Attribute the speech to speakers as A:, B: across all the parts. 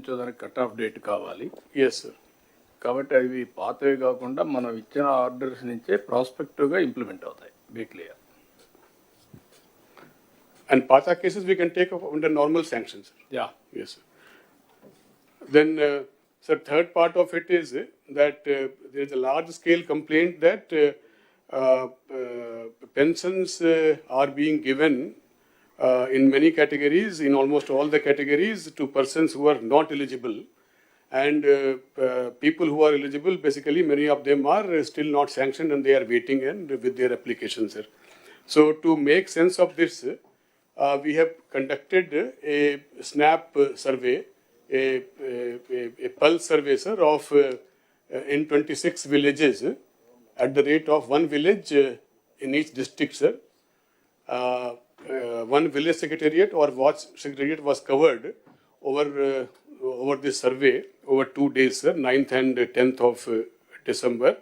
A: నుంచో దానికి cut off date కావాలి.
B: Yes sir.
A: కాబట్టి అవి పాతవి కాకుండా మనం ఇచ్చిన ఆర్డర్స్ నుంచే ప్రాస్పెక్టివ్గా ఇంప్లిమెంట్ అవుతాయి. Be clear.
B: And Pata cases we can take up under normal sanctions.
A: Yeah.
B: Yes, sir. Then, sir, third part of it is that there is a large-scale complaint that pensions are being given in many categories, in almost all the categories, to persons who are not eligible. And people who are eligible, basically, many of them are still not sanctioned and they are waiting and with their applications, sir. So, to make sense of this, we have conducted a SNAP survey, a pulse survey, sir, of in 26 villages at the rate of one village in each district, sir. One village secretariat or watch secretariat was covered over this survey over 2 days, sir, 9th and 10th of December.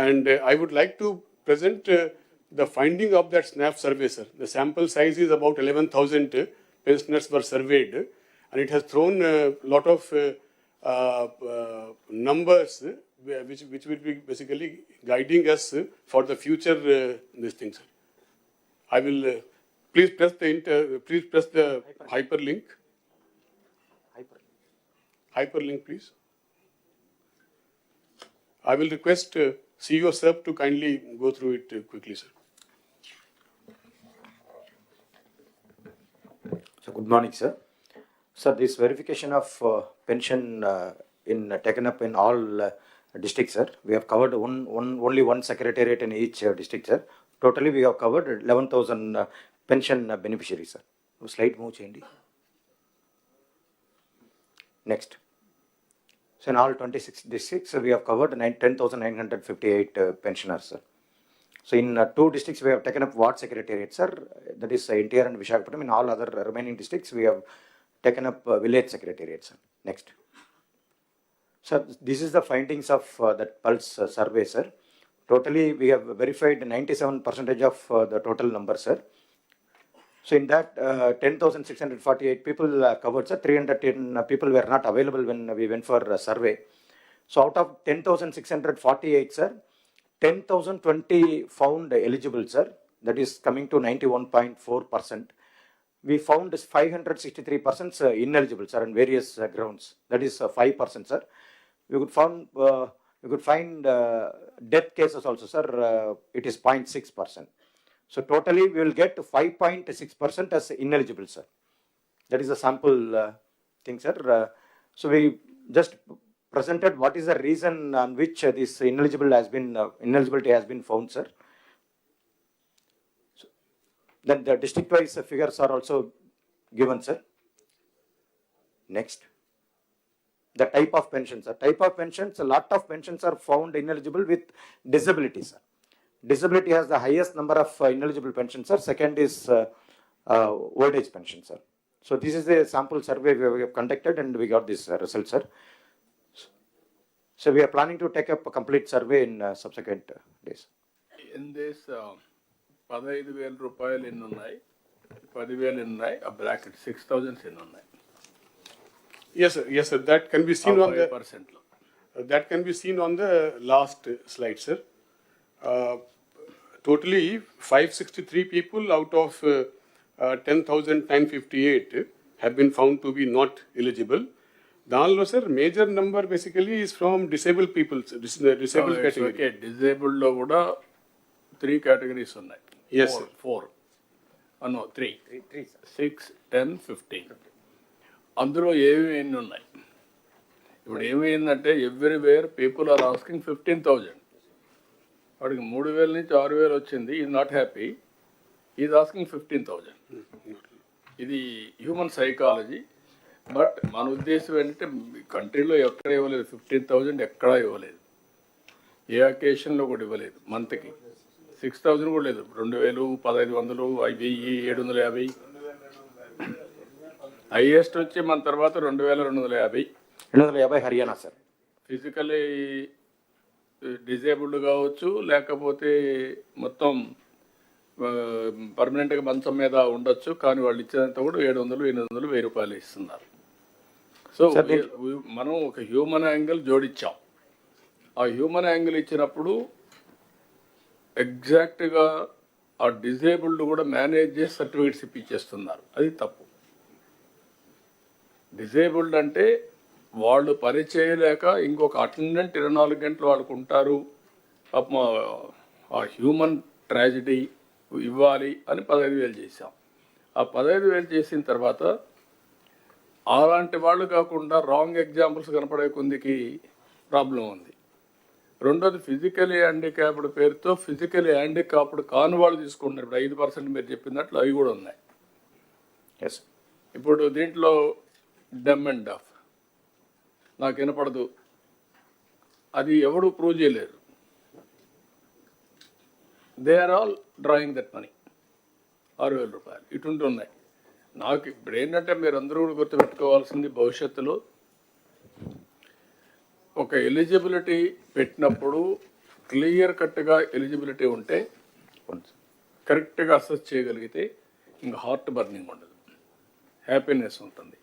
B: And I would like to present the finding of that SNAP survey, sir. The sample size is about 11,000 pensioners were surveyed, and it has thrown a lot of numbers which will be basically guiding us for the future. These things, sir. I will please press the hyperlink. Hyperlink, please. I will request CEO sir to kindly go through it quickly, sir.
C: So good morning, sir. Sir, this verification of pension taken up in all districts, sir. We have covered only one secretariat in each district, sir. Totally, we have covered 11,000 pension beneficiaries, sir. Slide move cheyandi. Next. So in all 26 districts, we have covered 10,958 pensioners, sir. So in 2 districts, we have taken up ward secretariat, sir. That is NTR and Visakhapatnam. In all other remaining districts, we have taken up village secretariat, sir. Next. Sir, this is the findings of that pulse survey, sir. Totally, we have verified 97% of the total number, sir. So in that, 10,648 people covered, sir. 310 people were not available when we went for a survey. So out of 10,648, sir, 10,020 found eligible, sir. That is coming to 91.4%. We found 563 persons ineligible, sir, on various grounds. That is 5%, sir. We could find death cases also, sir. It is 0.6%. So totally, we will get 5.6% as ineligible, sir. That is a sample thing, sir. So we just presented what is the reason on which this ineligibility has been found, sir. So, then the district-wise figures are also given, sir. Next. The type of pensions, sir. Type of pensions, a lot of pensions are found ineligible with disability, sir. Disability has the highest number of ineligible pensions, sir. Second is old age pension, sir. So this is a sample survey we have conducted and we got this result, sir. So we are planning to take up a complete survey in subsequent days.
A: In this 15,000 రూపాయలు ఎన్ని ఉన్నాయి, 10,000 ఎన్ని ఉన్నాయి, ఆ bracket 6,000 ఎన్ని ఉన్నాయి?
B: Yes, sir. Yes, sir. That can be seen on the
A: 5%.
B: that can be seen on the last slide, sir. Totally 563 people out of 10,958 have been found to be not eligible. Danlo, sir, major number basically is from disabled people, disabled category.
A: Okay, disabled lo kuda 3 categories ఉన్నాయి.
B: Yes, sir.
A: 4. No, 3. 6, 10, 15. అందులో ఏవి ఎన్ని ఉన్నాయి? ఇప్పుడు ఏమైందంటే everywhere people are asking 15,000. వాడికి 3,000 నుంచి 6,000 వచ్చింది. Is not happy. Is asking 15,000. ఇది హ్యూమన్ సైకాలజీ. బట్ మన ఉద్దేశం ఏంటంటే కంట్రీలో ఎక్కడ ఇవ్వలేదు 15,000, ఎక్కడా ఇవ్వలేదు. ఏ అకేషన్లో కూడా ఇవ్వలేదు. మంత్కి 6,000 కూడా లేదు. 2,000, 1,500, 1,000, 750. హైయెస్ట్ వచ్చి మన తర్వాత 2,250.
C: 250 హర్యానా, సార్.
A: ఫిజికలీ డిజేబుల్డ్ కావచ్చు, లేకపోతే మొత్తం పర్మనెంట్గా మంచం మీద ఉండొచ్చు. కానీ వాళ్ళు ఇచ్చేదంతా కూడా 700, 800, 1,000 రూపాయలు ఇస్తున్నారు. సో
C: Sir,
A: మనం ఒక హ్యూమన్ యాంగిల్ జోడించాం. ఆ హ్యూమన్ యాంగిల్ ఇచ్చినప్పుడు ఎగ్జాక్ట్గా ఆ డిజేబుల్డ్ కూడా మేనేజ్ చేసి సర్టిఫికేట్స్ ఇప్పించేస్తున్నారు. అది తప్పు. డిజేబుల్డ్ అంటే వాళ్ళు పని చేయలేక ఇంకొక అటెండెంట్ 24 గంటలు వాళ్ళకు ఉంటారు, పాపం ఆ హ్యూమన్ ట్రాజడీ ఇవ్వాలి అని 15,000 చేశాం. ఆ 15,000 చేసిన తర్వాత అలాంటి వాళ్ళు కాకుండా రాంగ్ ఎగ్జాంపుల్స్ కనపడే కొందికి ప్రాబ్లం ఉంది. రెండోది ఫిజికలీ హ్యాండిక్యాప్డ్ పేరుతో ఫిజికలీ హ్యాండిక్యాప్డ్ కాని వాళ్ళు తీసుకుంటున్నారు. ఇప్పుడు 5% మీరు చెప్పినట్లు అవి కూడా ఉన్నాయి.
C: yes.
A: ఇప్పుడు దీంట్లో డమ్ అండ్ డఫ్ నాకు వినపడదు, అది ఎవడు ప్రూవ్ చేయలేరు. They are all drawing that money, 6,000 రూపాయలు ఇటువంటి ఉన్నాయి. నాకు ఇప్పుడు ఏంటంటే మీరు అందరూ కూడా గుర్తుపెట్టుకోవాల్సింది, భవిష్యత్తులో ఒక ఎలిజిబిలిటీ పెట్టినప్పుడు క్లియర్ కట్గా ఎలిజిబిలిటీ ఉంటే కరెక్ట్గా అసెస్ చేయగలిగితే ఇంకా హార్ట్ బర్నింగ్ ఉండదు, హ్యాపీనెస్ ఉంటుంది.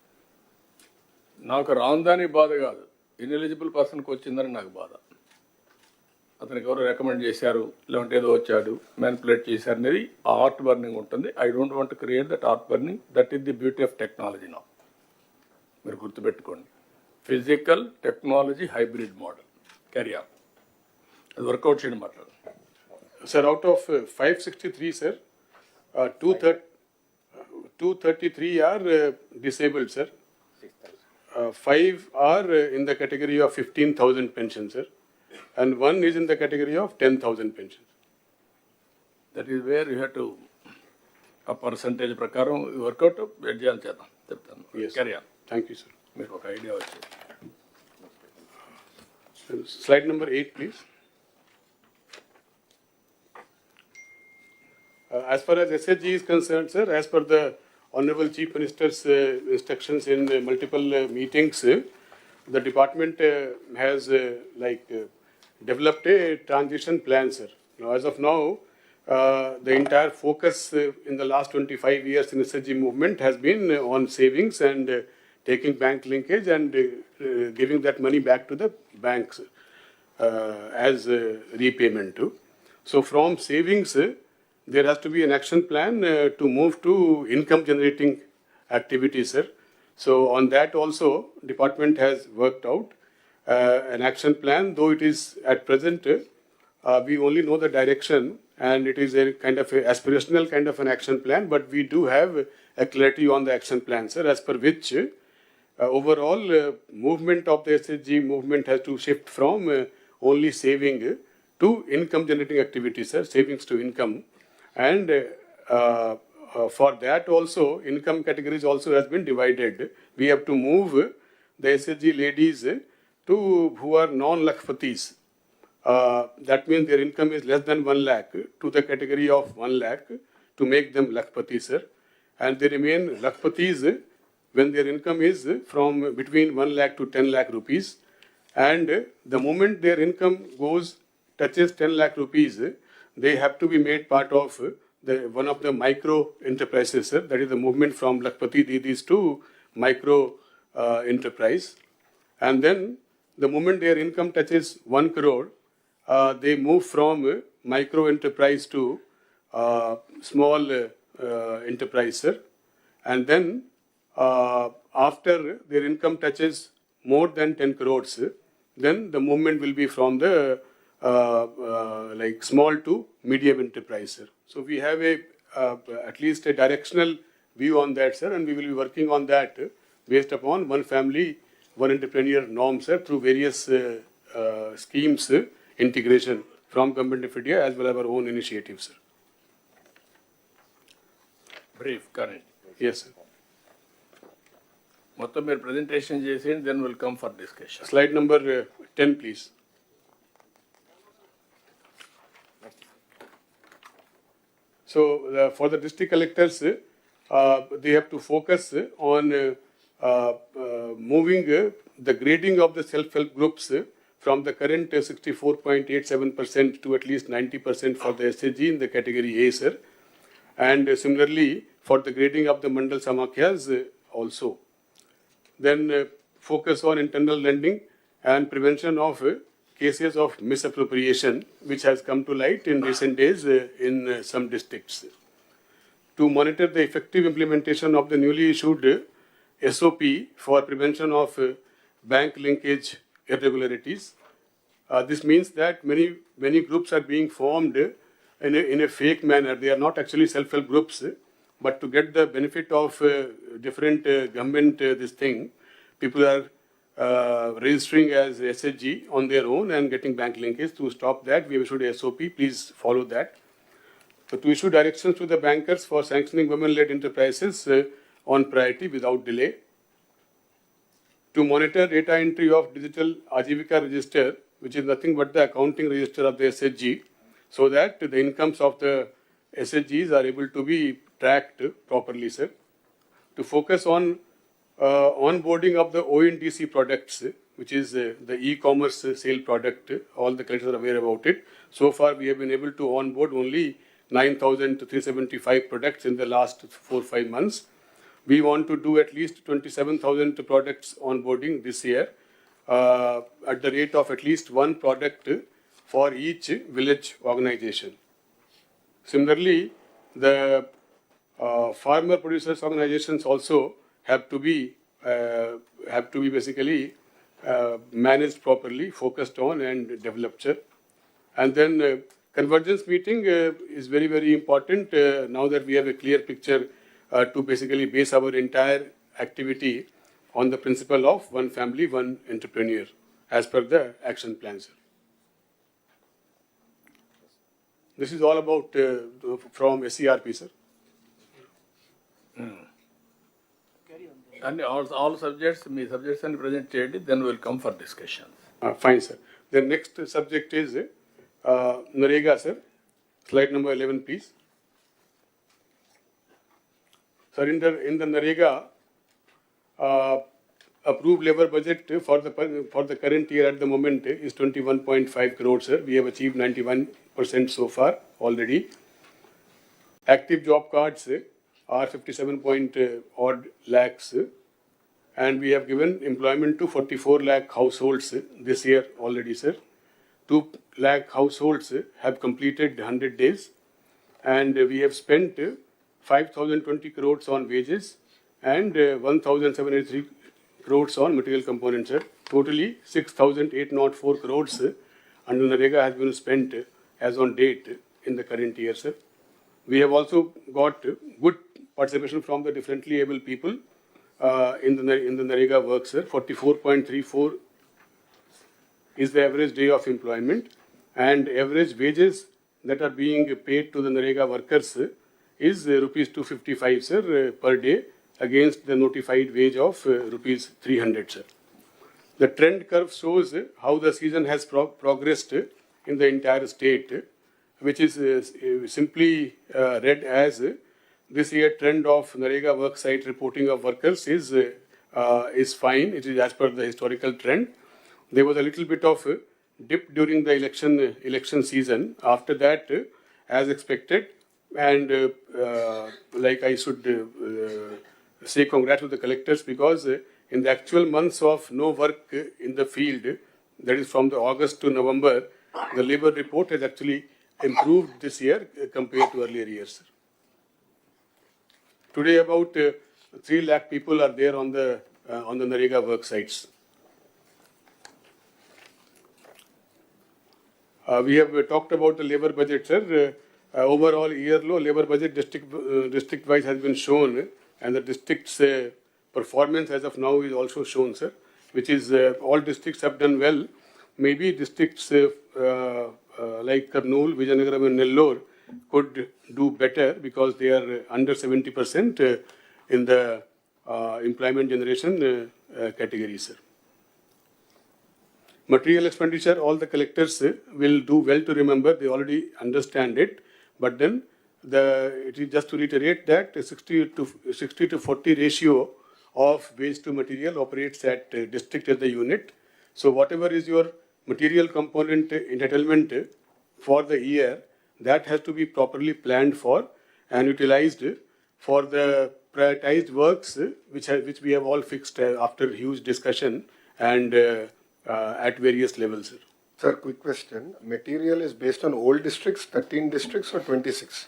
A: నాకు రాందాని బాధ కాదు, ఇన్ఎలిజిబుల్ పర్సన్కి వచ్చిందని నాకు బాధ. అతనికి ఎవరు రికమెండ్ చేశారు, లేదంటే ఏదో వచ్చాడు మ్యానిపులేట్ చేశారు అనేది ఆ హార్ట్ బర్నింగ్ ఉంటుంది. I don't want to create that heart burning. That is the beauty of technology నా. మీరు గుర్తుపెట్టుకోండి, physical technology hybrid model carry on. అది వర్కౌట్ చేయడం మాట్లాడు.
B: Sir, out of 563, sir, 233 are disabled, sir. 5 are in the category of 15,000 pension, sir, and 1 is in the category of 10,000 pension.
A: That is where you have to ఆ percentage ప్రకారం work out చేయాలి, చేద్దాం చెప్తాను.
B: Yes.
A: Carry on.
B: Thank you, sir.
A: మీకు ఒక idea వచ్చింది.
B: Slide number 8, please. As far as SHG is concerned, sir, as per the Honorable Chief Minister's instructions in multiple meetings, the department has developed a transition plan, sir. Now, as of now, the entire focus in the last 25 years in SHG movement has been on savings and taking bank linkage and giving that money back to the banks as repayment too. So from savings, there has to be an action plan to move to income generating activities, sir. So on that also, department has worked out an action plan, though it is at present, we only know the direction and it is a kind of a aspirational kind of an action plan, but we do have a clarity on the action plan, sir, as per which overall movement of the SHG movement has to shift from only saving to income generating activities, sir, savings to income. And for that also, income categories also has been divided. We have to move the SHG ladies to who are non-lakhpatis. That means their income is less than 1 lakh to the category of 1 lakh to make them lakhpatis, sir. And they remain lakhpatis when their income is from between 1 lakh to 10 lakh rupees. And the moment their income touches 10 lakh rupees, they have to be made part of one of the micro enterprises, sir. That is the movement from Lakhpati Didis to micro enterprise. And then the moment their income touches 1 crore, they move from micro enterprise to small enterprise, sir. And then after their income touches more than 10 crores, then the movement will be from the small to medium enterprise, sir. So we have at least a directional view on that, sir, and we will be working on that based upon one family, one entrepreneur norm, sir, through various schemes, integration from Government of India as well as our own initiatives, sir.
A: Brief current.
B: Yes, sir.
A: మొత్తం మీరు presentation చేసి then will come for discussion.
B: Slide number 10, please. So for the district collectors, they have to focus on moving the grading of the self-help groups from the current 64.87% to at least 90% for the SHG in the category A, sir. And similarly for the grading of the Mandal Samakhyas also. Then focus on internal lending and prevention of cases of misappropriation, which has come to light in recent days in some districts. To monitor the effective implementation of the newly issued SOP for prevention of bank linkage irregularities. This means that many groups are being formed in a fake manner. They are not actually self-help groups, but to get the benefit of different government this thing, people are registering as SHG on their own and getting bank linkage. To stop that, we have issued a SOP. Please follow that. So to issue directions to the bankers for sanctioning women-led enterprises on priority without delay. To monitor data entry of digital Ajivika register, which is nothing but the accounting register of the SHG, so that the incomes of the SHGs are able to be tracked properly, sir. To focus on onboarding of the ONDC products, which is the e-commerce sale product. All the collectors are aware about it. So far, we have been able to onboard only 9,375 products in the last 4-5 months. We want to do at least 27,000 products onboarding this year at the rate of at least one product for each village organization. Similarly, the farmer producers organizations also have to be basically managed properly, focused on and developed. And then convergence meeting is very, very important now that we have a clear picture to basically base our entire activity on the principle of one family, one entrepreneur, as per the action plan, sir. This is all about from SERP, sir.
A: And all subjects, me subjects and present చేయండి, then we'll come for discussions.
B: Fine, sir. The next subject is Narega, sir. Slide number 11, please. Sir, in the Narega, approved labor budget for the current year at the moment is 21.5 crores, sir. We have achieved 91% so far already. Active job cards are 57 odd lakhs, and we have given employment to 44 lakh households this year already, sir. 2 lakh households have completed 100 days, and we have spent 5,020 crores on wages and 1,783 crores on material components, sir. Totally 6,804 crores under Narega has been spent as on date in the current year, sir. We have also got good participation from the differently able people in the Narega work, sir. 44.34 is the average day of employment, and average wages that are being paid to the Narega workers is rupees 255, sir, per day, against the notified wage of rupees 300, sir. The trend curve shows how the season has progressed in the entire state, which is simply read as this year trend of Narega worksite reporting of workers is fine. It is as per the historical trend. There was a little bit of dip during the election season. After that, as expected, and like I should say congrats to the collectors, because in the actual months of no work in the field, that is from the August to November, the labor report has actually improved this year compared to earlier years. Today, about 3 lakh people are there on the Narega work sites. We have talked about the labor budget, sir. Overall year low labor budget district wise has been shown, and the district's performance as of now is also shown, sir, which is all districts have done well. Maybe districts like Kurnool, Vizianagaram and Nellore could do better because they are under 70% in the employment generation category, sir. Material expenditure, all the collectors will do well to remember. They already understand it. But then it is just to reiterate that 60 to 40 ratio of waste to material operates at district as the unit. So whatever is your material component entitlement for the year, that has to be properly planned for and utilized for the prioritized works which we have all fixed after huge discussion and at various levels, sir.
D: Sir, quick question. Material is based on old districts, 13 districts or 26?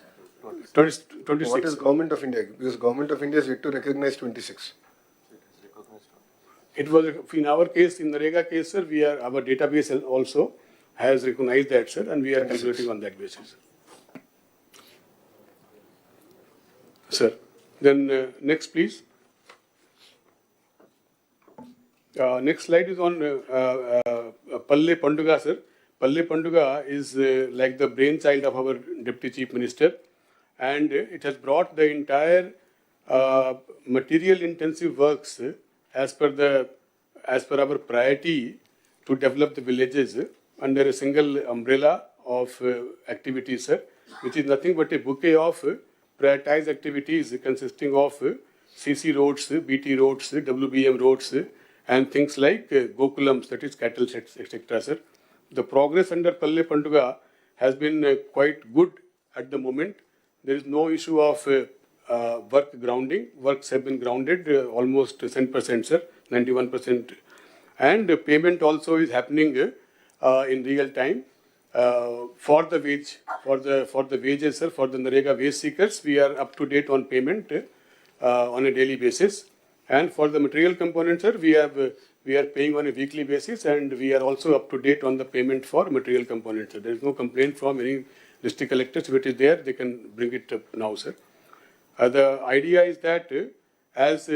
B: 26.
D: What is Government of India? Because Government of India is yet to recognize 26.
B: It was in our case, in the Narega case, sir, our database also has recognized that, sir, and we are calculating on that basis. Sir, then next, please. Next slide is on Palle Panduga, sir. Palle Panduga is like the brainchild of our Deputy Chief Minister, and it has brought the entire material-intensive works as per our priority to develop the villages under a single umbrella of activities, sir, which is nothing but a bouquet of prioritized activities consisting of CC roads, BT roads, WBM roads, and things like Gokulams, that is cattle sheds, etc., sir. The progress under Palle Panduga has been quite good at the moment. There is no issue of work grounding. Works have been grounded almost 10%, sir, 91%. And payment also is happening in real time. For the wages, sir, for the Narega wage seekers, we are up to date on payment on a daily basis. And for the material component, sir, we are paying on a weekly basis, and we are also up to date on the payment for material components. There is no complaint from any district collectors. If it is there, they can bring it up now, sir. The idea is that, as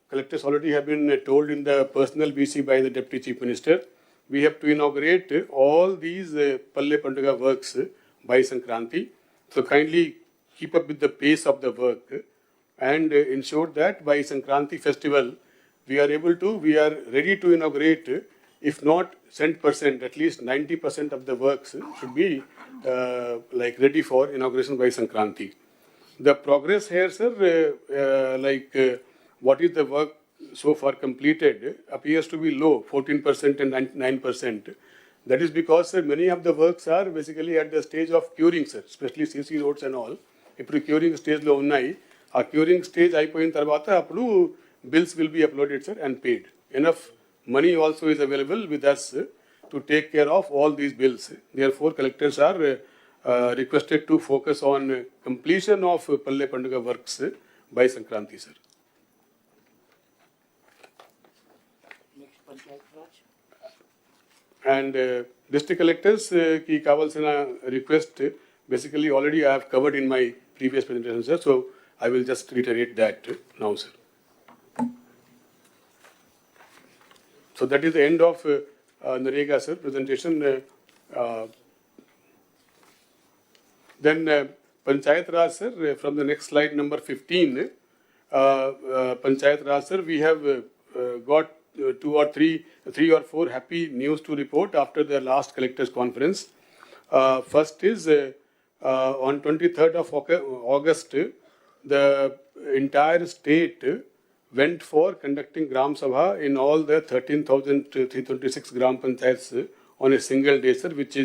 B: collectors already have been told in the personal BC by the Deputy Chief Minister, we have to inaugurate all these Palle Panduga works by Sankranti. So kindly keep up with the pace of the work and ensure that by Sankranti festival, we are ready to inaugurate, if not 100%, at least 90% of the works should be ready for inauguration by Sankranti. The progress here, sir, what is the work so far completed appears to be low, 14% and 9%. That is because, sir, many of the works are basically at the stage of curing, sir, especially CC roads and all. If curing stage lo unnai, a curing stage అయిపోయిన తర్వాత అప్పుడు bills will be uploaded, sir, and paid. Enough money also is available with us to take care of all these bills. Therefore, collectors are requested to focus on completion of Palle Panduga works by Sankranti, sir. And district collectors ki kavalsina request basically already I have covered in my previous presentation, sir. So I will just reiterate that now, sir. So that is the end of Narega, sir, presentation. Then Panchayat Raj, sir, from the next slide, number 15. Panchayat Raj, sir, we have got three or four happy news to report after the last collectors conference. First is on 23rd of August, the entire state went for conducting Gram Sabha in all the 13,326 Gram Panchayats on a single day, sir, which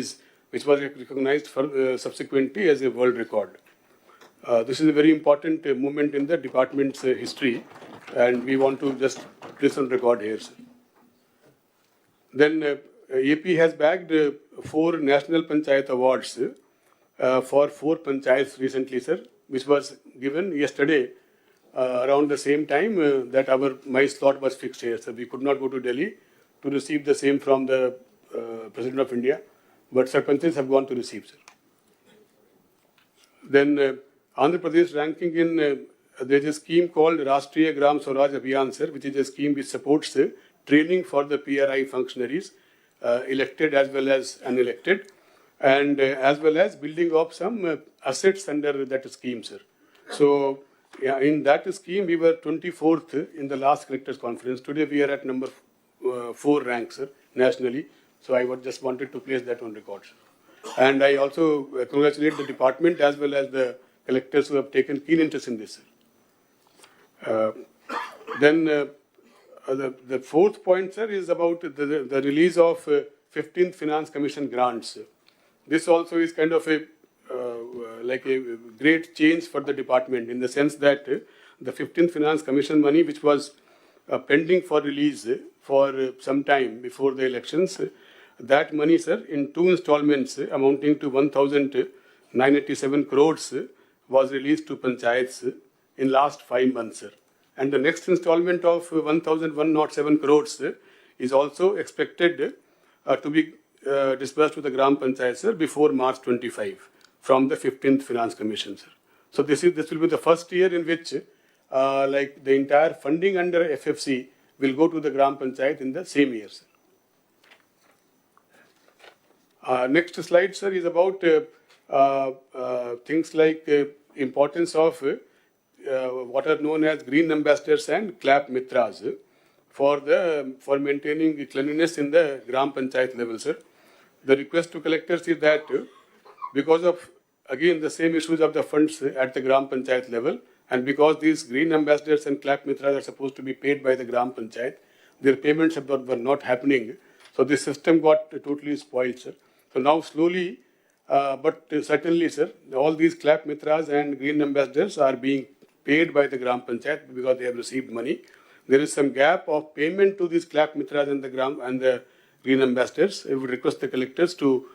B: was recognized subsequently as a world record. This is a very important moment in the department's history, and we want to just place on record here, sir. Then AP has bagged 4 National Panchayat Awards for 4 panchayats recently, sir, which was given yesterday around the same time that my slot was fixed here. So we could not go to Delhi to receive the same from the President of India, but sarpanches have gone to receive, sir. Then Andhra Pradesh ranking in, there is a scheme called Rashtriya Gram Swaraj Abhiyan, sir, which is a scheme which supports training for the PRI functionaries, elected as well as unelected, and as well as building up some assets under that scheme, sir. So yeah, in that scheme, we were 24th in the last collectors conference. Today we are at number 4 rank, sir, nationally. So I just wanted to place that on record, sir. And I also congratulate the department as well as the collectors who have taken keen interest in this, sir. Then the 4th point, sir, is about the release of 15th Finance Commission grants. This also is kind of a great change for the department in the sense that the 15th Finance Commission money, which was pending for release for some time before the elections. That money, sir, in two installments amounting to 1,987 crores was released to panchayats in last 5 months, sir. And the next installment of 1,107 crores is also expected to be disbursed to the Gram Panchayat, sir, before March 25 from the 15th Finance Commission, sir. So this will be the first year in which like the entire funding under FFC will go to the Gram Panchayat in the same year, sir. Next slide, sir, is about things like importance of what are known as green ambassadors and clap mitras for maintaining cleanliness in the Gram Panchayat level, sir. The request to collectors is that because of again the same issues of the funds at the Gram Panchayat level, and because these green ambassadors and clap mitras are supposed to be paid by the Gram Panchayat, their payments were not happening. So this system got totally spoiled, sir. So now slowly, but certainly, sir, all these clap mitras and green ambassadors are being paid by the Gram Panchayat because they have received money. There is some gap of payment to these clap mitras and the green ambassadors. I would request the collectors to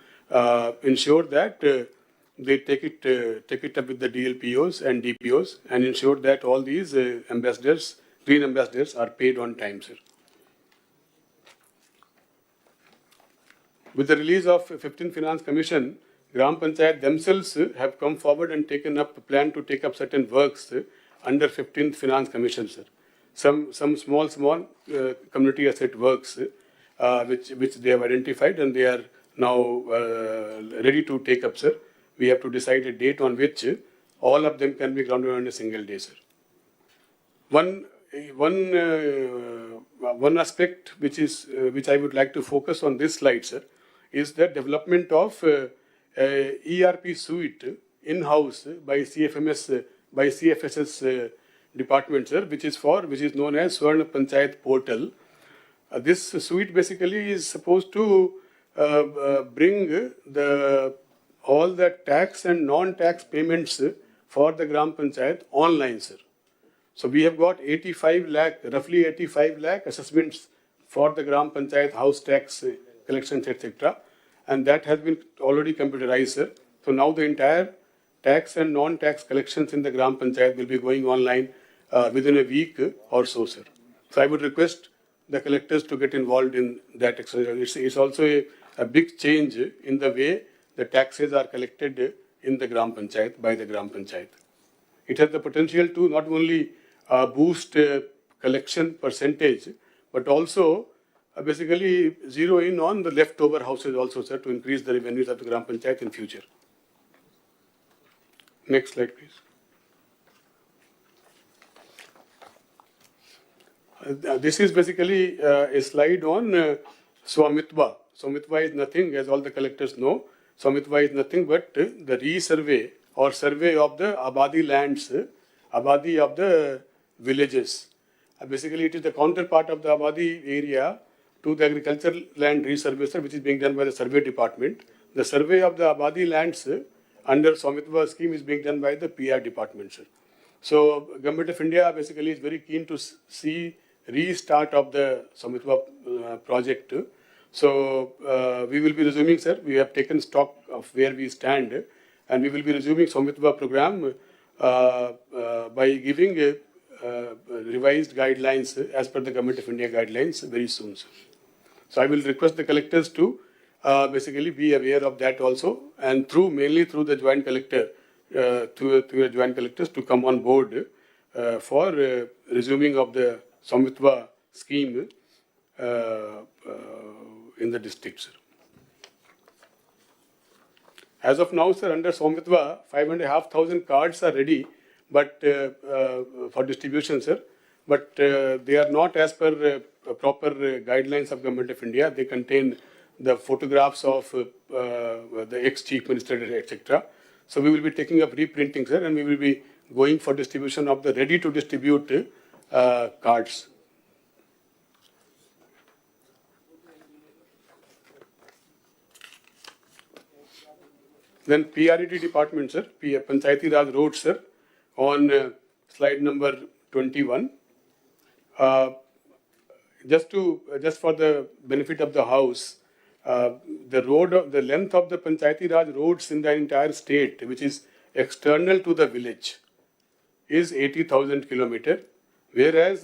B: ensure that they take it up with the DLPOs and DPOs and ensure that all these ambassadors, green ambassadors, are paid on time, sir. With the release of 15th Finance Commission, Gram Panchayat themselves have come forward and taken up a plan to take up certain works under 15th Finance Commission, sir. Some small community asset works which they have identified and they are now ready to take up, sir. We have to decide a date on which all of them can be grounded on a single day, sir. One aspect which I would like to focus on this slide, sir, is the development of ERP suite in-house by CFS's department, sir, which is known as Swarna Panchayat Portal. This suite basically is supposed to bring all the tax and non-tax payments for the Gram Panchayat online, sir. So we have got roughly 85 lakh assessments for the Gram Panchayat house tax collections, etc. And that has been already computerized, sir. So now the entire tax and non-tax collections in the Gram Panchayat will be going online within a week or so, sir. So I would request the collectors to get involved in that exercise. It's also a big change in the way the taxes are collected in the Gram Panchayat by the Gram Panchayat. It has the potential to not only boost collection percentage, but also basically zero in on the leftover houses also, sir, to increase the revenues of the Gram Panchayat in future. Next slide, please. This is basically a slide on Swamitva. Swamitva is nothing, as all the collectors know. Swamitva is nothing but the resurvey or survey of the Abadi lands, Abadi of the villages. Basically, it is the counterpart of the Abadi area to the agricultural land resurvey, sir, which is being done by the survey department. The survey of the Abadi lands under Swamitva scheme is being done by the PR department, sir. So, Government of India basically is very keen to see restart of the Swamitva project. So, we will be resuming, sir. We have taken stock of where we stand, and we will be resuming Swamitva program by giving revised guidelines as per the Government of India guidelines very soon, sir. So I will request the collectors to basically be aware of that also, and mainly through the joint collector, through the joint collectors to come on board for resuming of the Swamitva scheme in the district, sir. As of now, sir, under Swamitva, 5,500 cards are ready, but for distribution, sir. But they are not as per proper guidelines of Government of India. They contain the photographs of the ex-chief minister, etc. So we will be taking up reprinting, sir, and we will be going for distribution of the ready-to-distribute cards. Then PRED department, sir, Panchayati Raj Road, sir, on slide number 21. Just for the benefit of the house, the length of the Panchayati Raj roads in the entire state, which is external to the village, is 80,000 kilometer, whereas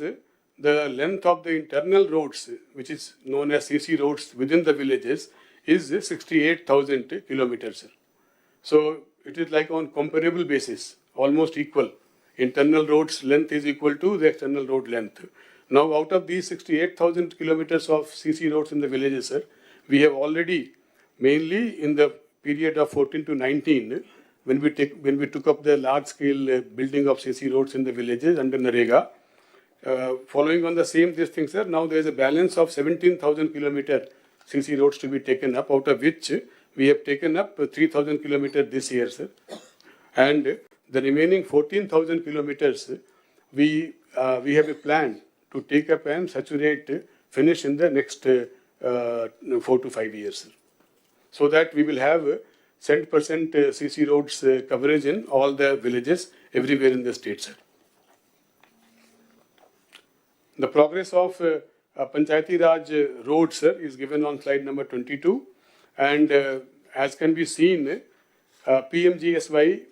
B: the length of the internal roads, which is known as CC roads within the villages, is 68,000 kilometers. So it is like on comparable basis, almost equal. Internal roads length is equal to the external road length. Now, out of these 68,000 kilometers of CC roads in the villages, sir, we have already, mainly in the period of 14 to 19, when we took up the large-scale building of CC roads in the villages under Narega, following on the same this thing, sir, now there is a balance of 17,000 kilometer CC roads to be taken up, out of which we have taken up 3,000 kilometers this year, sir. And the remaining 14,000 kilometers, we have a plan to take up and saturate, finish in the next 4 to 5 years, sir. So that we will have 100% CC roads coverage in all the villages everywhere in the state, sir. The progress of Panchayati Raj roads, sir, is given on slide number 22. And as can be seen, PMGSY,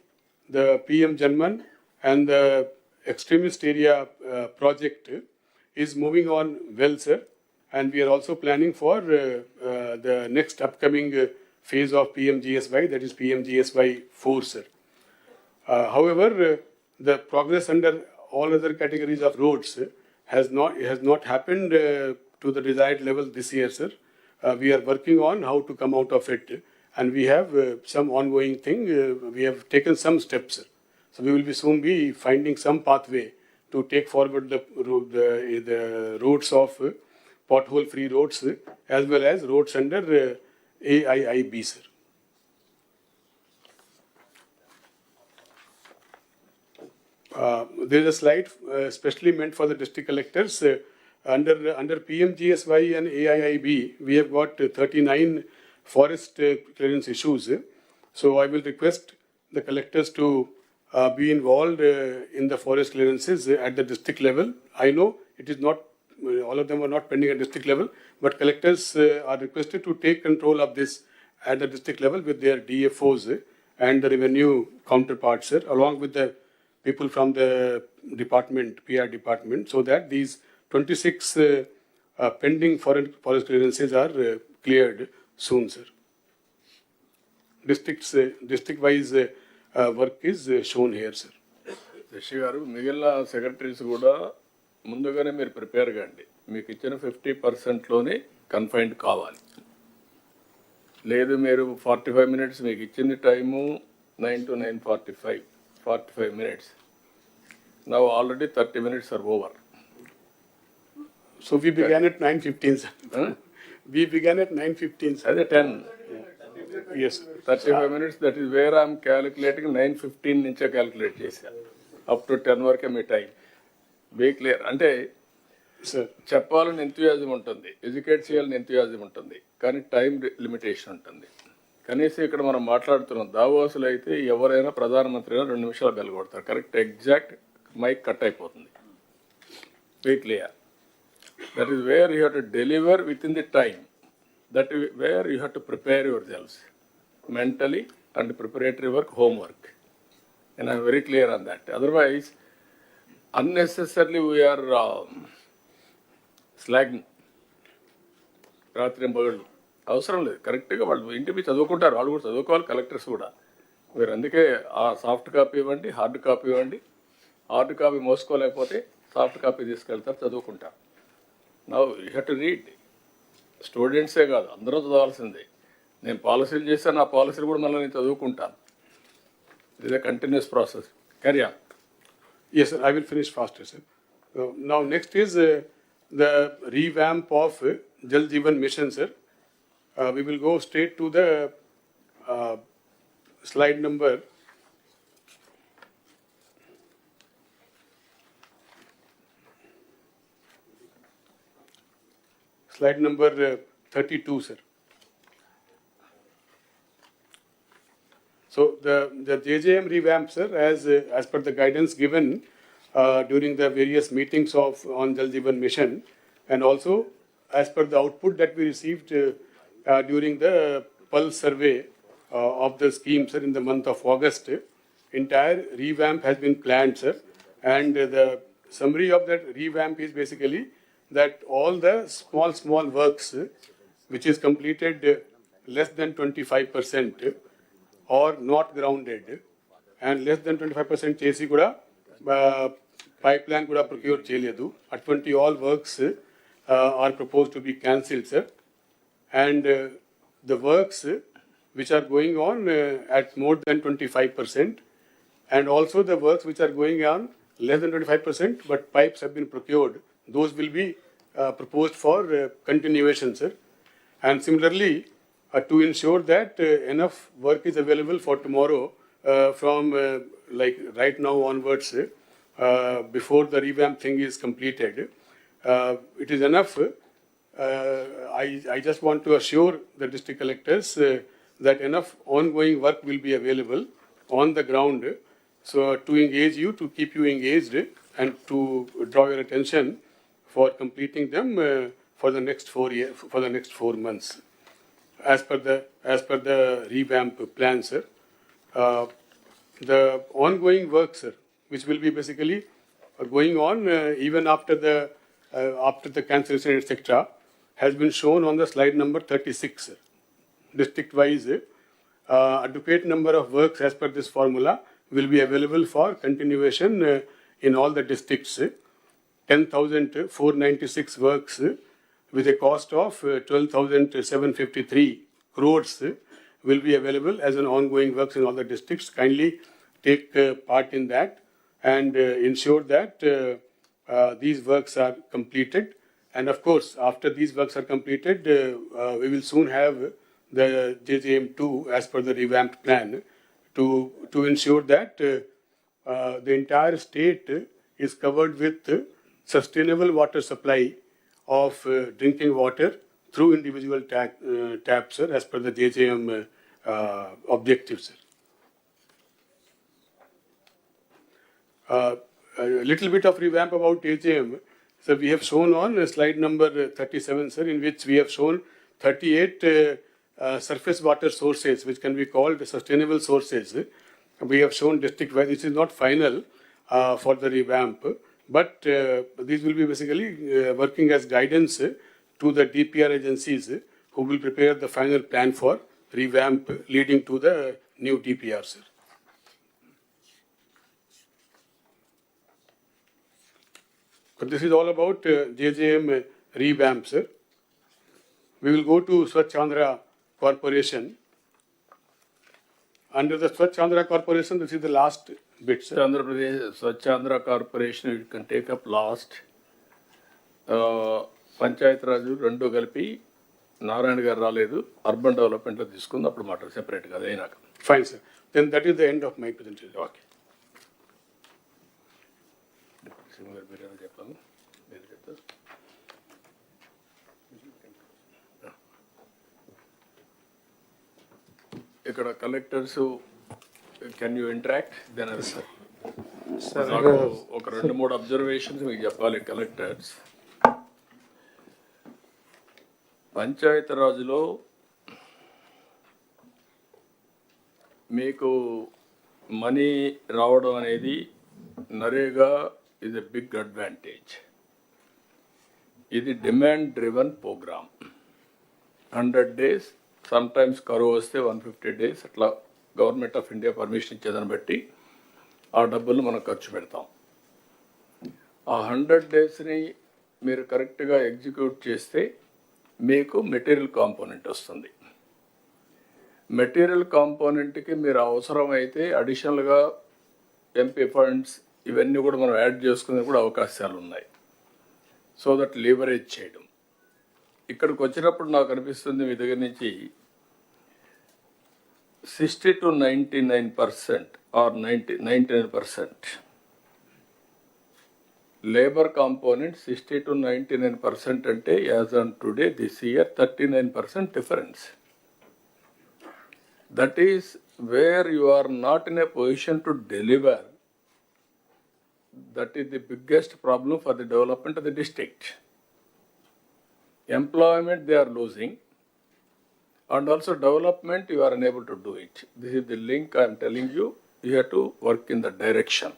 B: the PM Janman, and the extremist area project is moving on well, sir. And we are also planning for the next upcoming phase of PMGSY, that is PMGSY 4, sir. However, the progress under all other categories of roads has not happened to the desired level this year, sir. We are working on how to come out of it, and we have some ongoing thing. We have taken some steps, sir. So we will soon be finding some pathway to take forward the roads of pothole-free roads as well as roads under AIIB, sir. There is a slide specially meant for the district collectors. Under PMGSY and AIIB, we have got 39 forest clearance issues. So I will request the collectors to be involved in the forest clearances at the district level. I know it is not, all of them are not pending at district level, but collectors are requested to take control of this at the district level with their DFOs and the revenue counterparts, along with the people from the department, PR department, so that these 26 pending forest clearances are cleared soon, sir. District-wise work is shown here, sir.
A: Shashi గారు మిగిలిన secretaries కూడా ముందుగానే మీరు prepare కండి. మీకు ఇచ్చిన 50%లోనే confined కావాలి. లేదు మీరు 45 minutes మీకు ఇచ్చింది time 9 to 9:45, 45 minutes. Now already 30 minutes are over.
B: So we began at 9:15, sir. Huh? We began at 9:15, sir.
A: That's 10.
B: Yes.
A: 35 minutes, that is where I'm calculating 9:15 నుంచే క్యాలిక్యులేట్ చేశాను. అప్ టు 10 వరకే మీ time. Be clear. అంటే చెప్పాలని ఎంతూయాజం ఉంటుంది, educate చేయాలని ఎంతూయాజం ఉంటుంది, కానీ time limitation ఉంటుంది. కనీసం ఇక్కడ మనం మాట్లాడుతున్నాం, దావోసులు అయితే ఎవరైనా ప్రధానమంత్రి 2 నిమిషాలు బెలగొడతారు. కరెక్ట్, ఎగ్జాక్ట్ మైక్ కట్ అయిపోతుంది. Be clear. That is where you have to deliver within the time. That is where you have to prepare yourselves mentally and preparatory work, homework. And I am very clear on that. Otherwise, unnecessarily we are slagging. రాత్రి పగళ్ళు అవసరం లేదు. కరెక్ట్గా వాళ్ళు ఇంటికి చదువుకుంటారు, వాళ్ళు కూడా చదువుకోవాలి, కలెక్టర్స్ కూడా. మీరు అందుకే ఆ సాఫ్ట్ కాపీ ఇవ్వండి, హార్డ్ కాపీ ఇవ్వండి. హార్డ్ కాపీ మోసుకోలేకపోతే సాఫ్ట్ కాపీ తీసుకెళ్తారు, చదువుకుంటారు. Now you have to read. స్టూడెంట్సే కాదు, అందరూ చదవాల్సిందే. నేను పాలసీలు చేశాను, ఆ పాలసీలు కూడా మళ్ళీ నేను చదువుకుంటాను. It is a continuous process. Carry on.
B: Yes, sir. I will finish faster, sir. Now, next is the revamp of Jal Jeevan Mission, sir. We will go straight to the slide number. Slide number 32, sir. So the JJM revamp, sir, as per the guidance given, during the various meetings on Jal Jeevan Mission, and also as per the output that we received during the pulse survey of the scheme, sir, in the month of August, entire revamp has been planned, sir, and the summary of that revamp is basically that all the small works which is completed less than 25% or not grounded and less than 25% చేసి కూడా pipeline కూడా procure చేయలేదు, అటువంటి all works are proposed to be cancelled, sir, and the works which are going on at more than 25% and also the works which are going on less than 25% but pipes have been procured, those will be proposed for continuation, sir. And similarly, to ensure that enough work is available for tomorrow from like right now onwards, before the revamp thing is completed, it is enough. I just want to assure the district collectors that enough ongoing work will be available on the ground, so to engage you, to keep you engaged, and to draw your attention for completing them for the next 4 months, as per the revamp plan, sir. The ongoing work, sir, which will be basically going on even after the cancellation, etc., has been shown on the slide number 36, sir. District-wise, adequate number of works as per this formula will be available for continuation in all the districts. 10,496 works with a cost of 12,753 crores will be available as an ongoing works in all the districts. Kindly take part in that and ensure that these works are completed. And of course, after these works are completed, we will soon have the JJM2 as per the revamped plan to ensure that the entire state is covered with sustainable water supply of drinking water through individual taps, sir, as per the JJM objectives, sir. A little bit of revamp about JJM. So we have shown on slide number 37, sir, in which we have shown 38 surface water sources which can be called sustainable sources. We have shown district-wise. This is not final for the revamp, but these will be basically working as guidance to the DPR agencies who will prepare the final plan for revamp leading to the new DPR, sir. But this is all about JJM revamp, sir. We will go to Swachh Andhra Corporation. Under the Swachh Andhra Corporation, this is the last bit, sir.
A: Andhra Pradesh, Swachh Andhra Corporation, you can take up last. Panchayat రాజు రెండు కలిపి నారాయణ గారు రాలేదు, urban డెవలప్మెంట్లో తీసుకుంది, అప్పుడు మాట సెపరేట్గా అది అయినాక.
B: Fine, sir. Then that is the end of my presentation.
A: Okay. మీరు చెప్పాను, మీరు చెప్తారు. ఇక్కడ collectors can you interact then sir నాకు ఒక 2-3 అబ్జర్వేషన్స్ మీకు చెప్పాలి. కలెక్టర్స్ పంచాయతీరాజ్లో మీకు మనీ రావడం అనేది NREGA is a big advantage. ఇది demand driven program. 100 days, sometimes కరువు వస్తే 150 days అట్లా గవర్నమెంట్ ఆఫ్ ఇండియా పర్మిషన్ ఇచ్చేదాన్ని బట్టి ఆ డబ్బులు మనం ఖర్చు పెడతాం. ఆ 100 daysని మీరు కరెక్ట్గా ఎగ్జిక్యూట్ చేస్తే మీకు మెటీరియల్ కాంపోనెంట్ వస్తుంది. మెటీరియల్ కాంపోనెంట్కి మీరు అవసరమైతే అడిషనల్గా ఎంపీ ఫండ్స్ ఇవన్నీ కూడా మనం యాడ్ చేసుకునే కూడా అవకాశాలు ఉన్నాయి. సో దట్ లీవరేజ్ చేయడం. ఇక్కడికి వచ్చినప్పుడు నాకు అనిపిస్తుంది మీ దగ్గర నుంచి 60 to 99% or 99% labour component 60 to 99% అంటే as on today this year 39% difference. That is where you are not in a position to deliver that is the biggest problem for the development of the district. Employment they are losing, and also development you are unable to do it. This is the link I am telling you. You have to work in that direction.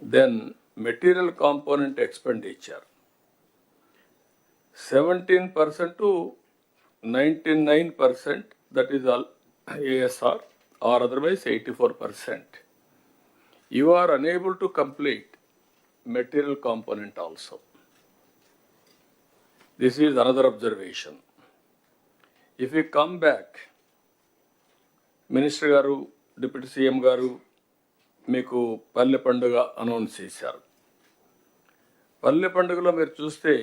A: Then material component expenditure, 17% to 99%, that is all ASR, or otherwise 84%. You are unable to complete material component also. This is another observation. If we come back, Minister Garu, Deputy CM Garu, మీకు పల్లె పండుగ announce చేశారు. పల్లె పండుగలో మీరు చూస్తే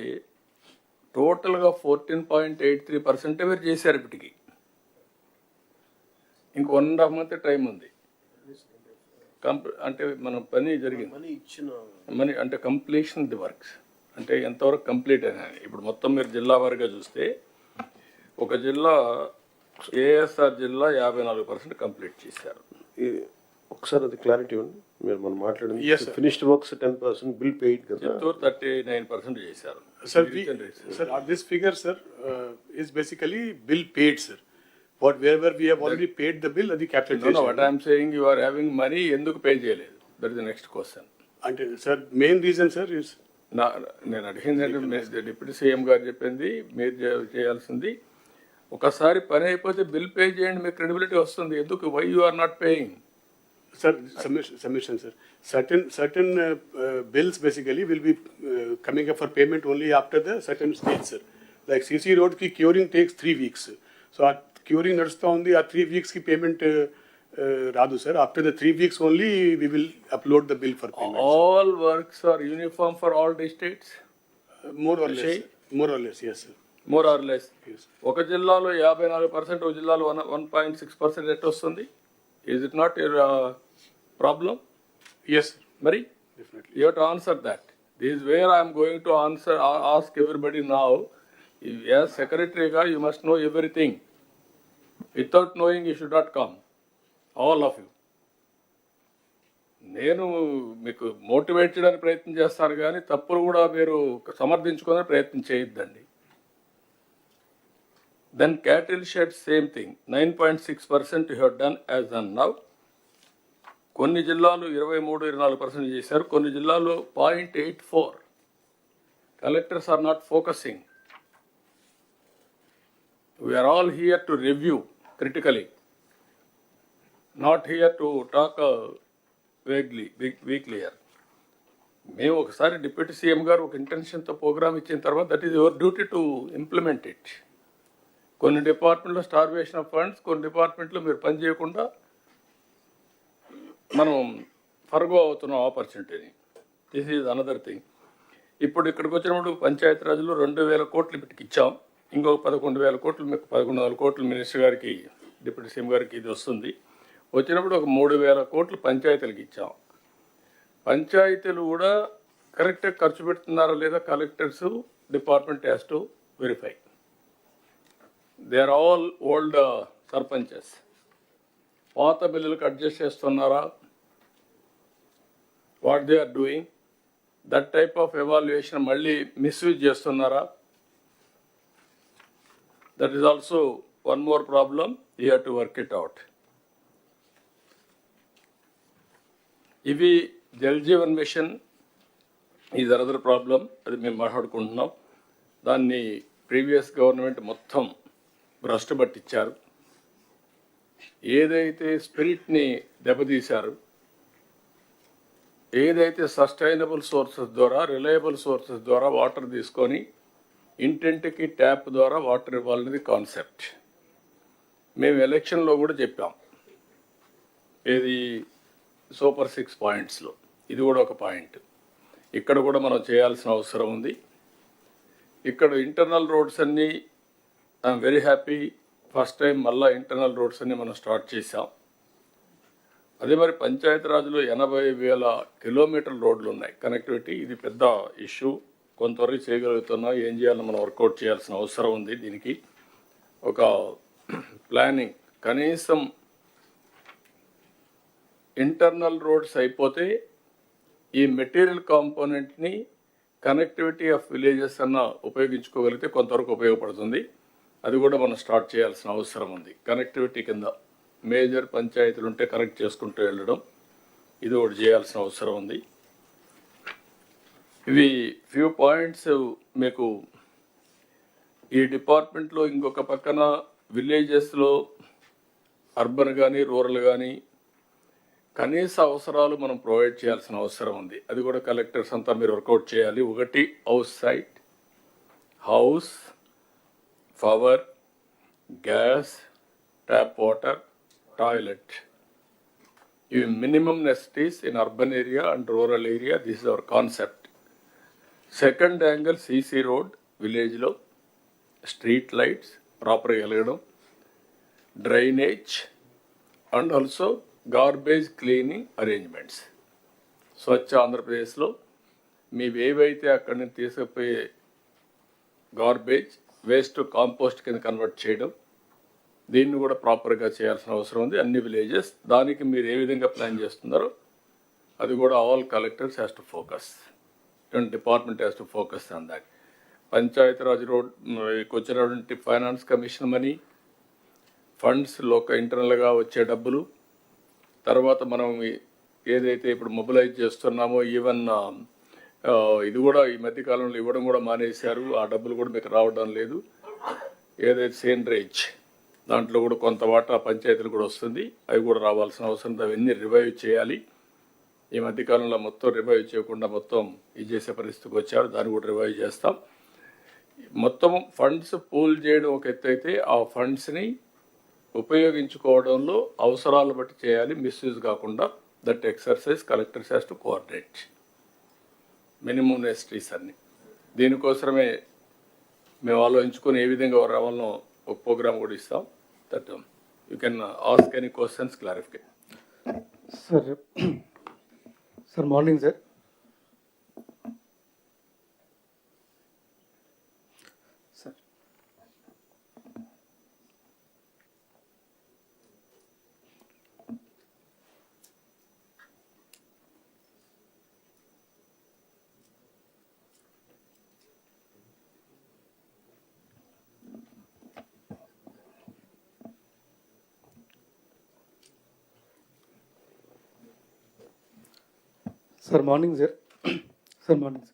A: టోటల్గా 14.83% మీరు చేశారు ఇప్పటికి. ఇంక 1.5 month టైం ఉంది. అంటే మనం పని జరిగింది, మనీ అంటే కంప్లీషన్ ది వర్క్స్ అంటే ఎంతవరకు కంప్లీట్ అయినా. ఇప్పుడు మొత్తం మీరు జిల్లా వారిగా చూస్తే ఒక జిల్లా ఏఎస్ఆర్ జిల్లా 54% కంప్లీట్ చేశారు.
E: ఒకసారి అది క్లారిటీ ఉంది. మీరు మనం మాట్లాడింది ఫినిష్డ్ వర్క్స్ 10%, బిల్ పెయిడ్ కదా
A: 39% చేశారు.
B: Sir, sir, this figure, sir, is basically bill paid, sir. Wherever we have already paid the bill, అది capitalization.
A: No, what I am saying, you are having money, ఎందుకు pay చేయలేదు? That is the next question.
B: అంటే sir main reason sir is
A: నేను అడిగిందంటే deputy CM గారు చెప్పింది మీరు చేయాల్సింది, ఒకసారి పని అయిపోతే బిల్ పే చేయండి, మీకు క్రెడిబిలిటీ వస్తుంది. ఎందుకు why you are not paying?
B: Sir, submission, sir. Certain bills basically will be coming up for payment only after the certain stage, sir. Like CC road ki curing takes 3 weeks. So our curing nadusta undi, ఆ 3 weeks ki payment radu, sir. After the 3 weeks only we will upload the bill for payment.
A: All works are uniform for all districts?
B: More or less, more or less, yes, sir.
A: More or less. Yes. ఒక జిల్లాలో 54%, ఒక జిల్లాలో 1.6% at వస్తుంది. Is it not your problem?
B: Yes, sir.
A: Mari?
B: Definitely.
A: You have to answer that. This is where I am going to ask everybody now. As secretary, you must know everything. Without knowing, you should not come. All of you. నేను మీకు motivate చేయడానికి ప్రయత్నం చేస్తాను కానీ తప్పులు కూడా మీరు సమర్థించుకోవడానికి ప్రయత్నం చేయొద్దండి. Then cattle shed, same thing. 9.6% you have done as on now. కొన్ని జిల్లాలు 23-24% చేశారు, కొన్ని జిల్లాలు 0.84. Collectors are not focusing. We are all here to review critically, not here to talk vaguely, weakly here. మేము ఒకసారి డిప్యూటీ సీఎం గారు ఒక ఇంటెన్షన్తో programme ఇచ్చిన తర్వాత that is your duty to implement it. కొన్ని డిపార్ట్మెంట్లో స్టార్వేషన్ ఆఫ్ ఫండ్స్, కొన్ని డిపార్ట్మెంట్లో మీరు పని చేయకుండా మనం ఫర్గో అవుతున్నాం ఆపర్చునిటీని. This is another thing. ఇప్పుడు ఇక్కడికి వచ్చినప్పుడు పంచాయతీరాజ్లో 2,000 కోట్లు ఇప్పటికి ఇచ్చాం. ఇంకొక 11,000 కోట్లు, మీకు 11,000 కోట్లు మినిస్టర్ గారికి, డిప్యూటీ సీఎం గారికి ఇది వస్తుంది. వచ్చినప్పుడు ఒక 3,000 కోట్లు పంచాయతీలకు ఇచ్చాం. పంచాయతీలు కూడా కరెక్ట్గా ఖర్చు పెడుతున్నారా లేదా collectors department has to verify. They are all old sarpanches. పాత బిల్లులకు అడ్జస్ట్ చేస్తున్నారా, what they are doing, that type of evaluation మళ్ళీ మిస్యూజ్ చేస్తున్నారా? That is also one more problem, you have to work it out. ఇవి Jal Jeevan mission is another problem, అది మేము మాట్లాడుకుంటున్నాం. దాన్ని ప్రీవియస్ గవర్నమెంట్ మొత్తం భ్రష్టు పట్టించారు. ఏదైతే స్పిరిట్ని దెబ్బతీశారు, ఏదైతే సస్టైనబుల్ సోర్సెస్ ద్వారా, రిలయబుల్ సోర్సెస్ ద్వారా వాటర్ తీసుకొని ఇంటింటికి ట్యాప్ ద్వారా వాటర్ ఇవ్వాలనేది కాన్సెప్ట్. మేము ఎలక్షన్లో కూడా చెప్పాం, ఏది సూపర్ 6 పాయింట్స్లో ఇది కూడా ఒక పాయింట్. ఇక్కడ కూడా మనం చేయాల్సిన అవసరం ఉంది. ఇక్కడ ఇంటర్నల్ రోడ్స్ అన్నీ I'm very happy, first time మళ్ళీ ఇంటర్నల్ రోడ్స్ అన్ని మనం స్టార్ట్ చేసాం. అదే మరి పంచాయతీరాజ్లో 80,000 కిలోమీటర్ల రోడ్లు ఉన్నాయి కనెక్టివిటీ. ఇది పెద్ద ఇష్యూ, కొంతవరకు చేయగలుగుతున్నాం. ఏం చేయాలో మనం వర్కౌట్ చేయాల్సిన అవసరం ఉంది. దీనికి ఒక ప్లానింగ్, కనీసం ఇంటర్నల్ రోడ్స్ అయిపోతే ఈ మెటీరియల్ కాంపోనెంట్ని కనెక్టివిటీ ఆఫ్ విలేజెస్ అన్న ఉపయోగించుకోగలిగితే కొంతవరకు ఉపయోగపడుతుంది. అది కూడా మనం స్టార్ట్ చేయాల్సిన అవసరం ఉంది. కనెక్టివిటీ కింద మేజర్ పంచాయతీలు ఉంటే కనెక్ట్ చేసుకుంటూ వెళ్ళడం, ఇది ఒకటి చేయాల్సిన అవసరం ఉంది. ఇవి ఫ్యూ పాయింట్స్ మీకు ఈ డిపార్ట్మెంట్లో. ఇంకొక పక్కన విలేజెస్లో అర్బన్ కానీ రూరల్ కానీ కనీస అవసరాలు మనం ప్రొవైడ్ చేయాల్సిన అవసరం ఉంది. అది కూడా కలెక్టర్స్ అంతా మీరు వర్కౌట్ చేయాలి. ఒకటి house site, house, power, gas, tap water, toilet. ఇవి minimum necessities in urban area and rural area. This is our concept. Second angle CC road విలేజ్లో, స్ట్రీట్ లైట్స్ ప్రాపర్గా వెలగడం, drainage and also garbage cleaning arrangements. స్వచ్ఛ ఆంధ్రప్రదేశ్లో మీవేవైతే అక్కడి నుంచి తీసుకుపోయే గార్బేజ్ వేస్ట్ కాంపోస్ట్ కింద కన్వర్ట్ చేయడం, దీన్ని కూడా ప్రాపర్గా చేయాల్సిన అవసరం ఉంది అన్ని విలేజెస్. దానికి మీరు ఏ విధంగా ప్లాన్ చేస్తున్నారో అది కూడా all collectors has to focus, department has to focus on that. Panchayati Raj road వచ్చినటువంటి ఫైనాన్స్ కమిషన్ మనీ, ఫండ్స్ ఇంటర్నల్గా వచ్చే డబ్బులు, తర్వాత మనం ఏదైతే ఇప్పుడు మొబిలైజ్ చేస్తున్నామో ఈవెన్ ఇది కూడా ఈ మధ్యకాలంలో ఇవ్వడం కూడా మానేశారు. ఆ డబ్బులు కూడా మీకు రావడం లేదు. ఏదైతే సేంద్రేజ్ దాంట్లో కూడా కొంత వాటా పంచాయతీలు కూడా వస్తుంది, అవి కూడా రావాల్సిన అవసరం ఉంది. అవన్నీ రివైవ్ చేయాలి. ఈ మధ్యకాలంలో మొత్తం రివైవ్ చేయకుండా మొత్తం ఇది చేసే పరిస్థితికి వచ్చారు. దాన్ని కూడా రివైవ్ చేస్తాం. మొత్తం ఫండ్స్ పూల్ చేయడం ఒక ఎత్తు అయితే, ఆ ఫండ్స్ని ఉపయోగించుకోవడంలో అవసరాలు బట్టి చేయాలి, మిస్యూజ్ కాకుండా. That exercise collectors has to coordinate. Minimum నెసిటీస్ అన్ని దీనికోసమే మేము ఆలోచించుకొని ఏ విధంగా రావాలనో ఒక ప్రోగ్రామ్ కూడా ఇస్తాం. That you can ask any questions, clarify.
F: Sir morning sir. Sir morning sir. Sir morning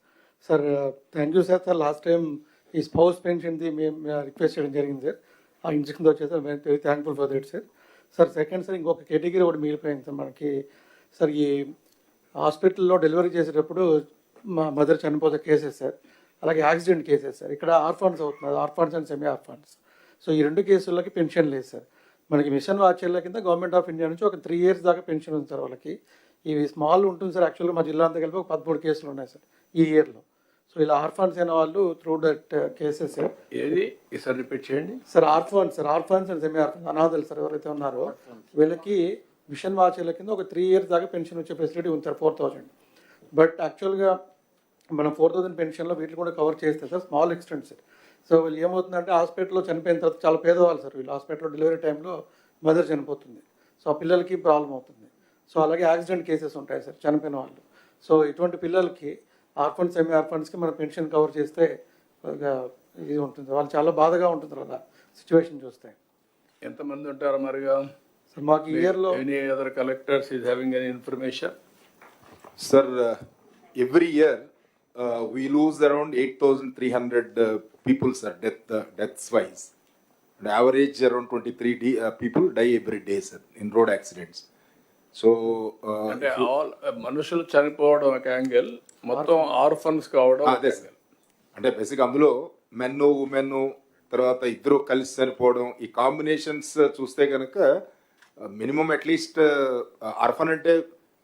F: sir. Thank you sir. Sir last time ఈ స్పౌస్ పెన్షన్ది మేము రిక్వెస్ట్ చేయడం జరిగింది సార్. ఆ ఇన్స్ట్రక్షన్తో వచ్చేసి sir very thankful for that sir. Sir second sir ఇంకొక category ఒకటి మిగిలిపోయింది sir మనకి. సార్ ఈ హాస్పిటల్లో డెలివరీ చేసేటప్పుడు మా మదర్ చనిపోతే కేసెస్ సార్, అలాగే యాక్సిడెంట్ కేసెస్ సార్. ఇక్కడ ఆర్ఫాన్స్ అవుతున్నారు, orphans and semi orphans. So ఈ రెండు కేసులకి పెన్షన్ లేదు సార్. మనకి మిషన్ వాచర్ల కింద గవర్నమెంట్ ఆఫ్ ఇండియా నుంచి ఒక 3 years దాకా పెన్షన్ ఉంది సార్ వాళ్ళకి. ఇవి స్మాల్ ఉంటుంది సార్. యాక్చువల్గా మా జిల్లా అంతా కలిపి ఒక 13 కేసులు ఉన్నాయి సార్ ఈ ఇయర్లో. సో ఇలా ఆర్ఫాన్స్ అయిన వాళ్ళు త్రూ దట్ కేసెస్ సార్.
A: ఏది ఈసారి రిపీట్ చేయండి
F: sir. Orphans and semi orphans అనాథలు సార్ ఎవరైతే ఉన్నారో వీళ్ళకి మిషన్ వాచర్ల కింద ఒక 3 years దాకా పెన్షన్ వచ్చే ఫెసిలిటీ ఉంది సార్, 4,000. బట్ యాక్చువల్గా మనం 4,000 పెన్షన్లో వీటిని కూడా కవర్ చేస్తే sir small extent sir. So వీళ్ళు ఏమవుతుందంటే హాస్పిటల్లో చనిపోయిన తర్వాత చాలా పేదవాళ్ళు సార్ వీళ్ళు. హాస్పిటల్లో డెలివరీ టైంలో మదర్ చనిపోతుంది, సో ఆ పిల్లలకి ప్రాబ్లం అవుతుంది. సో అలాగే యాక్సిడెంట్ కేసెస్ ఉంటాయి సార్ చనిపోయిన వాళ్ళు. సో ఇటువంటి పిల్లలకి ఆర్ఫన్స్ సెమీ ఆర్ఫన్స్కి మనం పెన్షన్ కవర్ చేస్తే ఇది ఉంటుంది. వాళ్ళు చాలా బాధగా ఉంటుంది అలా సిచ్యువేషన్ చూస్తే.
A: ఎంతమంది ఉంటారు మరిగా
F: సార్ మాకు ఈ ఇయర్లో
A: any other collectors is having any information?
G: Sir, every year we lose around 8,300 people, sir, deaths wise. On average, around 23 people die every day, sir, in road accidents. So,
A: అంటే all మనుషులు చనిపోవడం ఒక angle, మొత్తం orphans కావడం
G: అదే sir. అంటే basic అందులో men women తర్వాత ఇద్దరు కలిసి చనిపోవడం, ఈ కాంబినేషన్స్ చూస్తే కనుక మినిమం అట్లీస్ట్ ఆర్ఫన్ అంటే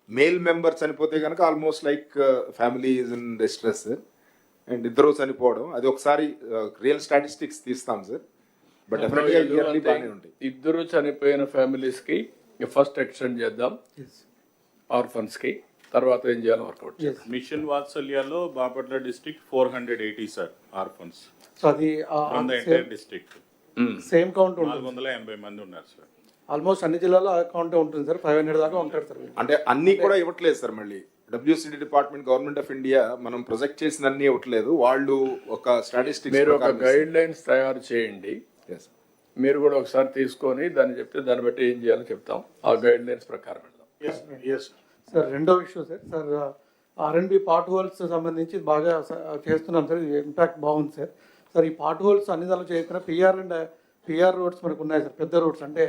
G: మేల్ మెంబర్ చనిపోతే కనుక almost like family is in distress. And ఇద్దరు చనిపోవడం అది ఒకసారి రియల్ స్టాటిస్టిక్స్ తీస్తాం సార్. బట్ డెఫినెట్గా బాగానే ఉంటాయి.
A: ఇద్దరు చనిపోయిన ఫ్యామిలీస్కి ఫస్ట్ ఎక్స్టెండ్ చేద్దాం, ఆర్ఫన్స్కి తర్వాత ఏం చేయాలో వర్కౌట్ చేద్దాం.
H: మిషన్ వాత్సల్యాలో Bapatla district 480 sir orphans.
F: So అది
H: from the entire district
F: same count ఉంటుంది.
H: 480 మంది ఉన్నారు సార్.
F: ఆల్మోస్ట్ అన్ని జిల్లాలో అకౌంట్ ఉంటుంది సార్. 500 దాకా ఉంటారు సార్.
G: అంటే అన్ని కూడా ఇవ్వట్లేదు సార్. మళ్ళీ WCD department government of India మనం ప్రొజెక్ట్ చేసినన్ని ఇవ్వట్లేదు, వాళ్ళు ఒక స్టాటిస్టిక్స్
A: మీరు ఒక గైడ్ లైన్స్ తయారు చేయండి, మీరు కూడా ఒకసారి తీసుకొని దాన్ని చెప్తే దాన్ని బట్టి ఏం చేయాలో చెప్తాం, ఆ గైడ్ లైన్స్ ప్రకారం వెళ్దాం.
F: సార్ రెండో issue sir R&B part holes సంబంధించి బాగా చేస్తున్నాం సార్, ఇంపాక్ట్ బాగుంది సార్. సార్ ఈ పార్ట్ హోల్స్ అన్ని దానిలో చేయకుండా పిఆర్ రోడ్స్ మనకు ఉన్నాయి సార్, పెద్ద రోడ్స్ అంటే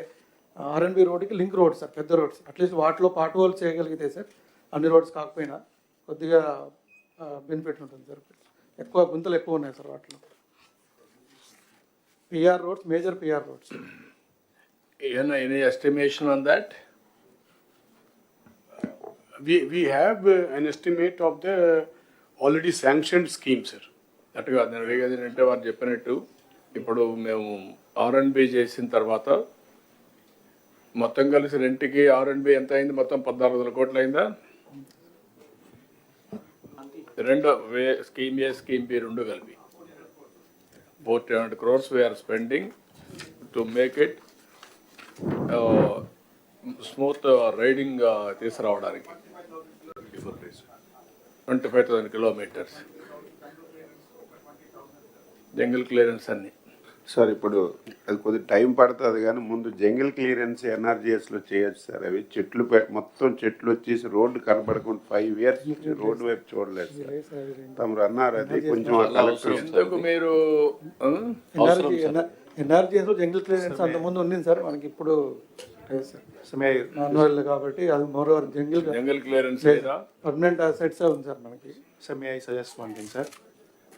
F: R&B రోడ్కి లింక్ రోడ్స్ సార్, పెద్ద రోడ్స్. అట్లీస్ట్ వాటిలో పార్ట్ హోల్స్ చేయగలిగితే సార్, అన్ని రోడ్స్ కాకపోయినా కొద్దిగా బెనిఫిట్ ఉంటుంది సార్. ఎక్కువ గుంతలు ఎక్కువ ఉన్నాయి సార్ వాటిలో. PR roads, major PR roads.
A: Any estimation on that?
B: We have an estimate of the already sanctioned scheme, sir.
A: అట్టుగా నేను వేగేదంటే వారు చెప్పినట్టు ఇప్పుడు మేము R&B చేసిన తర్వాత మొత్తం కలిసి రెంట్కి R&B ఎంత అయింది? మొత్తం 1400 కోట్లు అయిందా? రెండో స్కీమ్ ఏ స్కీమ్ బి రెండు కలిపి 400 crores we're spending to make it smooth riding తీసుకురావడానికి 25,000 kilometers జంగిల్ క్లియరెన్స్ అన్ని.
I: సార్ ఇప్పుడు అది కొద్దిగా టైం పడుతుంది కానీ ముందు జంగిల్ క్లియరెన్స్ ఎన్ఆర్జీఎస్లో చేయొచ్చు సార్. అవి చెట్లు మొత్తం చెట్లు వచ్చేసి రోడ్డు కనబడకుండా 5 years రోడ్డు వైపు చూడలేదు సార్. తమరు అన్నారు అది కొంచెం
A: ఎందుకు మీరు
F: ఎన్ఆర్జీఎస్లో జంగిల్ క్లియరెన్స్ అంతకుముందు ఉంది సార్, మనకి ఇప్పుడు మాన్యువల్ కాబట్టి అది more over
A: jungle clearance
F: permanent assets ఉంది సార్ మనకి.
J: Sir, may I suggest one thing, sir?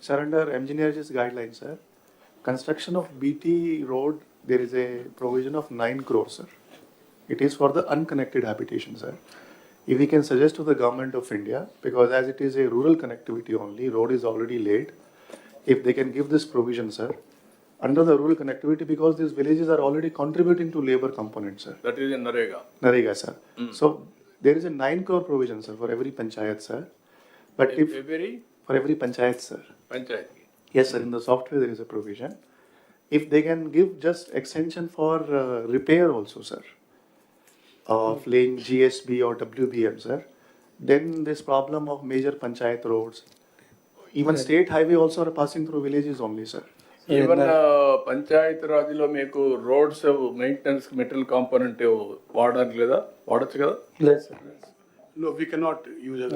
J: Sir, under engineers' guidelines, sir, construction of BT road, there is a provision of 9 crores, sir. It is for the unconnected habitation, sir. If we can suggest to the government of India, because as it is a rural connectivity only, road is already laid, if they can give this provision, sir, under the rural connectivity, because these villages are already contributing to labor component, sir.
A: That is in Narega.
J: Narega, sir. So there is a 9 crore provision, sir, for every panchayat, sir. But if for every panchayat, sir.
A: Panchayat.
J: Yes, sir. In the software there is a provision. If they can give just extension for repair also, sir, of laying GSB or WBM, sir, then this problem of major panchayat roads, even state highway also are passing through villages only, sir.
A: Even panchayat రాజ్లో మీకు roads maintenance material component వాడడానికి లేదా? వాడచ్చు కదా?
F: లేదు sir.
B: No, we cannot use it.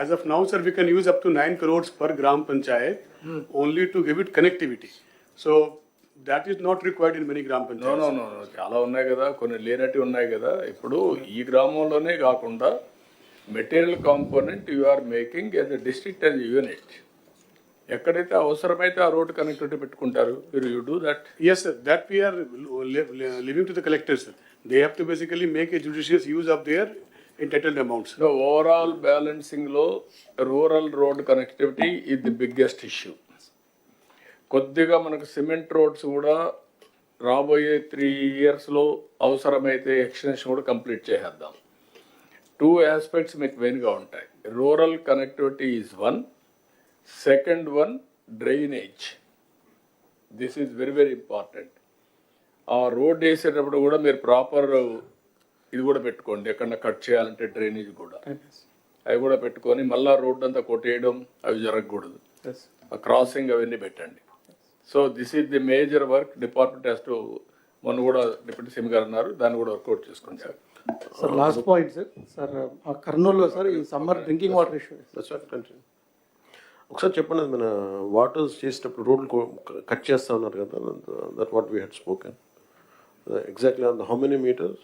B: As of now, sir, we can use up to 9 crores per gram panchayat only to give it connectivity. So that is not required in many gram panchayats.
A: No. చాలా ఉన్నాయి కదా, కొన్ని లేనట్టు ఉన్నాయి కదా. ఇప్పుడు ఈ గ్రామంలోనే కాకుండా material component you are making as a district as unit. ఎక్కడైతే అవసరమైతే ఆ రోడ్ కనెక్టివిటీ పెట్టుకుంటారు. You do that?
B: Yes, sir. That we are leaving to the collectors, sir. They have to basically make a judicious use of their entitled amounts.
A: So overall balancing లో rural road connectivity is the biggest issue. కొద్దిగా మనకు cement roads కూడా రాబోయే 3 yearsలో అవసరమైతే extension కూడా complete చేసేద్దాం. 2 aspects మీకు మెయిన్గా ఉంటాయి. Rural connectivity is one, second one drainage. This is very very important. ఆ రోడ్ వేసేటప్పుడు కూడా మీరు ప్రాపర్ ఇది కూడా పెట్టుకోండి, ఎక్కడన్నా కట్ చేయాలంటే డ్రైనేజ్ కూడా అవి కూడా పెట్టుకొని మళ్ళీ రోడ్ అంతా కొట్టేయడం అవి జరగకూడదు. ఆ క్రాసింగ్ అవన్నీ పెట్టండి. So this is the major work department has to. మొన్న కూడా డిప్యూటీ సీఎం గారు అన్నారు, దాన్ని కూడా వర్కౌట్ చేసుకోండి sir.
F: Sir last point sir కర్నూలులో సార్ ఈ సమ్మర్ డ్రింకింగ్ వాటర్ ఇష్యూ.
E: ఒకసారి చెప్పండి, మన వాటర్స్ చేసేటప్పుడు రోడ్లు కట్ చేస్తా ఉన్నారు కదా, that what we had spoken exactly on how many meters?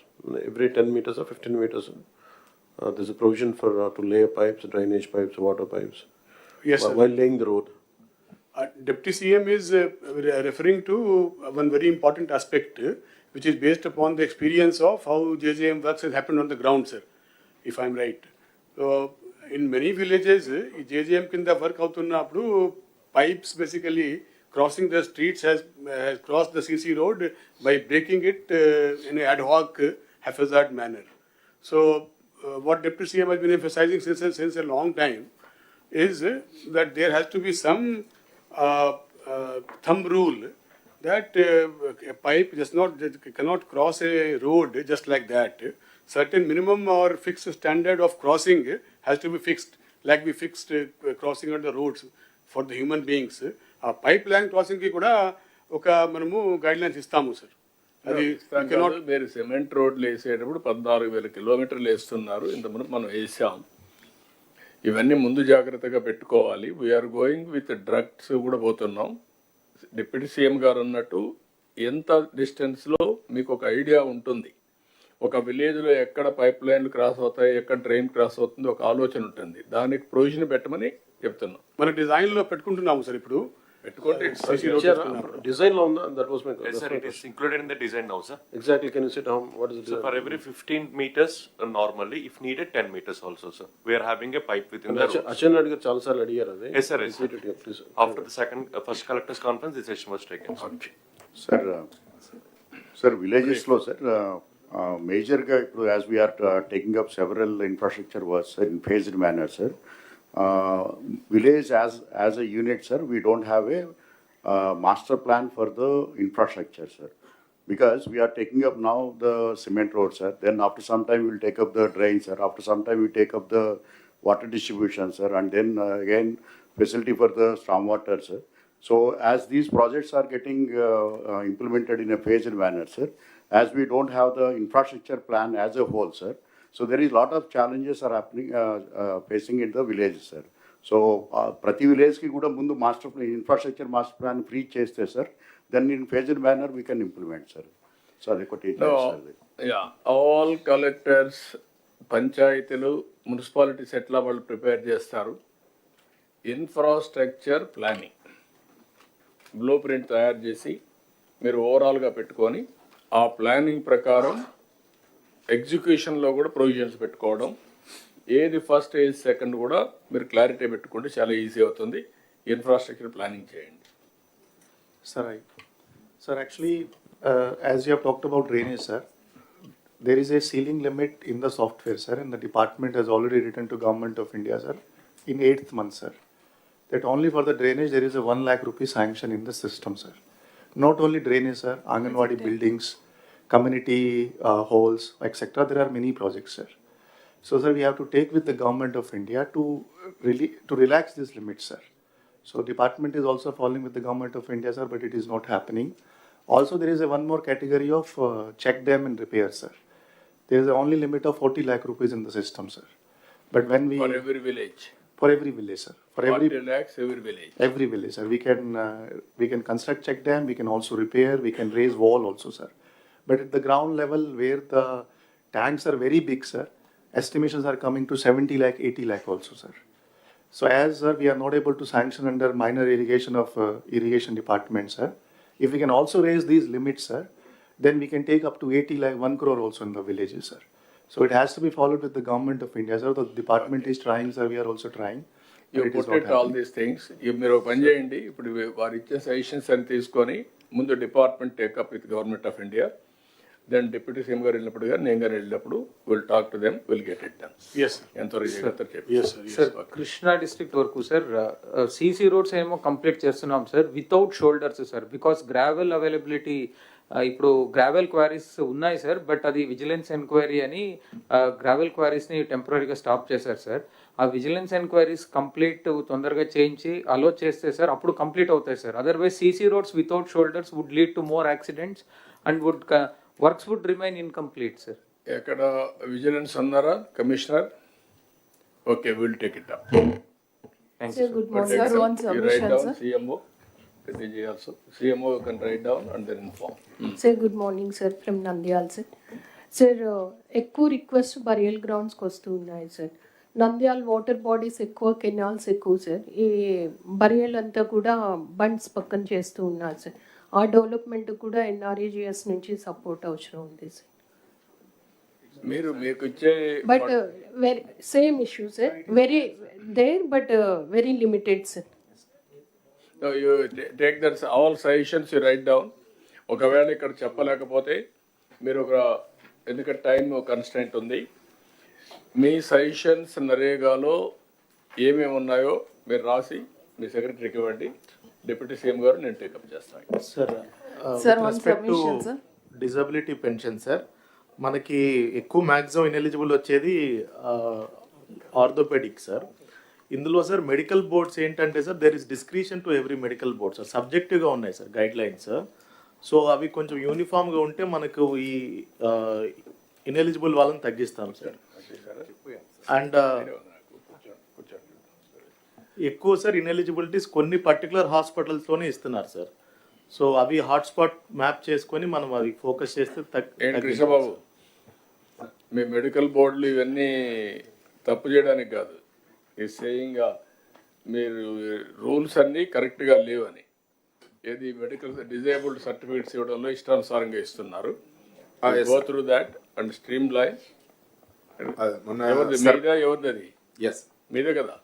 E: Every 10 meters or 15 meters? There's a provision for to lay pipes, drainage pipes, water pipes.
B: Yes, sir.
E: While laying the road.
B: Deputy CM is referring to one very important aspect, which is based upon the experience of how JJM works has happened on the ground, sir, if I'm right. So, in many villages, JJM kinda work avutunnappudu pipes basically crossing the streets has crossed the CC road by breaking it in an ad hoc, haphazard manner. So, what Deputy CM has been emphasizing since a long time is that there has to be some thumb rule that a pipe cannot cross a road just like that. Certain minimum or fixed standard of crossing has to be fixed, like we fixed crossing on the roads for the human beings. ఆ pipe line crossing కి కూడా ఒక మనము guide lines ఇస్తాము sir. అది
A: ఇస్తాం కాదు, మీరు సిమెంట్ రోడ్లు వేసేటప్పుడు 14,000 కిలోమీటర్లు వేస్తున్నారు, ఇంతకుముందు మనం వేసాం. ఇవన్నీ ముందు జాగ్రత్తగా పెట్టుకోవాలి. వీఆర్ గోయింగ్ విత్ డ్రగ్స్ కూడా పోతున్నాం. డిప్యూటీ సీఎం గారు అన్నట్టు ఎంత డిస్టెన్స్లో మీకు ఒక ఐడియా ఉంటుంది. ఒక విలేజ్లో ఎక్కడ పైప్ లైన్లు క్రాస్ అవుతాయి, ఎక్కడ డ్రైన్ క్రాస్ అవుతుంది, ఒక ఆలోచన ఉంటుంది. దానికి ప్రొవిజన్ పెట్టమని చెప్తున్నాం.
B: మన డిజైన్లో పెట్టుకుంటున్నాము సార్. ఇప్పుడు
A: పెట్టుకుంటే
E: Design on that was my
K: Yes, sir, it is included in the design now, sir.
E: Exactly. Can you say what is the
K: So
E: design?
K: for every 15 meters, normally, if needed, 10 meters also, sir. We are having a pipe within the road.
E: Achan Reddy garu chaala saarlu adigaru ade.
K: Yes, sir. Yes, sir.
E: Repeat it, please.
K: After the first collectors conference, this decision was taken.
I: Sir, villages లో sir మేజర్గా ఇప్పుడు as we're taking up several infrastructure works in phased manner sir. Village as a unit, sir, we don't have a master plan for the infrastructure, sir, because we are taking up now the cement road, sir. Then after some time we'll take up the drains, sir. After some time we take up the water distribution, sir, and then again facility for the stormwater, sir. So as these projects are getting implemented in a phased manner, sir, as we don't have the infrastructure plan as a whole, sir. So there is a lot of challenges are happening, facing in the villages, sir. So prati village ki kuda mundu master plan, infrastructure master plan free cheste, sir. Then in phased manner we can implement, sir. So adekoti sir.
A: Yeah, all collectors, పంచాయతీలు, municipalities ఎట్లా వాళ్ళు prepare చేస్తారు, infrastructure planning blue print తయారు చేసి మీరు ఓవరాల్గా పెట్టుకొని ఆ ప్లానింగ్ ప్రకారం ఎగ్జిక్యూషన్లో కూడా ప్రొవిజన్స్ పెట్టుకోవడం. ఏది ఫస్ట్ ఏది సెకండ్ కూడా మీరు క్లారిటీ పెట్టుకుంటే చాలా ఈజీ అవుతుంది. ఇన్ఫ్రాస్ట్రక్చర్ ప్లానింగ్ చేయండి.
J: Sir, actually, as you have talked about drainage, sir, there is a ceiling limit in the software, sir, and the department has already written to Government of India, sir, in 8th month, sir, that only for the drainage there is a 1 lakh rupee sanction in the system, sir. Not only drainage, sir, Anganwadi buildings, community halls, etc. There are many projects, sir. So, sir, we have to take with the Government of India to relax this limit, sir. So, department is also following with the Government of India, sir, but it is not happening. Also, there is a one more category of check dam and repair, sir. There is a only limit of 40 lakh rupees in the system, sir. But when we
A: For every village,
J: sir, for
A: 40 lakhs every village.
J: every village, sir, we can construct check dam, we can also repair, we can raise wall also, sir. But at the ground level where the tanks are very big, sir, estimations are coming to 70 lakh, 80 lakh also, sir. So as, sir, we are not able to sanction under minor irrigation of irrigation department, sir. If we can also raise these limits, sir, then we can take up to 80 lakh, 1 crore also in the villages, sir. So it has to be followed with the Government of India, sir. The department is trying, sir, we are also trying.
A: You put it all these things. మీరు ఒక పని చేయండి, ఇప్పుడు వారు ఇచ్చే suggestions అని తీసుకొని ముందు department take up with government of India, then deputy CM గారు వెళ్ళినప్పుడు కానీ నేను గారు వెళ్ళినప్పుడు will talk to them, will get it done. ఎంతవరకు చేయగలుగుతారు చెప్పి.
L: సార్, కృష్ణా డిస్ట్రిక్ట్ వరకు సార్ సీసీ రోడ్స్ ఏమో కంప్లీట్ చేస్తున్నాం sir without shoulders sir, because gravel availability ఇప్పుడు గ్రావెల్ క్వారీస్ ఉన్నాయి సార్, బట్ అది విజిలెన్స్ ఎంక్వైరీ అని గ్రావెల్ క్వారీస్ని టెంపరీగా స్టాప్ చేశారు సార్. ఆ విజిలెన్స్ ఎంక్వైరీస్ కంప్లీట్ తొందరగా చేయించి అలో చేస్తే సార్ అప్పుడు కంప్లీట్ అవుతాయి sir. Otherwise CC roads without shoulders would lead to more accidents and works would remain incomplete sir.
A: ఎక్కడ విజిలెన్స్ అన్నారా commissioner? Okay, will take it up.
M: Sir, good morning, sir. One submission, sir.
A: CMO, also CMO can write down and then inform.
M: Sir, good morning, sir, from Nandyal, sir. Sir, ఎక్కువ request burial గ్రౌండ్స్కి వస్తూ ఉన్నాయి sir. Nandyal water bodies ఎక్కువ, canals ఎక్కువ sir. ఈ burial అంతా కూడా bunds పక్కన చేస్తూ ఉన్నారు సార్. ఆ డెవలప్మెంట్ కూడా ఎన్ఆర్ఈజిఎస్ నుంచి సపోర్ట్ అవసరం ఉంది సార్.
A: మీకు ఇచ్చే
M: but very same issue sir, very there but very limited sir.
A: You take that all suggestions, you write down. ఒకవేళ ఇక్కడ చెప్పలేకపోతే మీరు ఒక, ఎందుకంటే టైం కన్స్టెంట్ ఉంది, మీ సజెషన్స్ నరేగాలో ఏమేమి ఉన్నాయో మీరు రాసి మీ సెక్రటరీకి ఇవ్వండి. డిప్యూటీ సీఎం గారు నేను టేకప్ చేస్తాను.
J: Sir
M: Sir,
J: with
M: one
J: respect to
M: submission, sir.
J: Disability pension sir, మనకి ఎక్కువ మ్యాక్సిమం ఇనెలిజిబుల్ వచ్చేది ఆర్థోపెడిక్ సార్. ఇందులో సార్ మెడికల్ బోర్డ్స్ ఏంటంటే sir there is discretion to every medical board sir, సబ్జెక్టివ్గా ఉన్నాయి సార్ గైడ్ లైన్స్. సో అవి కొంచెం యూనిఫామ్గా ఉంటే మనకు ఈ ఇనెలిజిబుల్ వాళ్ళని తగ్గిస్తాం సార్. అండ్ ఎక్కువ సార్ ఇనెలిజిబిలిటీస్ కొన్ని పర్టికులర్ హాస్పిటల్స్తోనే ఇస్తున్నారు సార్. సో అవి హాట్స్పాట్ మ్యాప్ చేసుకొని మనం అవి ఫోకస్ చేస్తే
A: ఏంటి కృష్ణబాబు, మీ మెడికల్ బోర్డులు ఇవన్నీ తప్పు చేయడానికి కాదు, ఈ సేయింగ్ మీరు రూల్స్ అన్నీ కరెక్ట్గా లేవని. ఏది మెడికల్ డిజేబుల్డ్ సర్టిఫికేట్స్ ఇవ్వడంలో ఇష్టానుసారంగా ఇస్తున్నారు. Go through that and stream line. ఎవరిది అది?
G: ఎస్,
A: మీదే కదా.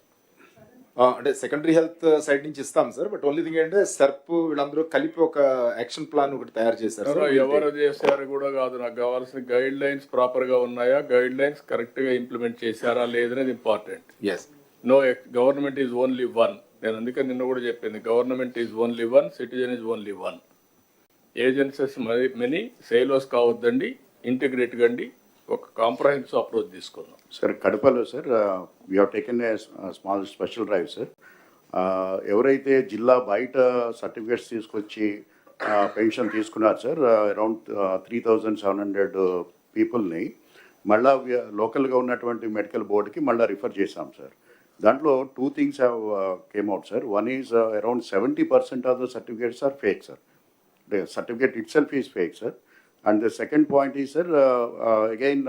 G: అంటే సెకండరీ హెల్త్ సైడ్ నుంచి ఇస్తాం సార్. బట్ ఓన్లీ థింగ్ ఏంటంటే సర్ప్ వీళ్ళందరూ కలిపి ఒక యాక్షన్ ప్లాన్ ఒకటి తయారు చేశారు సార్.
A: ఎవరు చేశారు కూడా కాదు, నాకు కావాల్సిన గైడ్ లైన్స్ ప్రాపర్ గా ఉన్నాయా, గైడ్ లైన్స్ కరెక్ట్ గా ఇంప్లిమెంట్ చేశారా లేదనేది important.
G: Yes,
A: no government is only one. నేను అందుకని నిన్న కూడా చెప్పింది, government is only one, citizen is only one. Agencies many, silos కావద్దండి, ఇంటిగ్రేట్ కండి, ఒక కాంప్రహెన్సివ్ అప్రోచ్ తీసుకుందాం.
N: సార్ కడపలో sir we have taken a small special drive sir. ఎవరైతే జిల్లా బయట సర్టిఫికేట్స్ తీసుకొచ్చి పెన్షన్ తీసుకున్నారు సార్, అరౌండ్ 3,700 పీపుల్ని మళ్ళా లోకల్గా ఉన్నటువంటి మెడికల్ బోర్డుకి మళ్ళీ రిఫర్ చేశాం సార్. దాంట్లో 2 things have came out sir. One is around 70% of the certificates are fake sir. The certificate itself is fake, sir. And the second point is, sir, again,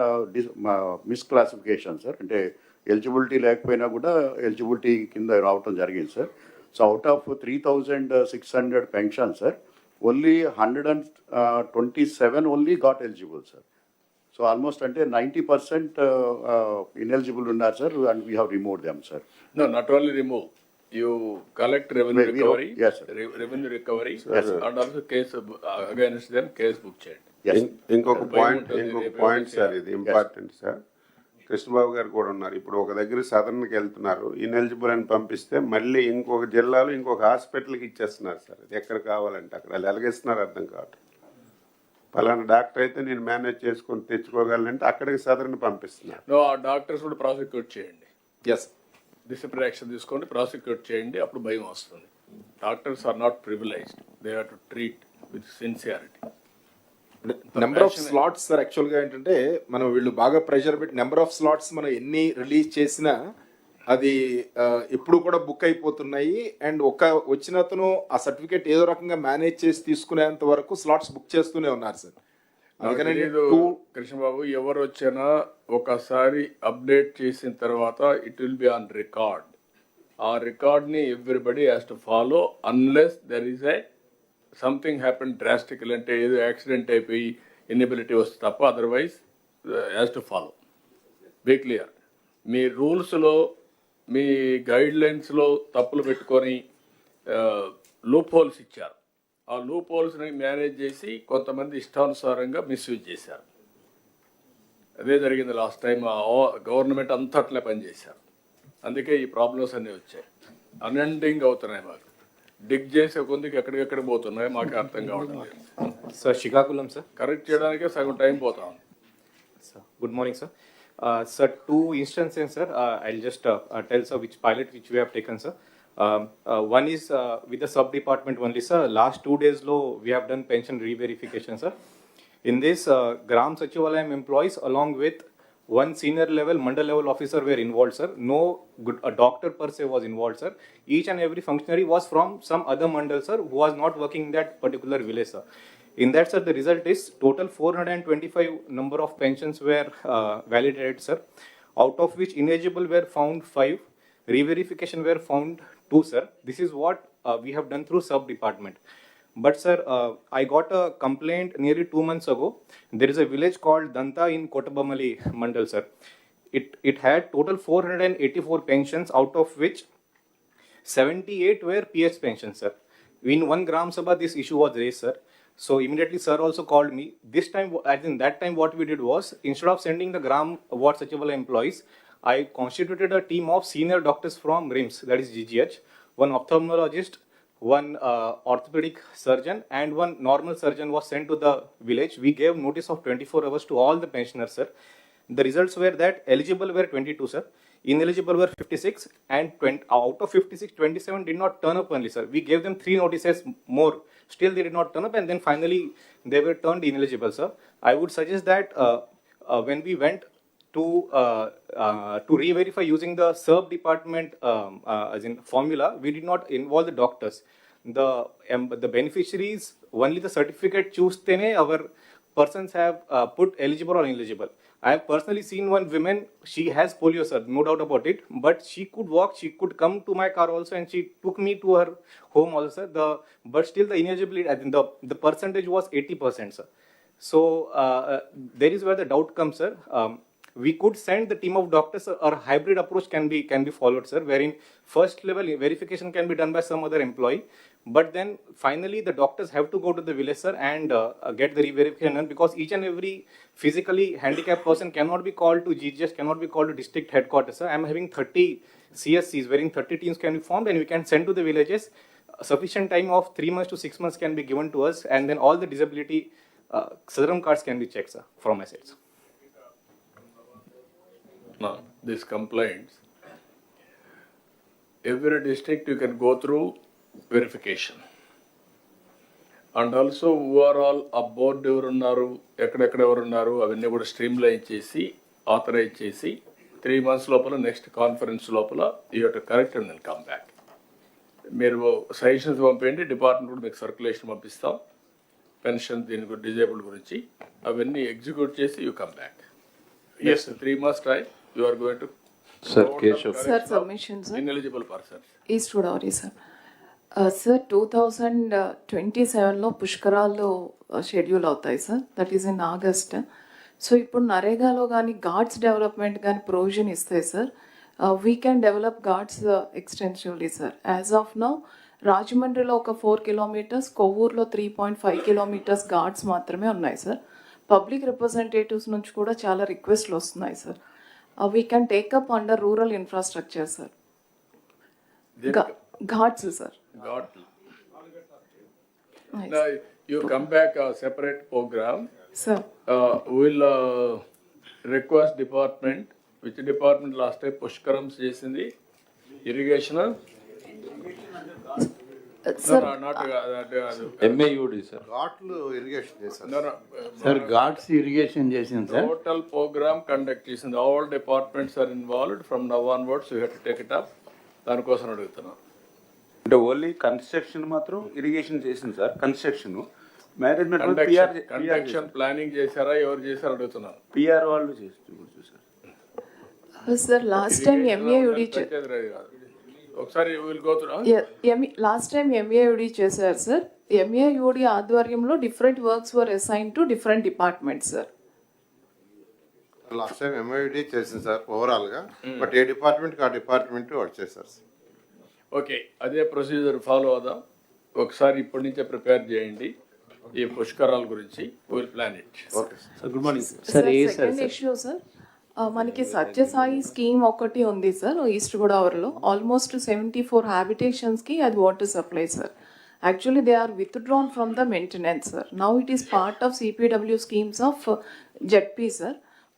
N: misclassification, sir. అంటే eligibility లేకపోయినా కూడా eligibility కింద రావటం జరిగింది sir. So out of 3,600 pension sir, only 127 only got eligible sir. So almost అంటే 90% ineligible ఉన్నారు sir, and we have remove them sir.
A: No, not only remove. You collect revenue recovery,
N: yes, sir.
A: Revenue recovery,
N: Yes, sir.
A: and also case against them, case book change.
N: Yes.
I: ఇంకొక point sir, ఇది important sir. Krishnababu గారు కూడా ఉన్నారు. ఇప్పుడు ఒక దగ్గర సదర్న్కి వెళ్తున్నారు, ineligible అని పంపిస్తే మళ్ళీ ఇంకొక జిల్లాలో ఇంకొక హాస్పిటల్కి ఇచ్చేస్తున్నారు సార్. అది ఎక్కడ కావాలంటే అక్కడ వాళ్ళు ఎలాగేస్తున్నారు అర్థం కావట్లేదు. పలానా డాక్టర్ అయితే నేను మేనేజ్ చేసుకొని తెచ్చుకోగలనంటే అక్కడికి సదర్ని పంపిస్తున్నారు.
A: No, ఆ డాక్టర్స్ కూడా ప్రాసిక్యూట్ చేయండి.
G: ఎస్,
A: డిసిప్లినరీ యాక్షన్ తీసుకోండి, ప్రాసిక్యూట్ చేయండి, అప్పుడు భయం వస్తుంది. Doctors are not privileged, they have to treat with sincerity.
G: Number of slots sir యాక్చువల్గా ఏంటంటే మనం వీళ్ళు బాగా ప్రెషర్ పెట్టి నెంబర్ ఆఫ్ స్లాట్స్ మనం ఎన్ని రిలీజ్ చేసినా అది ఎప్పుడు కూడా బుక్ అయిపోతున్నాయి. అండ్ వచ్చిన అతను ఆ సర్టిఫికేట్ ఏదో రకంగా మేనేజ్ చేసి తీసుకునేంత వరకు స్లాట్స్ బుక్ చేస్తూనే ఉన్నారు సార్. అందుకని
A: కృష్ణబాబు, ఎవరు వచ్చినా ఒకసారి అప్డేట్ చేసిన తర్వాత it will be on record. ఆ రికార్డ్ని everybody has to follow unless there is a something happen drastical, అంటే ఏదో యాక్సిడెంట్ అయిపోయి ఇన్ఎబిలిటీ వస్తే తప్ప, otherwise has to follow. Be clear. మీ రూల్స్లో, మీ గైడ్ లైన్స్లో తప్పులు పెట్టుకొని లూప్ హోల్స్ ఇచ్చారు. ఆ లూప్ హోల్స్ని మేనేజ్ చేసి కొంతమంది ఇష్టానుసారంగా మిస్యూజ్ చేశారు. అదే జరిగింది లాస్ట్ టైం. గవర్నమెంట్ అంతా అట్లే పనిచేశారు. అందుకే ఈ ప్రాబ్లమ్స్ అన్నీ వచ్చాయి. అన్ఎండింగ్ అవుతున్నాయి. మాకు డిగ్ చేసే కొందికి ఎక్కడికెక్కడ పోతున్నాయి మాకు అర్థం కావడం లేదు
O: సార్. శ్రీకాకుళం సార్,
A: కరెక్ట్ చేయడానికే సగం టైం పోతా ఉంది
O: sir. Good morning sir. Sir, 2 instances, sir. I'll just tell sir which pilot which we have taken, sir. One is with the sub department only, sir. Last 2 days low we have done pension re-verification, sir. In this, Gram Sachivalayam employees along with one senior level mandal level officer were involved, sir. No a doctor per se was involved, sir. Each and every functionary was from some other mandal, sir, who was not working in that particular village, sir. In that, sir, the result is total 425 number of pensions were validated, sir. Out of which ineligible were found 5, re-verification were found 2, sir. This is what we have done through sub department. But sir, I got a complaint nearly 2 months ago. There is a village called Danta in Kotabamali Mandal, sir. It had total 484 pensions, out of which 78 were PS pensions, sir. In one Gram Sabha, this issue was raised, sir. So immediately sir also called me. This time, as in that time, what we did was, instead of sending the Gram Ward Sachivala employees, I constituted a team of senior doctors from RIMS, that is GGH, one ophthalmologist, one orthopedic surgeon and one normal surgeon was sent to the village. We gave notice of 24 hours to all the pensioners, sir. The results were that eligible were 22, sir. Ineligible were 56, and out of 56, 27 did not turn up only, sir. We gave them 3 notices more. Still, they did not turn up, and then finally they were turned ineligible, sir. I would suggest that when we went to re-verify using the SERB department as in formula, we did not involve the doctors. The beneficiaries, only the certificate choose our persons have put eligible or ineligible. I have personally seen one woman, she has polio, sir, no doubt about it, but she could walk, she could come to my car also, and she took me to her home also, sir. But still the ineligibility, I think the percentage was 80%, sir. So there is where the doubt comes, sir. We could send the team of doctors, or hybrid approach can be followed, sir, wherein first level verification can be done by some other employee, but then finally the doctors have to go to the village, sir, and get the re-verification done, because each and every physically handicapped person cannot be called to GGS, cannot be called to district headquarters, sir. I am having 30 CSCs wherein 30 teams can be formed, and we can send to the villages. Sufficient time of 3 months to 6 months can be given to us, and then all the disability Southern cards can be checked, sir, from my side.
A: Now, these complaints, every district you can go through verification. And also overall ఆ board ఎవరు ఉన్నారు, ఎక్కడెక్కడ ఎవరు ఉన్నారు, అవన్నీ కూడా streamline చేసి authorise చేసి 3 months లోపల నెక్స్ట్ కాన్ఫరెన్స్ లోపల you have to correct and then come back. మీరు సజెషన్స్ పంపేయండి, డిపార్ట్మెంట్ కూడా మీకు సర్క్యులేషన్ పంపిస్తాం పెన్షన్ దీని డిజేబుల్డ్ గురించి, అవన్నీ ఎగ్జిక్యూట్ చేసి you come back. Yes, 3 months time you are going to
P: Sir, submissions, sir.
A: Ineligible persons.
P: East Godavari, sir. Sir, 2027 లో పుష్కరాలు షెడ్యూల్ అవుతాయి, sir. That is in August. So ఇప్పుడు నరేగాలో కానీ గార్డ్స్ డెవలప్మెంట్ కానీ ప్రొవిజన్ ఇస్తాయి, sir. We can develop guards extensively, sir. As of now రాజమండ్రిలో ఒక 4 kilometers, కొవ్వూరులో 3.5 kilometers guards మాత్రమే ఉన్నాయి, సార్. పబ్లిక్ రిప్రజెంటేటివ్స్ నుంచి కూడా చాలా రిక్వెస్ట్లు వస్తున్నాయి, sir. We can take up under rural infrastructure, sir. Ghats, sir.
A: Now, you come back a separate program.
P: Sir.
A: We'll request department, which department last time Pushkarams చేసింది, irrigation?
P: Sir.
A: No, not
E: MAUD, sir.
I: ఘాట్లు irrigation చేశారు.
A: No.
Q: Sir Ghats irrigation చేసింది sir.
A: Total program conduct చేసింది. All departments are involved from now onwards. You have to take it up. దానికోసం అడుగుతున్నాను.
I: అంటే only construction మాత్రం irrigation చేసింది sir. Construction management
A: conduction planning చేశారా, ఎవరు చేశారు అడుగుతున్నాను.
I: పిఆర్ వాళ్ళు చూసారు.
P: సార్ లాస్ట్ టైం ఎంఏయుడి
A: ఒకసారి will go through.
P: Last time MAUD చేశారు, సార్. ఎంఏయుడి ఆధ్వర్యంలో different works were assign to different departments, sir.
I: Last time MID చేసింది సార్ ఓవరాల్గా, బట్ ఏ డిపార్ట్మెంట్కి ఆ డిపార్ట్మెంట్ వాళ్ళు చేశారు సార్.
A: ఓకే, అదే ప్రొసీజర్ ఫాలో అవుదాం. ఒకసారి ఇప్పటి నుంచే ప్రిపేర్ చేయండి ఈ పుష్కరాల గురించి. Will plan it.
I: Okay
Q: sir. Good morning sir.
P: Second issue, sir. మనకి సత్యసాయి స్కీమ్ ఒకటి ఉంది, సార్, ఈస్ట్ గోదావరిలో. ఆల్మోస్ట్ 74 హ్యాబిటేషన్స్కి అది water supply, sir. Actually they are withdrawn from the maintenance, sir. Now it is part of CPW schemes of ZP, sir.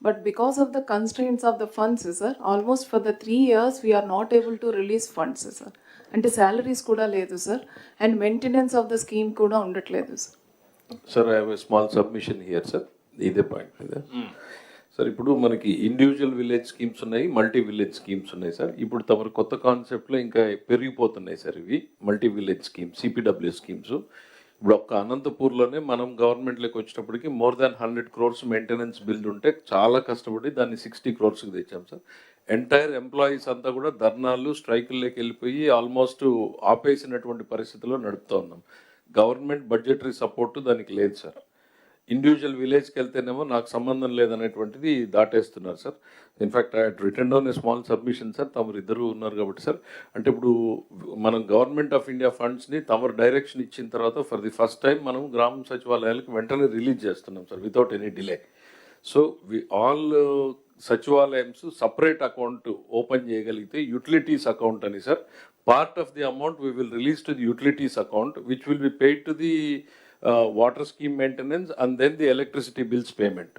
P: But because of the constraints of the funds, sir, almost for the 3 years we are not able to release funds, sir. And the salaries kuda ledu, sir, and maintenance of the scheme kuda undatledu, sir.
E: Sir, I have a small submission here, sir. ఇదే point మీద sir, ఇప్పుడు మనకి individual village schemes ఉన్నాయి, multi village schemes ఉన్నాయి, sir. ఇప్పుడు తమరు కొత్త కాన్సెప్ట్లో ఇంకా పెరిగిపోతున్నాయి, సార్, ఇవి multi village schemes, CPW schemes. ఇప్పుడు ఒక్క అనంతపూర్లోనే మనం గవర్నమెంట్లోకి వచ్చేటప్పటికి more than 100 crores maintenance bill ఉంటే చాలా కష్టపడి దాన్ని 60 crores తెచ్చాం, సార్. ఎంటైర్ ఎంప్లాయీస్ అంతా కూడా ధర్నాలు, స్ట్రైకుల్లోకి వెళ్ళిపోయి ఆల్మోస్ట్ ఆపేసినటువంటి పరిస్థితిలో నడుపుతూ ఉన్నాం. గవర్నమెంట్ బడ్జెటరీ సపోర్టు దానికి లేదు, సార్. ఇండివిజువల్ విలేజ్కి వెళ్తేనేమో నాకు సంబంధం లేదనేటువంటిది దాటేస్తున్నారు, sir. In fact I return down a small submission, sir. తమరు ఇద్దరు ఉన్నారు కాబట్టి, సార్, అంటే ఇప్పుడు మనం గవర్నమెంట్ ఆఫ్ ఇండియా ఫండ్స్ని తమరు డైరెక్షన్ ఇచ్చిన తర్వాత ఫర్ ది ఫస్ట్ టైం మనం గ్రామ సచివాలయాలకు వెంటనే రిలీజ్ చేస్తున్నాం, sir, without any delay. So all సచివాలయమ్స్ సపరేట్ అకౌంట్ ఓపెన్ చేయగలిగితే యూటిలిటీస్ అకౌంట్ అని, sir,
R: part of the amount we will release to the utilities account, which will be paid to the water scheme maintenance and then the electricity bills payment.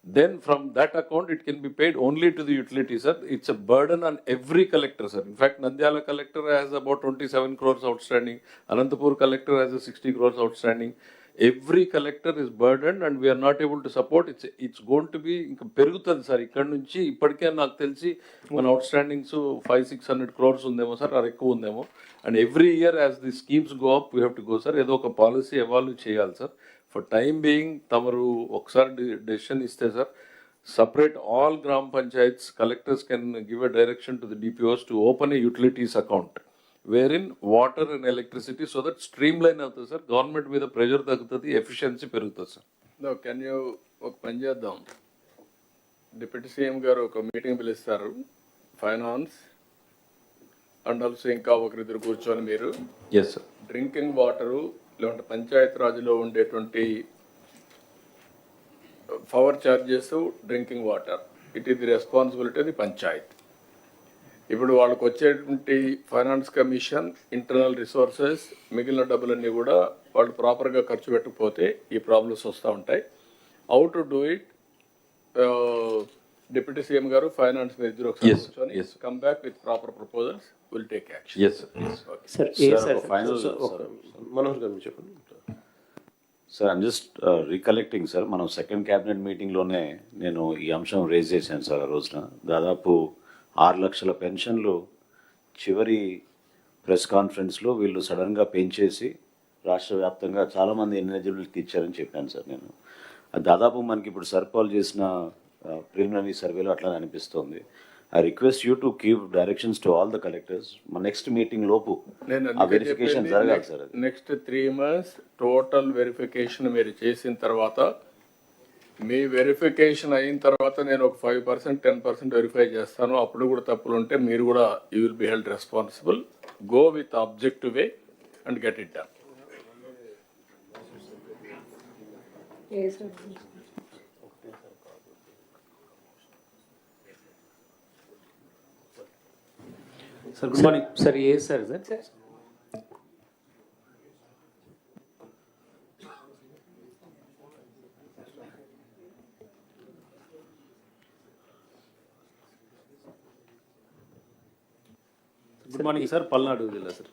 R: Then from that account, it can be paid only to the utilities, sir. It's a burden on every collector, sir. In fact, Nandyala collector has about 27 crores outstanding. Anantapur collector has a 60 crores outstanding. Every collector is burdened and we are not able to support. It's going to be ఇంకా పెరుగుతుంది sir ఇక్కడ నుంచి ఇప్పటికే నాకు తెలిసి మన అవుట్స్టాండింగ్స్ 500-600 crores ఉందేమో sir అది ఎక్కువ ఉందేమో and every year as the schemes go up we have to go sir ఏదో ఒక పాలసీ ఎవాల్వ్ చేయాలి సార్ ఫర్ టైమ్ బీయింగ్ తమరు ఒకసారి డెసిషన్ ఇస్తే sir separate all gram panchayats, collectors can give a direction to the DPOs to open a utilities account wherein water and electricity so that streamline అవుతుంది sir government మీద pressure తగ్గుతుంది efficiency పెరుగుతుంది sir.
A: Can you ఒక పని చేద్దాం, deputy CM గారు ఒక meeting పిలుస్తారు ఫైనాన్స్ అండ్ ఆల్సో ఇంకా ఒకరిద్దరు కూర్చొని మీరు
R: ఎస్ సార్
A: డ్రింకింగ్ వాటరు లేదంటే పంచాయతీ రాజులో ఉండేటువంటి power charges drinking water it is the responsibility of the Panchayat. ఇప్పుడు వాళ్ళకి వచ్చేటువంటి ఫైనాన్స్ కమిషన్ ఇంటర్నల్ రిసోర్సెస్ మిగిలిన డబ్బులన్నీ కూడా వాళ్ళు ప్రాపర్గా ఖర్చు పెట్టకపోతే ఈ ప్రాబ్లమ్స్ వస్తూ ఉంటాయి. How to do it, deputy CM గారు ఫైనాన్స్ మీద ఇద్దరు ఒకసారి కూర్చొని come back with proper proposals will take action.
R: Manohar గారు చెప్పండి.
S: Sir I'm just recollecting sir, మనం సెకండ్ క్యాబినెట్ మీటింగ్లోనే నేను ఈ అంశం రేజ్ చేశాను సార్. ఆ రోజున దాదాపు 6 లక్షల పెన్షన్లు చివరి ప్రెస్ కాన్ఫరెన్స్లో వీళ్ళు సడన్గా పెంచేసి రాష్ట్ర వ్యాప్తంగా చాలామంది ఎలిజిబిలిటీ ఇచ్చారని చెప్పాను సార్ నేను. అది దాదాపు మనకి ఇప్పుడు సర్పాల్ చేసిన ప్రిలిమినరీ సర్వేలో అట్లానే అనిపిస్తోంది. I request you to give directions to all the collectors. మా నెక్స్ట్ మీటింగ్ లోపు ఆ వెరిఫికేషన్ జరగాలి sir.
A: Next 3 months total verification మీరు చేసిన తర్వాత, మీ వెరిఫికేషన్ అయిన తర్వాత నేను ఒక 5%, 10% వెరిఫై చేస్తాను. అప్పుడు కూడా తప్పులు ఉంటే మీరు కూడా you will be held responsible. Go with objective way and get it done.
T: Sir, good morning. Sir, yes, sir. Good morning sir, Palnadu జిల్లా సార్.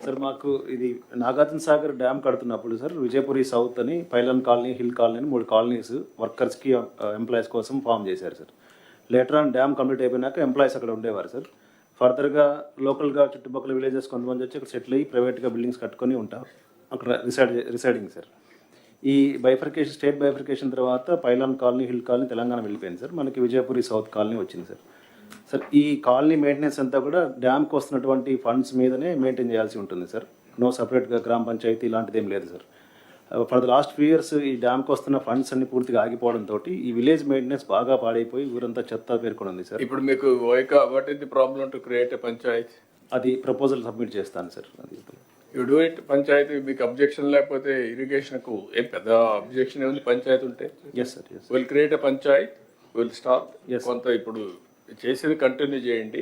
T: సార్ మాకు ఇది నాగార్జున సాగర్ డ్యామ్ కడుతున్నప్పుడు సార్ విజయపురి సౌత్ అని పైలన్ కాలనీ, హిల్ కాలనీ అని 3 colonies వర్కర్స్కి employees కోసం form చేశారు sir. Later on dam complete అయిపోయినాక ఎంప్లాయీస్ అక్కడ ఉండేవారు సార్. ఫర్దర్గా లోకల్గా చుట్టుపక్కల విలేజెస్ కొంతమంది వచ్చి అక్కడ సెటిల్ అయ్యి ప్రైవేట్గా బిల్డింగ్స్ కట్టుకొని ఉంటారు, అక్కడ రిసైడింగ్ సార్. ఈ బైఫర్కేషన్, స్టేట్ బైఫర్కేషన్ తర్వాత pylon colony, hill colony Telangana వెళ్ళిపోయింది సార్. మనకి విజయపురి సౌత్ కాలనీ వచ్చింది సార్. సార్ ఈ కాలనీ మెయింటెనెన్స్ అంతా కూడా డ్యామ్కి వస్తున్నటువంటి ఫండ్స్ మీదనే మెయింటైన్ చేయాల్సి ఉంటుంది సార్. నో సపరేట్గా గ్రామ పంచాయతీ ఇలాంటిది ఏం లేదు sir. For the last 3 years ఈ డ్యామ్కి వస్తున్న ఫండ్స్ అన్ని పూర్తిగా ఆగిపోవడంతో ఈ విలేజ్ మెయింటెనెన్స్ బాగా పాడైపోయి ఊరంతా చెత్త పేర్కొని ఉంది సార్.
A: ఇప్పుడు మీకు what is the problem to create a Panchayat?
T: అది ప్రపోజల్ సబ్మిట్ చేస్తాను సార్. అది
A: యూ డూ ఇట్. పంచాయతీ మీకు అబ్జెక్షన్ లేకపోతే ఇరిగేషన్కు ఏం పెద్ద అబ్జెక్షన్ ఏముంది పంచాయతీ ఉంటే?
T: Yes sir, yes.
A: Will create a panchayat, will start. కొంత ఇప్పుడు చేసేది కంటిన్యూ చేయండి,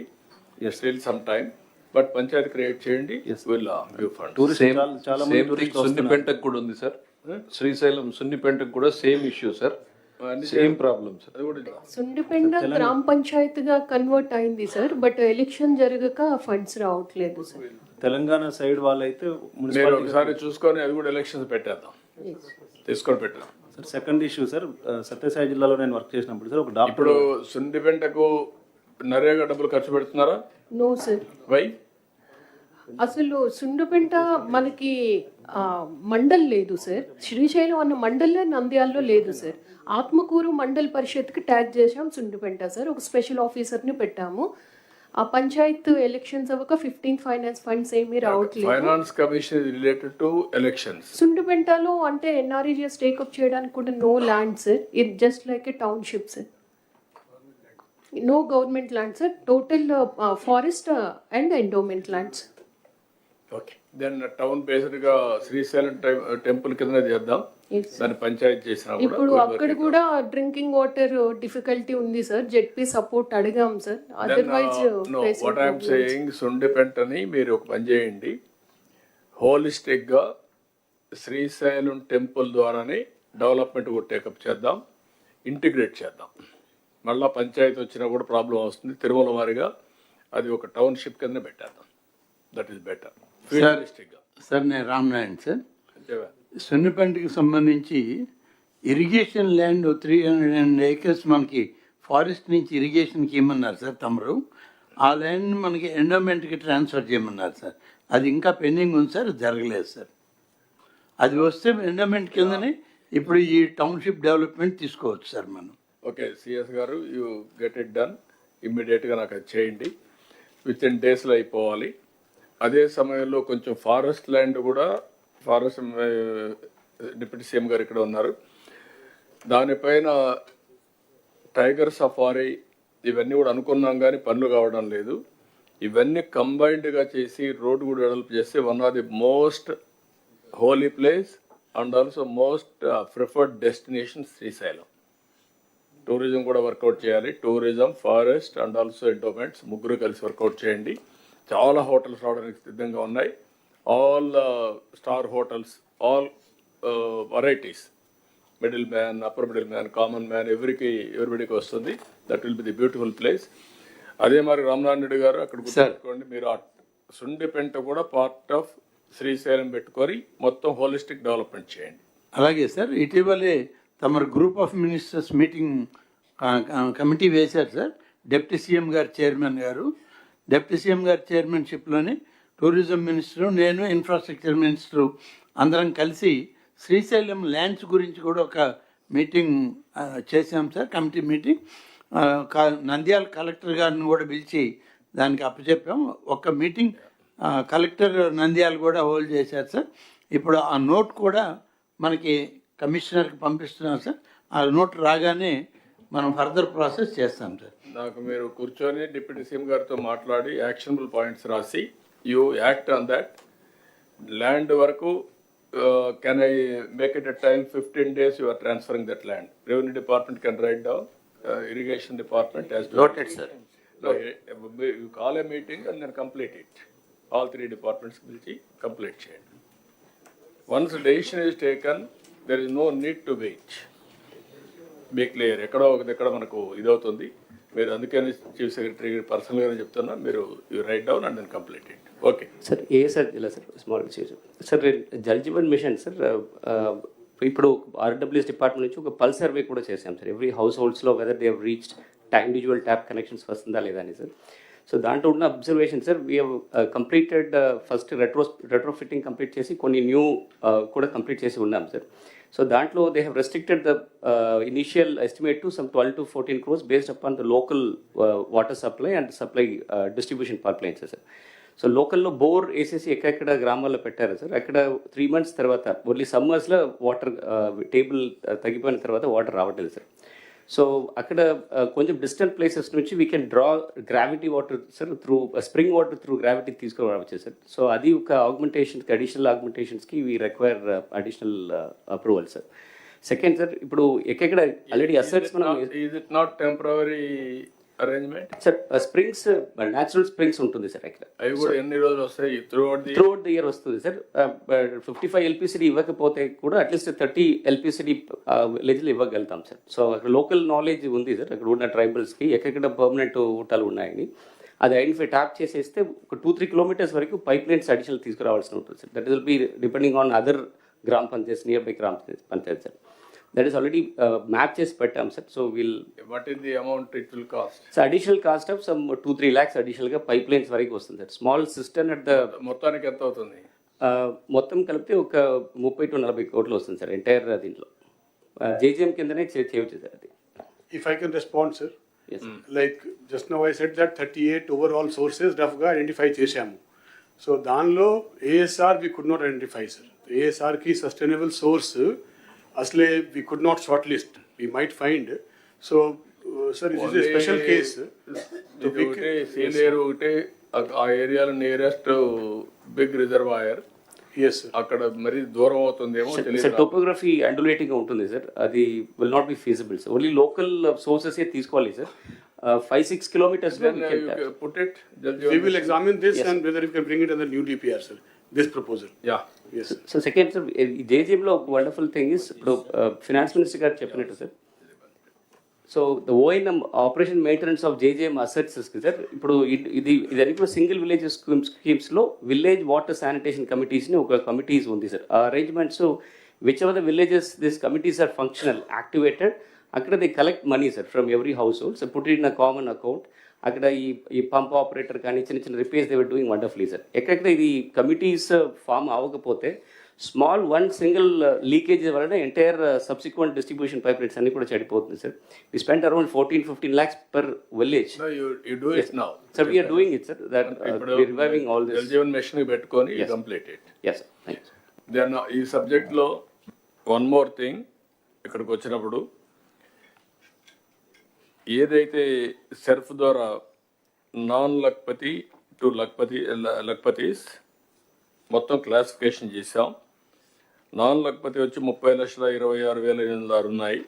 A: still some time, but panchayat create చేయండి. Will give funds.
R: సున్నిపెంటకు కూడా ఉంది సార్, శ్రీశైలం సున్నిపెంటకు కూడా same issue sir, same problem sir.
M: Sundipenta గ్రామ పంచాయతీగా కన్వర్ట్ అయింది సార్, బట్ ఎలక్షన్ జరగక ఫండ్స్ రావట్లేదు సార్.
T: తెలంగాణ సైడ్ వాళ్ళైతే
A: మీరు ఒకసారి చూసుకొని అది కూడా ఎలక్షన్స్ పెట్టేద్దాం, తీసుకొని పెట్టాం
T: sir. Second issue sir, Sathya Sai జిల్లాలో నేను వర్క్ చేసినప్పుడు సార్ ఒక డాక్టర్.
A: ఇప్పుడు సుండిపెంటకు నరేగా డబ్బులు ఖర్చు పెడుతున్నారా?
M: No sir.
A: వై?
M: అసలు సుండుపెంట మనకి మండల్ లేదు సార్. శ్రీశైలం అన్న మండలే నంద్యాలలో లేదు సార్. ఆత్మకూరు మండల్ పరిషత్కి ట్యాగ్ చేసాం సుండుపెంట సార్. ఒక స్పెషల్ ఆఫీసర్ని పెట్టాము. ఆ పంచాయత్ ఎలక్షన్స్ అవ్వక 15 ఫైనాన్స్ ఫండ్స్ ఏమీ రావట్లేదు.
A: Finance commission related to elections.
M: సుండుపెంటలో అంటే ఎన్ఆర్ఈజీఎస్ టేకప్ చేయడానికి కూడా no land sir. It just like a township sir. No government land sir. Total forest and endowment lands.
A: Okay, then town బేస్డ్గా Srisailam temple కింద చేద్దాం. దాన్ని పంచాయతీ చేసినా
M: ఇప్పుడు అక్కడ కూడా డ్రింకింగ్ వాటర్ డిఫికల్టీ ఉంది సార్. జెడ్పీ సపోర్ట్ అడిగాం sir. Otherwise
A: what I'm saying Sundipenta అని మీరు ఒక పని చేయండి, హోలిస్టిక్గా శ్రీశైలం టెంపుల్ ద్వారానే డెవలప్మెంట్ కూడా టేకప్ చేద్దాం, ఇంటిగ్రేట్ చేద్దాం. మళ్ళీ పంచాయతీ వచ్చినా కూడా ప్రాబ్లం వస్తుంది. తిరుమల వారిగా అది ఒక టౌన్షిప్ కింద పెట్టేద్దాం. That is better.
Q: సార్ నేను రామనారాయణ సార్. సున్నిపెంటకి సంబంధించి ఇరిగేషన్ ల్యాండ్ 300 acres మనకి ఫారెస్ట్ నుంచి ఇరిగేషన్కి ఇమ్మన్నారు సార్ తమరు. ఆ ల్యాండ్ మనకి ఎండోమెంట్కి ట్రాన్స్ఫర్ చేయమన్నారు సార్. అది ఇంకా పెండింగ్ ఉంది సార్, జరగలేదు సార్. అది వస్తే ఎండోమెంట్ కిందనే ఇప్పుడు ఈ టౌన్షిప్ డెవలప్మెంట్ తీసుకోవచ్చు సార్ మనం.
A: ఓకే సిఎస్ గారు, యూ గెట్ ఇట్ డన్. ఇమ్మీడియట్గా నాకు అది చేయండి. విత్ ఇన్ డేస్లో అయిపోవాలి. అదే సమయంలో కొంచెం ఫారెస్ట్ ల్యాండ్ కూడా, ఫారెస్ట్ డిప్యూటీ సీఎం గారు ఇక్కడ ఉన్నారు, దానిపైన టైగర్ సఫారీ ఇవన్నీ కూడా అనుకున్నాం కానీ పనులు కావడం లేదు. ఇవన్నీ కంబైన్డ్గా చేసి రోడ్డు కూడా డెవలప్ చేస్తే one of the most holy place and also most preferred destination Srisailam. Tourism కూడా వర్కౌట్ చేయాలి. Tourism, forest and also endowments ముగ్గురు కలిసి వర్కౌట్ చేయండి. చాలా హోటల్స్ రావడానికి సిద్ధంగా ఉన్నాయి. All star hotels, all varieties, middle man, upper middle man, common man, ఎవరిబడికి వస్తుంది. That will be the beautiful place. అదే మరి రామనారాయణ రెడ్డి గారు అక్కడ గుర్తుపెట్టుకోండి, మీరు సుండిపెంట కూడా పార్ట్ ఆఫ్ శ్రీశైలం పెట్టుకొని మొత్తం హోలిస్టిక్ డెవలప్మెంట్ చేయండి.
Q: అలాగే సార్, ఇటీవలే తమరు group of ministers meeting committee వేశారు సార్. డిప్యూటీ సీఎం గారు చైర్మన్ గారు, డిప్యూటీ సీఎం గారి చైర్మన్షిప్లోనే టూరిజం మినిస్టరు, నేను ఇన్ఫ్రాస్ట్రక్చర్ మినిస్టరు అందరం కలిసి శ్రీశైలం ల్యాండ్స్ గురించి కూడా ఒక మీటింగ్ చేశాం sir, committee meeting. Nandyal collector గారిని కూడా పిలిచి దానికి అప్పచెప్పాం. ఒక మీటింగ్ కలెక్టర్ నంద్యాల కూడా హోల్డ్ చేశారు సార్. ఇప్పుడు ఆ నోట్ కూడా మనకి కమిషనర్కి పంపిస్తున్నారు సార్. ఆ నోట్ రాగానే మనం ఫర్దర్ ప్రాసెస్ చేస్తాం సార్.
A: నాకు మీరు కూర్చొని డిప్యూటీ సీఎం గారితో మాట్లాడి యాక్షనబుల్ పాయింట్స్ రాసి you act on that. Land వరకు can I make it a time 15 days you are transferring that land. Revenue department can write down, irrigation department has to.
S: Noted, sir.
A: No, you call a meeting and then complete it. All 3 departments will complete చేయండి. Once a decision is taken, there is no need to wait. Be clear. ఎక్కడ మనకు ఇదవుతుంది. మీరు అందుకని chief secretary పర్సనల్గానే చెప్తున్నా, మీరు you write down and then complete it. Okay
U: sir. Sir ఇలా sir small sir Jal Jeevan mission sir, ఇప్పుడు ఆర్డబ్ల్యూఎస్ డిపార్ట్మెంట్ నుంచి ఒక పల్స్ సర్వే కూడా చేశాం సార్. ఎవ్రీ హౌస్ హోల్డ్స్లో whether they have reached individual tap connections వస్తుందా లేదా అని సార్. సో దాంట్లో ఉన్న observation sir, we have completed first retro fitting complete చేసి కొన్ని న్యూ కూడా కంప్లీట్ చేసి ఉన్నాం సార్. సో దాంట్లో they have restricted the initial estimate to some 12 to 14 crores based upon the local water supply and supply distribution pipelines sir. So లోకల్లో bore వేసేసి ఎక్కడెక్కడ గ్రామాల్లో పెట్టారు సార్. అక్కడ 3 months తర్వాత ఓన్లీ సమ్మర్స్లో వాటర్ టేబుల్ తగ్గిపోయిన తర్వాత వాటర్ రావట్లేదు సార్. సో అక్కడ కొంచెం డిస్టెంట్ ప్లేసెస్ నుంచి we can draw gravity water sir, through spring water through gravity తీసుకురావచ్చు సార్. సో అది ఒక ఆగ్మెంటేషన్కి, అడిషనల్ ఆగ్మెంటేషన్స్కి we require additional approval sir. Second sir, ఇప్పుడు ఎక్కడ ఆల్రెడీ అసెట్స్ మనం
A: is it not temporary arrangement
U: sir. Springs natural springs ఉంటుంది sir అక్కడ.
A: అవి కూడా ఎన్ని రోజులు వస్తాయి? త్రూఅవుట్ ది
U: ఇయర్ వస్తుంది సార్. 55 LPCD ఇవ్వకపోతే కూడా అట్లీస్ట్ 30 LPCD విలేజ్లు ఇవ్వగలుగుతాం సార్. సో అక్కడ లోకల్ నాలెడ్జ్ ఉంది సార్. అక్కడ ఉన్న ట్రైబల్స్కి ఎక్కడ పర్మనెంట్ ఊటాలు ఉన్నాయని అది ఐడెంటిఫై ట్యాప్ చేసేస్తే ఒక 2-3 kilometers వరకు పైప్ లైన్స్ అడిషనల్ తీసుకురావాల్సి ఉంటుంది sir. That will B depending on other గ్రామ పంచాయత్, నియర్ బై గ్రామ Panchayat sir. That is already map చేసి పెట్టాం sir. So will
A: what is the amount it will cost?
U: So additional cost of some 2-3 lakhs అడిషనల్గా pipe lines వరకు వస్తుంది sir. Small system at the
A: మొత్తానికి ఎంత అవుతుంది?
U: మొత్తం కలిపితే ఒక 30 to 40 crores వస్తుంది సార్ ఎంటైర్ దీంట్లో. జేజీఎం కిందనే చేయవచ్చు సార్ అది.
B: If I can respond, sir. Yes. Like just now I said that 38 overall sources రఫ్గా ఐడెంటిఫై చేశాము. సో దానిలో ASR we could not identify, sir. ASR కి సస్టైనబుల్ సోర్స్ అసలే we could not shortlist. We might find. So, sir, this is a special case.
A: ఒకటే సీలేరు, ఒకటే ఆ ఏరియాలో nearest big reservoir.
B: Yes, sir.
A: అక్కడ మరి దూరం అవుతుందేమో
U: సార్
A: తెలియదు.
U: టోపోగ్రఫీ అండులేటింగ్ ఉంటుంది సార్, అది will not be feasible sir. Only local sources తీసుకోవాలి సార్. 5-6 kilometers లో
A: Put it.
B: We will examine this and whether you can bring it under new DPR, sir. This proposal.
A: Yeah.
B: Yes.
U: So second sir, జేజేఎంలో wonderful thing is ఇప్పుడు finance minister garu చెప్పినట్టు sir, so the ఓఎన్ఎం operation maintenance of JJM assets sir, ఇప్పుడు ఇది కూడా single village స్కీమ్స్లో village water sanitation కమిటీస్ని ఒక కమిటీస్ ఉంది సార్. ఆ arrangements which ever the villages this committees are functional activated, అక్కడ they collect money sir from every house hold, so put in a common account. అక్కడ ఈ pump operator కానీ చిన్న చిన్న repairs they were doing wonderfully sir. ఎక్కడెక్కడ ఇది committees form అవ్వకపోతే small one single leakage వలన entire subsequent distribution pipe lines అన్ని కూడా చెడిపోతుంది sir. We spend around 14-15 lakhs per village.
A: No, you do it now.
U: Sir, we are doing it, sir. That we are reviving all this.
A: Jal mission పెట్టుకొని complete it.
U: Yes, sir. Thank you.
A: Then ఈ సబ్జెక్ట్లో one more thing, ఇక్కడికి వచ్చినప్పుడు ఏదైతే సెర్ఫ్ ద్వారా non Lakhpati to లక్పతీస్ మొత్తం classification చేశాం. Non Lakhpati వచ్చి 30,26,806 ఉన్నాయి.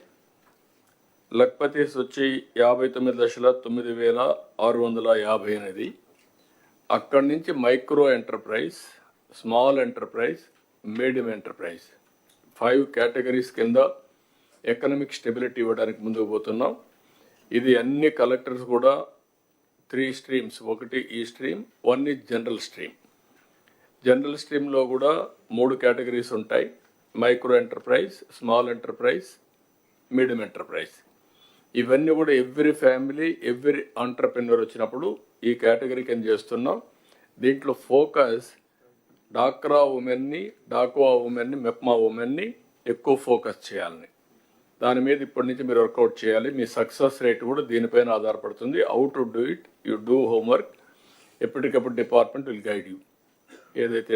A: లక్పతీస్ వచ్చి 59,09,658. అక్కడి నుంచి micro enterprise, small enterprise, medium enterprise 5 categories కింద ఎకనామిక్ స్టెబిలిటీ ఇవ్వడానికి ముందుకు పోతున్నాం. ఇది అన్ని కలెక్టర్స్ కూడా 3 streams, ఒకటి ఈ స్ట్రీమ్, 1 is జనరల్ స్ట్రీమ్. జనరల్ స్ట్రీమ్లో కూడా 3 కేటగిరీస్ ఉంటాయి: micro enterprise, small enterprise, medium enterprise. ఇవన్నీ కూడా ఎవ్రీ ఫ్యామిలీ, ఎవ్రీ ఆంటర్ప్రెన్యూర్ వచ్చినప్పుడు ఈ కేటగిరీ కింద చేస్తున్నాం. దీంట్లో ఫోకస్ డాక్రా ఉమెన్ని, డాక్వా ఉమెన్ని, మెప్మా ఉమెన్ని ఎక్కువ ఫోకస్ చేయాలని, దాని మీద ఇప్పటి నుంచి మీరు వర్కౌట్ చేయాలి. మీ సక్సెస్ రేట్ కూడా దీనిపైన ఆధారపడుతుంది. How to do it, you do homework. ఎప్పటికప్పుడు డిపార్ట్మెంట్ విల్ గైడ్ యూ. ఏదైతే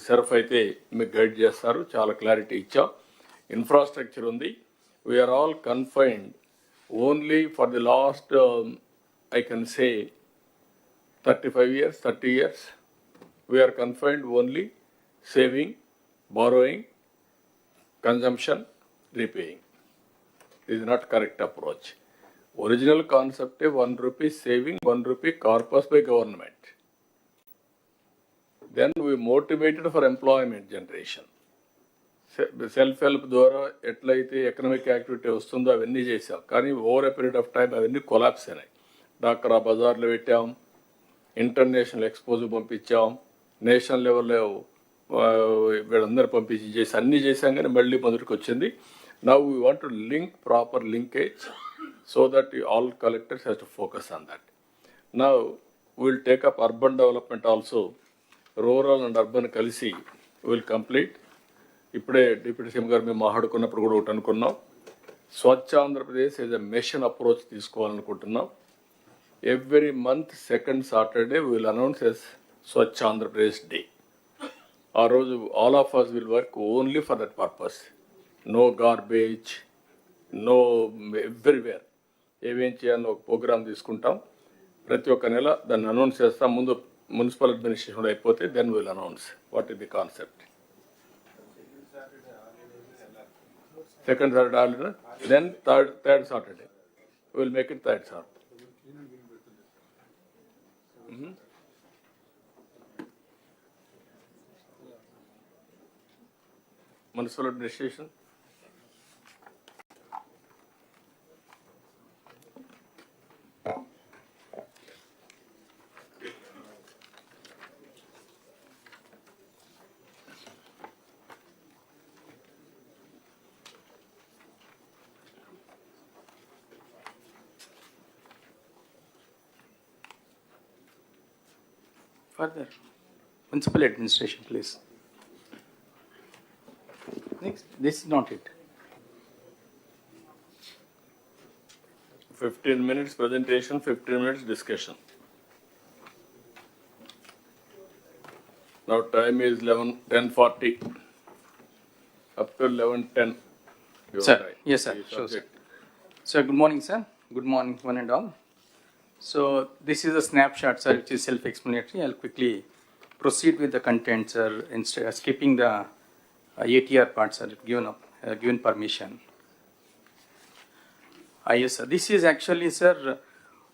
A: సెర్ఫ్ అయితే మీకు గైడ్ చేస్తారు. చాలా క్లారిటీ ఇచ్చాం. ఇన్ఫ్రాస్ట్రక్చర్ ఉంది. We're all confined only for the last I can say 35 years, 30 years. We are confined only saving, borrowing, consumption, repaying. This is not correct approach. Original concept is 1 rupee saving, 1 rupee corpus by government. Then we motivated for employment generation. Self help ద్వారా ఎట్లయితే economic activity వస్తుందో అవన్నీ చేసాం. కానీ over a period of time అవన్నీ collapse అయినాయి. డాక్రా బజార్లో పెట్టాం, ఇంటర్నేషనల్ ఎక్స్పోజ్ పంపించాం, నేషనల్ లెవెల్లో వీళ్ళందరూ పంపించి చేసి అన్నీ చేసాం, కానీ మళ్ళీ మొదటికి వచ్చింది. Now we want to link proper linkage so that all collectors has to focus on that. Now will take up urban development also. Rural and urban కలిసి విల్ కంప్లీట్. ఇప్పుడే డిప్యూటీ సీఎం గారు మేము మాట్లాడుకున్నప్పుడు కూడా ఒకటి అనుకున్నాం, Swachh Andhra Pradesh is a mission approach తీసుకోవాలనుకుంటున్నాం. Every month second Saturday will announce as Swachh Andhra Pradesh day. ఆ రోజు all of us will work only for that purpose. No garbage, no everywhere. ఏమేం చేయాలో ఒక ప్రోగ్రామ్ తీసుకుంటాం. ప్రతి ఒక్క నెల దాన్ని అనౌన్స్ చేస్తాం. ముందు మున్సిపల్ అడ్మినిస్ట్రేషన్ అయిపోతే then will announce what is the concept. Second Saturday holiday, then third Saturday. We will make it third Saturday. Municipal administration.
C: Further, municipal administration, please. Next, this is not it.
A: 15 minutes presentation, 15 minutes discussion. Now time is 10:40. Up to 11:10.
C: Sir, yes sir, sure sir. Sir, good morning sir. Good morning one and all. So this is a snapshot, sir, which is self-explanatory. I'll quickly proceed with the content, sir, instead of skipping the ATR part, sir, given permission. Yes, sir. This is actually, sir,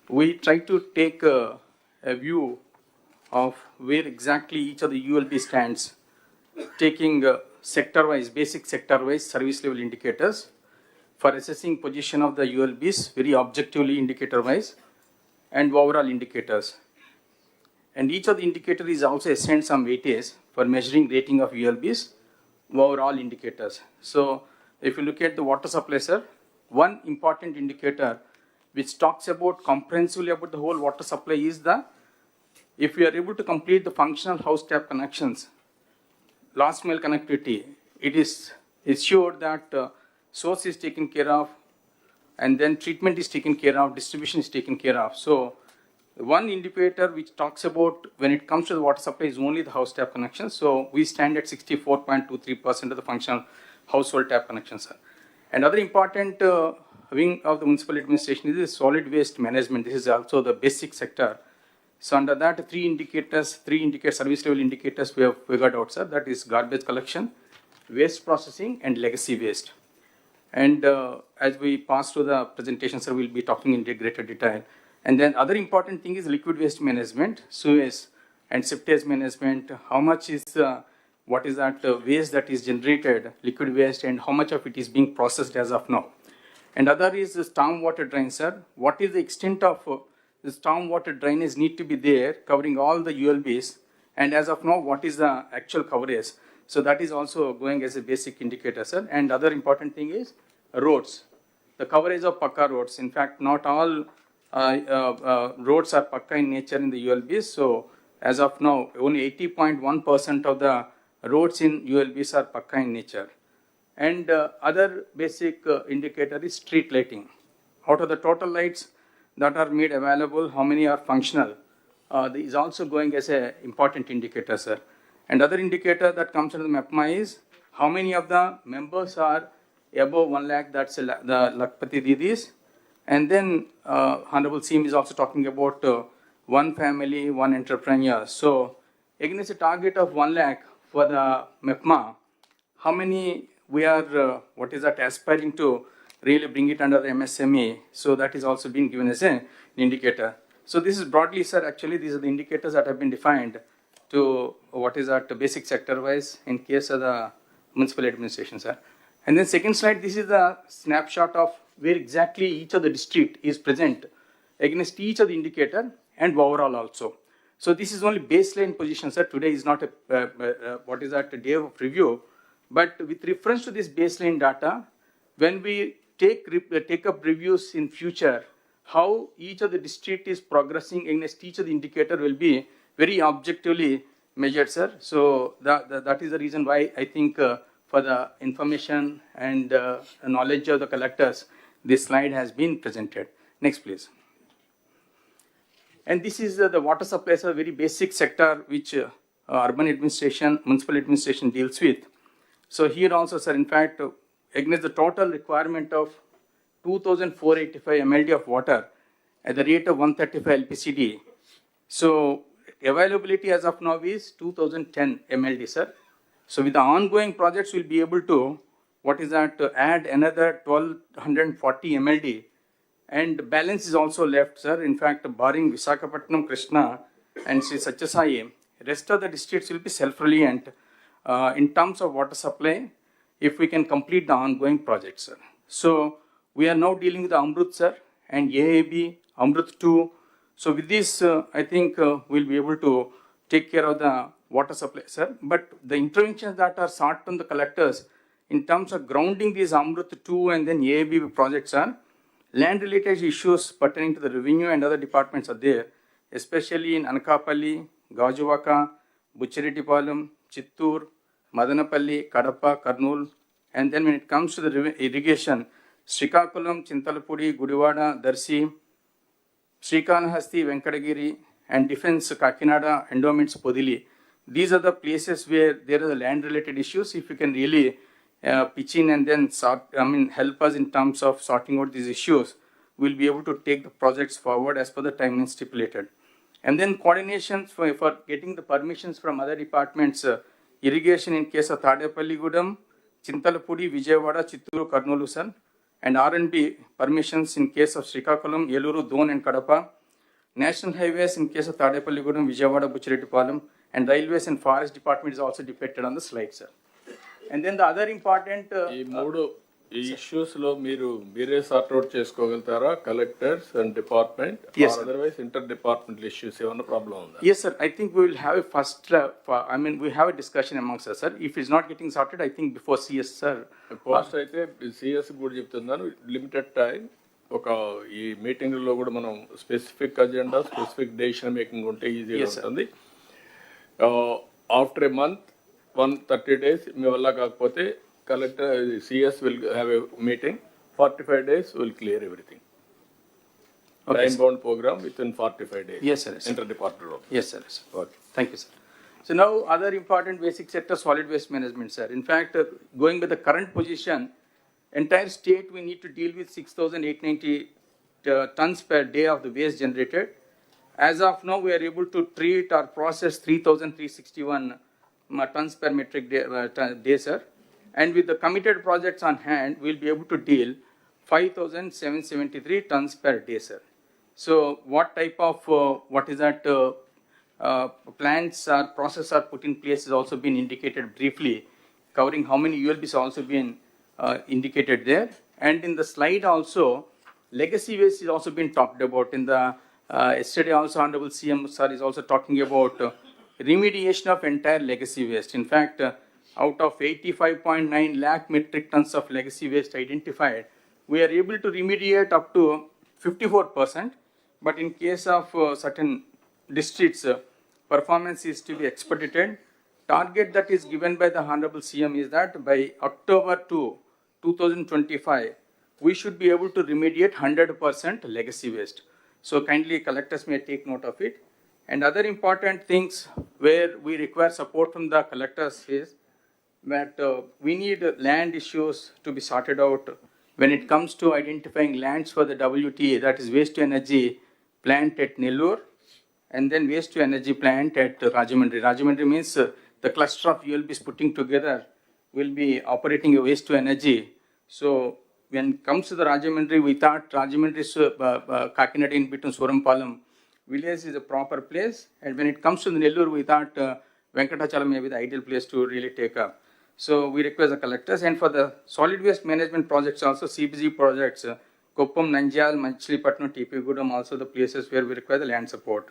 C: we try to take a view of where exactly each of the ULB stands, taking sector-wise, basic sector-wise service level indicators for assessing position of the ULBs very objectively indicator-wise and overall indicators. And each of the indicator is also assigned some weightage for measuring rating of ULBs overall indicators. So if you look at the water supply, sir, one important indicator which talks about comprehensively about the whole water supply is if we are able to complete the functional house tap connections, last mile connectivity, it is sure that source is taken care of, and then treatment is taken care of, distribution is taken care of. So one indicator which talks about when it comes to the water supply is only the house tap connections. So we stand at 64.23% of the functional household tap connections, sir. Another important wing of the municipal administration is the solid waste management. This is also the basic sector. So under that, three service level indicators we have figured out, sir. That is garbage collection, waste processing, and legacy waste. And as we pass through the presentation, sir, we'll be talking in greater detail. And then other important thing is liquid waste management, sewage and septage management. How much is what is that waste that is generated, liquid waste, and how much of it is being processed as of now. And other is the stormwater drain, sir. What is the extent of the stormwater drainage need to be there, covering all the ULBs, and as of now, what is the actual coverage? So that is also going as a basic indicator, sir. And other important thing is roads, the coverage of Pakka roads. In fact, not all roads are Pakka in nature in the ULBs. So as of now, only 80.1% of the roads in ULBs are Pakka in nature. And other basic indicator is street lighting. Out of the total lights that are made available, how many are functional? This is also going as an important indicator, sir. And other indicator that comes into the MAPMA is how many of the members are above 1 lakh, that's the Lakpati Didis. And then Honorable CM is also talking about one family, one entrepreneur. So against a target of 1 lakh for the MAPMA, how many we are, aspiring to really bring it under the MSME. So that is also being given as an indicator. So this is broadly, sir, actually these are the indicators that have been defined to basic sector wise in case of the municipal administration, sir. And then second slide, this is the snapshot of where exactly each of the district is present against each of the indicator and overall also. So this is only baseline position, sir. Today is not a day of review, but with reference to this baseline data, when we take up reviews in future, how each of the district is progressing against each of the indicator will be very objectively measured, sir. So that is the reason why I think for the information and knowledge of the collectors, this slide has been presented. Next, please. And this is the water supply, a very basic sector which urban administration, municipal administration deals with. So here also, sir, in fact, against the total requirement of 2,485 MLD of water at the rate of 135 LPCD. So availability as of now is 2,010 MLD, sir. So with the ongoing projects, we'll be able to, add another 1,240 MLD. And balance is also left, sir. In fact, barring Visakhapatnam, Krishna, and Sri Satyasai, rest of the districts will be self-reliant in terms of water supply if we can complete the ongoing projects, sir. So we are now dealing with the Amrut, sir, and AAB, Amrut 2. So with this, I think we'll be able to take care of the water supply, sir. But the interventions that are sought from the collectors in terms of grounding these Amrut 2 and then AAB projects are land-related issues pertaining to the revenue and other departments are there, especially in Anakapalli, Gajuvaka, Buchiritipalam, Chittur, Madanapalli, Kadapa, Kurnool. And then when it comes to the irrigation, Srikakulam, Chintalapudi, Gudivada, Darsi, Srikanahasti, Venkatagiri, and defense Kakinada, endowments Podili. These are the places where there are land-related issues. If you can really pitch in and then help us in terms of sorting out these issues, we'll be able to take the projects forward as per the timeline stipulated. And then coordinations for getting the permissions from other departments, irrigation in case of Tadepalli Gudam, Chintalapudi, Vijayawada, Chitturu, Karnulu, sir, and R&B permissions in case of Srikakulam, Yeluru, Don and Kadapa, national highways in case of Tadepalli Gudam, Vijayawada, Buchirettipalam, and railways and forest department is also depicted on the slide, sir. And then the other important
A: ఈ issues లో మీరే sort out చేసుకోగలుగుతారా collectors and department
C: Yes, sir.
A: Otherwise inter departmental issues ఏమైనా problem ఉందా?
C: Yes, sir. I think we will have a first, we have a discussion amongst us, sir. If it's not getting sorted, I think before CS, sir.
A: Post అయితే CS కూడా చెప్తున్నాను, limited time ఒక ఈ meeting లో కూడా మనం specific agenda specific decision making ఉంటే ఈజీగా
C: Yes, sir.
A: ఉంటుంది. ఆఫ్టర్ ఏ మంత్ 130 days మీ వల్ల కాకపోతే collector CS will have a meeting. 45 days will clear everything.
C: Okay,
A: Time
C: sir.
A: bound program within 45 days.
C: Yes, sir. Yes, sir.
A: Inter-departmental role.
C: Yes, sir. Yes, sir.
A: Okay.
C: Thank you, sir. So now other important basic sector, solid waste management, sir. In fact, going with the current position, entire state we need to deal with 6,890 tons per day of the waste generated. As of now, we are able to treat or process 3,361 tons per metric day, sir. And with the committed projects on hand, we'll be able to deal 5,773 tons per day, sir. So what type of, plants or process are put in place has also been indicated briefly, covering how many ULBs also been indicated there. And in the slide also, legacy waste is also been talked about. In the yesterday also, Honorable CM sir is also talking about remediation of entire legacy waste. In fact, out of 85.9 lakh metric tons of legacy waste identified, we are able to remediate up to 54%. But in case of certain districts, performance is to be expedited. Target that is given by the Honorable CM is that by October 2025, we should be able to remediate 100% legacy waste. So kindly collectors may take note of it. And other important things where we require support from the collectors is that we need land issues to be sorted out when it comes to identifying lands for the WTA, that is waste to energy plant at Nellore, and then waste to energy plant at Rajahmundry. Rajahmundry means the cluster of ULBs putting together will be operating a waste to energy. So when it comes to the Rajahmundry, we thought Rajahmundry's Kakinada in between Surampalam village is a proper place, and when it comes to the Nellore, we thought Venkatachalam may be the ideal place to really take up. So we request the collectors, and for the solid waste management projects also, CBG projects, Koppam, Nanjal, Machilipatnam, TP Gudam, also the places where we require the land support.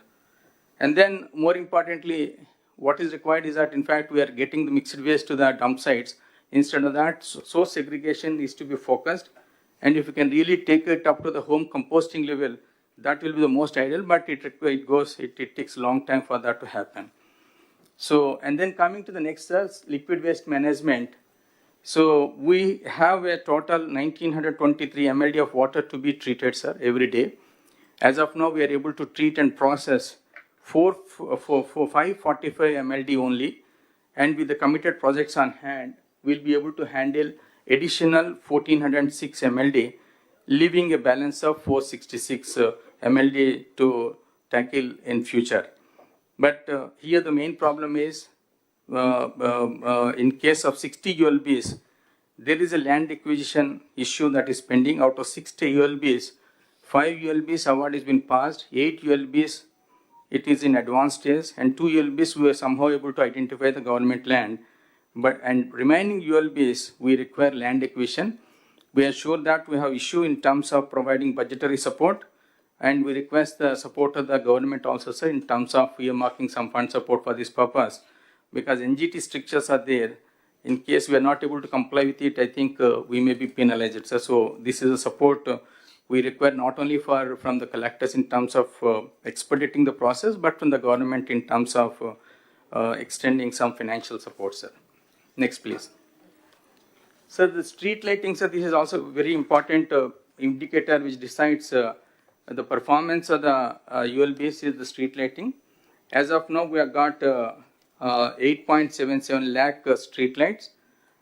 C: And then more importantly, what is required is that in fact we are getting the mixed waste to the dump sites. Instead of that, source segregation is to be focused, and if you can really take it up to the home composting level, that will be the most ideal, but it takes a long time for that to happen. So, and then coming to the next, liquid waste management. So we have a total 1,923 MLD of water to be treated, sir, every day. As of now, we are able to treat and process 545 MLD only, and with the committed projects on hand, we'll be able to handle additional 1,406 MLD, leaving a balance of 466 MLD to tackle in future. But here the main problem is, in case of 60 ULBs, there is a land acquisition issue that is pending. Out of 60 ULBs, 5 ULBs award has been passed, 8 ULBs it is in advanced stage, and 2 ULBs we were somehow able to identify the government land. And remaining ULBs, we require land acquisition. We are sure that we have issue in terms of providing budgetary support, and we request the support of the government also, sir, in terms of earmarking some fund support for this purpose, because NGT strictures are there. In case we are not able to comply with it, I think we may be penalized, sir. So this is a support we require not only from the collectors in terms of expediting the process, but from the government in terms of extending some financial support, sir. Next, please. Sir, the street lighting, sir, this is also a very important indicator which decides the performance of the ULBs is the street lighting. As of now, we have got 8.77 lakh street lights,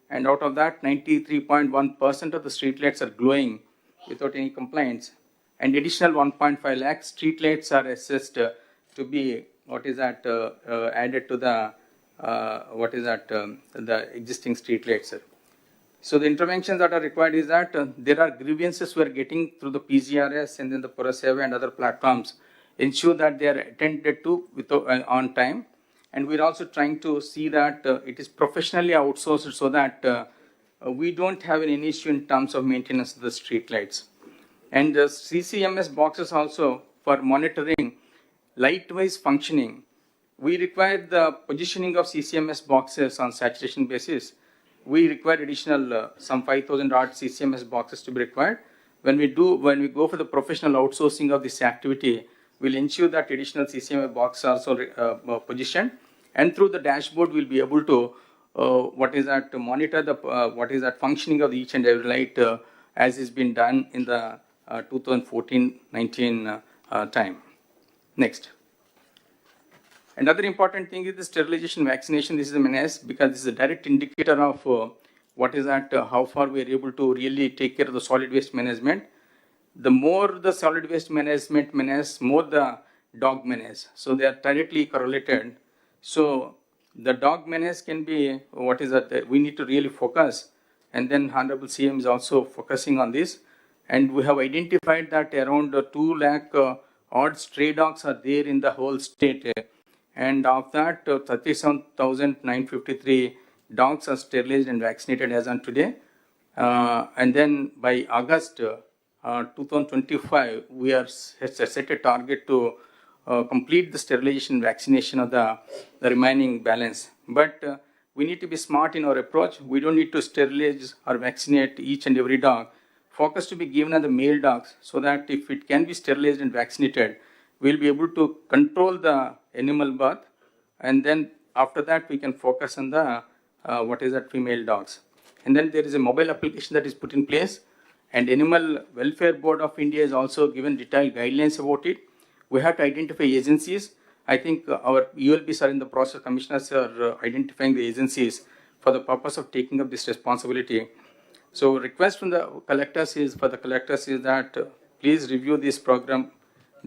C: and out of that, 93.1% of the street lights are glowing without any complaints. and additional 1.5 lakh street lights are assessed to be added to the the existing street lights. So the interventions that are required is that there are grievances we are getting through the PGRS and then the Puraseva and other platforms. Ensure that they are attended to on time, and we're also trying to see that it is professionally outsourced so that we don't have any issue in terms of maintenance of the street lights. And the CCMS boxes also for monitoring light-wise functioning. We require the positioning of CCMS boxes on saturation basis. We require additional some 5,000 odd CCMS boxes to be required. When we go for the professional outsourcing of this activity, we'll ensure that additional CCMS boxes are also positioned, and through the dashboard we'll be able to monitor the functioning of each and every light as is been done in the 2014-19 time. Next. Another important thing is the sterilization vaccination. This is a menace because this is a direct indicator of how far we are able to really take care of the solid waste management. The more the solid waste management menace, more the dog menace. So they are directly correlated. So the dog menace can be we need to really focus, and then Honorable CM is also focusing on this. And we have identified that around 2 lakh odd stray dogs are there in the whole state. And of that, 37,953 dogs are sterilized and vaccinated as on today. And then by August 2025, we are set a target to complete the sterilization vaccination of the remaining balance. But we need to be smart in our approach. We don't need to sterilize or vaccinate each and every dog. Focus to be given on the male dogs so that if it can be sterilized and vaccinated, we'll be able to control the animal birth, and then after that we can focus on the female dogs. And then there is a mobile application that is put in place, and Animal Welfare Board of India is also given detailed guidelines about it. We have to identify agencies. I think our ULBs are in the process, commissioners are identifying the agencies for the purpose of taking up this responsibility. So request from the collectors is that please review this program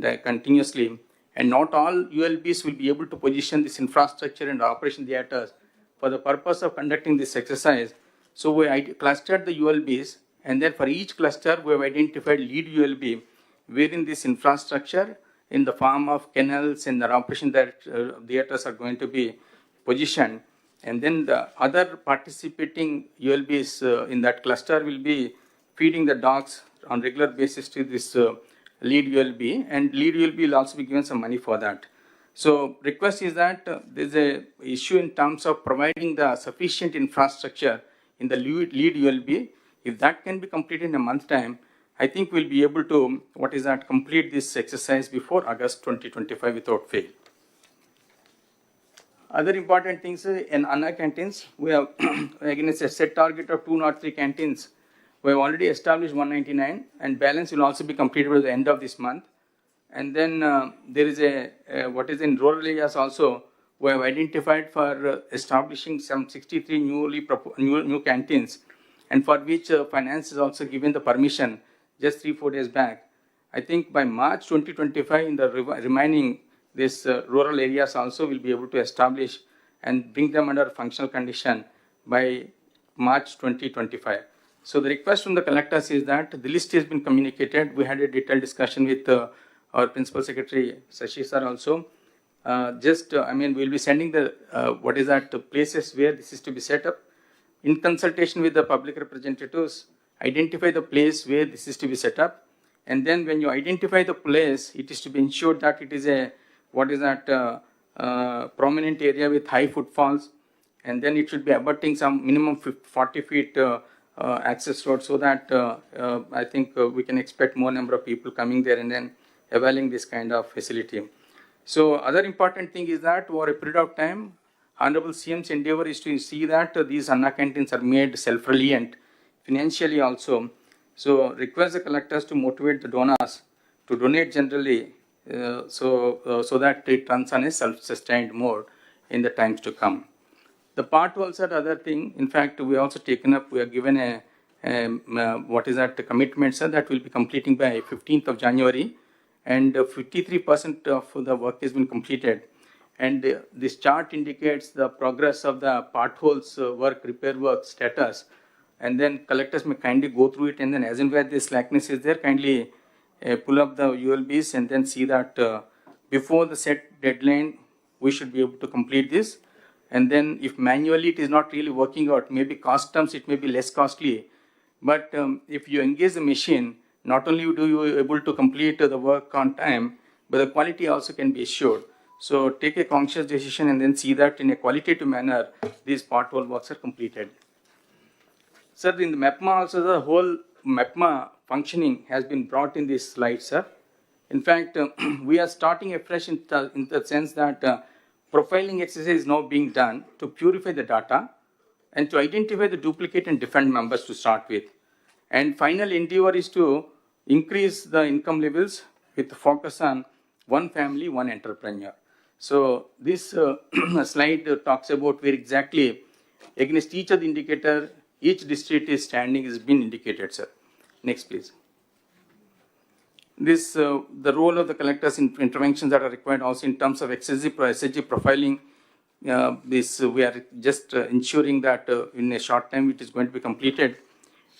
C: continuously, and not all ULBs will be able to position this infrastructure and operation theaters for the purpose of conducting this exercise. So we clustered the ULBs, and then for each cluster we have identified lead ULB wherein this infrastructure in the form of kennels and the operation theaters are going to be positioned. And then the other participating ULBs in that cluster will be feeding the dogs on regular basis to this lead ULB, and lead ULB will also be given some money for that. So request is that there's a issue in terms of providing the sufficient infrastructure in the lead ULB. If that can be completed in a month time, I think we'll be able to complete this exercise before August 2025 without fail. Other important things in Anna canteens, we have against a set target of 203 canteens. We have already established 199, and balance will also be completed by the end of this month. And then there is in rural areas also, we have identified for establishing some 63 new canteens, and for which finance is also given the permission just 3-4 days back. I think by March 2025, in the remaining rural areas also will be able to establish and bring them under functional condition by March 2025. So the request from the collectors is that the list has been communicated. We had a detailed discussion with our Principal Secretary Sashi sir also. We'll be sending the places where this is to be set up. In consultation with the public representatives, identify the place where this is to be set up. And then when you identify the place, it is to be ensured that it is a prominent area with high footfalls, and then it should be abutting some minimum 40 feet access road, so that I think we can expect more number of people coming there and then availing this kind of facility. So other important thing is that over a period of time, Honorable CM's endeavor is to see that these Anna canteens are made self-reliant financially also. So request the collectors to motivate the donors to donate generally, so that it runs on a self-sustained mode in the times to come. The part also the other thing, in fact, we also taken up, we are given a what is that commitment, sir, that we'll be completing by 15th of January, and 53% of the work has been completed. And this chart indicates the progress of the potholes work, repair work status. And then collectors may kindly go through it, and then as and where this slackness is there, kindly pull up the ULBs and then see that before the set deadline, we should be able to complete this. And then if manually it is not really working out, maybe cost terms, it may be less costly. But if you engage the machine, not only do you able to complete the work on time, but the quality also can be assured. So take a conscious decision and then see that in a qualitative manner, these pothole works are completed. Sir, in the MEPMA also, the whole MEPMA functioning has been brought in this slide, sir. In fact, we are starting afresh in the sense that profiling exercise is now being done to purify the data and to identify the duplicate and defend members to start with. And final endeavor is to increase the income levels with the focus on one family, one entrepreneur. So this slide talks about where exactly against each of the indicator, each district is standing has been indicated, sir. Next, please. This, the role of the collectors in interventions that are required also in terms of SSG profiling. We are just ensuring that in a short time it is going to be completed.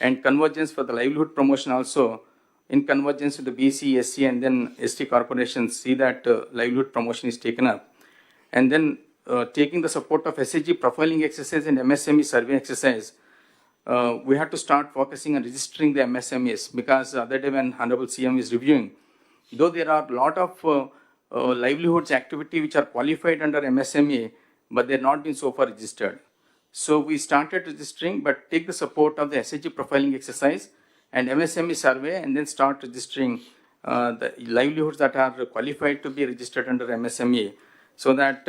C: And convergence for the livelihood promotion also, in convergence with the BC, SC, and then ST corporations, see that livelihood promotion is taken up. And then taking the support of SSG profiling exercise and MSME survey exercise, we have to start focusing on registering the MSMEs, because the other day when Honorable CM is reviewing, though there are a lot of livelihoods activity which are qualified under MSME, but they have not been so far registered. So we started registering, but take the support of the SSG profiling exercise and MSME survey, and then start registering the livelihoods that are qualified to be registered under MSME, so that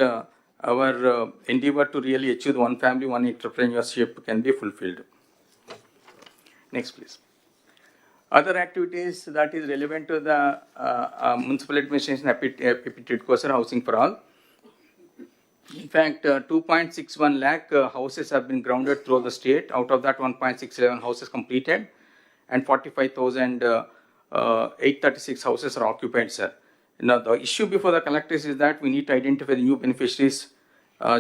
C: our endeavor to really achieve the one family, one entrepreneurship can be fulfilled. Next, please. Other activities that is relevant to the municipal administration aptitude housing for all. In fact, 2.61 lakh houses have been grounded through the state. Out of that, 1.67 houses completed, and 45,836 houses are occupied, sir. Now, the issue before the collectors is that we need to identify the new beneficiaries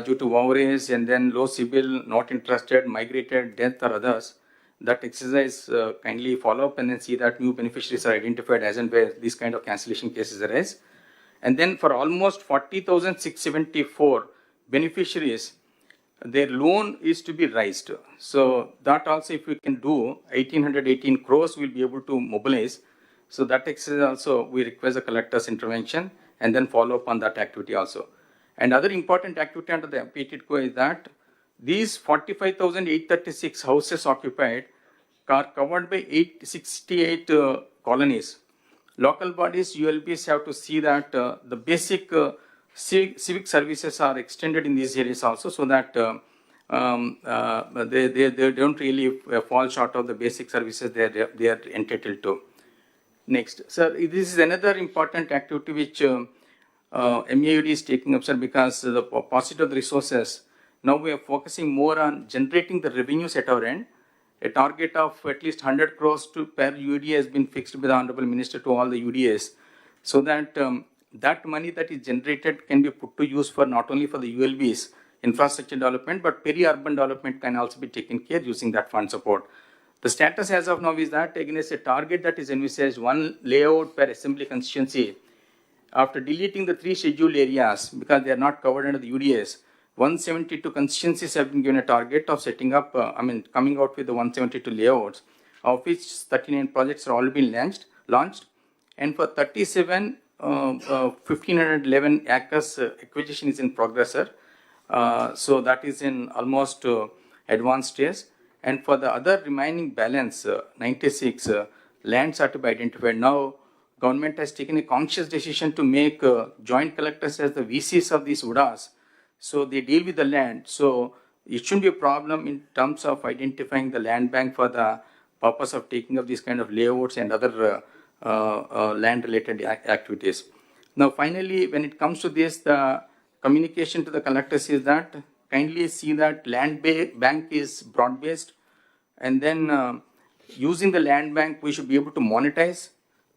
C: due to overage and then low CIBIL, not interested, migrated, death, or others. That exercise kindly follow up and then see that new beneficiaries are identified as and where these kind of cancellation cases arise. And then for almost 40,674 beneficiaries, their loan is to be raised. So that also, if we can do 1,818 crores, we'll be able to mobilize. So that exercise also, we request the collector's intervention and then follow up on that activity also. And other important activity under the PTCO is that these 45,836 houses occupied are covered by 868 colonies. Local bodies, ULBs have to see that the basic civic services are extended in these areas also, so that they don't really fall short of the basic services they are entitled to. Next, sir, this is another important activity which MAUD is taking up, sir, because the paucity of the resources. Now we are focusing more on generating the revenues at our end. A target of at least 100 crores per UDA has been fixed by the Honorable Minister to all the UDAs, so that that money that is generated can be put to use for not only for the ULBs, infrastructure development, but peri-urban development can also be taken care using that fund support. The status as of now is that against a target that is envisaged, one layout per assembly constituency, after deleting the 3 scheduled areas because they are not covered under the UDAs, 172 constituencies have been given a target of setting up, coming out with the 172 layouts, of which 39 projects are already been launched. And for 37, 1,511 acres acquisition is in progress, sir. So that is in almost advanced stage. And for the other remaining balance, 96 lands are to be identified. Now, government has taken a conscious decision to make joint collectors as the VCs of these UDAs. So they deal with the land. So it shouldn't be a problem in terms of identifying the land bank for the purpose of taking up these kind of layouts and other land-related activities. Now, finally, when it comes to this, the communication to the collectors is that kindly see that land bank is broad-based, and then using the land bank, we should be able to monetize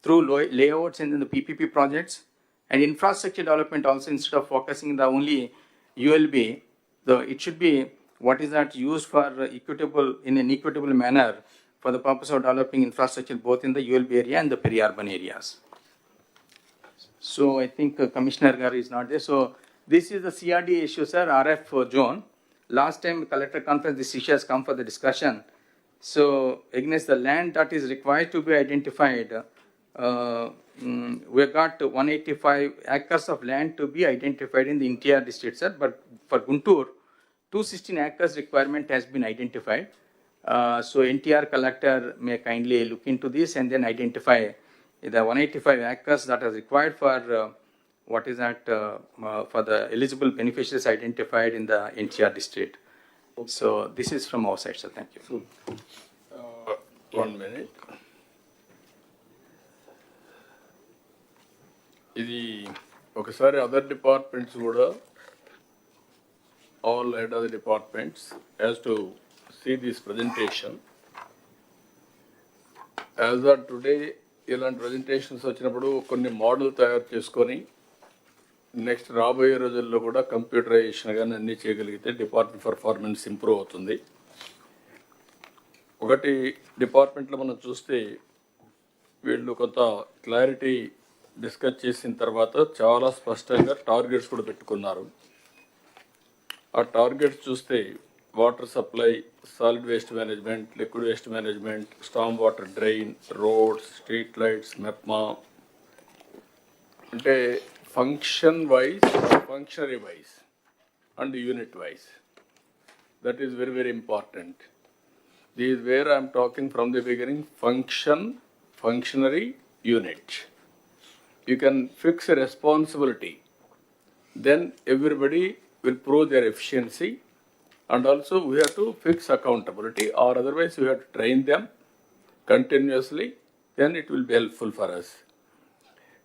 C: through layouts and then the PPP projects. And infrastructure development also, instead of focusing the only ULB, it should be what is that used for equitable, in an equitable manner for the purpose of developing infrastructure both in the ULB area and the peri-urban areas. So I think Commissioner Garu is not there. So this is the CRD issue, sir, RF zone. Last time collector conference, this issue has come for the discussion. So against the land that is required to be identified, we got 185 acres of land to be identified in the interior district, sir. But for Guntur, 216 acres requirement has been identified. So NTR collector may kindly look into this and then identify the 185 acres that are required for what is that for the eligible beneficiaries identified in the NTR district. So this is from our side, sir. Thank you.
A: 1 minute. ఇది ఒకసారి other departments కూడా all head of the departments has to see this presentation. As of today, ఇలాంటి presentations వచ్చినప్పుడు కొన్ని model తయారు చేసుకొని next రాబోయే రోజుల్లో కూడా కంప్యూటరైజేషన్ కానీ అన్నీ చేయగలిగితే డిపార్ట్మెంట్ పర్ఫార్మెన్స్ ఇంప్రూవ్ అవుతుంది. ఒకటి డిపార్ట్మెంట్లో మనం చూస్తే వీళ్ళు కొంత క్లారిటీ డిస్కస్ చేసిన తర్వాత చాలా స్పష్టంగా టార్గెట్స్ కూడా పెట్టుకున్నారు. ఆ టార్గెట్స్ చూస్తే water supply, solid waste management, liquid waste management, storm water drain, roads, street lights, MEPMA, అంటే function wise, functionary wise and unit wise. That is very, very important. This is where I am talking from the beginning, function, functionary, unit. You can fix a responsibility. Then everybody will prove their efficiency. And also we have to fix accountability, or otherwise we have to train them continuously. Then it will be helpful for us.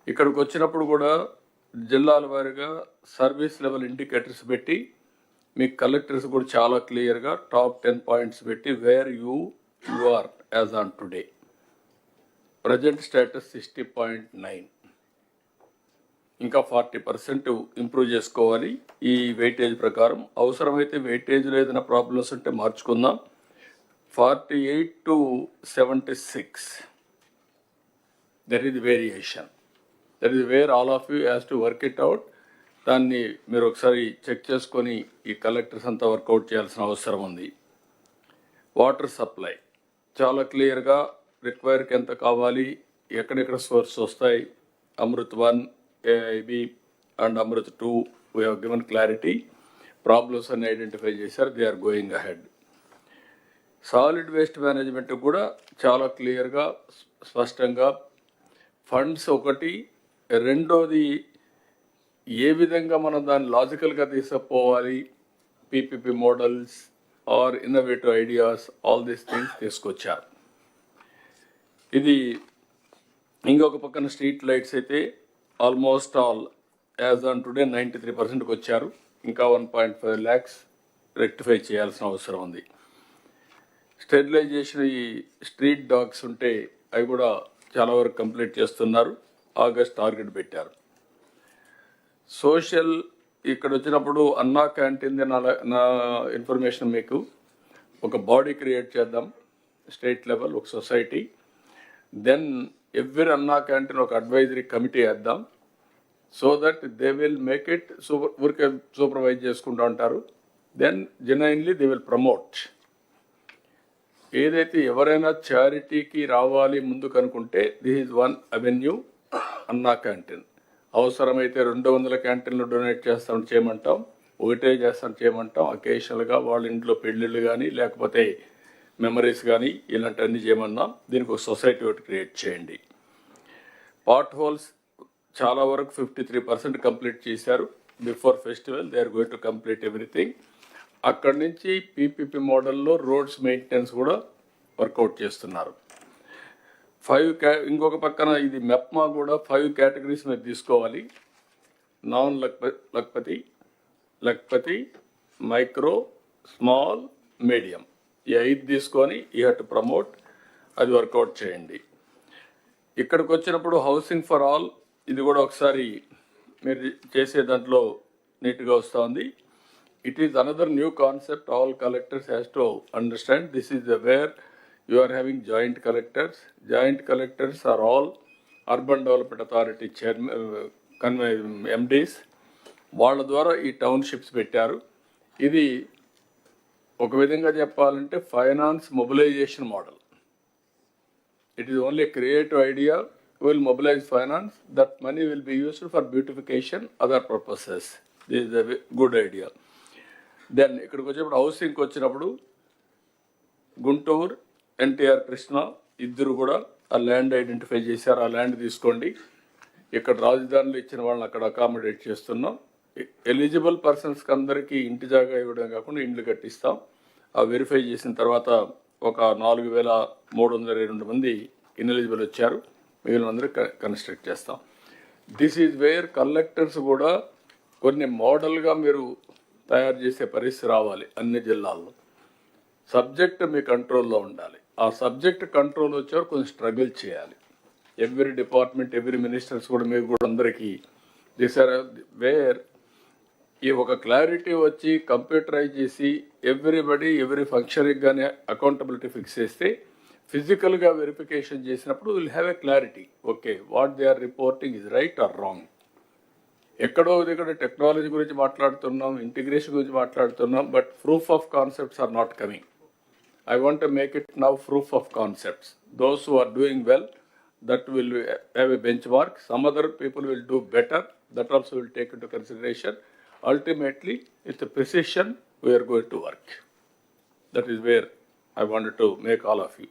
A: ఇక్కడికి వచ్చినప్పుడు కూడా జిల్లాల వారీగా service level indicators పెట్టి మీకు collectors కూడా చాలా క్లియర్గా టాప్ 10 పాయింట్స్ పెట్టి where you are as on today. Present status 60.9. ఇంకా 40% ఇంప్రూవ్ చేసుకోవాలి ఈ వెయిటేజ్ ప్రకారం. అవసరమైతే వెయిటేజ్లో ఏదైనా ప్రాబ్లమ్స్ ఉంటే మార్చుకుందాం. 48 to 76. There is variation. That is where all of you has to work it out. దాన్ని మీరు ఒకసారి చెక్ చేసుకొని ఈ కలెక్టర్స్ అంతా వర్కౌట్ చేయాల్సిన అవసరం ఉంది. వాటర్ సప్లై చాలా క్లియర్గా రిక్వైర్కి ఎంత కావాలి, ఎక్కడెక్కడ సోర్స్ వస్తాయి. Amrut 1, AIB and Amrut 2 we have given clarity. Problems అన్ని ఐడెంటిఫై చేశారు. They are going ahead. Solid waste management కూడా చాలా క్లియర్గా స్పష్టంగా ఫండ్స్ ఒకటి, రెండోది ఏ విధంగా మనం దాన్ని లాజికల్గా తీసుకుపోవాలి, PPP models or innovative ideas, all these things తీసుకొచ్చారు. ఇది ఇంకొక పక్కన స్ట్రీట్ లైట్స్ అయితే almost all as on today 93%కి వచ్చారు. ఇంకా 1.5 lakhs రెక్టిఫై చేయాల్సిన అవసరం ఉంది. స్టెరిలైజేషన్, ఈ స్ట్రీట్ డాగ్స్ ఉంటే అవి కూడా చాలా వరకు కంప్లీట్ చేస్తున్నారు. ఆగస్ట్ టార్గెట్ పెట్టారు. సోషల్ ఇక్కడ వచ్చినప్పుడు అన్నా క్యాంటీన్ నా ఇన్ఫర్మేషన్ మీకు ఒక బాడీ క్రియేట్ చేద్దాం, స్టేట్ లెవెల్ ఒక society. Then every Anna canteen ఒక అడ్వైజరీ కమిటీ వేద్దాం. So that they will make it ఊరికే సూపర్వైజ్ చేసుకుంటూ ఉంటారు. Then genuinely they will promote. ఏదైతే ఎవరైనా చారిటీకి రావాలి ముందుకు అనుకుంటే this is one avenue, Anna canteen. అవసరమైతే 200 క్యాంటీన్లు డొనేట్ చేస్తాం చేయమంటాం, ఒకటే చేస్తాం చేయమంటాం. అకేషనల్గా వాళ్ళ ఇంట్లో పెళ్ళిళ్ళు కానీ లేకపోతే మెమరీస్ కానీ ఇలాంటివన్నీ చేయమన్నాం. దీనికి ఒక సొసైటీ ఒకటి క్రియేట్ చేయండి. పాట్ హోల్స్ చాలా వరకు 53% కంప్లీట్ చేశారు. Before festival they are going to complete everything. అక్కడి నుంచి పీపీపీ మోడల్లో రోడ్స్ మెయింటెనెన్స్ కూడా వర్కౌట్ చేస్తున్నారు. 5 ఇంకొక పక్కన ఇది మెప్మా కూడా 5 కేటగిరీస్ మీద తీసుకోవాలి. Non Lakhpati, Lakhpati, micro, small, medium, ఈ 5 తీసుకొని యూ హ్యావ్ టు ప్రమోట్. అది వర్కౌట్ చేయండి. ఇక్కడికి వచ్చినప్పుడు హౌసింగ్ ఫర్ ఆల్ ఇది కూడా ఒకసారి మీరు చేసే దాంట్లో నీట్గా వస్తుంది. It is another new concept all collectors has to understand. This is where you are having joint collectors. Joint collectors are all urban development authority chairman, MDs. వాళ్ళ ద్వారా ఈ టౌన్షిప్స్ పెట్టారు. ఇది ఒక విధంగా చెప్పాలంటే finance mobilization model. It is only a creative idea. We will mobilize finance. That money will be used for beautification, other purposes. This is a good idea. Then ఇక్కడికి వచ్చేప్పుడు హౌసింగ్కి వచ్చినప్పుడు గుంటూరు, ఎన్టీఆర్ కృష్ణ ఇద్దరు కూడా ఆ ల్యాండ్ ఐడెంటిఫై చేశారు. ఆ ల్యాండ్ తీసుకోండి. ఇక్కడ రాజధానిలో ఇచ్చిన వాళ్ళని అక్కడ అకామిడేట్ చేస్తున్నాం. ఎలిజిబుల్ పర్సన్స్కి అందరికీ ఇంటి జాగా ఇవ్వడం కాకుండా ఇండ్లు కట్టిస్తాం. ఆ వెరిఫై చేసిన తర్వాత ఒక 4,322 మంది ఇన్ఎలిజిబుల్ వచ్చారు. మిగిలిన అందరూ కన్స్ట్రక్ట్ చేస్తాం. దిస్ ఈజ్ వేర్ కలెక్టర్స్ కూడా కొన్ని మోడల్గా మీరు తయారు చేసే పరిస్థితి రావాలి అన్ని జిల్లాల్లో. సబ్జెక్ట్ మీ కంట్రోల్లో ఉండాలి. ఆ సబ్జెక్ట్ కంట్రోల్ వచ్చేవారు కొంచెం స్ట్రగుల్ చేయాలి. ఎవ్రీ డిపార్ట్మెంట్, ఎవ్రీ మినిస్టర్స్ కూడా మీకు కూడా అందరికీ దిస్ ఆర్ వేర్ ఈ ఒక క్లారిటీ వచ్చి కంప్యూటరైజ్ చేసి ఎవ్రీ ఫంక్షన్కి కానీ అకౌంటబిలిటీ ఫిక్స్ చేస్తే ఫిజికల్గా వెరిఫికేషన్ చేసినప్పుడు will have a clarity. Okay, what they are reporting is right or wrong. ఎక్కడో దగ్గర టెక్నాలజీ గురించి మాట్లాడుతున్నాం, ఇంటిగ్రేషన్ గురించి మాట్లాడుతున్నాం, but proof of concepts are not coming. I want to make it now proof of concepts. Those who are doing well, that will have a benchmark. Some other people will do better. That also will take into consideration. Ultimately, with the precision, we are going to work. That is where I wanted to make all of you.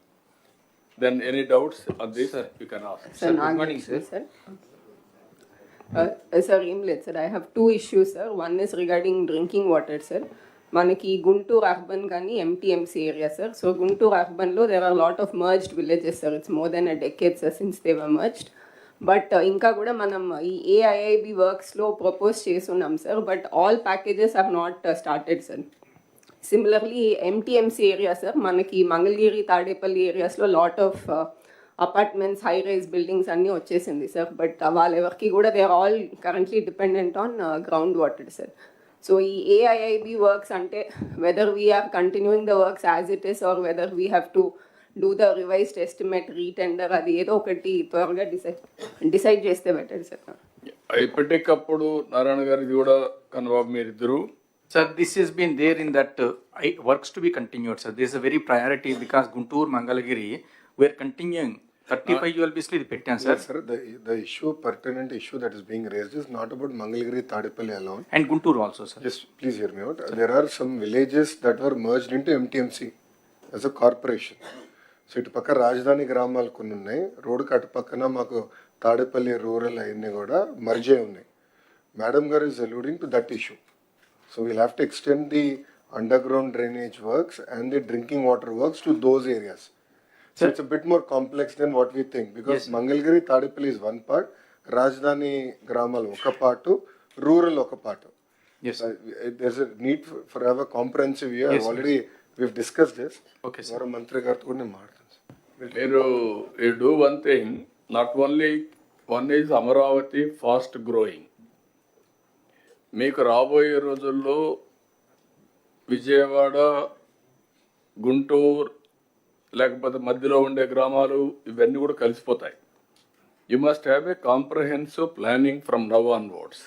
A: Then any doubts on this, sir, you can ask.
D: Sir, good morning, sir. Sir, sir, I have two issues, sir. One is regarding drinking water, sir. మనకి Guntur urban కానీ MTMC area sir. So Guntur అర్బన్లో there are lot of merged villages sir. It's more than a decade sir since they were merged. But ఇంకా కూడా మనం ఈ AIIB వర్క్స్లో propose చేస్తున్నాం sir. But all packages are not started sir. Similarly MTMC area sir, మనకి మంగళగిరి, తాడేపల్లి ఏరియాస్లో lot of apartments, high rise buildings అన్నీ వచ్చేసింది సార్. బట్ వాళ్ళెవరికి కూడా they are all currently dependent on ground water sir. So AIIB works ante whether we are continuing the works as it is or whether we have to do the revised estimate, retender, adi edo okati tvarga decide cheste better sir.
A: ఇప్పటికప్పుడు నారాయణ గారు ఇది కూడా కనబాబు మీరిద్దరు.
C: Sir, this has been there in that works to be continued, sir. This is a very priority because Guntur, Mangalagiri, we are continuing. 35 ULBs ఇది పెట్టాం sir.
V: Sir, the pertinent issue that is being raised is not about Mangalagiri, Tadipalli alone.
C: And Guntur also, sir.
V: Just please hear me out. There are some villages that were merged into MTMC as a corporation. So ఇటు పక్క రాజధాని గ్రామాలు కొన్ని ఉన్నాయి, రోడ్డుకి అటు పక్కన మాకు తాడేపల్లి రూరల్ అవన్నీ కూడా మర్జ్ అయి ఉన్నాయి. మేడం గారు is alluding to that issue. So we'll have to extend the underground drainage works and the drinking water works to those areas. So it's a bit more complex than what we think because Mangalgiri, Tadipalli is one part, Rajdhani Gramal oka part, rural oka part.
C: Yes.
V: There's a need for have a comprehensive year.
C: Yes,
V: Already we've discussed this.
C: Okay, sir.
V: Mantri garu kuda maartanu.
A: You do one thing, not only one is Amaravati fast growing. మీకు రాబోయే రోజుల్లో విజయవాడ, గుంటూరు లేకపోతే మధ్యలో ఉండే గ్రామాలు ఇవన్నీ కూడా కలిసిపోతాయి. You must have a comprehensive planning from now onwards.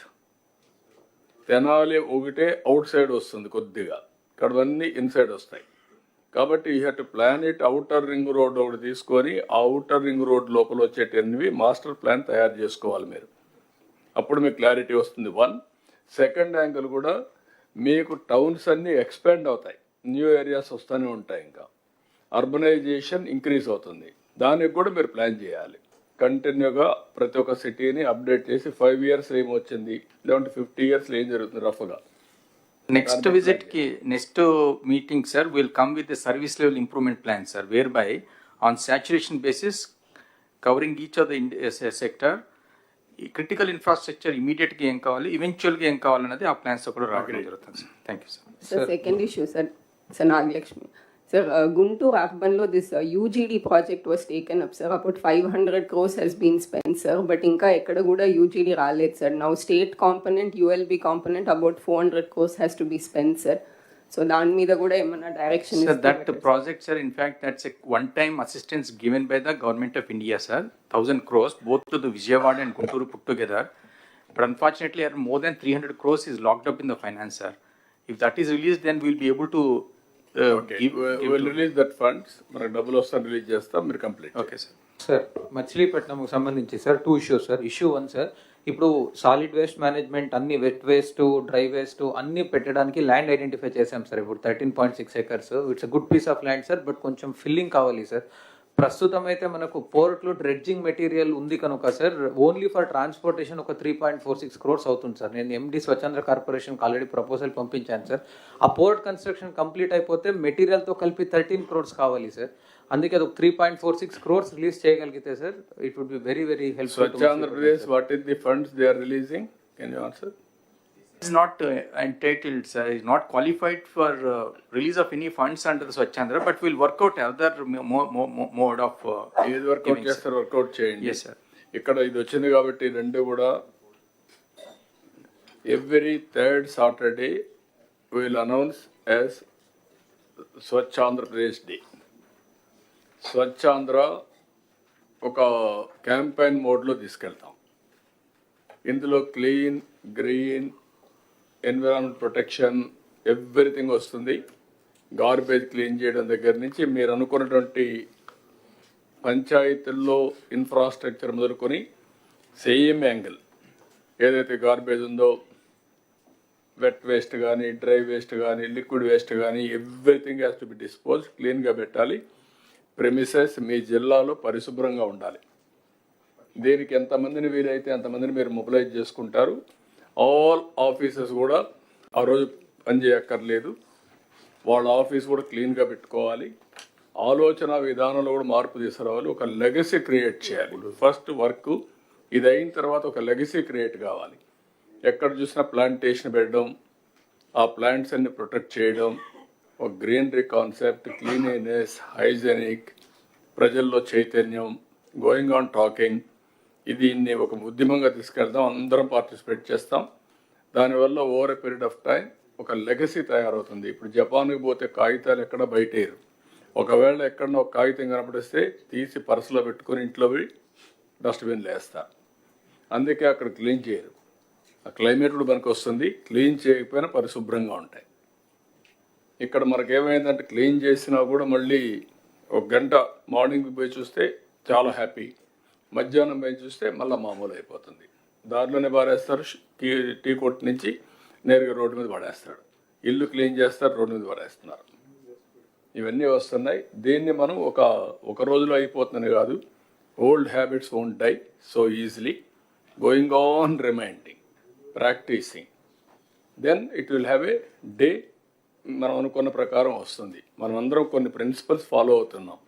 A: Tenali ఒకటే అవుట్ సైడ్ వస్తుంది కొద్దిగా, ఇక్కడవన్నీ ఇన్సైడ్ వస్తాయి. కాబట్టి you have to plan it. Outer ring road ఒకటి తీసుకొని ఆ అవుటర్ రింగ్ రోడ్ లోపల వచ్చేటవి మాస్టర్ ప్లాన్ తయారు చేసుకోవాలి మీరు. అప్పుడు మీకు క్లారిటీ వస్తుంది. వన్ సెకండ్ యాంగిల్ కూడా మీకు టౌన్స్ అన్నీ ఎక్స్పాండ్ అవుతాయి, న్యూ ఏరియాస్ వస్తూనే ఉంటాయి, ఇంకా అర్బనైజేషన్ ఇంక్రీజ్ అవుతుంది. దానికి కూడా మీరు ప్లాన్ చేయాలి. కంటిన్యూగా ప్రతి ఒక్క సిటీని అప్డేట్ చేసి 5 years ఏమొచ్చింది, లేదంటే 50 years ఏం జరుగుతుంది రఫ్గా.
C: నెక్స్ట్ విజిట్కి next meeting sir will come with the service level improvement plan sir, whereby on saturation basis covering each of the sector, critical infrastructure ఇమీడియట్గా ఏం కావాలి, ఈవెన్చువల్గా ఏం కావాలన్నది ఆ ప్లాన్స్ కూడా రావడం జరుగుతుంది sir. Thank you sir.
D: Sir, second issue, sir, Naglakshmi. Sir, Guntur Urbanlo, this UGD project was taken up, sir. About 500 crores has been spent, sir. But inka ekkada kuda UGD raలేదు, sir. Now state component, ULB component, about 400 crores has to be spent, sir. So దాని మీద కూడా ఏమన్నా direction
C: Sir, that project, sir, in fact, that's a one-time assistance given by the government of India, sir. 1,000 crores, both to the Vijayawada and Guntur put together. But unfortunately, more than 300 crores is locked up in the finance, sir. If that is released, then we'll be able to
A: we'll release that funds. మనకు డబ్బులు వస్తాను release చేస్తాం, మీరు complete.
C: Okay sir.
L: Sir మచిలీపట్నంకు సంబంధించి sir 2 issues sir. Issue 1 sir, ఇప్పుడు solid waste management అన్ని wet waste dry waste అన్ని పెట్టడానికి ల్యాండ్ ఐడెంటిఫై చేశాం సార్. ఇప్పుడు 13.6 acres, it's a good piece of land sir. But కొంచెం ఫిల్లింగ్ కావాలి సార్. ప్రస్తుతం అయితే మనకు పోర్ట్లో డ్రెడ్జింగ్ మెటీరియల్ ఉంది కనుక సార్ ఓన్లీ ఫర్ ట్రాన్స్పోర్టేషన్ ఒక 3.46 crores అవుతుంది సార్. నేను ఎండి స్వచ్ఛంద్ర కార్పొరేషన్కి ఆల్రెడీ ప్రపోజల్ పంపించాను సార్. ఆ పోర్ట్ కన్స్ట్రక్షన్ కంప్లీట్ అయిపోతే మెటీరియల్తో కలిపి 13 crores కావాలి సార్. అందుకే అది ఒక 3.46 crores రిలీజ్ చేయగలిగితే sir it would be very very helpful.
A: Swachh Andhra Pradesh, what is the funds they are releasing? Can you answer?
C: Is not entitled, sir. Is not qualified for release of any funds under the Swachh Andhra, but we'll work out other mode of
A: ఏది work out చేస్తారు, work out చేయండి.
C: Yes, sir.
A: ఇక్కడ ఇది వచ్చింది కాబట్టి రెండు కూడా every third Saturday will announce as Swachh Andhra Pradesh day. Swachh Andhra ఒక క్యాంపెయిన్ మోడ్లో తీసుకెళ్తాం. ఇందులో clean, green, environment protection, everything వస్తుంది. గార్బేజ్ క్లీన్ చేయడం దగ్గర నుంచి మీరు అనుకున్నటువంటి పంచాయతీల్లో ఇన్ఫ్రాస్ట్రక్చర్ మొదలుకొని సేమ్ యాంగిల్ ఏదైతే గార్బేజ్ ఉందో, వెట్ వేస్ట్ కానీ, డ్రై వేస్ట్ కానీ, లిక్విడ్ వేస్ట్ కానీ, everything has to be dispose. క్లీన్గా పెట్టాలి. ప్రెమిసెస్ మీ జిల్లాలో పరిశుభ్రంగా ఉండాలి. దీనికి ఎంతమందిని వీలైతే అంతమందిని మీరు మొబిలైజ్ చేసుకుంటారు. ఆల్ ఆఫీసెస్ కూడా ఆ రోజు పనిచేయక్కర్లేదు. వాళ్ళ ఆఫీస్ కూడా క్లీన్గా పెట్టుకోవాలి. ఆలోచన విధానంలో కూడా మార్పు తీసుకురావాలి. ఒక లెగసీ క్రియేట్ చేయాలి. ఫస్ట్ వర్క్ ఇది అయిన తర్వాత ఒక లెగసీ క్రియేట్ కావాలి. ఎక్కడ చూసినా ప్లాంటేషన్ పెట్టడం, ఆ ప్లాంట్స్ అన్ని ప్రొటెక్ట్ చేయడం, ఒక గ్రీనరీ కాన్సెప్ట్, క్లీనినెస్, హైజెనిక్, ప్రజల్లో చైతన్యం, గోయింగ్ ఆన్ టాకింగ్, దీన్ని ఒక ఉద్యమంగా తీసుకెళ్దాం. అందరం పార్టిసిపేట్ చేస్తాం. దానివల్ల over a period of time ఒక లెగసీ తయారవుతుంది. ఇప్పుడు జపాన్కి పోతే కాగితాలు ఎక్కడ బయటేరు. ఒకవేళ ఎక్కడన్నా ఒక కాగితం కనపడిస్తే తీసి పర్సులో పెట్టుకొని ఇంట్లో పోయి డస్ట్బిన్లో వేస్తారు. అందుకే అక్కడ క్లీన్ చేయరు. ఆ క్లైమేట్ కూడా మనకు వస్తుంది. క్లీన్ చేయకపోయినా పరిశుభ్రంగా ఉంటాయి. ఇక్కడ మనకేమైందంటే క్లీన్ చేసినా కూడా మళ్ళీ ఒక గంట మార్నింగ్ పోయి చూస్తే చాలా హ్యాపీ, మధ్యాహ్నం పోయి చూస్తే మళ్ళీ మామూలు అయిపోతుంది. దారిలోనే పారేస్తారు. టీ కొట్టు నుంచి నేరుగా రోడ్డు మీద పడేస్తాడు. ఇల్లు క్లీన్ చేస్తారు, రోడ్డు మీద పడేస్తున్నారు. ఇవన్నీ వస్తున్నాయి. దీన్ని మనం ఒక రోజులో అయిపోతుందని కాదు. Old habits won't die so easily. Going on reminding, practising, then it will have a day. మనం అనుకున్న ప్రకారం వస్తుంది. మనం అందరం కొన్ని ప్రిన్సిపల్స్ ఫాలో అవుతున్నాం.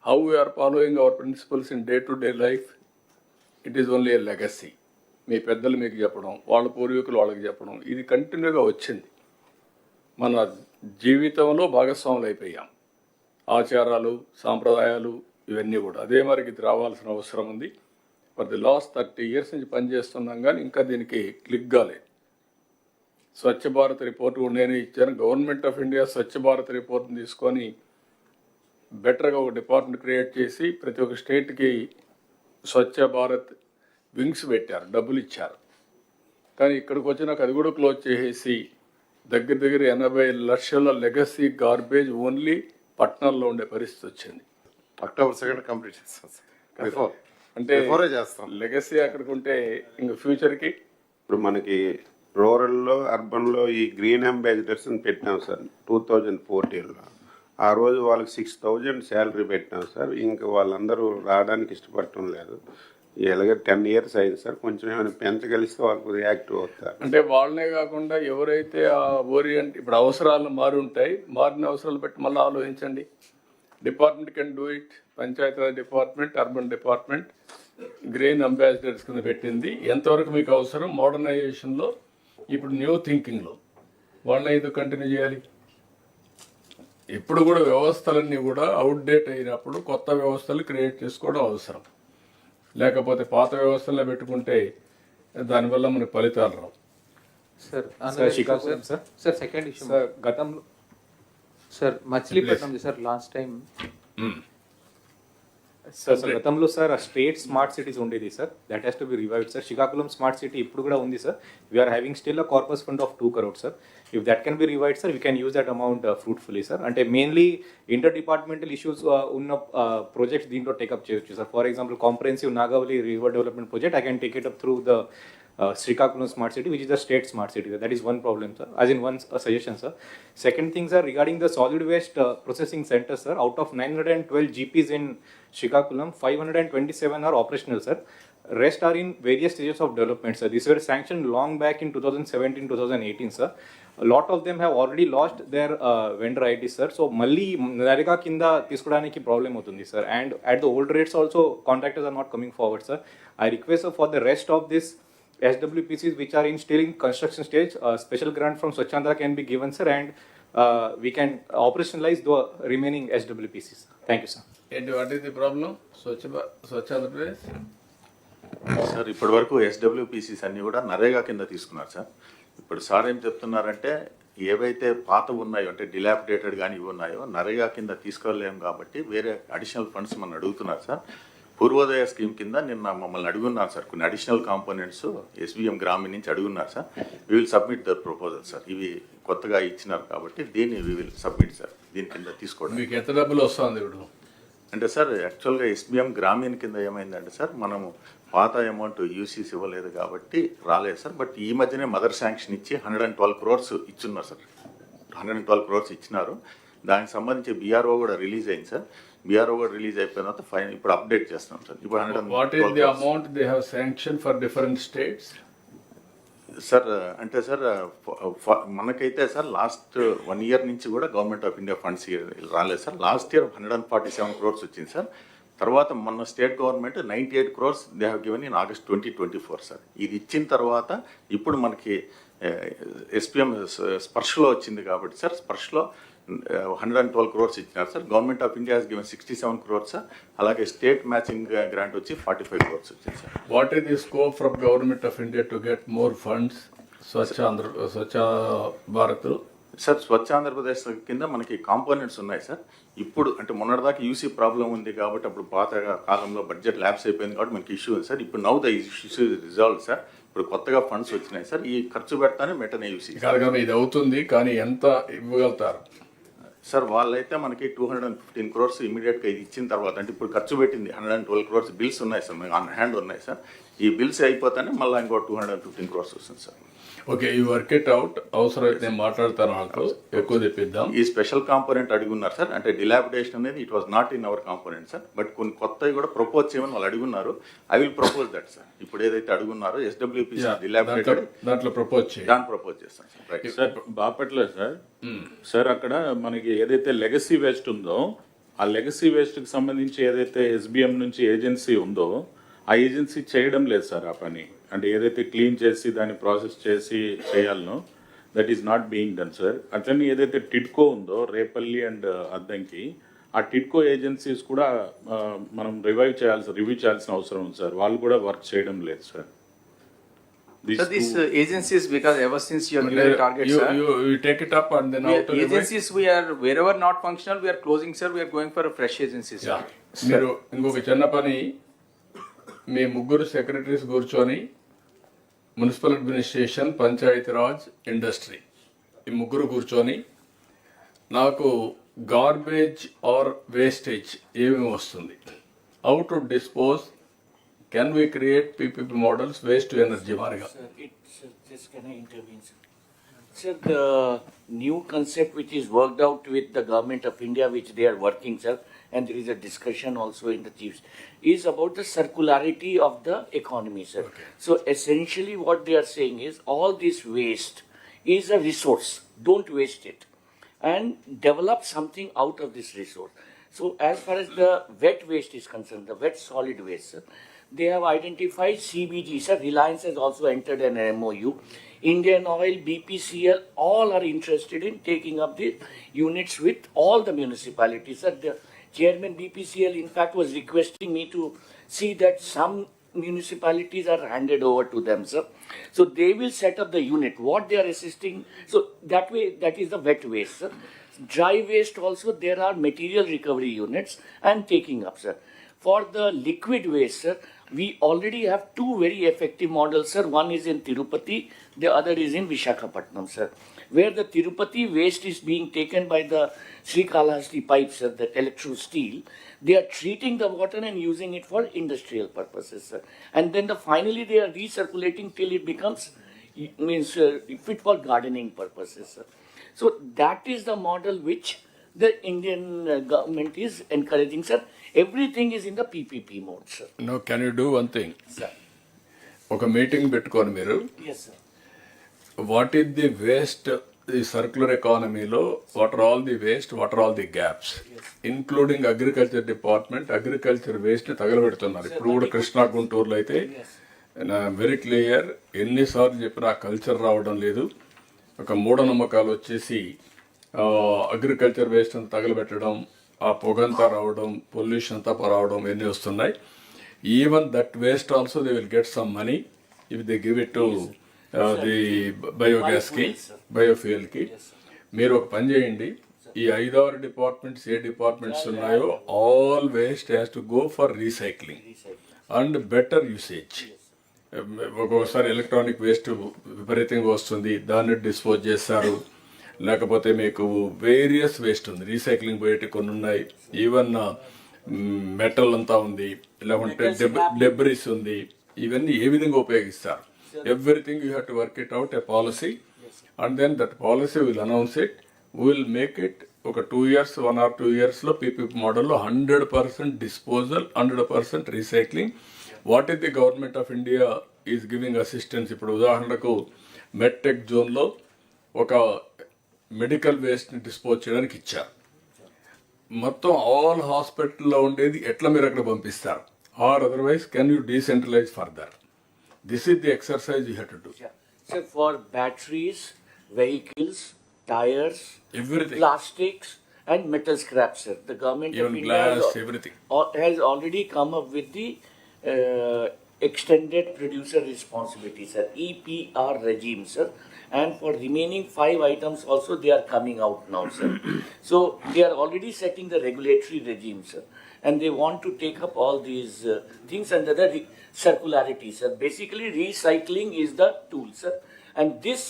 A: How we are following our principles in day to day life, it is only a legacy. మీ పెద్దలు మీకు చెప్పడం, వాళ్ళ పూర్వీకులు వాళ్ళకి చెప్పడం, ఇది కంటిన్యూగా వచ్చింది. మన జీవితంలో భాగస్వాములు అయిపోయాం. ఆచారాలు, సాంప్రదాయాలు ఇవన్నీ కూడా అదే మరికి ఇది రావాల్సిన అవసరం ఉంది. ఫర్ ది లాస్ట్ 30 years నుంచి పనిచేస్తున్నాం కానీ ఇంకా దీనికి క్లిక్ కాలేదు. స్వచ్ఛ భారత్ రిపోర్ట్ కూడా నేను ఇచ్చాను. Government of India Swachh Bharat రిపోర్ట్ని తీసుకొని బెటర్గా ఒక డిపార్ట్మెంట్ క్రియేట్ చేసి ప్రతి ఒక్క స్టేట్కి స్వచ్ఛ భారత్ వింగ్స్ పెట్టారు, డబ్బులు ఇచ్చారు. కానీ ఇక్కడికి వచ్చినాక అది కూడా క్లోజ్ చేసేసి దగ్గర 80 లక్షల లెగసీ గార్బేజ్ ఓన్లీ పట్టణాల్లో ఉండే పరిస్థితి వచ్చింది.
I: October 2nd కంప్లీట్ చేస్తాం సార్.
A: అంటే
I: చేస్తాం.
A: లెగసీ అక్కడికి ఉంటే ఇంక ఫ్యూచర్కి
I: ఇప్పుడు మనకి రూరల్లో, అర్బన్లో ఈ గ్రీన్ అంబాసిడర్స్ అని పెట్టినాం సార్ 2014లో. ఆ రోజు వాళ్ళకి 6,000 శాలరీ పెట్టినాం సార్. ఇంకా వాళ్ళందరూ రావడానికి ఇష్టపడటం లేదు. ఎలాగ 10 years అయింది సార్. కొంచెం ఏమైనా పెంచగలిస్తే వాళ్ళకు యాక్టివ్ అవుతారు.
A: అంటే వాళ్ళనే కాకుండా ఎవరైతే ఆ ఓరియంట్ ఇప్పుడు అవసరాలు మారుంటాయి, మారిన అవసరాలు బట్టి మళ్ళీ ఆలోచించండి. Department can do it. Panchayati Raj department, urban department green ambassadors కింద పెట్టింది. ఎంతవరకు మీకు అవసరం మోడర్నైజేషన్లో, ఇప్పుడు న్యూ థింకింగ్లో వాళ్ళని ఎందుకు కంటిన్యూ చేయాలి? ఇప్పుడు కూడా వ్యవస్థలన్నీ కూడా అవుట్డేట్ అయినప్పుడు కొత్త వ్యవస్థలు క్రియేట్ చేసుకోవడం అవసరం. లేకపోతే పాత వ్యవస్థల్లో పెట్టుకుంటే దానివల్ల మనకు ఫలితాలు రావు.
L: Sir Srikakulam sir second issue
O: sir గతంలో
L: sir Machilipatnam sir last time
O: sir గతంలో సార్ స్టేట్ స్మార్ట్ సిటీస్ ఉండేది sir, that has to be revived sir. Srikakulam smart city ఇప్పుడు కూడా ఉంది sir. We are having still a corpus fund of 2 crores sir. If that can be revived sir, we can use that amount fruitfully sir. అంటే mainly inter departmental issues ఉన్న projects దీంట్లో take up చేయొచ్చు sir. For example comprehensive Nagavali river development project, I can take it up through the Srikakulam smart city, which is the state smart city. That is one problem, sir. As in one suggestion, sir. Second thing, sir, regarding the solid waste processing center, sir, out of 912 GPs in Srikakulam, 527 are operational, sir. Rest are in various stages of development, sir. These were sanctioned long back in 2017-2018, sir. A lot of them have already lost their vendor IDs, sir. So, malli Narega kinda తీసుకురానికి problem అవుతుంది, sir. And at the old rates also, contractors are not coming forward, sir. I request, sir, for the rest of this SWPCs which are in still in construction stage, special grant from Swachandra can be given, sir, and we can operationalize the remaining SWPCs. Thank you, sir.
A: And what is the problem? Swachandra Pradesh?
F: Sir ఇప్పటి వరకు ఎస్డబ్ల్యూపీసీస్ అన్ని కూడా నరేగా కింద తీసుకున్నారు sir. ఇప్పుడు sir ఏం చెప్తున్నారంటే ఏవైతే పాత ఉన్నాయో అంటే డిలాపిడేటెడ్ కానీ ఇవి ఉన్నాయో నరేగా కింద తీసుకోలేము కాబట్టి వేరే అడిషనల్ ఫండ్స్ మనం అడుగుతున్నారు సార్. పూర్వోదయ స్కీమ్ కింద నిన్న మమ్మల్ని అడుగున్నారు సార్, కొన్ని అడిషనల్ కాంపోనెంట్స్ ఎస్బీఎం గ్రామీణ నుంచి అడుగున్నారు sir. We will submit the proposal sir. ఇవి కొత్తగా ఇచ్చినారు కాబట్టి దీన్ని వీ విల్ సబ్మిట్ సార్. దీని కింద తీసుకోవడం
A: మీకు ఎంత డబ్బులు వస్తుంది ఇప్పుడు
F: అంటే సార్ యాక్చువల్గా ఎస్బీఎం గ్రామీణ కింద ఏమైందంటే సార్ మనము పాత అమౌంట్ యూసీస్ ఇవ్వలేదు కాబట్టి రాలేదు సార్. బట్ ఈ మధ్యనే మదర్ శాంక్షన్ ఇచ్చి 112 crores ఇచ్చున్నారు సార్. 112 crores ఇచ్చినారు. దానికి సంబంధించి బీఆర్ఓ కూడా రిలీజ్ అయింది సార్. బీఆర్ఓ కూడా రిలీజ్ అయిపోయిన తర్వాత ఫైన్ ఇప్పుడు అప్డేట్ చేస్తున్నాం సార్. ఇప్పుడు 112
A: What is the amount they have sanctioned for different states?
F: Sir అంటే సార్ మనకైతే సార్ లాస్ట్ 1 year నుంచి కూడా గవర్నమెంట్ ఆఫ్ ఇండియా ఫండ్స్ రాలేదు సార్. లాస్ట్ ఇయర్ 147 crores వచ్చింది సార్. తర్వాత మొన్న state government 98 crores they have given in August 2024 sir. ఇది ఇచ్చిన తర్వాత ఇప్పుడు మనకి ఎస్పీఎం స్పర్శలో వచ్చింది కాబట్టి సార్ స్పర్శలో 112 crores ఇచ్చినారు sir. Government of India has given 67 crores sir. అలాగే స్టేట్ మ్యాచింగ్ గ్రాంట్ వచ్చి 45 crores వచ్చింది sir.
A: What is the scope from Government of India to get more funds? Swachh Bharat
F: sir Swachh Andhra Pradesh కింద మనకి components ఉన్నాయి sir. ఇప్పుడు అంటే మొన్నటిదాకా యూసీ ప్రాబ్లం ఉంది కాబట్టి అప్పుడు పాత కాలంలో బడ్జెట్ ల్యాబ్స్ అయిపోయింది కాబట్టి మనకి ఇష్యూ ఉంది సార్. ఇప్పుడు now the issue resolve sir. ఇప్పుడు కొత్తగా ఫండ్స్ వచ్చినాయి సార్. ఈ ఖర్చు పెడతానే వెంటనే యూసీ
A: ఇది అవుతుంది కానీ ఎంత ఇవ్వగలుగుతారు
F: సార్? వాళ్ళైతే మనకి 215 crores ఇమీడియట్గా ఇది ఇచ్చిన తర్వాత అంటే ఇప్పుడు ఖర్చు పెట్టింది 112 crores బిల్స్ ఉన్నాయి సార్, మనకి ఆన్ హ్యాండ్ ఉన్నాయి సార్. ఈ బిల్స్ అయిపోతానే మళ్ళీ ఇంకో 215 crores వస్తుంది సార్.
A: ఓకే, ఈ వర్క్ ఇట్ అవుట్. అవసరం నేను మాట్లాడతాను, నాకు ఎక్కువ తెప్పిద్దాం.
F: ఈ స్పెషల్ కాంపోనెంట్ అడుగున్నారు సార్. అంటే డిలాపిడేషన్ అనేది it was not in our component sir. But కొన్ని కొత్తవి కూడా ప్రపోజ్ చేయమని వాళ్ళు అడుగున్నారు. I will propose that sir. ఇప్పుడు ఏదైతే అడుగున్నారో ఎస్డబ్ల్యూపీసీ డిలాపిడేటెడ్
A: దాంట్లో ప్రపోజ్ చేయాలి,
F: దాన్ని ప్రపోజ్ చేస్తాను sir. Right
R: sir Bapatla sir. Sir అక్కడ మనకి ఏదైతే లెగసీ వేస్ట్ ఉందో ఆ లెగసీ వేస్ట్కి సంబంధించి ఏదైతే ఎస్బీఎం నుంచి ఏజెన్సీ ఉందో ఆ ఏజెన్సీ చేయడం లేదు సార్ ఆ పని. అంటే ఏదైతే క్లీన్ చేసి దాన్ని ప్రాసెస్ చేసి చేయాలనో that is not being done sir. అట్లనే ఏదైతే టిడ్కో ఉందో రేపల్లి అండ్ అద్దంకి ఆ టిడ్కో ఏజెన్సీస్ కూడా మనం రివ్యూ చేయాల్సిన అవసరం ఉంది సార్. వాళ్ళు కూడా వర్క్ చేయడం లేదు sir.
C: So these agencies, because ever since you are given targets, sir,
A: you take it up and then
C: agencies we are wherever not functional we are closing, sir. We are going for a fresh agencies.
A: మీరు ఇంకొక చిన్న పని, మీ ముగ్గురు secretaries కూర్చొని municipal administration, Panchayati Raj, industry ఈ ముగ్గురు కూర్చొని నాకు గార్బేజ్ ఆర్ వేస్టేజ్ ఏమేమి వస్తుంది, how to dispose, can we create PPP models, waste to energy marga?
H: Just can I intervene, sir? Sir, the new concept which is worked out with the government of India, which they are working, sir, and there is a discussion also in the chiefs, is about the circularity of the economy, sir. Okay. So essentially what they are saying is all this waste is a resource. Don't waste it and develop something out of this resource. So as far as the wet waste is concerned, the wet solid waste, sir, they have identified CBG. Sir, Reliance has also entered an MOU. Indian Oil, BPCL, all are interested in taking up the units with all the municipalities. Sir, the chairman BPCL, in fact, was requesting me to see that some municipalities are handed over to them, sir. So they will set up the unit. What they are assisting, so that way, that is the wet waste, sir. Dry waste also, there are material recovery units and taking up, sir. For the liquid waste, sir, we already have two very effective models, sir. One is in Tirupati, the other is in Vishakhapatnam, sir. Where the Tirupati waste is being taken by the Srikalahasti pipes, sir, that electro steel, they are treating the water and using it for industrial purposes, sir. And then finally they are recirculating till it becomes fit for gardening purposes, sir. So that is the model which the Indian government is encouraging, sir. Everything is in the PPP mode, sir.
A: Now, can you do one thing?
H: Sir.
A: ఒక meeting పెట్టుకొని మీరు
H: Yes, sir.
A: What is the waste ఈ circular ఎకానమీలో what are all the waste, what are all the gaps, including agriculture department agriculture waste తగలబెడుతున్నారు. ఇప్పుడు కూడా కృష్ణా గుంటూరులో అయితే వెరీ క్లియర్, ఎన్నిసార్లు చెప్పినా ఆ కల్చర్ రావడం లేదు. ఒక మూఢనమ్మకాలు వచ్చేసి అగ్రికల్చర్ వేస్ట్ అంతా తగలబెట్టడం, ఆ పొగంతా రావడం, పొల్యూషన్ అంతా రావడం ఇవన్నీ వస్తున్నాయి. Even that waste also they will get some money if they give it to the బయోగ్యాస్కి, బయోఫ్యూయల్కి. మీరు ఒక పని చేయండి, ఈ 5-6 డిపార్ట్మెంట్స్ ఏ డిపార్ట్మెంట్స్ ఉన్నాయో all waste has to go for recycling and better usage. ఒక్కొక్కసారి ఎలక్ట్రానిక్ వేస్ట్ విపరీతంగా వస్తుంది, దాన్ని డిస్పోజ్ చేస్తారు. లేకపోతే మీకు వేరియస్ వేస్ట్ ఉంది, రీసైక్లింగ్ పోయేటి కొన్ని ఉన్నాయి, ఈవెన్ మెటల్ అంతా ఉంది, లేకుంటే డెబ్రిస్ ఉంది. ఇవన్నీ ఏ విధంగా ఉపయోగిస్తారు? Everything you have to work it out a policy and then that policy will announce it, will make it. ఒక 2 years, 1 or 2 yearsలో పీపీపీ మోడల్లో 100% disposal, 100% recycling. What is the government of India is giving assistance? ఇప్పుడు ఉదాహరణకు medtech జోన్లో ఒక medical వేస్ట్ని dispose చేయడానికి ఇచ్చారు. మొత్తం all హాస్పిటల్లో ఉండేది ఎట్లా మీరు అక్కడ పంపిస్తారు? Or otherwise can you decentralise further? This is the exercise you have to do.
H: Sir, for batteries, vehicles, tires,
A: everything,
H: plastics and metal scrap, sir. The government
A: even
H: of India
A: glass, everything
H: has already come up with the extended producer responsibility, sir, EPR regime, sir. And for remaining 5 items also they are coming out now, sir. So they are already setting the regulatory regime, sir. And they want to take up all these things under the circularity, sir. Basically recycling is the tool, sir. And this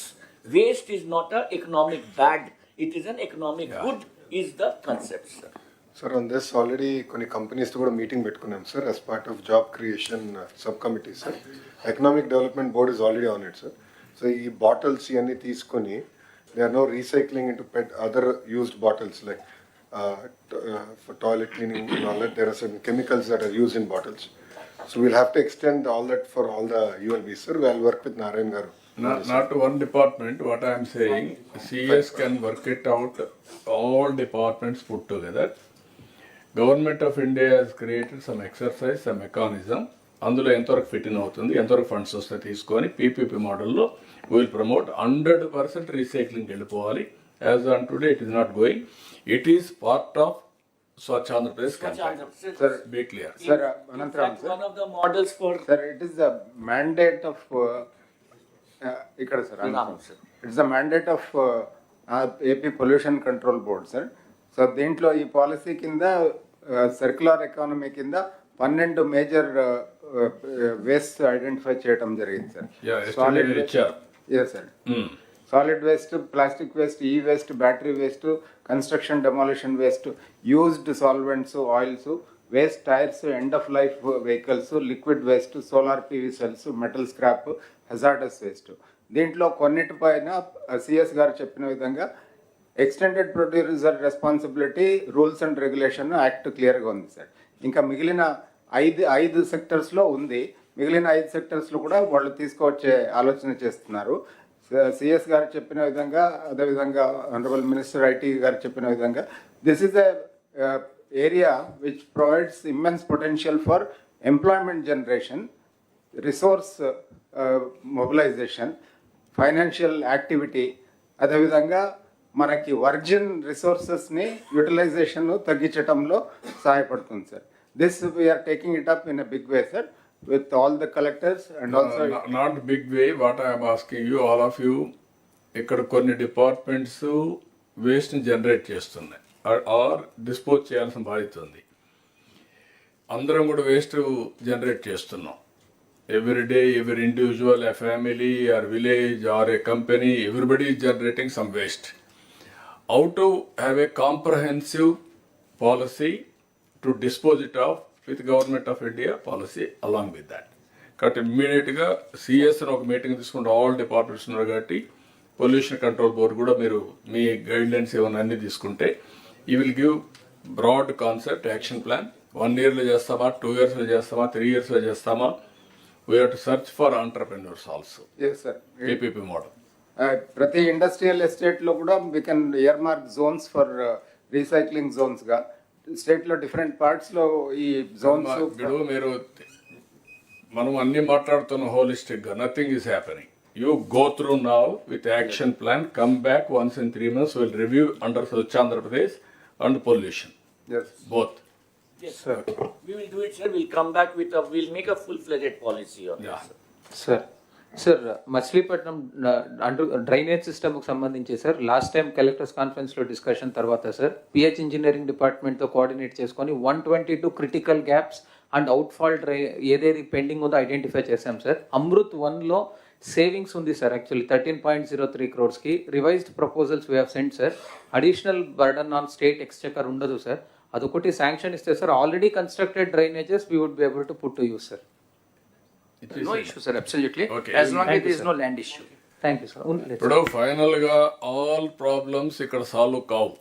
H: waste is not an economic bad, it is an economic good is the concept, sir.
V: Sir, on this already కొన్ని కంపెనీస్తో కూడా meeting పెట్టుకున్నాం sir as part of job creation sub committee sir. Economic development board is already on it sir. So ఈ bottles ఇవన్నీ తీసుకొని they are no recycling in to PET other used bottles like for toilet cleaning and all that there are certain chemicals that are used in bottles. So we'll have to extend all that for all the ULBs sir. We'll work with Narayan garu.
A: Not one department, what I am saying, CS can work it out, all departments put together. Government of India has created some exercise, some mechanism. అందులో ఎంతవరకు fit in అవుతుంది, ఎంతవరకు funds వస్తాయి తీసుకొని PPP మోడల్లో will promote 100% recycling వెళ్ళిపోవాలి. As on today it is not going. It is part of Swachh Andhra Pradesh campaign.
J: Sir,
A: be clear.
J: Sir, Anantram, sir.
H: One of the models for...
J: Sir, it is the mandate of... sir, it's the mandate of AP Pollution Control Board, sir. So, దీంట్లో ఈ policy కింద circular economy కింద 12 major waste identify చేయడం జరిగింది sir. Solid sir, solid waste, plastic waste, e waste, battery waste, construction demolition waste, used solvents, oils, waste tyres, end of life vehicles, liquid waste, solar PV cells, metal scrap, hazardous waste. దీంట్లో కొన్నిటిపైన CS గారు చెప్పిన విధంగా extended producer responsibility rules and regulation act క్లియర్గా ఉంది sir. ఇంకా మిగిలిన ఐదు సెక్టర్స్లో ఉంది. మిగిలిన 5 సెక్టర్స్లో కూడా వాళ్ళు తీసుకువచ్చే ఆలోచన చేస్తున్నారు. సిఎస్ గారు చెప్పిన విధంగా, అదేవిధంగా ఆనరబుల్ మినిస్టర్ ఐటీ గారు చెప్పిన విధంగా, this is a area which provides immense potential for employment generation, resource mobilization, financial activity, అదేవిధంగా మనకి వర్జిన్ రిసోర్సెస్ని యూటిలైజేషన్ తగ్గించడంలో సహాయపడుతుంది sir. This we're taking it up in a big way sir with all the collectors and also
A: not big way. What I am asking you, all of you, ఇక్కడ కొన్ని departments వేస్ట్ని generate చేస్తున్నాయి or dispose చేయాల్సిన బాధ్యత ఉంది. అందరం కూడా waste generate చేస్తున్నాం. Every day every individual, a family or village or a company, everybody is generating some waste. How to have a comprehensive policy to dispose it off with government of India policy along with that. కాబట్టి ఇమ్మీడియట్గా CS అని ఒక meeting తీసుకుంటే all departments ఉన్నారు కాబట్టి pollution control board కూడా మీరు మీ guidelines ఏమైనా అన్నీ తీసుకుంటే you will give broad concept action plan. 1 yearలో చేస్తామా, 2 yearsలో చేస్తామా, 3 yearsలో చేస్తామా? We have to search for entrepreneurs also.
J: Yes sir,
A: APP model.
J: ప్రతి ఇండస్ట్రియల్ ఎస్టేట్లో కూడా we can earmark zones for recycling జోన్స్గా. స్టేట్లో డిఫరెంట్ పార్ట్స్లో ఈ జోన్స్.
A: ఇప్పుడు మీరు మనం అన్ని మాట్లాడుతున్న హోలిస్టిక్గా, nothing is happening. You go through now with action plan, come back once in 3 months, we'll review under Chandrababu and pollution.
J: Yes.
A: Both.
H: Yes, sir. We will do it, sir. We'll come back with we'll make a full-fledged policy on this.
L: Sir Machilipatnam drainage సిస్టమ్కి సంబంధించి sir last time collectors కాన్ఫరెన్స్లో discussion తర్వాత sir PH engineering డిపార్ట్మెంట్తో coordinate చేసుకొని 122 critical gaps and outfall ఏదేది pending ఉందో identify చేశాం sir. Amrut 1లో సేవింగ్స్ ఉంది sir. Actually 13.03 crores revised proposals we have sent sir. Additional burden on state exchequer ఉండదు సార్. అదొకటి శాంక్షన్ ఇస్తే sir already constructed drainages we would be able to put to use sir.
C: No issue, sir. Absolutely.
A: Okay.
C: As long as there is no land issue.
L: Thank you, sir.
A: ఇప్పుడు ఫైనల్గా all problems ఇక్కడ solve కావు.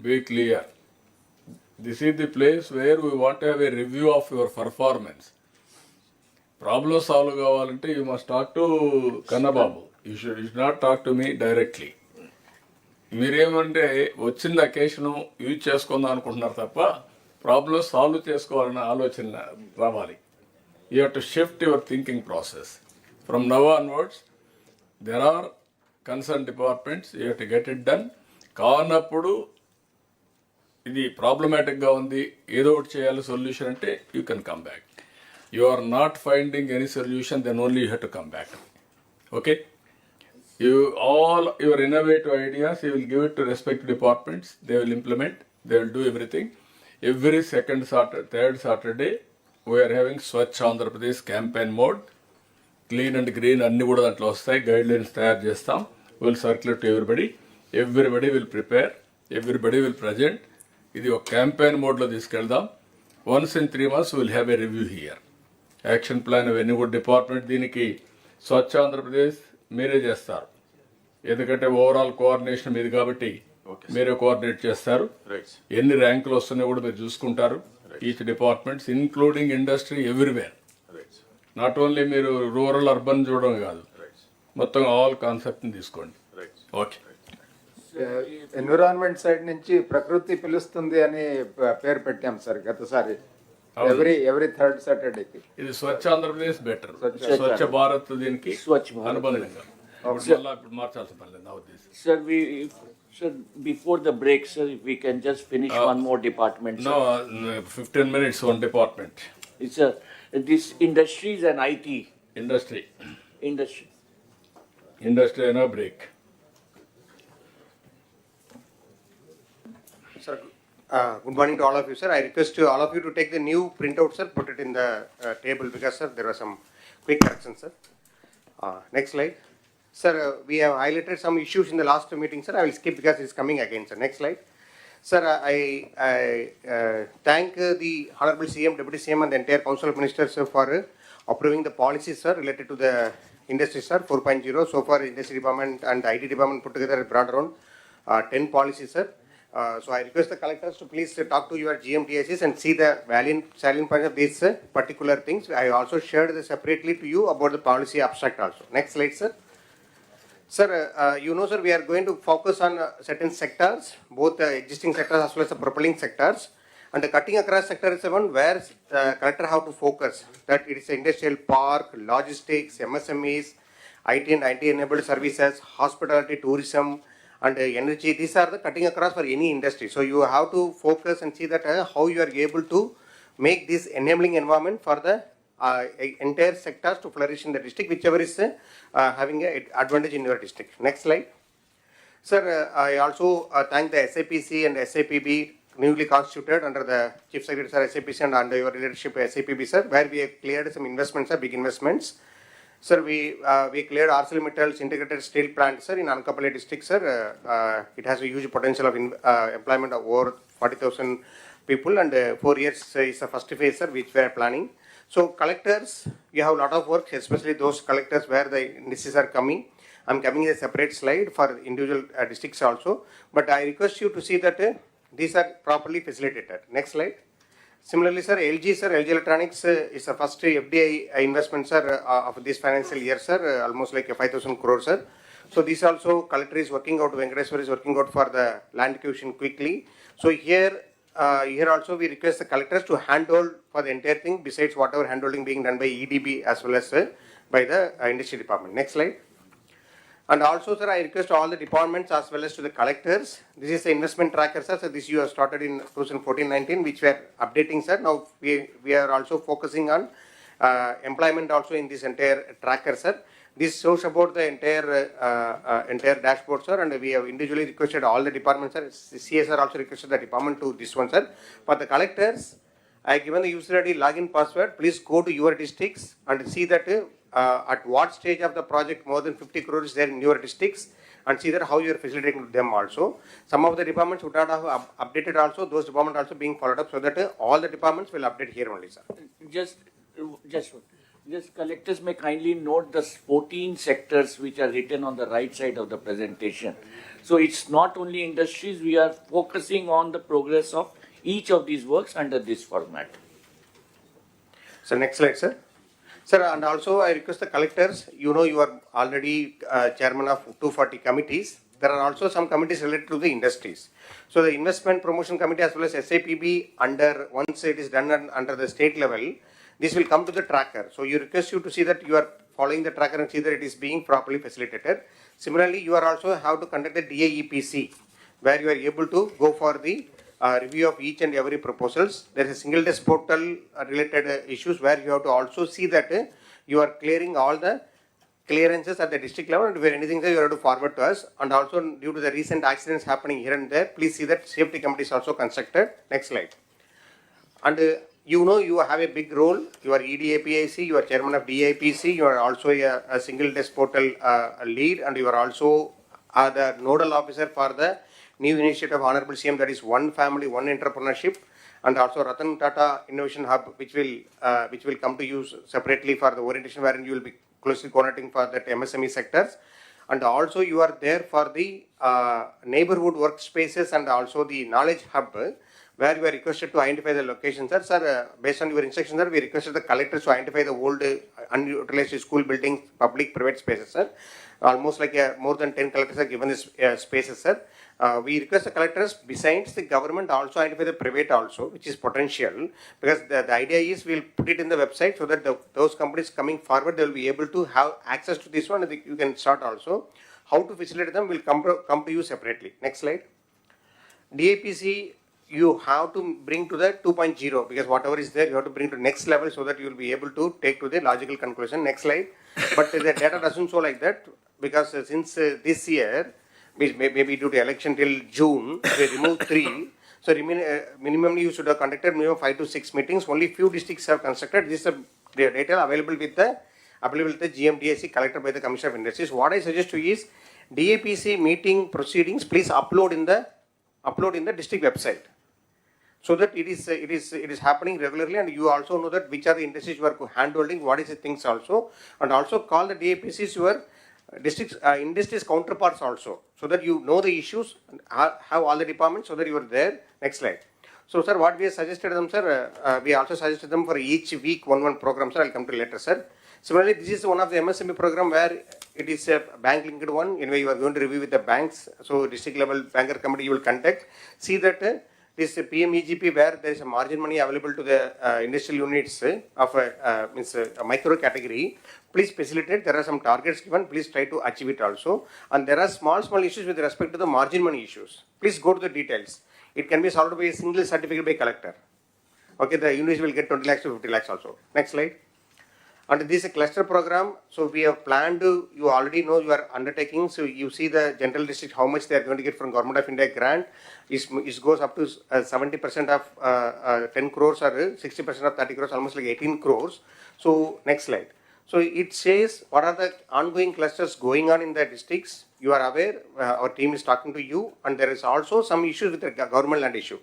A: Be clear. This is the place where we want have a review of your performance. Problem solve కావాలంటే you must talk to Kannababu. You should not talk to me directly. మీరేమంటే వచ్చిన occasion use చేసుకుందాం అనుకుంటున్నారు తప్ప problem solve చేసుకోవాలన్న ఆలోచన రావాలి. You have to shift your thinking process. From now onwards, there are concerned departments, you have to get it done. కానప్పుడు ఇది ప్రాబ్లమాటిక్గా ఉంది, ఏదో ఒకటి చేయాలి సొల్యూషన్ అంటే you can come back. You are not finding any solution, then only you have to come back. Okay, you all your innovative ideas you will give it to respective departments. They will implement, they will do everything. Every second Saturday, third Saturday we are having Swachh Andhra Pradesh campaign mode. Clean and green అన్ని కూడా దాంట్లో వస్తాయి. Guidelines తయారు చేస్తాం. Will circulate to everybody will prepare, everybody will present. ఇది ఒక campaign మోడ్లో తీసుకెళ్దాం. Once in 3 months will have a review here. Action plan అవన్నీ కూడా డిపార్ట్మెంట్ దీనికి స్వచ్ఛ ఆంధ్రప్రదేశ్ మీరే చేస్తారు. ఎందుకంటే ఓవరాల్ కోఆర్డినేషన్ మీది కాబట్టి మీరే కోఆర్డినేట్ చేస్తారు. ఎన్ని ర్యాంకులు వస్తున్నాయో కూడా మీరు చూసుకుంటారు. Each departments including industry everywhere. Not only మీరు రూరల్ అర్బన్ చూడడం కాదు, మొత్తం ఆల్ కాన్సెప్ట్ని తీసుకోండి. ఓకే.
J: ఎన్విరాన్మెంట్ సైడ్ నుంచి ప్రకృతి పిలుస్తుంది అని పేరు పెట్టాం సార్ గతసారి. ఎవ్రీ థర్డ్ సాటర్డేకి
A: ఇది స్వచ్ఛ ఆంధ్రప్రదేశ్ బెటర్, స్వచ్ఛ భారత్ దీనికి అనుబంధంగా మార్చాల్సిన పర్లేదు నా ఉద్దేశం.
H: Sir, before the break, sir, if we can just finish one more department.
A: No, 15 minutes, one department.
H: It's this industries and IT.
A: Industry.
H: Industry
A: and a break.
K: Sir, good morning to all of you, sir. I request all of you to take the new printout, sir, put it in the table because, sir, there was some quick corrections, sir. Next slide. Sir, we have highlighted some issues in the last meeting, sir. I will skip because it's coming again, sir. Next slide. Sir, I thank the Honorable CM, Deputy CM and the entire Council of Ministers, sir, for approving the policies, sir, related to the industry, sir, 4.0. So far, Industry Department and IT Department put together brought around 10 policies, sir. So I request the collectors to please talk to your GMTSs and see the salient point of these particular things. I also shared this separately to you about the policy abstract also. Next slide, sir. Sir, you know, sir, we are going to focus on certain sectors, both existing sectors as well as the propelling sectors. And the cutting across sector is the one where collector have to focus that it is industrial park, logistics, MSMEs, IT and IT enabled services, hospitality, tourism, and energy. These are the cutting across for any industry. So you have to focus and see that how you are able to make this enabling environment for the entire sectors to flourish in the district, whichever is having an advantage in your district. Next slide. Sir, I also thank the SAPC and SAPB newly constituted under the Chief Secretary Sir SAPC and under your leadership SAPB sir, where we have cleared some investments, sir, big investments. Sir, we cleared ArcelorMittal's integrated steel plant, sir, in Anakapalli district, sir. It has a huge potential of employment of over 40,000 people, and 4 years is the first phase, sir, which we are planning. So collectors, you have a lot of work, especially those collectors where the indices are coming. I'm coming a separate slide for individual districts also, but I request you to see that these are properly facilitated. Next slide. Similarly, sir, LG, sir, LG Electronics is the first FDI investment, sir, of this financial year, sir, almost like 5,000 crores, sir. So this also collector is working out, Venkateswar is working out for the land acquisition quickly. So here also we request the collectors to handhold for the entire thing, besides whatever handholding being done by EDB as well as by the industry department. Next slide. And also, sir, I request all the departments as well as to the collectors. This is the investment tracker, sir. So this you have started in 2014-19, which we are updating, sir. Now we are also focusing on employment also in this entire tracker, sir. This shows about the entire dashboard, sir, and we have individually requested all the departments, sir. CSR also requested the department to this one, sir. For the collectors, I have given the user ID login password. Please go to your districts and see that at what stage of the project more than 50 crores is there in your districts, and see that how you are facilitating them also. Some of the departments would not have updated also, those departments also being followed up, so that all the departments will update here only, sir.
H: Just collectors may kindly note the 14 sectors which are written on the right side of the presentation. So it's not only industries, we are focusing on the progress of each of these works under this format.
K: So next slide, sir. Sir, and also I request the collectors, you know you are already chairman of 240 committees. There are also some committees related to the industries. So the investment promotion committee as well as SAPB, once it is done under the state level, this will come to the tracker. So you request you to see that you are following the tracker and see that it is being properly facilitated. Similarly, you are also have to conduct the DAEPC, where you are able to go for the review of each and every proposals. There is a single desk portal related issues where you have to also see that you are clearing all the clearances at the district level, and where anything that you have to forward to us. And also due to the recent accidents happening here and there, please see that safety committee is also constructed. Next slide. And you know you have a big role. You are EDAPIC, you are chairman of DIPC, you are also a single desk portal lead, and you are also the nodal officer for the new initiative of Honorable CM, that is one family, one entrepreneurship, and also Ratan Tata Innovation Hub, which will come to use separately for the orientation, wherein you will be closely coordinating for that MSME sectors. And also you are there for the neighborhood workspaces and also the knowledge hub, where you are requested to identify the locations. Sir, based on your instructions, sir, we requested the collectors to identify the old unutilized school buildings, public, private spaces, sir. Almost like more than 10 collectors are given this spaces, sir. We request the collectors, besides the government, also identify the private also, which is potential, because the idea is we'll put it in the website so that those companies coming forward, they will be able to have access to this one, and you can start also. How to facilitate them will come to you separately. Next slide. DAPC, you have to bring to the 2.0, because whatever is there, you have to bring to next level so that you will be able to take to the logical conclusion. Next slide. But the data doesn't show like that, because since this year, maybe due to election till June, we removed 3. So minimally you should have conducted minimum 5 to 6 meetings. Only few districts have constructed. This is the data available with the GMDSC collected by the Commissioner of Industries. What I suggest to you is DAPC meeting proceedings, please upload in the district website, so that it is happening regularly, and you also know that which are the industries you are handholding, what is the things also, and also call the DAPCs your districts industries counterparts also, so that you know the issues, have all the departments, so that you are there. Next slide. So sir, what we have suggested them, sir, we also suggested them for each week one program, sir. I'll come to later, sir. Similarly, this is one of the MSME program where it is a bank linked one. Anyway, you are going to review with the banks. So district level banker committee you will conduct. See that this PMEGP where there is a margin money available to the industrial units of a micro category, please facilitate. There are some targets given, please try to achieve it also. And there are small issues with respect to the margin money issues. Please go to the details. It can be solved by a single certificate by collector. Okay, the units will get 20 lakhs to 50 lakhs also. Next slide. And this is a cluster program, so we have planned, you already know you are undertaking, so you see the general district, how much they are going to get from Government of India grant, it goes up to 70% of 10 crores or 60% of 30 crores, almost like 18 crores. So next slide. So it says what are the ongoing clusters going on in the districts. You are aware, our team is talking to you, and there is also some issues with the government land issue.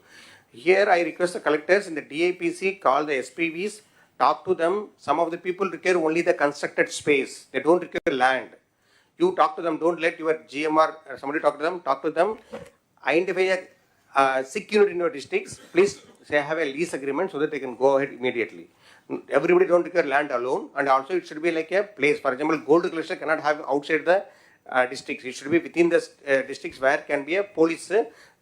K: Here I request the collectors in the DIPC call the SPVs, talk to them. Some of the people require only the constructed space. They don't require land. You talk to them. Don't let your GMR somebody talk to them. Identify a sick unit in your districts. Please say have a lease agreement so that they can go ahead immediately. Everybody don't require land alone, and also it should be like a place. For example, gold cluster cannot have outside the districts. It should be within the districts where can be a police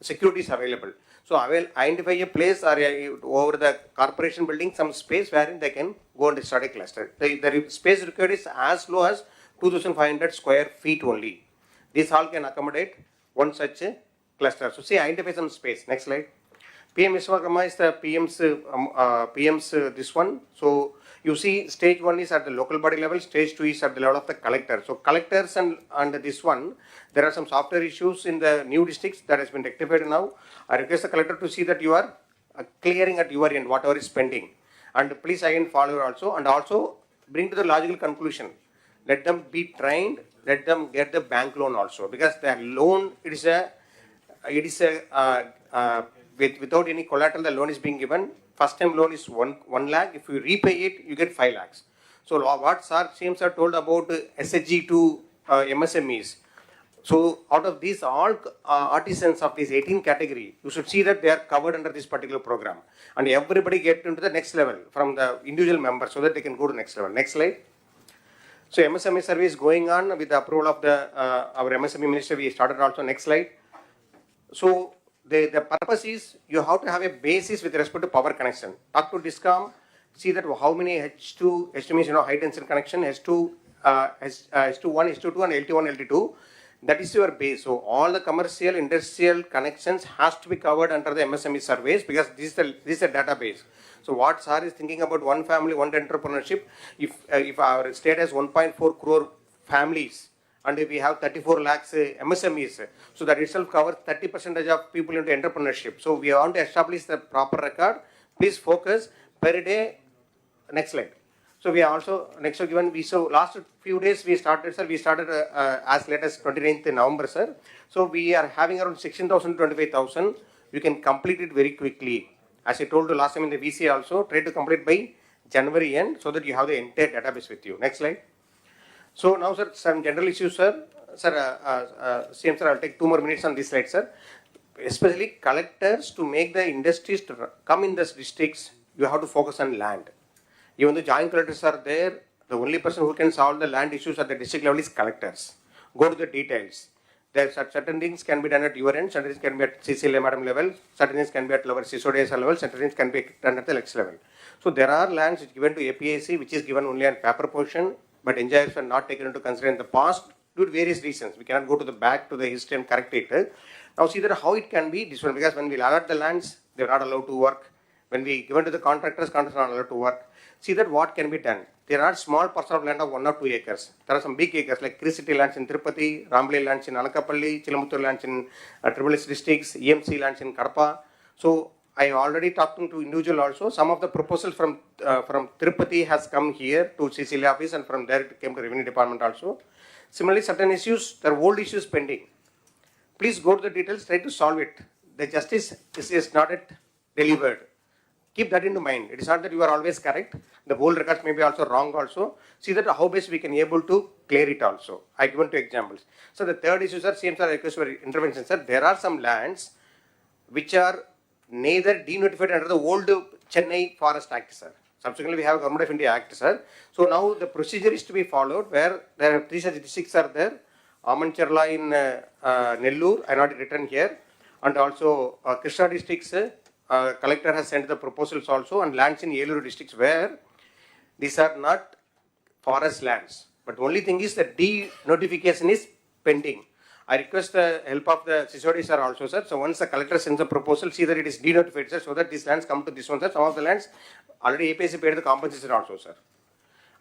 K: security is available. So I will identify a place or over the corporation building some space wherein they can go and start a cluster. The space required is as low as 2,500 square feet only. This all can accommodate one such cluster. So see, identify some space. Next slide. PM Vishwakarma is the PM's this one. So you see stage 1 is at the local body level, stage 2 is at the level of the collector. So collectors and this one, there are some software issues in the new districts that has been rectified now. I request the collector to see that you are clearing at your end whatever is pending. And please again follow also, and also bring to the logical conclusion. Let them be trained, let them get the bank loan also, because the loan, without any collateral, the loan is being given. First time loan is 1 lakh. If you repay it, you get 5 lakhs. So what CMs are told about SHG to MSMEs. So out of these all artisans of this 18 category, you should see that they are covered under this particular program. And everybody get into the next level from the individual members so that they can go to the next level. Next slide. So MSME survey is going on with the approval of our MSME minister. We started also. Next slide. So the purpose is you have to have a basis with respect to power connection. Talk to DISCOM, see that how many H2 means high density connection, H2, H21, H2 and LT1, LT2. That is your base. So all the commercial, industrial connections has to be covered under the MSME surveys, because this is a database. So what SAR is thinking about one family, one entrepreneurship. If our state has 1.4 crore families, and if we have 34 lakhs MSMEs, so that itself covers 30% of people into entrepreneurship. So we want to establish the proper record. Please focus per day. Next slide. So we also next given so last few days we started, sir. We started as late as 29th November, sir. So we are having around 16,000 to 25,000. You can complete it very quickly. As I told you last time in the VC also, try to complete by January end so that you have the entire database with you. Next slide. So now, sir, some general issues, sir. CM sir, I'll take 2 more minutes on this slide, sir. Especially collectors, to make the industries to come in these districts, you have to focus on land. Even the joint collectors are there, the only person who can solve the land issues at the district level is collectors. Go to the details. There are certain things can be done at your end, certain things can be at CCLM level, certain things can be at lower CSODS level, certain things can be done at the next level. So there are lands which given to APIC, which is given only on paper portion, but engineers were not taken into consideration in the past due to various reasons. We cannot go to the back to the history and correct it. Now see that how it can be different, because when we allot the lands, they are not allowed to work. When we given to the contractors are not allowed to work. See that what can be done. There are small parcels of land of 1 or 2 acres. There are some big acres like City lands in Tirupati, Rambali lands in Anakapalli, Chilamuttur lands in SSS districts, EMC lands in Kadapa. So I already talked to individual also. Some of the proposals from Tirupati has come here to CCL office, and from there it came to Revenue Department also. Similarly, certain issues, there are old issues pending. Please go to the details, try to solve it. The justice is not yet delivered. Keep that into mind. It is not that you are always correct. The whole records may be also wrong also. See that how best we can able to clear it also. I given 2 examples. So the third issue, sir, same sir, request for intervention, sir. There are some lands which are neither denotified under the old Chennai Forest Act, sir. Subsequently, we have Government of India Act, sir. So now the procedure is to be followed, where there are 3 such districts are there. Amancherla in Nellore, I not written here. And also Krishna district's collector has sent the proposals also, and lands in Yellow districts where these are not forest lands. But only thing is that de-notification is pending. I request the help of the CCOD sir also, sir. So once the collector sends a proposal, see that it is de-notified, sir, so that these lands come to this one, sir. Some of the lands already APC paid the compensation also, sir.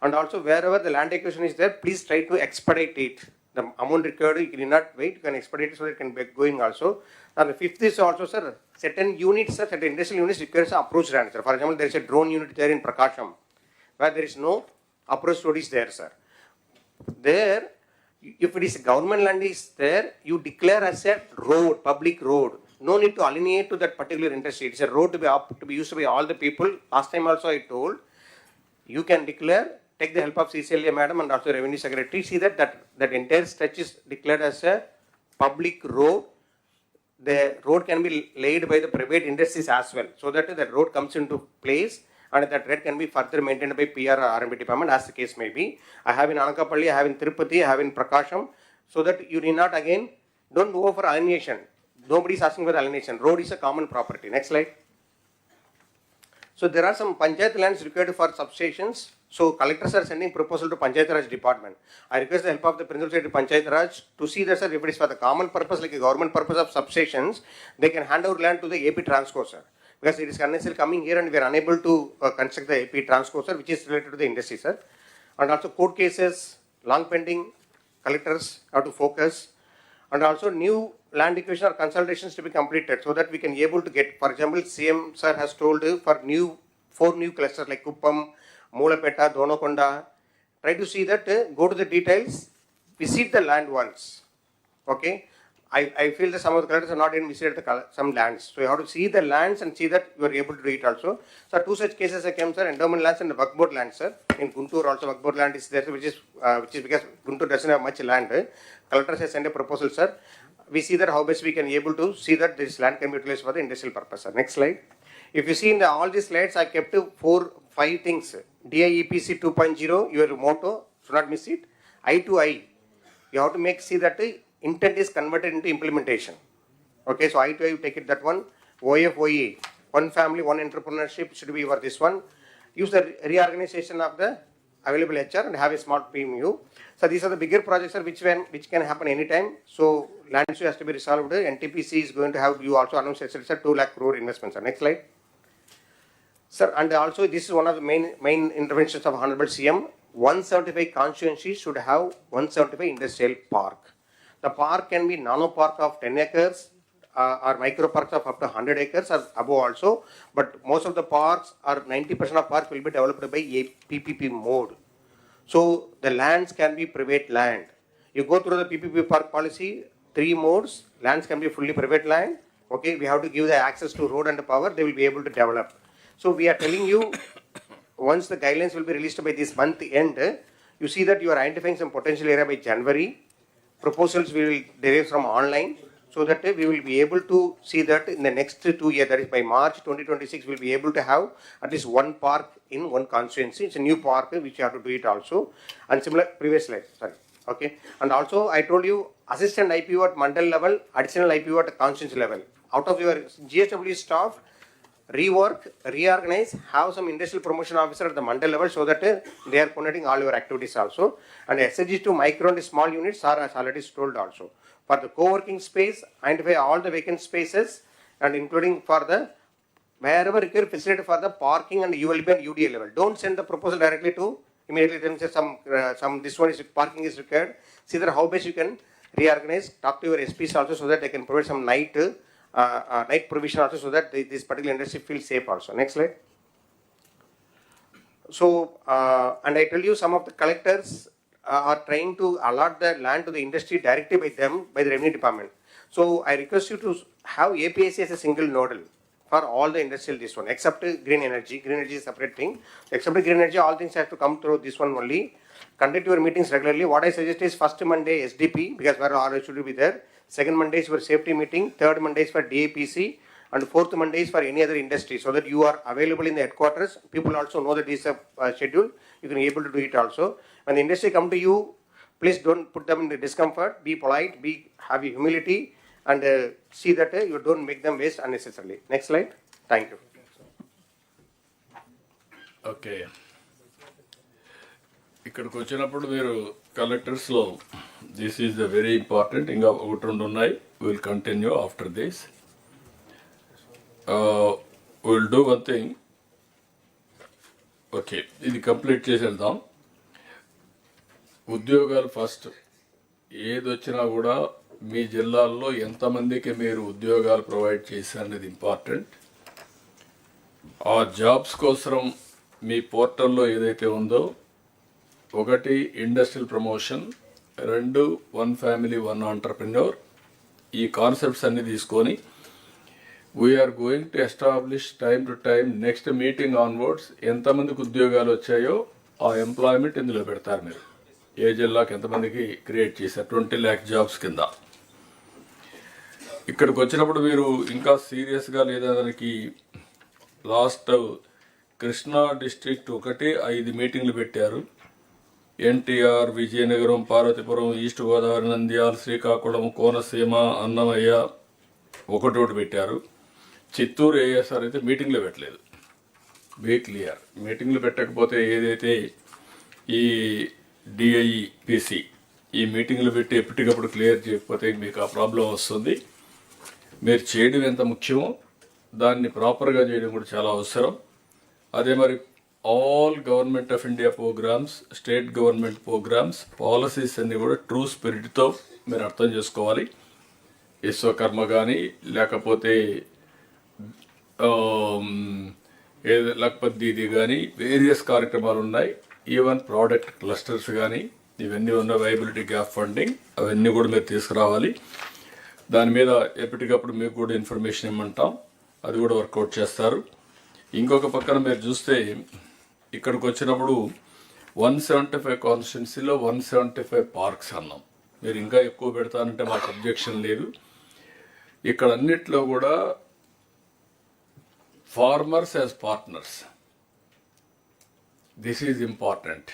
K: And also wherever the land acquisition is there, please try to expedite it. The amount required, you cannot wait, you can expedite it so that it can be going also. And the fifth is also, sir, certain units, sir, certain industrial units requires approach land, sir. For example, there is a drone unit there in Prakasham, where there is no approach road is there, sir. There, if it is government land is there, you declare as a road, public road. No need to alienate to that particular industry. It's a road to be used by all the people. Last time also I told, you can declare, take the help of CCLA madam and also revenue secretary, see that entire stretch is declared as a public road. The road can be laid by the private industries as well, so that the road comes into place, and that road can be further maintained by PR or R&B department as the case may be. I have in Anakapalli, I have in Tirupati, I have in Prakasham, so that you need not again, don't go for alienation. Nobody is asking for the alienation. Road is a common property. Next slide. So there are some panchayat lands required for substations. So collectors are sending proposal to Panchayat Raj department. I request the help of the Principal Secretary Panchayat Raj to see that, sir, if it is for the common purpose, like a government purpose of substations, they can hand over land to the AP Transco, sir. Because it is unnecessarily coming here and we are unable to construct the AP Transco, sir, which is related to the industry, sir. And also court cases, long pending, collectors have to focus. And also new land acquisition or consolidations to be completed so that we can be able to get, for example, CM sir has told for 4 new clusters like Kuppam, Moolapeta, Donakonda. Try to see that, go to the details, visit the land once. Okay? I feel that some of the collectors are not even visited some lands. So you have to see the lands and see that you are able to do it also. So 2 such cases I came, sir, endowment lands and the Waqf board land, sir. In Guntur also Waqf board land is there, which is because Guntur doesn't have much land. Collectors have sent a proposal, sir. We see that how best we can be able to see that this land can be utilized for the industrial purpose, sir. Next slide. If you see in all these slides, I kept 4-5 things. DIEPC 2.0, your motto, should not miss it. I to I. You have to see that intent is converted into implementation. Okay, so I to I, you take it that one. OFOE, one family, one entrepreneurship should be for this one. Use the reorganization of the available HR and have a smart PMU. So these are the bigger projects, sir, which can happen anytime. So land issue has to be resolved. NTPC is going to have, you also announced, sir, 2 lakh crore investments. Sir. Next slide. Sir, and also this is one of the main interventions of Honorable CM. 175 constituencies should have 175 industrial park. The park can be nano park of 10 acres or micro parks of up to 100 acres or above also. But most of the parks or 90% of parks will be developed by a PPP mode. So the lands can be private land. You go through the PPP park policy, 3 modes. Lands can be fully private land. Okay, we have to give the access to road and power. They will be able to develop. So we are telling you, once the guidelines will be released by this month end, you see that you are identifying some potential area by January. Proposals we will derive from online, so that we will be able to see that in the next 2 years, that is by March 2026, we will be able to have at least 1 park in 1 constituency. It's a new park which you have to do it also. And similar, previous slide, sorry. Okay. And also I told you assistant IPO at mandal level, additional IPO at constituency level. Out of your GSW staff, rework, reorganize, have some industrial promotion officer at the mandal level so that they are coordinating all your activities also. And SHG to micro and small units are as already told also. For the co-working space, identify all the vacant spaces and including for the wherever required facility for the parking and ULB and UDA level. Don't send the proposal directly to immediately then say some this one is parking is required. See that how best you can reorganize. Talk to your SPs also so that they can provide some night provision also so that this particular industry feels safe also. Next slide. So, and I tell you some of the collectors are trying to allot the land to the industry directly by them, by the revenue department. So I request you to have APIC as a single nodal for all the industrial this one, except green energy. Green energy is a separate thing. Except green energy, all things have to come through this one only. Conduct your meetings regularly. What I suggest is first Monday SDP, because where all should be there. Second Monday is for safety meeting. Third Monday is for DAPC. And fourth Monday is for any other industry, so that you are available in the headquarters. People also know that this is a schedule. You can be able to do it also. When the industry come to you, please don't put them in the discomfort. Be polite. Have humility. and see that you don't make them waste unnecessarily. Next slide. Thank you.
A: Okay, ఇక్కడికి వచ్చినప్పుడు మీరు కలెక్టర్స్లో this is the very important, ఇంకా ఒకటి రెండు ఉన్నాయి, will continue after this. Will do one thing. Okay, ఇది complete చేసి వెళ్దాం. ఉద్యోగాలు ఫస్ట్. ఏది వచ్చినా కూడా మీ జిల్లాల్లో ఎంతమందికి మీరు ఉద్యోగాలు ప్రొవైడ్ చేశారనేది ఇంపార్టెంట్. ఆ జాబ్స్ కోసం మీ పోర్టల్లో ఏదైతే ఉందో, ఒకటి ఇండస్ట్రియల్ ప్రమోషన్, 2 1 ఫ్యామిలీ 1 ఆంటర్ప్రెన్యూర్, ఈ కాన్సెప్ట్స్ అన్ని తీసుకొని we're going to establish time to time next meeting onwards ఎంతమందికి ఉద్యోగాలు వచ్చాయో ఆ ఎంప్లాయ్మెంట్ ఇందులో పెడతారు. మీరు ఏ జిల్లాకి ఎంతమందికి క్రియేట్ చేశారు, 20 lakh జాబ్స్ కింద. ఇక్కడికి వచ్చినప్పుడు మీరు ఇంకా సీరియస్గా లేదా దానికి లాస్ట్ కృష్ణా డిస్ట్రిక్ట్ ఒకటి 5 మీటింగ్లు పెట్టారు. ఎన్టీఆర్, విజయనగరం, పార్వతీపురం, ఈస్ట్ గోదావరి, నంద్యాల, శ్రీకాకుళం, కోనసీమ, అన్నమయ్య ఒకటి పెట్టారు. చిత్తూరు ఏఎస్ఆర్ అయితే మీటింగ్లో పెట్టలేదు. బీ క్లియర్, మీటింగ్లు పెట్టకపోతే ఏదైతే ఈ డిఐపిసి ఈ మీటింగ్లు పెట్టి ఎప్పటికప్పుడు క్లియర్ చేయకపోతే మీకు ఆ ప్రాబ్లం వస్తుంది. మీరు చేయడం ఎంత ముఖ్యమో దాన్ని ప్రాపర్గా చేయడం కూడా చాలా అవసరం. అదే మరి all government of India programmes, state government programmes, policies అన్నీ కూడా ట్రూ స్పిరిట్తో మీరు అర్థం చేసుకోవాలి. విశ్వకర్మ కానీ లేకపోతే లక్పత్ దీది కానీ వేరియస్ కార్యక్రమాలు ఉన్నాయి. ఈవెన్ ప్రోడక్ట్ క్లస్టర్స్ కానీ ఇవన్నీ ఉన్న వైబిలిటీ గ్యాప్ ఫండింగ్ అవన్నీ కూడా మీరు తీసుకురావాలి. దాని మీద ఎప్పటికప్పుడు మీకు కూడా ఇన్ఫర్మేషన్ ఇమ్మంటాం, అది కూడా వర్కౌట్ చేస్తారు. ఇంకొక పక్కన మీరు చూస్తే ఇక్కడికి వచ్చినప్పుడు 175 కాన్స్టిట్యున్సీలో 175 పార్క్స్ అన్నాం. మీరు ఇంకా ఎక్కువ పెడతానంటే మాకు అబ్జెక్షన్ లేదు. ఇక్కడ అన్నిట్లో కూడా farmers as partners, this is important.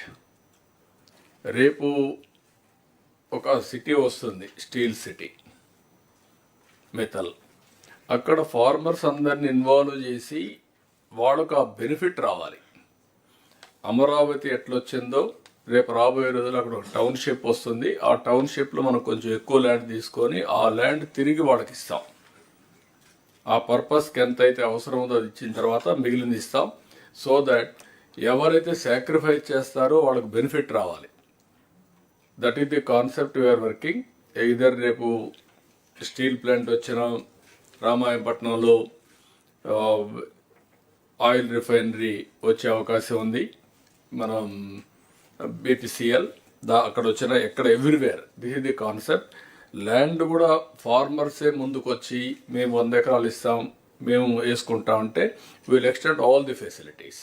A: రేపు ఒక సిటీ వస్తుంది, స్టీల్ సిటీ, మెటల్. అక్కడ ఫార్మర్స్ అందరిని ఇన్వాల్వ్ చేసి వాళ్ళకు ఆ బెనిఫిట్ రావాలి. అమరావతి ఎట్లొచ్చిందో రేపు రాబోయే రోజులు అక్కడ ఒక టౌన్షిప్ వస్తుంది. ఆ టౌన్షిప్లో మనం కొంచెం ఎక్కువ ల్యాండ్ తీసుకొని ఆ ల్యాండ్ తిరిగి వాళ్ళకి ఇస్తాం. ఆ పర్పస్కి ఎంతైతే అవసరం ఉందో అది ఇచ్చిన తర్వాత మిగిలింది ఇస్తాం. సో దట్ ఎవరైతే సాక్రిఫైస్ చేస్తారో వాళ్ళకి బెనిఫిట్ రావాలి. That is the concept we're working. Either రేపు స్టీల్ ప్లాంట్ వచ్చిన రామాయపట్నంలో ఆయిల్ రిఫైనరీ వచ్చే అవకాశం ఉంది. మనం బీపీసీఎల్ అక్కడ వచ్చిన ఎక్కడ everywhere this is the concept. Land కూడా ఫార్మర్సే ముందుకు వచ్చి మేము 100 ఎకరాలు ఇస్తాం, మేము వేసుకుంటాం అంటే will extend all the facilities.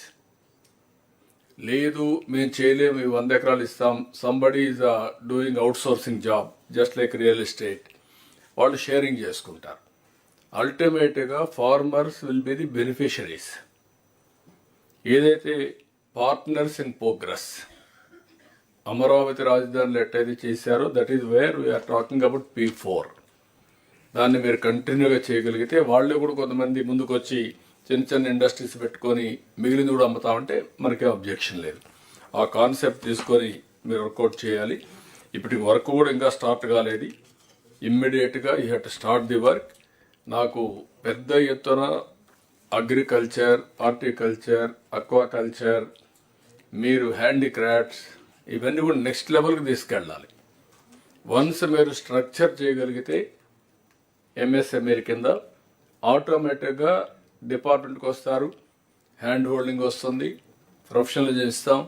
A: లేదు మేము చేయలేము, 100 ఎకరాలు ఇస్తాం, somebody is doing outsourcing job just like real estate, వాళ్ళు షేరింగ్ చేసుకుంటారు. అల్టిమేట్గా farmers will be the beneficiaries. ఏదైతే పార్ట్నర్స్ ఇన్ ప్రోగ్రెస్ అమరావతి రాజధానిలో ఎట్టయితే చేశారో that is where we're talking about P4. దాన్ని మీరు కంటిన్యూగా చేయగలిగితే వాళ్ళే కూడా కొంతమంది ముందుకు వచ్చి చిన్న చిన్న ఇండస్ట్రీస్ పెట్టుకొని మిగిలింది కూడా అమ్ముతామంటే మనకేం అబ్జెక్షన్ లేదు. ఆ కాన్సెప్ట్ తీసుకొని మీరు వర్కౌట్ చేయాలి. ఇప్పటికి వర్క్ కూడా ఇంకా స్టార్ట్ కాలేదు. ఇమ్మీడియట్గా you have to start the work. నాకు పెద్ద ఎత్తున అగ్రికల్చర్, హార్టికల్చర్, అక్వాకల్చర్, మీరు హ్యాండీక్రాఫ్ట్స్ ఇవన్నీ కూడా నెక్స్ట్ లెవెల్కి తీసుకెళ్ళాలి. వన్స్ మీరు స్ట్రక్చర్ చేయగలిగితే ఎంఎస్ఎంఈ కింద ఆటోమేటిక్గా డిపార్ట్మెంట్కి వస్తారు, హ్యాండ్ హోల్డింగ్ వస్తుంది, ప్రొఫెషనలిజం ఇస్తాం,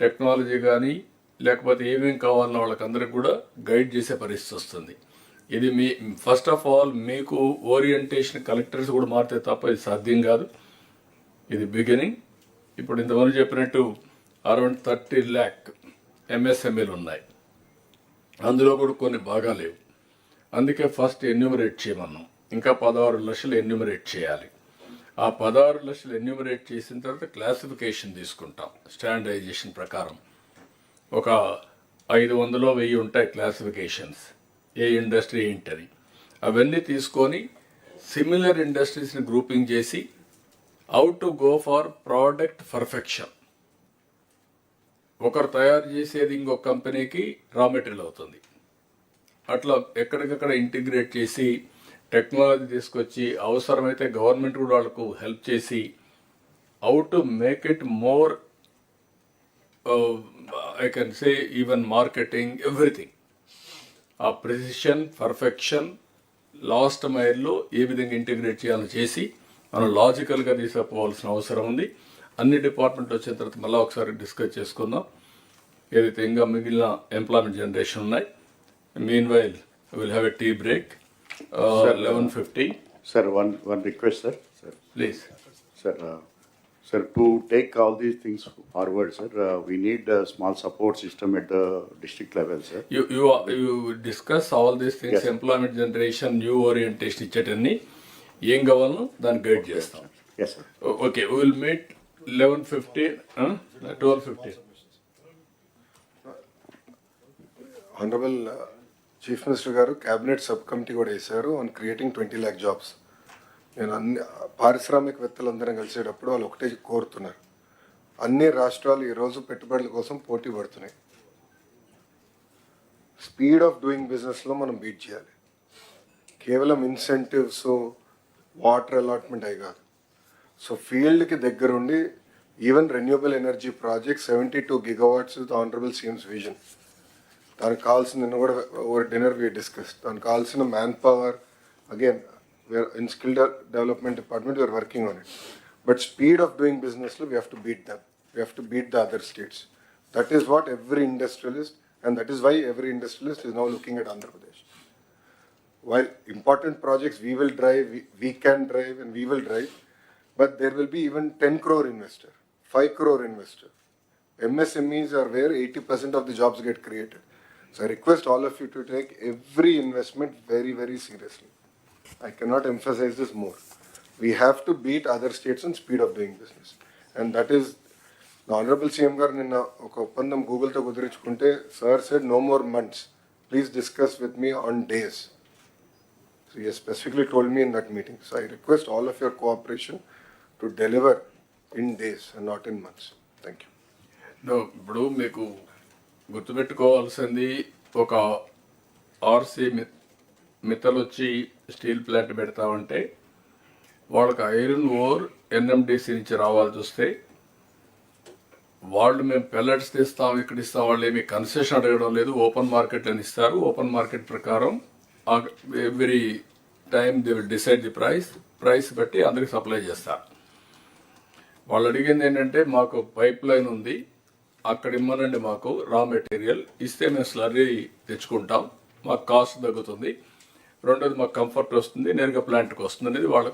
A: టెక్నాలజీ కానీ లేకపోతే ఏమేమి కావాలన్న వాళ్ళకందరికి కూడా గైడ్ చేసే పరిస్థితి వస్తుంది. ఇది మీ ఫస్ట్ ఆఫ్ ఆల్ మీకు ఓరియంటేషన్ కలెక్టర్స్ కూడా మారితే తప్ప ఇది సాధ్యం కాదు. ఇది బిగినింగ్. ఇప్పుడు ఇంతమంది చెప్పినట్టు అరౌండ్ 30 lakh ఎంఎస్ఎంఈలు ఉన్నాయి. అందులో కూడా కొన్ని బాగా లేవు. అందుకే ఫస్ట్ ఎన్యూమరేట్ చేయమన్నాం. ఇంకా 16 లక్షలు ఎన్యూమరేట్ చేయాలి. ఆ 16 లక్షలు ఎన్యూమరేట్ చేసిన తర్వాత క్లాసిఫికేషన్ తీసుకుంటాం. స్టాండర్డైజేషన్ ప్రకారం ఒక 500 1000 ఉంటాయి క్లాసిఫికేషన్స్, ఏ ఇండస్ట్రీ ఏంటని. అవన్నీ తీసుకొని సిమిలర్ ఇండస్ట్రీస్ని గ్రూపింగ్ చేసి how to go for product perfection. ఒకరు తయారు చేసేది ఇంకొక కంపెనీకి రా మెటీరియల్ అవుతుంది. అట్లా ఎక్కడికక్కడ ఇంటిగ్రేట్ చేసి టెక్నాలజీ తీసుకొచ్చి అవసరమైతే గవర్నమెంట్ కూడా వాళ్ళకు హెల్ప్ చేసి how to make it more, I can say even marketing, everything. ఆ ప్రిసిషన్, పర్ఫెక్షన్ లాస్ట్ మైల్లో ఏ విధంగా ఇంటిగ్రేట్ చేయాలని చేసి మనం లాజికల్గా తీసుకుపోవాల్సిన అవసరం ఉంది. అన్ని డిపార్ట్మెంట్ వచ్చిన తర్వాత మళ్ళీ ఒకసారి డిస్కస్ చేసుకుందాం ఏదైతే ఇంకా మిగిలిన ఎంప్లాయ్మెంట్ జనరేషన్ ఉన్నాయి. Meanwhile will have a tea break 11:50.
F: Sir, one request, sir.
A: Please.
F: Sir, to take all these things forward, sir, we need a small support system at the district level, sir.
A: You discuss all these things,
F: Yes.
A: employment generation, new orientation ఇచ్చేటన్ని ఏం కావాలో దాన్ని guide చేస్తాం.
F: Yes, sir.
A: Okay, we will meet 11:50, 12:50.
V: Honourable chief minister గారు cabinet sub committee కూడా వేశారు on creating 20 lakh jobs. నేను అన్ని పారిశ్రామికవేత్తలందరం కలిసేటప్పుడు వాళ్ళు ఒకటే కోరుతున్నారు, అన్ని రాష్ట్రాలు ఈరోజు పెట్టుబడుల కోసం పోటీ పడుతున్నాయి. స్పీడ్ ఆఫ్ డూయింగ్ బిజినెస్లో మనం బీట్ చేయాలి. కేవలం ఇన్సెంటివ్స్, వాటర్ అలాట్మెంట్ అయి కాదు. సో ఫీల్డ్కి దగ్గరుండి even renewable energy project 72 gigawatts the honourable CMs vision. దానికి కావాల్సిన నిన్న కూడా ఓవర్ డిన్నర్ వి డిస్కస్. దానికి కావాల్సిన manpower again in skill development department we are working on it, but speed of doing business we have to beat them. We have to beat the other states. That is what every industrialist, and that is why every industrialist is now looking at Andhra Pradesh. While important projects we will drive, we can drive and we will drive, but there will be even 10 crore investor, 5 crore investor. MSMEs are where 80% of the jobs get created. So I request all of you to take every investment very, very seriously. I cannot emphasize this more. We have to beat other states in speed of doing business. And that is, the Honorable CM గారు నిన్న ఒక ఒప్పందం గూగుల్తో కుదిరించుకుంటే sir said no more months. Please discuss with me on days. So he has specifically told me in that meeting. So I request all of your cooperation to deliver in days and not in months. Thank you.
A: No, ఇప్పుడు మీకు గుర్తుపెట్టుకోవాల్సింది ఒక RC మిత్తలు వచ్చి steel plant పెడతామంటే వాళ్ళకి iron ore NMDC నుంచి రావాల్సి వస్తే వాళ్ళు మేము పెల్లెట్స్ తీస్తాం, ఇక్కడ ఇస్తాం, వాళ్ళు ఏమి కన్సెషన్ అడగడం లేదు, ఓపెన్ మార్కెట్ అని ఇస్తారు. ఓపెన్ మార్కెట్ ప్రకారం every time they will decide the price బట్టి అందరికి సప్లై చేస్తారు. వాళ్ళు అడిగింది ఏంటంటే మాకు పైప్ లైన్ ఉంది, అక్కడ ఇమ్మనండి, మాకు రా మెటీరియల్ ఇస్తే మేము స్లర్రీ తెచ్చుకుంటాం, మాకు కాస్ట్ తగ్గుతుంది, రెండోది మాకు కంఫర్ట్ వస్తుంది, నేరుగా ప్లాంట్కి వస్తుంది అనేది వాళ్ళ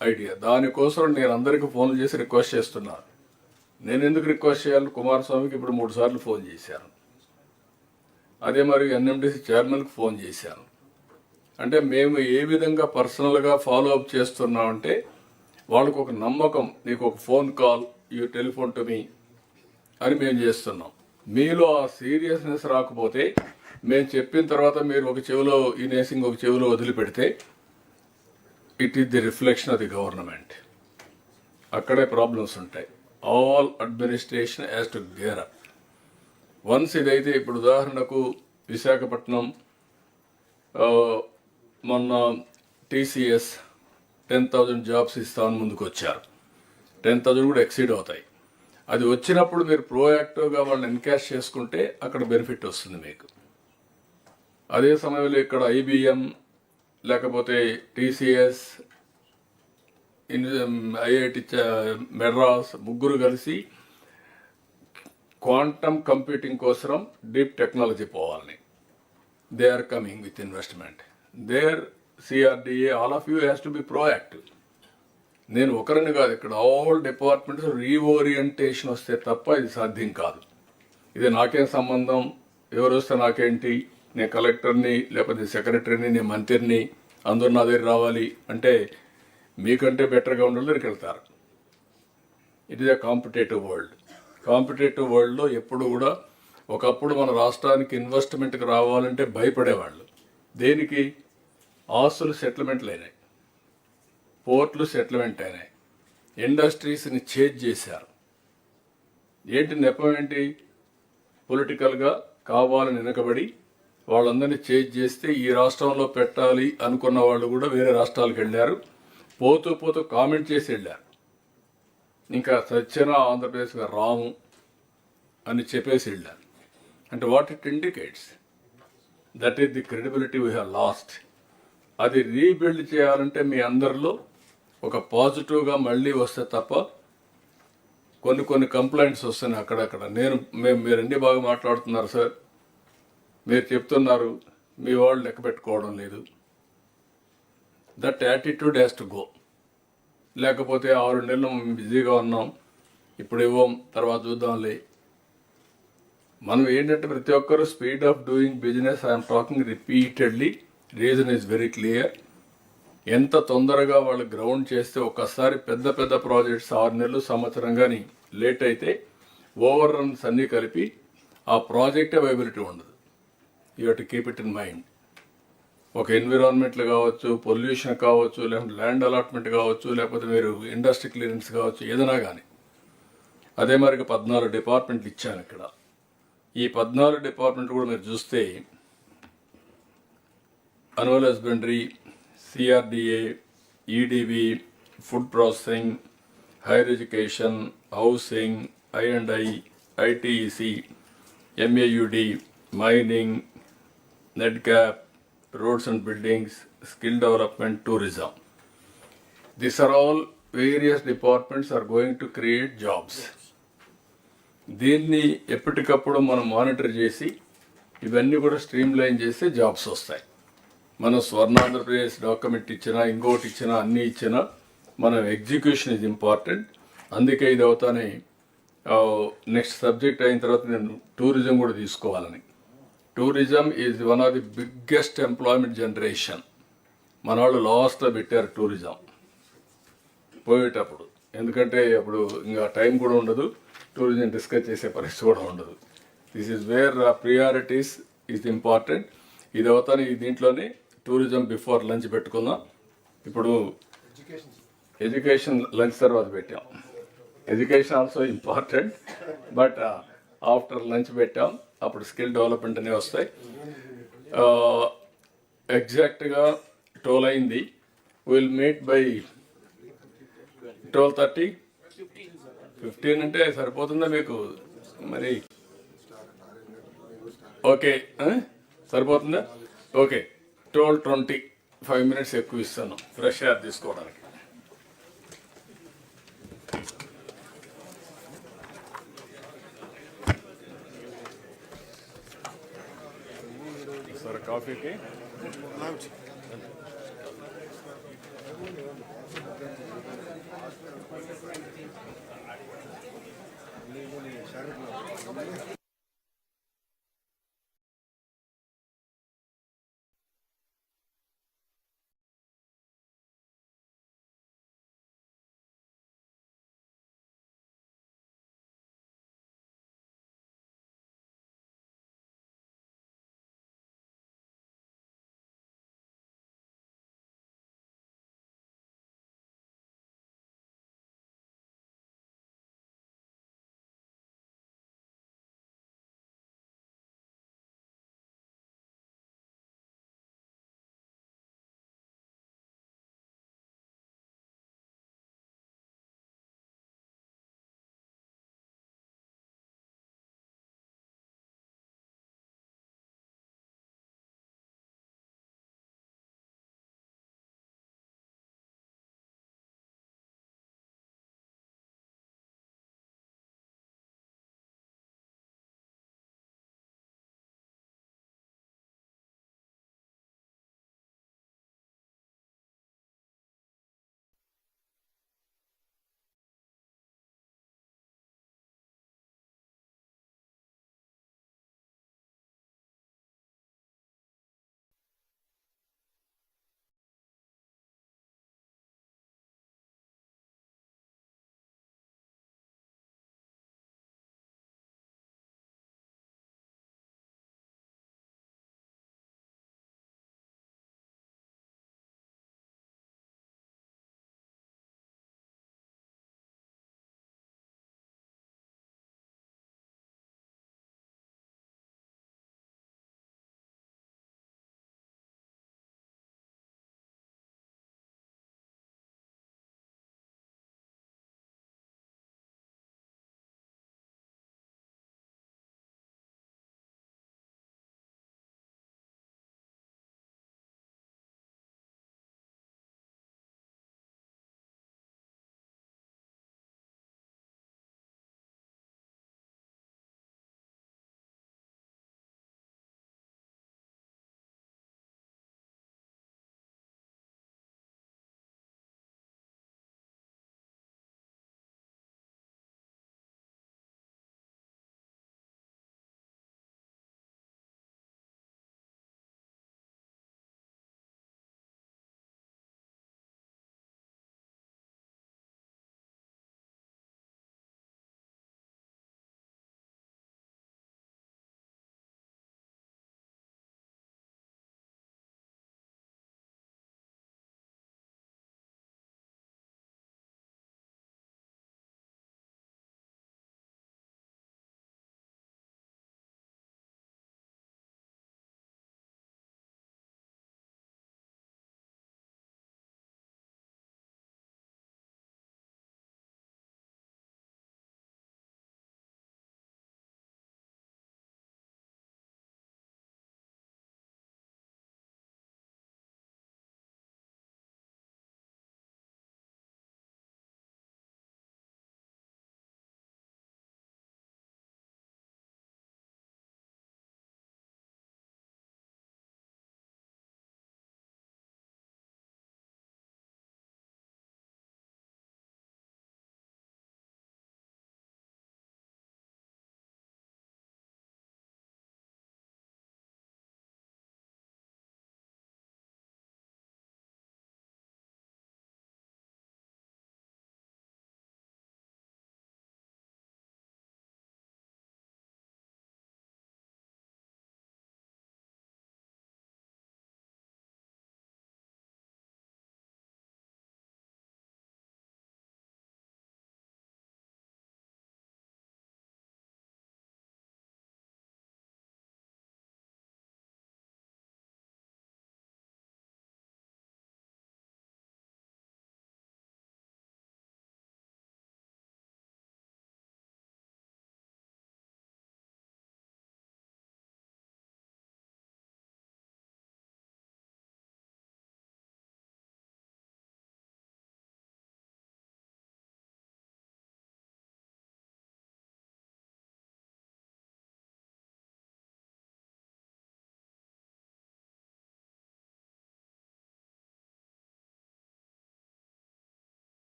A: ఐడియా. దానికోసం నేను అందరికీ ఫోన్లు చేసి రిక్వెస్ట్ చేస్తున్నాను. నేను ఎందుకు రిక్వెస్ట్ చేయాలి? కుమారస్వామికి ఇప్పుడు 3 సార్లు ఫోన్ చేశాను, అదే మరి ఎన్ఎండిసి చైర్మన్కి ఫోన్ చేశాను. అంటే మేము ఏ విధంగా పర్సనల్గా ఫాలో అప్ చేస్తున్నామంటే వాళ్ళకు ఒక నమ్మకం, నీకు ఒక phone call, you telephone to me అని మేము చేస్తున్నాం. మీలో ఆ సీరియస్నెస్ రాకపోతే మేము చెప్పిన తర్వాత మీరు ఒక చెవిలో ఈనేసి ఇంకొక చెవిలో వదిలిపెడితే it is the reflection of the government. అక్కడే ప్రాబ్లమ్స్ ఉంటాయి. All administration has to gear up. Once ఇదైతే ఇప్పుడు ఉదాహరణకు విశాఖపట్నం మొన్న టీసీఎస్ 10,000 జాబ్స్ ఇస్తామని ముందుకు వచ్చారు. 10,000 కూడా ఎక్సీడ్ అవుతాయి. అది వచ్చినప్పుడు మీరు ప్రోయాక్టివ్గా వాళ్ళని ఎన్కాష్ చేసుకుంటే అక్కడ బెనిఫిట్ వస్తుంది మీకు. అదే సమయంలో ఇక్కడ ఐబిఎం లేకపోతే టీసీఎస్, ఐఐటి మెడ్రాస్ ముగ్గురు కలిసి క్వాంటమ్ కంప్యూటింగ్ కోసం డీప్ టెక్నాలజీ పోవాలని they are coming with investment. There CRDA all of you has to be proactive. నేను ఒకరిని కాదు, ఇక్కడ ఆల్ డిపార్ట్మెంట్స్ రీఓరియంటేషన్ వస్తే తప్ప ఇది సాధ్యం కాదు. ఇది నాకేం సంబంధం, ఎవరు వస్తే నాకేంటి, నేను కలెక్టర్ని లేకపోతే సెక్రటరీని, నేను మంత్రిని, అందరూ నా దగ్గర రావాలి అంటే మీకంటే బెటర్గా ఉండాలి దగ్గరికి వెళ్తారు. It is a competitive world. Competitive వరల్డ్లో ఎప్పుడు కూడా ఒకప్పుడు మన రాష్ట్రానికి ఇన్వెస్ట్మెంట్కి రావాలంటే భయపడేవాళ్ళు. దేనికి? ఆస్తులు సెటిల్మెంట్లు అయినాయి, పోర్ట్లు సెటిల్మెంట్ అయినాయి, ఇండస్ట్రీస్ని చేంజ్ చేశారు. ఏంటి నెపం ఏంటి? పొలిటికల్గా కావాలని వెనకబడి వాళ్ళందరినీ చేంజ్ చేస్తే ఈ రాష్ట్రంలో పెట్టాలి అనుకున్న వాళ్ళు కూడా వేరే రాష్ట్రాలకు వెళ్ళారు. పోతూ పోతూ కామెంట్ చేసి వెళ్ళారు. ఇంకా సత్యన ఆంధ్రప్రదేశ్గా రాము అని చెప్పేసి వెళ్ళారు. అంటే what it indicates? That is the credibility we have lost. అది రీబిల్డ్ చేయాలంటే మీ అందరిలో ఒక పాజిటివ్గా మళ్ళీ వస్తే తప్ప కొన్ని కంప్లైంట్స్ వస్తున్నాయి అక్కడక్కడ. మీరు అన్ని బాగా మాట్లాడుతున్నారు సార్, మీరు చెప్తున్నారు, మీ వాళ్ళు లెక్క పెట్టుకోవడం లేదు. That attitude has to go. లేకపోతే 6 నెలలు బిజీగా ఉన్నాం, ఇప్పుడు ఇవ్వం, తర్వాత చూద్దాంలే. మనం ఏంటంటే ప్రతి ఒక్కరు speed of doing business, I'm talking repeatedly, reason is very clear. ఎంత తొందరగా వాళ్ళు గ్రౌండ్ చేస్తే ఒక్కసారి పెద్ద పెద్ద ప్రాజెక్ట్స్ 6 నెలలు సంవత్సరం కానీ లేట్ అయితే ఓవర్ రన్స్ అన్నీ కలిపి ఆ ప్రాజెక్ట్ అవైలబిలిటీ ఉండదు. You have to keep it in mind. ఒక ఎన్విరాన్మెంట్లు కావచ్చు, పొల్యూషన్ కావచ్చు, లేకపోతే ల్యాండ్ అలాట్మెంట్ కావచ్చు, లేకపోతే మీరు ఇండస్ట్రీ క్లియరెన్స్ కావచ్చు, ఏదైనా కానీ. అదే మరికి 14 డిపార్ట్మెంట్లు ఇచ్చాను ఇక్కడ. ఈ 14 డిపార్ట్మెంట్ కూడా మీరు చూస్తే animal husbandry, CRDA, EDB, food processing, higher education, housing, I&I, ITEC, MAUD, mining, NEDCAP, roads and buildings, skill development, tourism. These are all various departments are going to create jobs. దీన్ని ఎప్పటికప్పుడు మనం monitor చేసి ఇవన్నీ కూడా streamline చేస్తే jobs వస్తాయి. మనం Swarnandhra Pradesh document ఇచ్చినా, ఇంకోటి ఇచ్చినా, అన్నీ ఇచ్చినా మనం ఎగ్జిక్యూషన్ ఇస్ ఇంపార్టెంట్. అందుకే ఇది అవుతానే నెక్స్ట్ సబ్జెక్ట్ అయిన తర్వాత నేను టూరిజం కూడా తీసుకోవాలని. Tourism is one of the biggest employment generation. మన వాళ్ళు లాస్ట్లో పెట్టారు టూరిజం పోయేటప్పుడు. ఎందుకంటే అప్పుడు ఇంకా టైం కూడా ఉండదు, టూరిజం డిస్కస్ చేసే పరిస్థితి కూడా ఉండదు. This is wear priorities is important. ఇది అవుతానే దీంట్లోనే టూరిజం బిఫోర్ లంచ్ పెట్టుకుందాం. ఇప్పుడు ఎడ్యుకేషన్ లంచ్ తర్వాత పెట్టాం. Education also important, but after lunch పెట్టాం. అప్పుడు స్కిల్ డెవలప్మెంట్ అనేవి వస్తాయి. ఎగ్జాక్ట్గా 12 అయింది. Will meet by 12:30. 15 అంటే సరిపోతుందా మీకు? మరి ఓకే, సరిపోతుందా? ఓకే, 12:20, 5 minutes ఎక్కువ ఇస్తాను ఫ్రెష్ ఎయిర్ తీసుకోవడానికి. సరే, కాఫీకి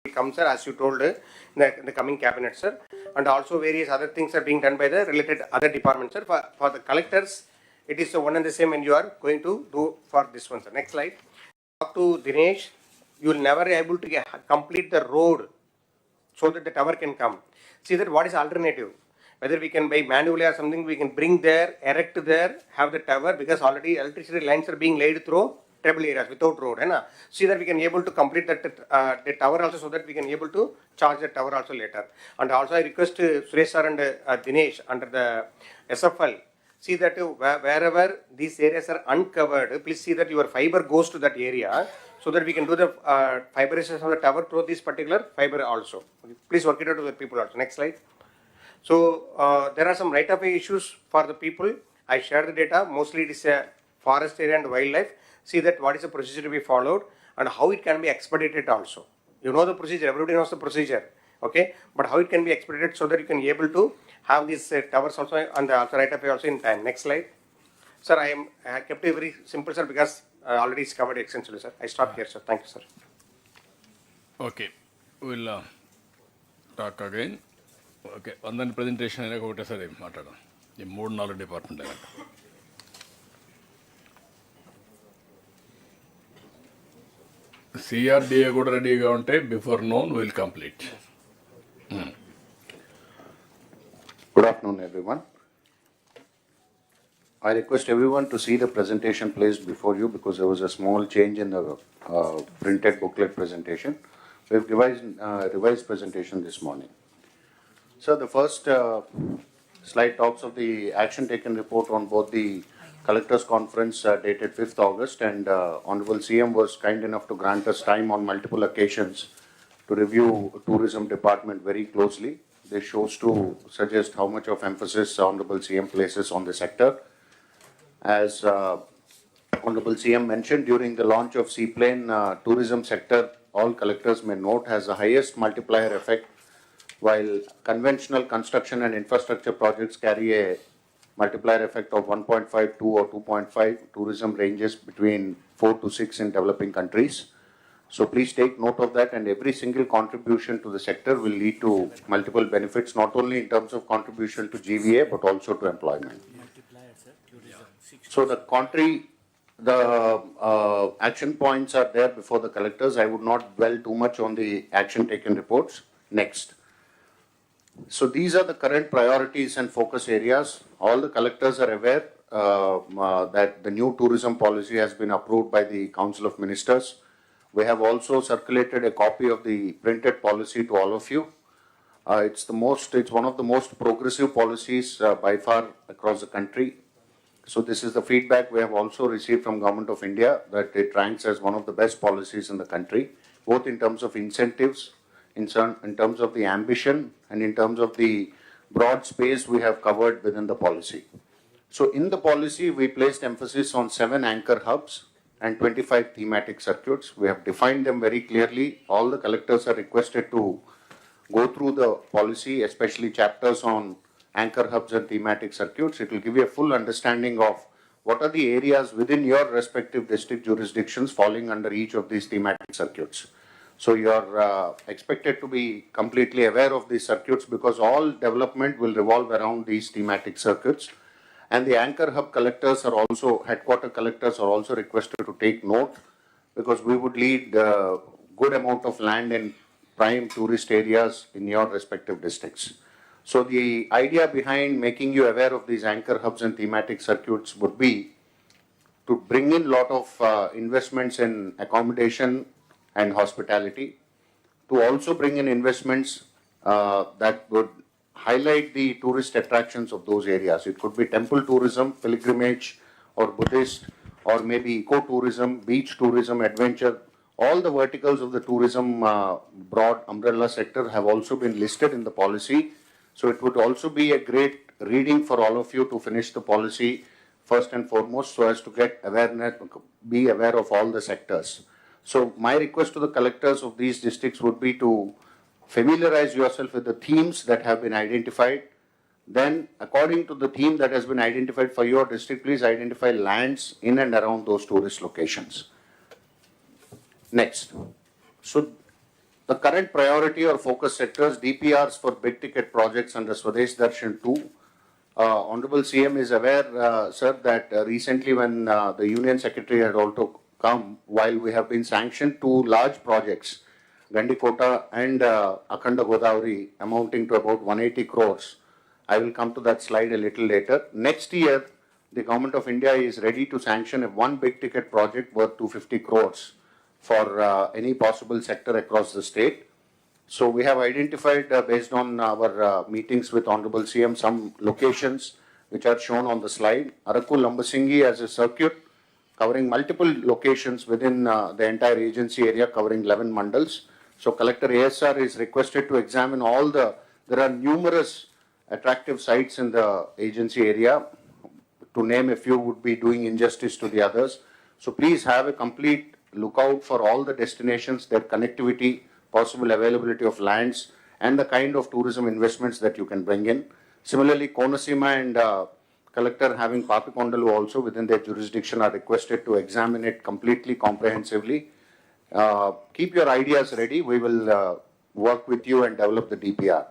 K: come, sir, as you told in the coming cabinet, sir. And also various other things are being done by the related other departments, sir. For the collectors, it is the one and the same when you are going to do for this one, sir. Next slide. Talk to Dinesh. You will never be able to complete the road so that the tower can come. See that what is alternative? Whether we can by manually or something, we can bring there, erect there, have the tower, because already electricity lines are being laid through tribal areas without road. See that we can able to complete that the tower also, so that we can able to charge the tower also later. And also I request Suresh sir and Dinesh under the SFL, see that wherever these areas are uncovered, please see that your fiber goes to that area, so that we can do the fiberization of the tower through this particular fiber also. Please work it out to the people also. Next slide. So there are some right-of-way issues for the people. I shared the data. Mostly it is a forest area and wildlife. See that what is the procedure to be followed and how it can be expedited also. You know the procedure. Everybody knows the procedure. Okay, but how it can be expedited so that you can be able to have these towers also and the right-of-way also in time. Next slide. Sir, I kept it very simple, sir, because already it's covered extensively, sir. I stop here, sir. Thank you, sir.
A: Okay, we'll talk again. Okay, అందరి presentation అయినా ఒకటేసారి మాట్లాడదాం ఈ 3-4 department అయినా. CRDA కూడా రెడీగా ఉంటే before known will complete.
G: Good afternoon, everyone. I request everyone to see the presentation placed before you, because there was a small change in the printed booklet presentation. We've revised presentation this morning. So the first slide talks of the action taken report on both the Collectors Conference dated 5th August, and Honorable CM was kind enough to grant us time on multiple occasions to review Tourism Department very closely. This shows to suggest how much of emphasis Honorable CM places on the sector. As Honorable CM mentioned, during the launch of Seaplane, tourism sector, all collectors may note, has the highest multiplier effect, while conventional construction and infrastructure projects carry a multiplier effect of 1.5, 2 or 2.5. Tourism ranges between 4 to 6 in developing countries. So please take note of that, and every single contribution to the sector will lead to multiple benefits, not only in terms of contribution to GVA, but also to employment. So the action points are there before the collectors. I would not dwell too much on the action taken reports. Next. So these are the current priorities and focus areas. All the collectors are aware that the new tourism policy has been approved by the Council of Ministers. We have also circulated a copy of the printed policy to all of you. It's one of the most progressive policies by far across the country. So this is the feedback we have also received from Government of India, that it ranks as one of the best policies in the country, both in terms of incentives, in terms of the ambition, and in terms of the broad space we have covered within the policy. So in the policy, we placed emphasis on 7 anchor hubs and 25 thematic circuits. We have defined them very clearly. All the collectors are requested to go through the policy, especially chapters on anchor hubs and thematic circuits. It will give you a full understanding of what are the areas within your respective district jurisdictions falling under each of these thematic circuits. So you are expected to be completely aware of these circuits, because all development will revolve around these thematic circuits. And the anchor hub collectors are also, headquarter collectors are also requested to take note, because we would lead a good amount of land in prime tourist areas in your respective districts. So the idea behind making you aware of these anchor hubs and thematic circuits would be to bring in a lot of investments in accommodation and hospitality, to also bring in investments that would highlight the tourist attractions of those areas. It could be temple tourism, pilgrimage, or Buddhist, or maybe eco-tourism, beach tourism, adventure. All the verticals of the tourism broad umbrella sector have also been listed in the policy. So it would also be a great reading for all of you to finish the policy first and foremost, so as to get awareness, be aware of all the sectors. So my request to the collectors of these districts would be to familiarize yourself with the themes that have been identified. Then, according to the theme that has been identified for your district, please identify lands in and around those tourist locations. Next. So The current priority or focus sectors, DPRs for big ticket projects under Swadesh Darshan 2. Honorable CM is aware, sir, that recently when the Union Secretary had also come, while we have been sanctioned two large projects, Gandikota and Akhanda Godavari, amounting to about 180 crores. I will come to that slide a little later. Next year, the Government of India is ready to sanction one big ticket project worth 250 crores for any possible sector across the state. So we have identified, based on our meetings with Honorable CM, some locations which are shown on the slide. Araku Lambasingi as a circuit covering multiple locations within the entire agency area, covering 11 mandals. So Collector ASR is requested to examine there are numerous attractive sites in the agency area. To name a few would be doing injustice to the others. So please have a complete lookout for all the destinations, their connectivity, possible availability of lands, and the kind of tourism investments that you can bring in. Similarly, Konasima and Collector having Papikondalu also within their jurisdiction are requested to examine it completely, comprehensively. Keep your ideas ready. We will work with you and develop the DPR.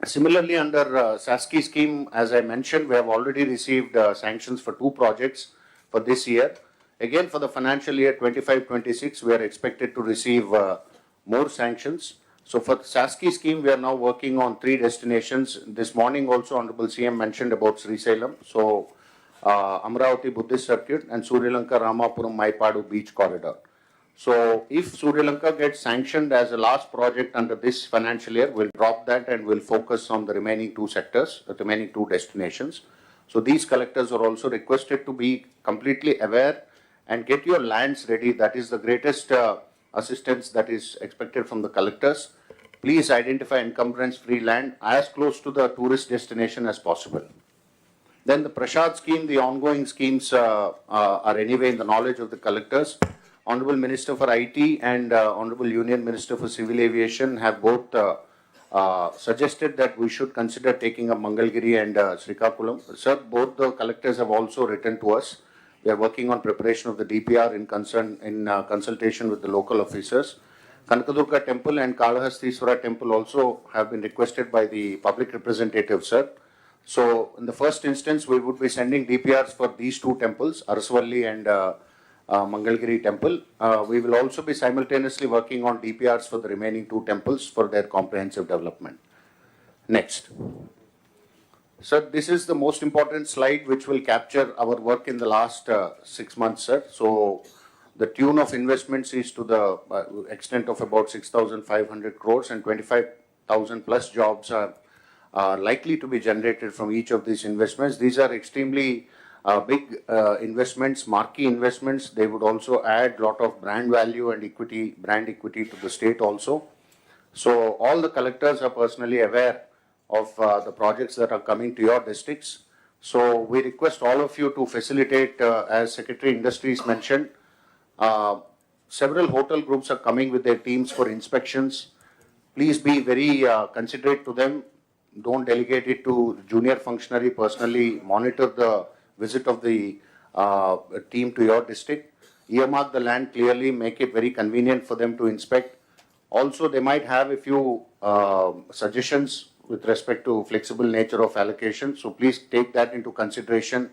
G: Similarly, under SASKI scheme, as I mentioned, we have already received sanctions for two projects for this year. Again, for the financial year 25-26, we are expected to receive more sanctions. So for the SASKI scheme, we are now working on 3 destinations. This morning also, Honorable CM mentioned about Srisalem. So Amravati Buddhist Circuit and Sri Lanka Ramapuram Maipadu Beach Corridor. So if Sri Lanka gets sanctioned as a last project under this financial year, we'll drop that and we'll focus on the remaining 2 sectors, the remaining 2 destinations. So these collectors are also requested to be completely aware and get your lands ready. That is the greatest assistance that is expected from the collectors. Please identify encumbrance-free land as close to the tourist destination as possible. Then the Prashad scheme, the ongoing schemes are anyway in the knowledge of the collectors. Honorable Minister for IT and Honorable Union Minister for Civil Aviation have both suggested that we should consider taking up Mangalgiri and Srikakulam. Sir, both the collectors have also written to us. We are working on preparation of the DPR in consultation with the local officers. Kanakadurga Temple and Kalahastishwara Temple also have been requested by the public representative, sir. So in the first instance, we would be sending DPRs for these 2 temples, Arasvalli and Mangalgiri Temple. We will also be simultaneously working on DPRs for the remaining 2 temples for their comprehensive development. Next. Sir, this is the most important slide which will capture our work in the last 6 months, sir. So the tune of investments is to the extent of about 6,500 crores and 25,000 plus jobs are likely to be generated from each of these investments. These are extremely big investments, marquee investments. They would also add a lot of brand value and equity, brand equity to the state also. So all the collectors are personally aware of the projects that are coming to your districts. So we request all of you to facilitate, as Secretary Industries mentioned, several hotel groups are coming with their teams for inspections. Please be very considerate to them. Don't delegate it to junior functionary. Personally monitor the visit of the team to your district. Earmark the land clearly, make it very convenient for them to inspect. Also, they might have a few suggestions with respect to flexible nature of allocation. So please take that into consideration,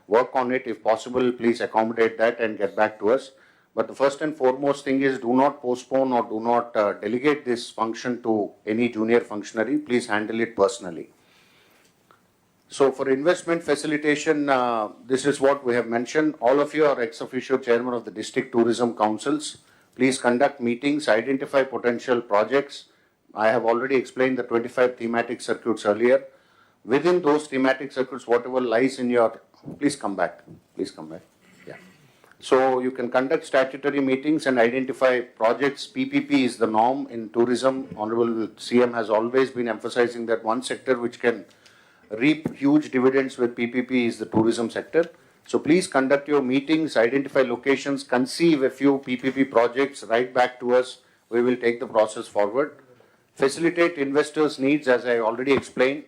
G: work on it. If possible, please accommodate that and get back to us. But the first and foremost thing is do not postpone or do not delegate this function to any junior functionary. Please handle it personally. So for investment facilitation, this is what we have mentioned. All of you are ex officio chairman of the district tourism councils. Please conduct meetings, identify potential projects. I have already explained the 25 thematic circuits earlier. Within those thematic circuits, whatever lies in your, please come back. Please come back. Yeah. So you can conduct statutory meetings and identify projects. PPP is the norm in tourism. Honorable CM has always been emphasizing that one sector which can reap huge dividends with PPP is the tourism sector. So please conduct your meetings, identify locations, conceive a few PPP projects, write back to us. We will take the process forward. Facilitate investors' needs, as I already explained.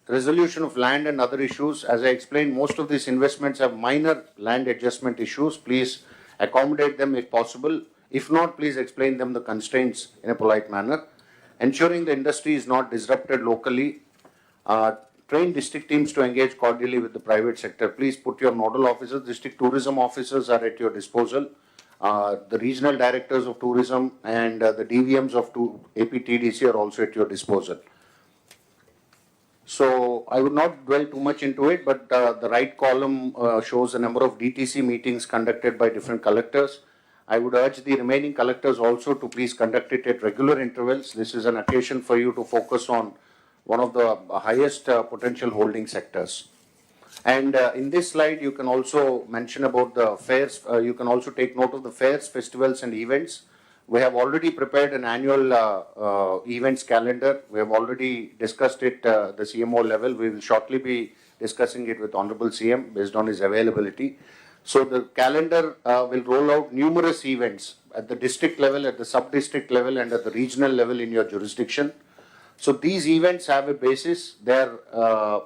G: Resolution of land and other issues. As I explained, most of these investments have minor land adjustment issues. Please accommodate them if possible. If not, please explain them the constraints in a polite manner. Ensuring the industry is not disrupted locally. Train district teams to engage cordially with the private sector. Please put your nodal officers, district tourism officers are at your disposal. The regional directors of tourism and the DVMs of APTDC are also at your disposal. So I would not dwell too much into it, but the right column shows a number of DTC meetings conducted by different collectors. I would urge the remaining collectors also to please conduct it at regular intervals. This is an occasion for you to focus on one of the highest potential holding sectors. And in this slide, you can also mention about the fairs. You can also take note of the fairs, festivals, and events. We have already prepared an annual events calendar. We have already discussed it at the CMO level. We will shortly be discussing it with Honorable CM based on his availability. So the calendar will roll out numerous events at the district level, at the sub-district level, and at the regional level in your jurisdiction. So these events have a basis. They are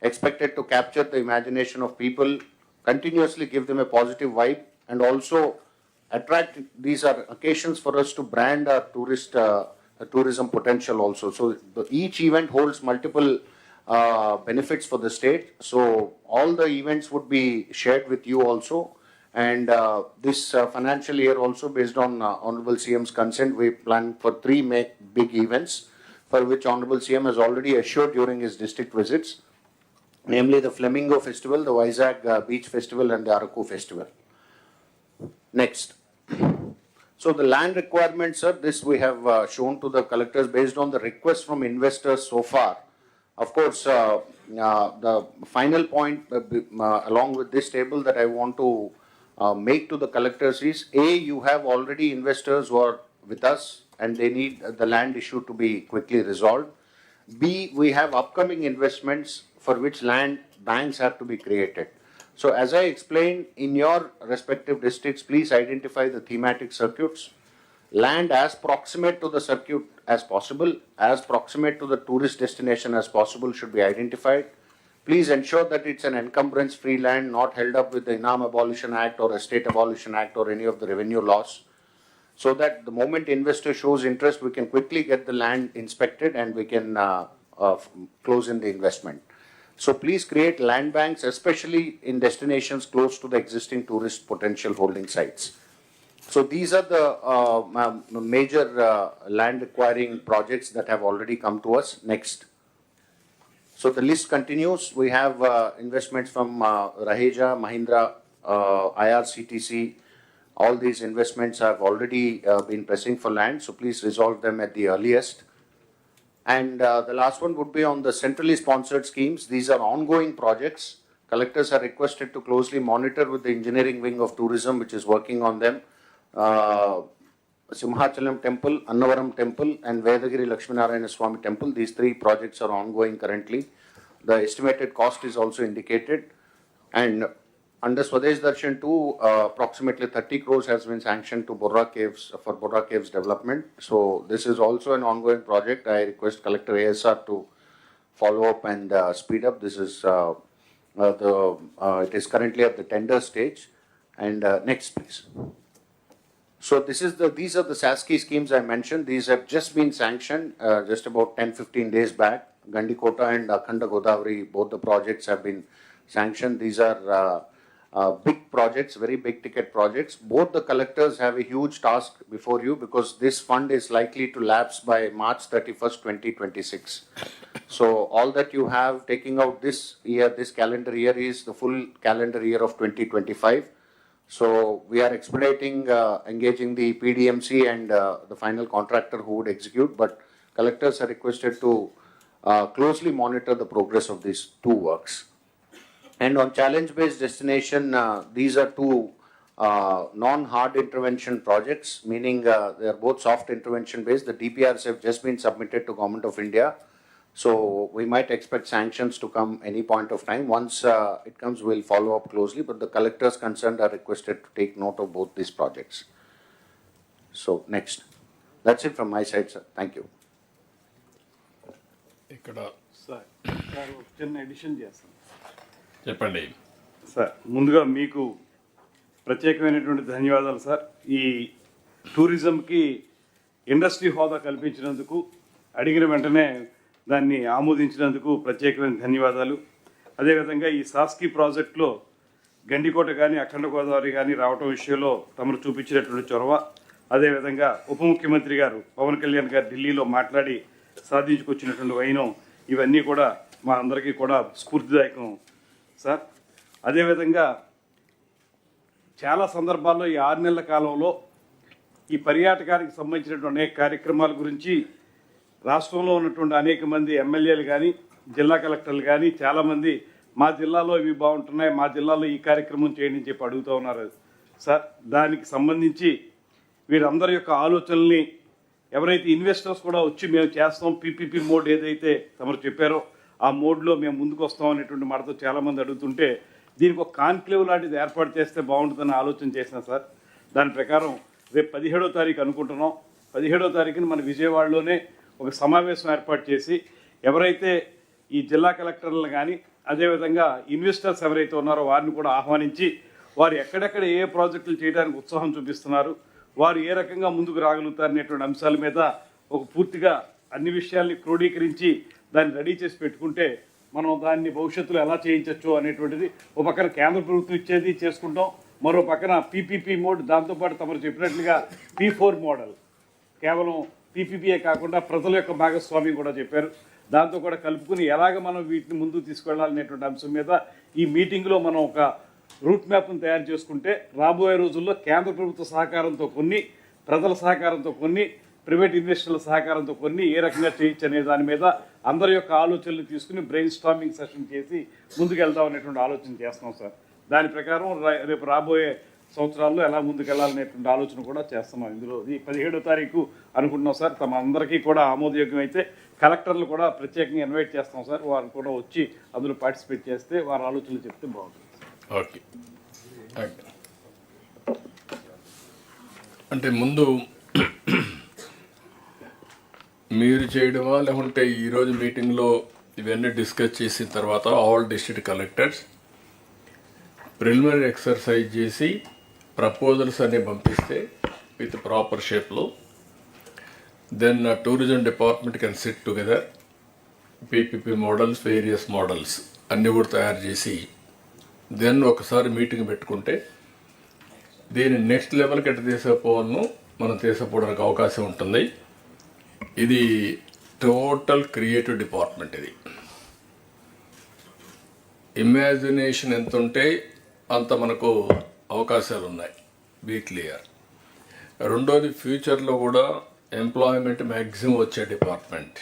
G: expected to capture the imagination of people, continuously give them a positive vibe, and also attract. These are occasions for us to brand our tourism potential also. So each event holds multiple benefits for the state. So all the events would be shared with you also. And this financial year also, based on Honorable CM's consent, we plan for 3 big events, for which Honorable CM has already assured during his district visits, namely the Flamingo Festival, the Vizag Beach Festival, and the Araku Festival. Next. So the land requirements, sir, this we have shown to the collectors based on the request from investors so far. Of course, the final point along with this table that I want to make to the collectors is, A, you have already investors who are with us and they need the land issue to be quickly resolved. B, we have upcoming investments for which land banks have to be created. So as I explained, in your respective districts, please identify the thematic circuits. Land as proximate to the circuit as possible, as proximate to the tourist destination as possible should be identified. Please ensure that it's an encumbrance-free land, not held up with the Inam Abolition Act or Estate Abolition Act or any of the revenue laws, so that the moment investor shows interest, we can quickly get the land inspected and we can close in the investment. So please create land banks, especially in destinations close to the existing tourist potential holding sites. So these are the major land acquiring projects that have already come to us. Next. So the list continues. We have investments from Raheja, Mahindra, IRCTC. All these investments have already been pressing for land. So please resolve them at the earliest. And the last one would be on the centrally sponsored schemes. These are ongoing projects. Collectors are requested to closely monitor with the engineering wing of tourism, which is working on them. Simhachalam Temple, Annavaram Temple, and Vedagiri Lakshminarayana Swami Temple. These 3 projects are ongoing currently. The estimated cost is also indicated. And under Swadesh Darshan 2, approximately 30 crores has been sanctioned to Borra Caves for Borra Caves development. So this is also an ongoing project. I request Collector ASR to follow up and speed up. This is it is currently at the tender stage. And next, please. So these are the SASKI schemes I mentioned. These have just been sanctioned just about 10-15 days back. Gandikota and Akhanda Godavari, both the projects have been sanctioned. These are big projects, very big ticket projects. Both the collectors have a huge task before you because this fund is likely to lapse by March 31st, 2026. So all that you have taking out this year, this calendar year, is the full calendar year of 2025. So we are expediting, engaging the PDMC and the final contractor who would execute, but collectors are requested to closely monitor the progress of these 2 works. And on challenge-based destination, these are 2 non-hard intervention projects, meaning they are both soft intervention based. The DPRs have just been submitted to Government of India. So we might expect sanctions to come any point of time. Once it comes, we'll follow up closely, but the collectors concerned are requested to take note of both these projects. So next. That's it from my side, sir. Thank you.
N: Sir చిన్న edition చేస్తాను.
A: చెప్పండి
N: sir ముందుగా మీకు ప్రత్యేకమైనటువంటి ధన్యవాదాలు sir. ఈ టూరిజంకి industry హోదా కల్పించినందుకు, అడిగిన వెంటనే దాన్ని ఆమోదించినందుకు ప్రత్యేకమైన ధన్యవాదాలు. అదేవిధంగా ఈ సాస్కీ ప్రాజెక్టులో గండికోట కానీ అఖండ గోదావరి కానీ రావటం విషయంలో తమరు చూపించినటువంటి చొరవ, అదేవిధంగా ఉప ముఖ్యమంత్రి గారు పవన్ కళ్యాణ్ గారు ఢిల్లీలో మాట్లాడి సాధించుకొచ్చినటువంటి వైనం, ఇవన్నీ కూడా మా అందరికీ కూడా స్ఫూర్తిదాయకం సార్. అదేవిధంగా చాలా సందర్భాల్లో ఈ 6 నెలల కాలంలో ఈ పర్యాటకానికి సంబంధించినటువంటి అనేక కార్యక్రమాల గురించి రాష్ట్రంలో ఉన్నటువంటి అనేక మంది ఎమ్మెల్యేలు కానీ జిల్లా కలెక్టర్లు కానీ చాలామంది మా జిల్లాలో ఇవి బాగుంటున్నాయి, మా జిల్లాలో ఈ కార్యక్రమం చేయండి అని చెప్పి అడుగుతూ ఉన్నారు సార్. దానికి సంబంధించి వీరందరి యొక్క ఆలోచనల్ని ఎవరైతే ఇన్వెస్టర్స్ కూడా వచ్చి మేము చేస్తాం, పీపీపీ మోడ్ ఏదైతే తమరు చెప్పారో ఆ మోడ్లో మేము ముందుకు వస్తాం అనేటువంటి మాటతో చాలామంది అడుగుతుంటే దీనికి ఒక కాన్క్లేవ్ లాంటిది ఏర్పాటు చేస్తే బాగుంటుందని ఆలోచన చేసిన సార్. దాని ప్రకారం రేపు 17వ తారీఖు అనుకుంటున్నాం. 17వ తారీఖున మన విజయవాడలోనే ఒక సమావేశం ఏర్పాటు చేసి ఎవరైతే ఈ జిల్లా కలెక్టర్లను కానీ అదేవిధంగా ఇన్వెస్టర్స్ ఎవరైతే ఉన్నారో వారిని కూడా ఆహ్వానించి వారు ఎక్కడెక్కడ ఏ ప్రాజెక్టులు చేయడానికి ఉత్సాహం చూపిస్తున్నారు, వారు ఏ రకంగా ముందుకు రాగలుగుతారనేటువంటి అంశాల మీద ఒక పూర్తిగా అన్ని విషయాల్ని క్రోడీకరించి దాన్ని రెడీ చేసి పెట్టుకుంటే మనం దాన్ని భవిష్యత్తులో ఎలా చేయించవచ్చు అనేటువంటిది ఒక పక్కన కేంద్ర ప్రభుత్వం ఇచ్చేది చేసుకుంటాం, మరో పక్కన పీపీపీ మోడ్, దాంతోపాటు తమరు చెప్పినట్లుగా P4 మోడల్, కేవలం పీపీపీఏ కాకుండా ప్రజల యొక్క భాగస్వామ్యం కూడా చెప్పారు, దాంతో కూడా కలుపుకుని ఎలాగ మనం వీటిని ముందుకు తీసుకెళ్లాలనేటువంటి అంశం మీద ఈ మీటింగ్లో మనం ఒక రూట్ మ్యాప్ను తయారు చేసుకుంటే రాబోయే రోజుల్లో కేంద్ర ప్రభుత్వ సహకారంతో కొన్ని, ప్రజల సహకారంతో కొన్ని, ప్రైవేట్ ఇన్వెస్టర్ల సహకారంతో కొన్ని ఏ రకంగా చేయొచ్చు అనే దాని మీద అందరి యొక్క ఆలోచనలు తీసుకుని బ్రెయిన్ స్టార్మింగ్ సెషన్ చేసి ముందుకు వెళ్దాం అనేటువంటి ఆలోచన చేస్తున్నాం సార్. దాని ప్రకారం రేపు రాబోయే సంవత్సరాల్లో ఎలా ముందుకు వెళ్ళాలనేటువంటి ఆలోచన కూడా చేస్తున్నాం. ఇందులో ఈ 17వ తారీఖు అనుకుంటున్నాం సార్. తమ అందరికీ కూడా ఆమోదయోగ్యం అయితే కలెక్టర్లు కూడా ప్రత్యేకంగా ఇన్వైట్ చేస్తాం సార్. వారు కూడా వచ్చి అందులో పార్టిసిపేట్ చేస్తే వారి ఆలోచనలు చెప్తే బాగుంటుంది.
A: ఓకే, అంటే ముందు మీరు చేయడమా లేకుంటే ఈరోజు మీటింగ్లో ఇవన్నీ డిస్కస్ చేసిన తర్వాత all district collectors preliminary exercise చేసి ప్రపోజల్స్ అన్నీ పంపిస్తే విత్ ప్రాపర్ షేప్లో, then tourism department can sit together, PPP models, various models అన్నీ కూడా తయారు చేసి దెన్ ఒకసారి మీటింగ్ పెట్టుకుంటే దీన్ని నెక్స్ట్ లెవెల్కి ఎట్లా తీసుకుపోవాలను మనం తీసుకుపోవడానికి అవకాశం ఉంటుంది. ఇది టోటల్ క్రియేటివ్ డిపార్ట్మెంట్. ఇది ఇమాజినేషన్ ఎంత ఉంటే అంత మనకు అవకాశాలు ఉన్నాయి, బీ క్లియర్. రెండోది ఫ్యూచర్లో కూడా ఎంప్లాయ్మెంట్ మ్యాక్సిమం వచ్చే department.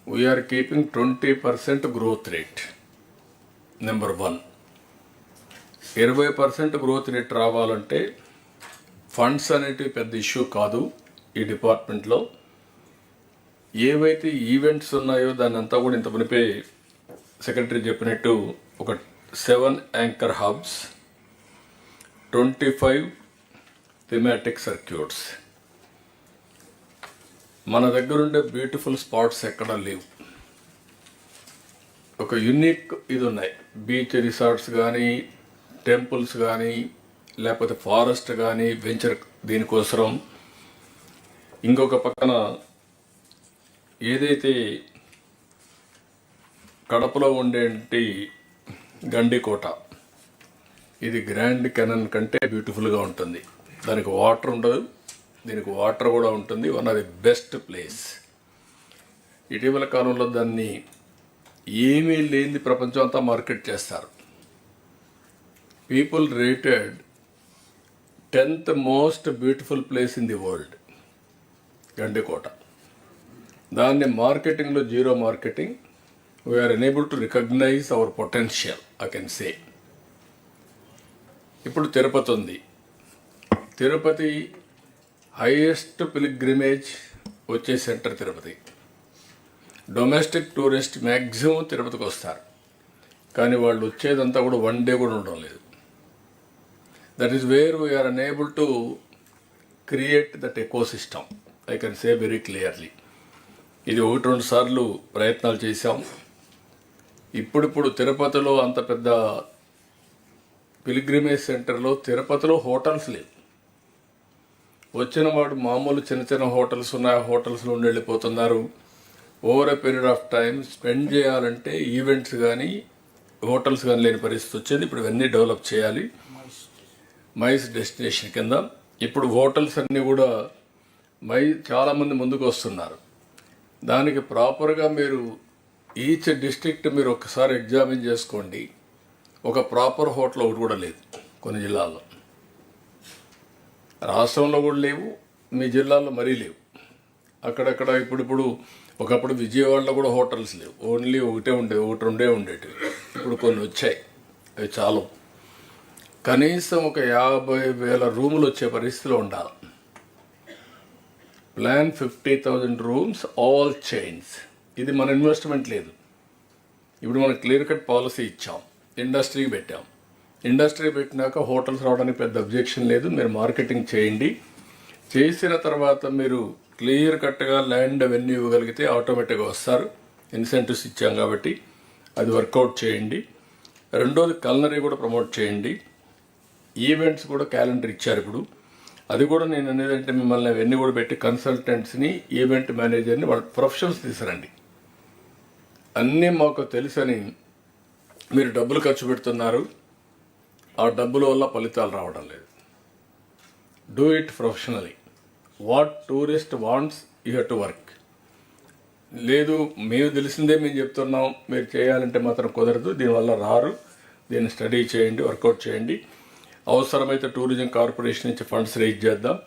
A: We're keeping 20% growth rate. Number 1. 20% growth rate రావాలంటే ఫండ్స్ అనేటివి పెద్ద ఇష్యూ కాదు. ఈ డిపార్ట్మెంట్లో ఏవైతే ఈవెంట్స్ ఉన్నాయో దాన్ని అంతా కూడా ఇంత మునిపే సెక్రటరీ చెప్పినట్టు ఒక 7 యాంకర్ హబ్స్, 25 థిమాటిక్ సర్క్యూట్స్. మన దగ్గర ఉండే బ్యూటిఫుల్ స్పాట్స్ ఎక్కడా లేవు. ఒక యూనిక్ ఇది ఉన్నాయి, బీచ్ రిసార్ట్స్ కానీ, టెంపుల్స్ కానీ, లేకపోతే ఫారెస్ట్ కానీ, వెంచర్ దీనికోసం. ఇంకొక పక్కన ఏదైతే కడపలో ఉండేటి గండికోట, ఇది గ్రాండ్ కెనన్ కంటే బ్యూటిఫుల్గా ఉంటుంది. దానికి వాటర్ ఉండదు, దీనికి వాటర్ కూడా ఉంటుంది. One of the best place. ఇటీవల కాలంలో దాన్ని ఏమీ లేని ప్రపంచం అంతా మార్కెట్ చేస్తారు. People rated 10th most beautiful place in the world Gandikota. దాన్ని మార్కెటింగ్లో zero marketing. We are enable to recognise our potential, I can say. ఇప్పుడు తిరుపతి ఉంది. తిరుపతి హైయెస్ట్ పిలిగ్రిమేజ్ వచ్చే centre Tirupati. Domestic tourist maximum తిరుపతికి వస్తారు, కానీ వాళ్ళు వచ్చేదంతా కూడా 1 డే కూడా ఉండడం లేదు. That is where we're unable to create that ecosystem, I can say very clearly. ఇది 1-2 సార్లు ప్రయత్నాలు చేశాం. ఇప్పుడు తిరుపతిలో అంత పెద్ద పిలిగ్రిమేజ్ సెంటర్లో తిరుపతిలో హోటల్స్ లేవు. వచ్చిన వాడు మామూలు చిన్న చిన్న హోటల్స్ ఉన్నాయి, హోటల్స్లో ఉండి వెళ్ళిపోతున్నారు. Over a period of time spend చేయాలంటే ఈవెంట్స్ కానీ హోటల్స్ కానీ లేని పరిస్థితి వచ్చింది. ఇప్పుడు ఇవన్నీ డెవలప్ చేయాలి. మైస్ డెస్టినేషన్ కింద ఇప్పుడు హోటల్స్ అన్నీ కూడా చాలామంది ముందుకు వస్తున్నారు. దానికి ప్రాపర్గా మీరు ఈచ్ డిస్ట్రిక్ట్ మీరు ఒకసారి ఎగ్జామిన్ చేసుకోండి. ఒక ప్రాపర్ హోటల్ ఒకటి కూడా లేదు కొన్ని జిల్లాల్లో. రాష్ట్రంలో కూడా లేవు, మీ జిల్లాలో మరీ లేవు. అక్కడక్కడ ఇప్పుడు ఒకప్పుడు విజయవాడలో కూడా హోటల్స్ లేవు, ఓన్లీ ఒకటి రెండే ఉండేటివి. ఇప్పుడు కొన్ని వచ్చాయి, అవి చాలు. కనీసం ఒక 50,000 రూములు వచ్చే పరిస్థితిలో ఉండాలి. Plan 50,000 rooms, all chains. ఇది మన ఇన్వెస్ట్మెంట్ లేదు. ఇప్పుడు మనం క్లియర్ కట్ పాలసీ ఇచ్చాం, ఇండస్ట్రీకి పెట్టాం. ఇండస్ట్రీ పెట్టినాక హోటల్స్ రావడానికి పెద్ద అబ్జెక్షన్ లేదు. మీరు మార్కెటింగ్ చేయండి. చేసిన తర్వాత మీరు క్లియర్ కట్గా ల్యాండ్ అవన్నీ ఇవ్వగలిగితే ఆటోమేటిక్గా వస్తారు. ఇన్సెంటివ్స్ ఇచ్చాం కాబట్టి అది వర్కౌట్ చేయండి. రెండోది కల్నరీ కూడా ప్రమోట్ చేయండి. ఈవెంట్స్ కూడా క్యాలెండర్ ఇచ్చారు ఇప్పుడు. అది కూడా నేను అనేదంటే మిమ్మల్ని అవన్నీ కూడా పెట్టి కన్సల్టెంట్స్ని, ఈవెంట్ మేనేజర్ని, వాళ్ళ ప్రొఫెషనల్స్ తీసుకురండి. అన్నీ మాకు తెలుసని మీరు డబ్బులు ఖర్చు పెడుతున్నారు, ఆ డబ్బుల వల్ల ఫలితాలు రావడం లేదు. Do it professionally. What tourist wants you have to work. లేదు మేము తెలిసిందే మేము చెప్తున్నాం, మీరు చేయాలంటే మాత్రం కుదరదు. దీనివల్ల రారు. దీన్ని స్టడీ చేయండి, వర్కౌట్ చేయండి. అవసరమైతే టూరిజం కార్పొరేషన్ నుంచి ఫండ్స్ రేజ్ చేద్దాం.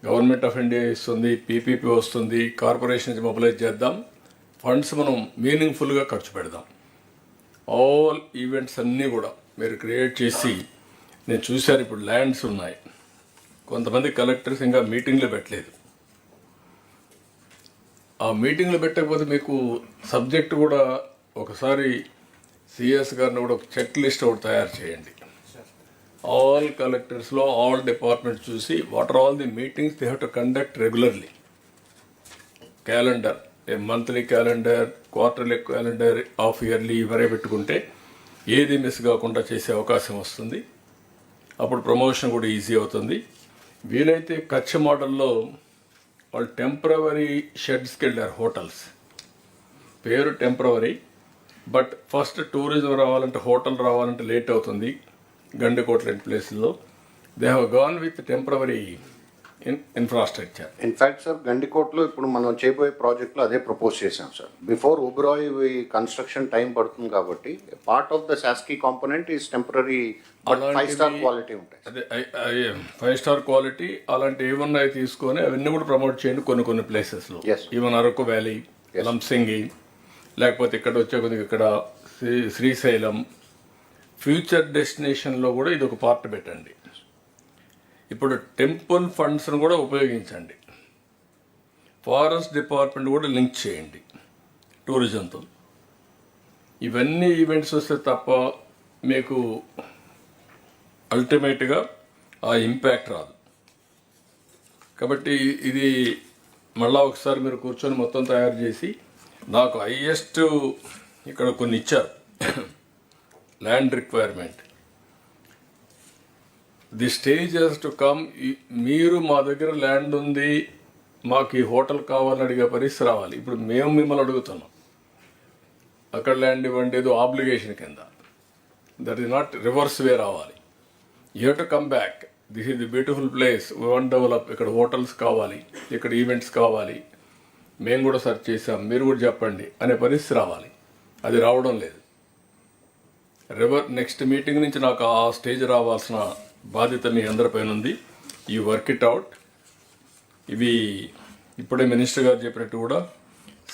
A: గవర్నమెంట్ ఆఫ్ ఇండియా ఇస్తుంది, పీపీపీ వస్తుంది, కార్పొరేషన్ నుంచి మొబిలైజ్ చేద్దాం. ఫండ్స్ మనం మీనింగ్ఫుల్గా ఖర్చు పెడదాం. ఆల్ ఈవెంట్స్ అన్నీ కూడా మీరు క్రియేట్ చేసి, నేను చూశాను ఇప్పుడు ల్యాండ్స్ ఉన్నాయి. కొంతమంది కలెక్టర్స్ ఇంకా మీటింగ్లు పెట్టలేదు. ఆ మీటింగ్లు పెట్టకపోతే మీకు సబ్జెక్ట్ కూడా ఒకసారి సిఎస్ గారిని కూడా ఒక చెక్ లిస్ట్ ఒకటి తయారు చేయండి. ఆల్ కలెక్టర్స్లో ఆల్ డిపార్ట్మెంట్స్ చూసి what are all the meetings they have to conduct regularly. Calendar, monthly calendar, quarterly calendar, half yearly ఇవరే పెట్టుకుంటే ఏది మిస్ కాకుండా చేసే అవకాశం వస్తుంది. అప్పుడు ప్రమోషన్ కూడా ఈజీ అవుతుంది. వీలైతే కచ్చ మోడల్లో వాళ్ళు టెంపరవరీ షెడ్స్కి వెళ్ళారు. హోటల్స్ పేరు టెంపరవరీ, బట్ ఫస్ట్ టూరిజం రావాలంటే, హోటల్ రావాలంటే లేట్ అవుతుంది. గండికోట లాంటి ప్లేసుల్లో they have gone with temporary infrastructure.
G: In fact sir, గండికోట్లో ఇప్పుడు మనం చేయబోయే ప్రాజెక్ట్లో అదే ప్రపోజ్ చేశాం sir. Before Oberoi construction time పడుతుంది కాబట్టి part of the SASCI component is temporary, 5-star quality ఉంటాయి.
A: అదే 5-star క్వాలిటీ అలాంటి ఏమున్నాయి తీసుకొని అవన్నీ కూడా ప్రమోట్ చేయండి. కొన్ని ప్లేసెస్లో ఈవెన్ అరకు వ్యాలీ, లంసింగి, లేకపోతే ఇక్కడ వచ్చే కొద్దిగా ఇక్కడ శ్రీశైలం, ఫ్యూచర్ డెస్టినేషన్లో కూడా ఇది ఒక పార్ట్ పెట్టండి. ఇప్పుడు టెంపుల్ ఫండ్స్ను కూడా ఉపయోగించండి. ఫారెస్ట్ డిపార్ట్మెంట్ కూడా లింక్ చేయండి టూరిజంతో. ఇవన్నీ ఈవెంట్స్ వస్తే తప్ప మీకు అల్టిమేట్గా ఆ ఇంపాక్ట్ రాదు. కాబట్టి ఇది మళ్ళా ఒకసారి మీరు కూర్చొని మొత్తం తయారు చేసి, నాకు హైయెస్ట్ ఇక్కడ కొన్ని ఇచ్చారు land requirement. The stage has to come. మీరు మా దగ్గర ల్యాండ్ ఉంది, మాకు ఈ హోటల్ కావాలని అడిగే పరిస్థితి రావాలి. ఇప్పుడు మేము మిమ్మల్ని అడుగుతున్నాం, అక్కడ ల్యాండ్ ఇవ్వండి, ఏదో ఆబ్లిగేషన్ కింద. దట్ ఈస్ నాట్ రివర్స్ వే రావాలి. You have to come back. This is the beautiful place, we want develop. ఇక్కడ హోటల్స్ కావాలి, ఇక్కడ ఈవెంట్స్ కావాలి, మేము కూడా సెర్చ్ చేసాం, మీరు కూడా చెప్పండి అనే పరిస్థితి రావాలి. అది రావడం లేదు. నెక్స్ట్ మీటింగ్ నుంచి నాకు ఆ స్టేజ్ రావాల్సిన బాధ్యత మీ అందరిపైన ఉంది. ఈ వర్క్ ఇట్ అవుట్. ఇవి ఇప్పుడే మినిస్టర్ గారు చెప్పినట్టు కూడా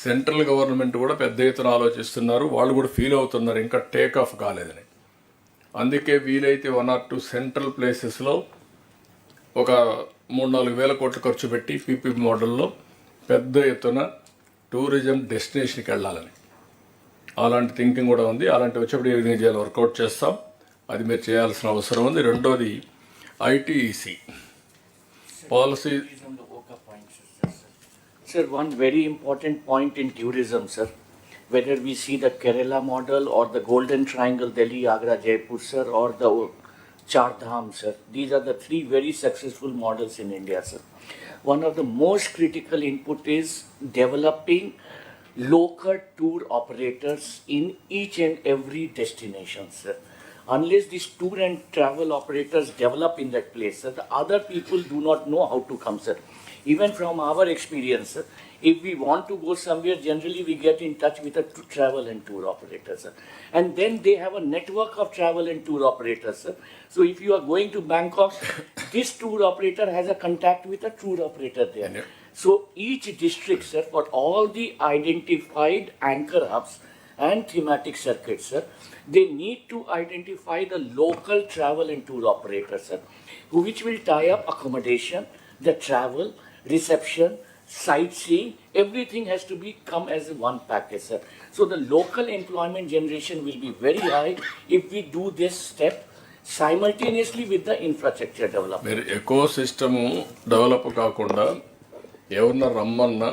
A: సెంట్రల్ గవర్నమెంట్ కూడా పెద్ద ఎత్తున ఆలోచిస్తున్నారు. వాళ్ళు కూడా ఫీల్ అవుతున్నారు ఇంకా టేక్ ఆఫ్ కాలేదని. అందుకే వీలైతే 1 or 2 సెంట్రల్ ప్లేసెస్లో ఒక 3-4 వేల కోట్లు ఖర్చు పెట్టి పీపీ మోడల్లో పెద్ద ఎత్తున టూరిజం డెస్టినేషన్కి వెళ్ళాలని అలాంటి థింకింగ్ కూడా ఉంది. అలాంటి వచ్చేప్పుడు ఏ విధంగా చేయాలి వర్కౌట్ చేస్తాం. అది మీరు చేయాల్సిన అవసరం ఉంది. రెండోది ITEC policy.
H: Sir, one very important point in tourism, sir. Whether we see the Kerala model or the Golden Triangle, Delhi, Agra, Jaipur, sir, or the Char Dham, sir. These are the three very successful models in India, sir. One of the most critical input is developing local tour operators in each and every destination, sir. Unless these tour and travel operators develop in that place, sir, the other people do not know how to come, sir. Even from our experience, sir, if we want to go somewhere, generally we get in touch with a travel and tour operator, sir. And then they have a network of travel and tour operators, sir. So if you are going to Bangkok, this tour operator has a contact with a tour operator there. So each district, sir, for all the identified anchor hubs and thematic circuits, sir, they need to identify the local travel and tour operators, sir, which will tie up accommodation, the travel, reception, sightseeing, everything has to be come as one package, sir. So the local employment generation will be very high if we do this step simultaneously with the infrastructure development.
A: మీరు eco system develop కాకుండా ఎవరన్నా రమ్మన్నా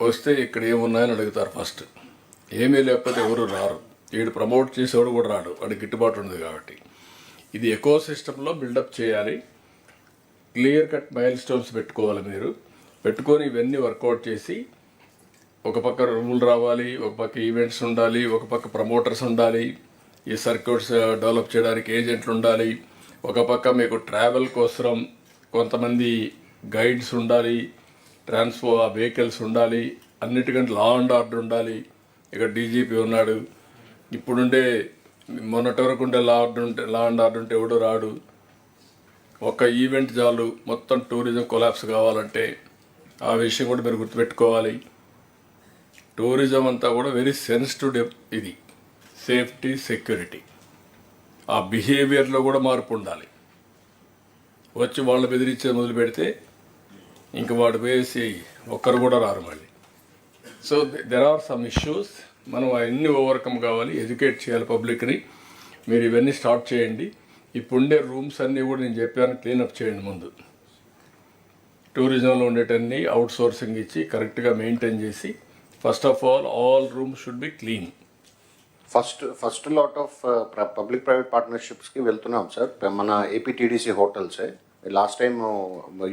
A: వస్తే ఇక్కడ ఏమున్నాయని అడుగుతారు first. ఏమీ లేకపోతే ఎవరు రారు. వీడు ప్రమోట్ చేసేవాడు కూడా రాడు, వాడికి గిట్టుబాటు ఉంది కాబట్టి. ఇది ఎకో సిస్టంలో బిల్డప్ చేయాలి. క్లియర్ కట్ మైల్ స్టోన్స్ పెట్టుకోవాలి. మీరు పెట్టుకొని ఇవన్నీ వర్కౌట్ చేసి ఒక పక్క రూల్ రావాలి, ఒక పక్క ఈవెంట్స్ ఉండాలి, ఒక పక్క ప్రమోటర్స్ ఉండాలి, ఈ సర్క్యూట్స్ డెవలప్ చేయడానికి ఏజెంట్లు ఉండాలి, ఒక పక్క మీకు ట్రావెల్ కోసం కొంతమంది గైడ్స్ ఉండాలి, వెహికల్స్ ఉండాలి, అన్నిటికంటే లా అండ్ ఆర్డర్ ఉండాలి. ఇక్కడ డీజీపీ ఉన్నాడు. ఇప్పుడుండే మొన్నటి వరకు ఉండే లా అండ్ ఆర్డర్ ఉంటే ఎవడు రాడు. ఒక ఈవెంట్ చాలు మొత్తం టూరిజం కొలాప్స్ కావాలంటే. ఆ విషయం కూడా మీరు గుర్తుపెట్టుకోవాలి. టూరిజం అంతా కూడా వెరీ సెన్సిటివ్ ఇది. సేఫ్టీ, సెక్యూరిటీ, ఆ బిహేవియర్లో కూడా మార్పు ఉండాలి. వచ్చి వాళ్ళు బెదిరించే మొదలు పెడితే ఇంక వాడు వేసి ఒక్కరు కూడా రారు మళ్ళీ. So there are some issues. మనం అవన్నీ ఓవర్కమ్ కావాలి, ఎడ్యుకేట్ చేయాలి పబ్లిక్ని. మీరు ఇవన్నీ స్టార్ట్ చేయండి. ఇప్పుడుండే రూమ్స్ అన్నీ కూడా నేను చెప్పాను క్లీనప్ చేయండి ముందు. టూరిజంలో ఉండేటన్నీ అవుట్ సోర్సింగ్ ఇచ్చి కరెక్ట్గా మెయింటైన్ చేసి first of all rooms should be clean.
G: First lot of public private పార్ట్నర్షిప్స్కి వెళ్తున్నాం సార్. మన ఏపీటీడీసీ హోటల్సే last time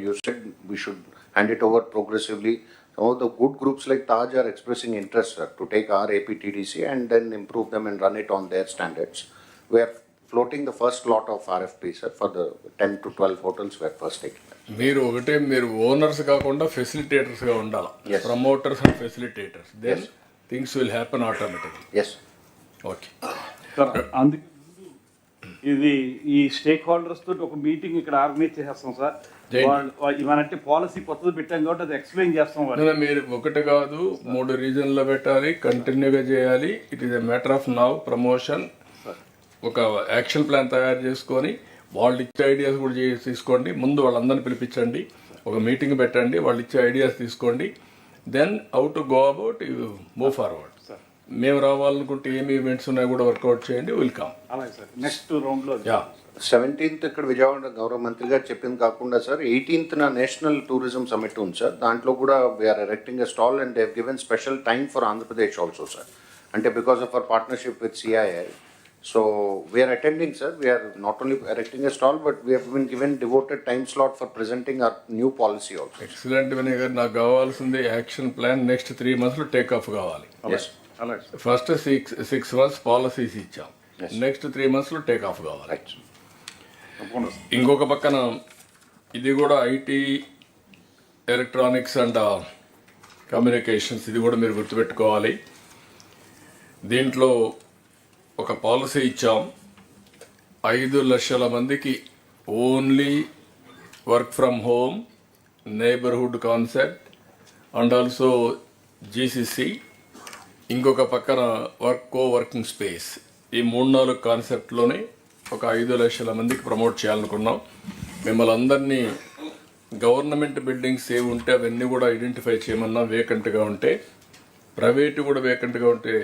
G: you said we should hand it over progressively. Some of the good groups like Taj are expressing interest, sir, to take our APTDC and then improve them and run it on their standards. We are floating the first lot of RFP, sir, for the 10 to 12 hotels we are first taking.
A: మీరు owners కాకుండా ఫెసిలిటేటర్స్గా ఉండాలి. Promoters and facilitators. Then things will happen automatically.
G: Yes,
A: okay
N: sir. అందుకే ఇది ఈ stake holders తోటి ఒక meeting ఇక్కడ ఆర్గనైజ్ చేసేస్తాం సార్. ఇవనంటే పాలసీ కొత్తది పెట్టాం కాబట్టి అది ఎక్స్ప్లెయిన్ చేస్తాం.
A: మీరు ఒకటి కాదు 3 రీజన్లో పెట్టాలి, కంటిన్యూగా చేయాలి. It is a matter of now promotion. ఒక యాక్షన్ ప్లాన్ తయారు చేసుకొని వాళ్ళు ఇచ్చే ఐడియాస్ కూడా తీసుకోండి. ముందు వాళ్ళందరినీ పిలిపించండి, ఒక మీటింగ్ పెట్టండి, వాళ్ళు ఇచ్చే ఐడియాస్ తీసుకోండి. Then how to go about you move forward. మేము రావాలనుకుంటే ఏమి ఈవెంట్స్ ఉన్నాయి కూడా వర్కౌట్ చేయండి. వెల్కమ్.
N: అలాగే సార్. నెక్స్ట్ రౌండ్లో
G: 17th ఇక్కడ విజయవాడ గౌరవ మంత్రి గారు చెప్పింది కాకుండా sir 18th national tourism summit ఉంది సార్. దాంట్లో కూడా we are erecting a stall and they given special time for Andhra Pradesh also sir. అంటే because of our partnership with CII. So we are attending, sir. We are not only erecting a stall, but we have been given devoted time slot for presenting our new policy also.
A: Excellent Vinay గారు. నాకు కావాల్సింది action plan next 3 monthsలో take off కావాలి. First 6 months policies ఇచ్చాం. Next 3 monthsలో take off కావాలి. ఇంకొక పక్కన ఇది కూడా ఐటీ, ఎలక్ట్రానిక్స్ అండ్ కమ్యూనికేషన్స్, ఇది కూడా మీరు గుర్తుపెట్టుకోవాలి. దీంట్లో ఒక పాలసీ ఇచ్చాం. 5 లక్షల మందికి only work from home, neighbourhood concept and also GCC. ఇంకొక పక్కన వర్కింగ్ స్పేస్. ఈ 3-4 కాన్సెప్ట్లోనే ఒక 5 లక్షల మందికి ప్రమోట్ చేయాలనుకున్నాం. మిమ్మల్ని అందరినీ గవర్నమెంట్ బిల్డింగ్స్ ఏవి ఉంటే అవన్నీ కూడా ఐడెంటిఫై చేయమన్నాం. వేకెంట్గా ఉంటే, ప్రైవేటు కూడా వేకెంట్గా ఉంటే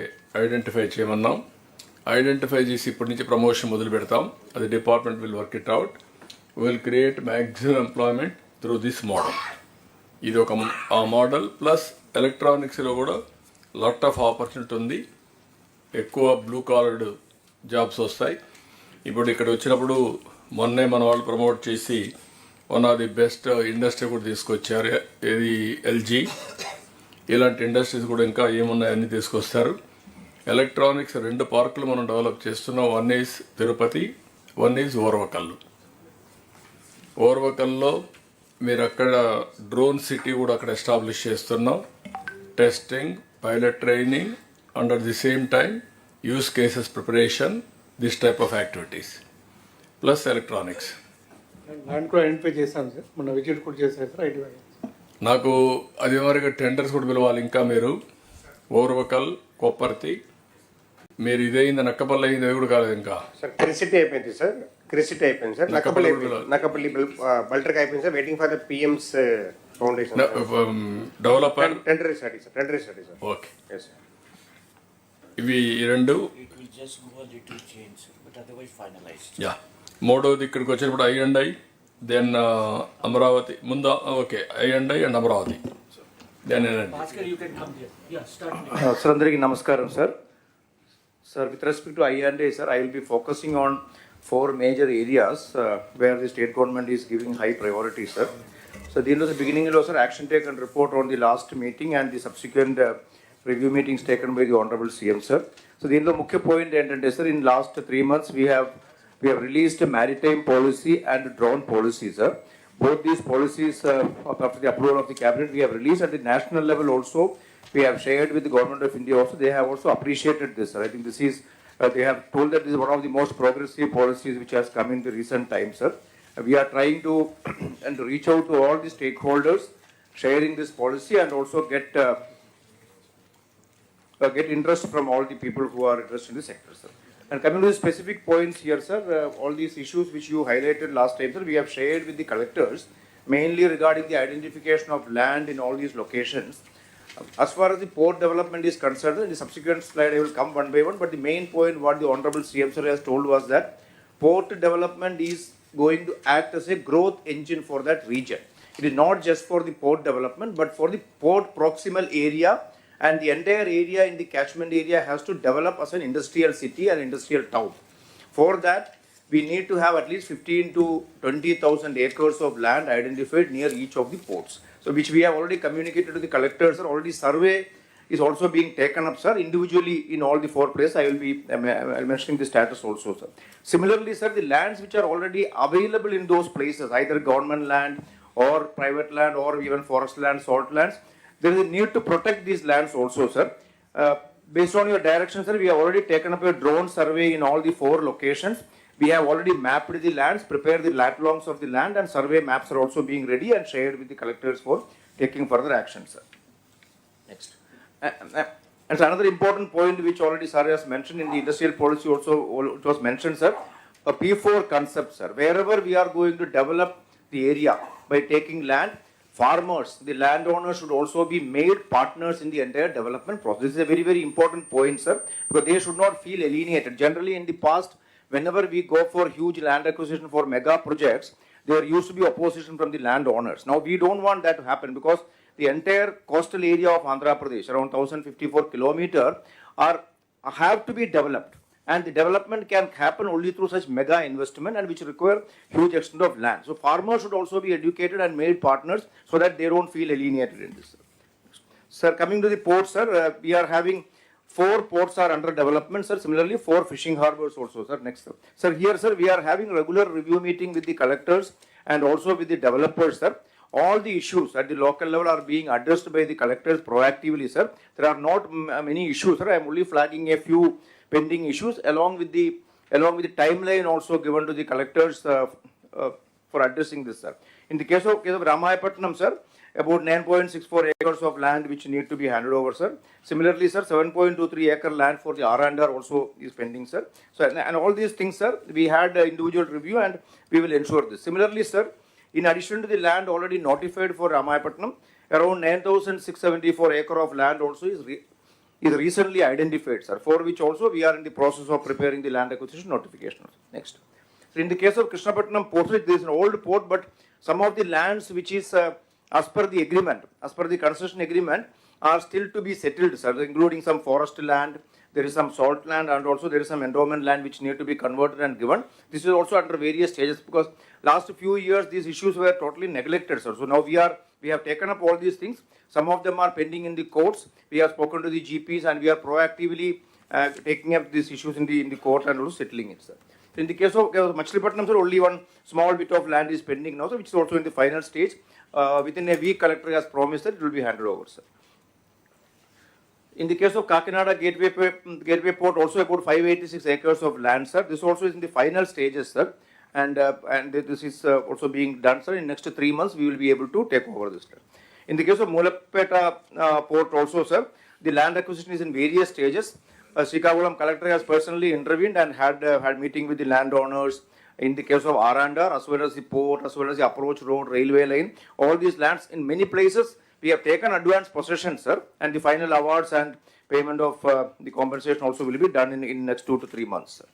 A: ఐడెంటిఫై చేయమన్నాం. ఐడెంటిఫై చేసి ఇప్పటి నుంచి ప్రమోషన్ మొదలు పెడతాం. అది department will work it out. Will create maximum employment through this model. ఇది ఒక ఆ మోడల్. ప్లస్ ఎలక్ట్రానిక్స్లో కూడా లాట్ ఆఫ్ ఆపర్చునిటీ ఉంది. ఎక్కువ బ్లూ కాలర్డ్ జాబ్స్ వస్తాయి. ఇప్పుడు ఇక్కడ వచ్చినప్పుడు మొన్నే మన వాళ్ళు ప్రమోట్ చేసి one of the best industry కూడా తీసుకొచ్చారు. ఇది ఎల్జీ. ఇలాంటి ఇండస్ట్రీస్ కూడా ఇంకా ఏమున్నాయని తీసుకొస్తారు. ఎలక్ట్రానిక్స్ 2 పార్కులు మనం డెవలప్ చేస్తున్నాం. One is Tirupati, one is Orvakallu. ఓర్వకల్లో మీరు అక్కడ డ్రోన్ సిటీ కూడా అక్కడ ఎస్టాబ్లిష్ చేస్తున్నాం. Testing, pilot training, under the same time use cases preparation, this type of activities plus electronics.
E: Land కూడా ఐడెంటిఫై చేశాను సార్, మొన్న విజిట్ కూడా చేశారు సార్. ఐటీ
A: నాకు అది వరకు టెండర్స్ కూడా పిలవాలి. ఇంకా మీరు ఓర్వకల్, కొప్పర్తి, మీరు ఇదైంది నక్కపల్లి అయింది, అది కూడా కాలేదు ఇంకా.
K: సార్ క్రిసిటీ అయిపోయింది సార్, క్రిసిటీ అయిపోయింది సార్. నక్కపల్లి బల్టర్కి అయిపోయింది sir. Waiting for the PM's foundation
A: developer
K: tendering study sir. Tendering study sir.
A: Okay. ఇవి 2. యా, మూడోది ఇక్కడికి వచ్చినప్పుడు ఐ దెన్ అమరావతి ముందు. Okay, I and Amaravati. Then
P: sir అందరికీ నమస్కారం sir. Sir, with respect to I&A, sir, I will be focusing on 4 major areas where the state government is giving high priority, sir. So, the beginning of sir, action taken report on the last meeting and the subsequent review meetings taken by the Honorable CM, sir. So, the mukhya point ended, sir, in last 3 months we have released a maritime policy and drone policy, sir. Both these policies, after the approval of the cabinet, we have released at the national level also. We have shared with the government of India also. They have also appreciated this, sir. I think this is, they have told that this is one of the most progressive policies which has come in the recent times, sir. We are trying to and reach out to all the stakeholders, sharing this policy and also get interest from all the people who are interested in the sector, sir. And coming to the specific points here, sir, all these issues which you highlighted last time, sir, we have shared with the collectors, mainly regarding the identification of land in all these locations. As far as the port development is concerned, in the subsequent slide I will come one by one, but the main point what the Honorable CM sir has told was that port development is going to act as a growth engine for that region. It is not just for the port development, but for the port proximal area, and the entire area in the catchment area has to develop as an industrial city and industrial town. For that, we need to have at least 15 to 20,000 acres of land identified near each of the ports. So which we have already communicated to the collectors, sir. Already survey is also being taken up, sir, individually in all the 4 places. I will be mentioning the status also, sir. Similarly, sir, the lands which are already available in those places, either government land or private land or even forest land, salt lands, there is a need to protect these lands also, sir. Based on your direction, sir, we have already taken up a drone survey in all the 4 locations. We have already mapped the lands, prepared the lat longs of the land, and survey maps are also being ready and shared with the collectors for taking further action, sir. Next. And another important point which already sir has mentioned in the industrial policy also, it was mentioned, sir, a P4 concept, sir. Wherever we are going to develop the area by taking land, farmers, the landowners should also be made partners in the entire development process. This is a very, very important point, sir, because they should not feel alienated. Generally, in the past, whenever we go for huge land acquisition for mega projects, there used to be opposition from the landowners. Now, we don't want that to happen because the entire coastal area of Andhra Pradesh, around 1054 kilometers, have to be developed. And the development can happen only through such mega investment and which require huge extent of land. So, farmers should also be educated and made partners so that they don't feel alienated in this. Sir, coming to the ports, sir, we are having 4 ports are under development, sir. Similarly, 4 fishing harbors also, sir. Next, sir. Sir, here, sir, we are having regular review meeting with the collectors and also with the developers, sir. All the issues at the local level are being addressed by the collectors proactively, sir. There are not many issues, sir. I am only flagging a few pending issues along with the timeline also given to the collectors for addressing this, sir. In the case of Ramahipatnam, sir, about 9.64 acres of land which need to be handed over, sir. Similarly, sir, 7.23 acre land for the R&R also is pending, sir. So, and all these things, sir, we had individual review and we will ensure this. Similarly, sir, in addition to the land already notified for Ramahipatnam, around 9,674 acre of land also is recently identified, sir, for which also we are in the process of preparing the land acquisition notification. Next. So, in the case of Krishnapatnam port, there is an old port, but some of the lands which is as per the agreement, as per the concession agreement, are still to be settled, sir, including some forest land. there is some salt land, and also there is some endowment land which need to be converted and given. This is also under various stages, because last few years these issues were totally neglected, sir. So now we have taken up all these things. Some of them are pending in the courts. We have spoken to the GPs, and we are proactively taking up these issues in the court and also settling it, sir. So in the case of Machilipatnam, sir, only one small bit of land is pending now, sir, which is also in the final stage. Within a week, collector has promised that it will be handed over, sir. In the case of Kakinada Gateway Port, also about 586 acres of land, sir. This also is in the final stages, sir. And this is also being done, sir. In next 3 months, we will be able to take over this, sir. In the case of Mulapeta Port also, sir, the land acquisition is in various stages. Srikakulam collector has personally intervened and had meeting with the landowners. In the case of Arandar, as well as the port, as well as the approach road, railway line, all these lands in many places, we have taken advance possession, sir, and the final awards and payment of the compensation also will be done in next 2 to 3 months, sir.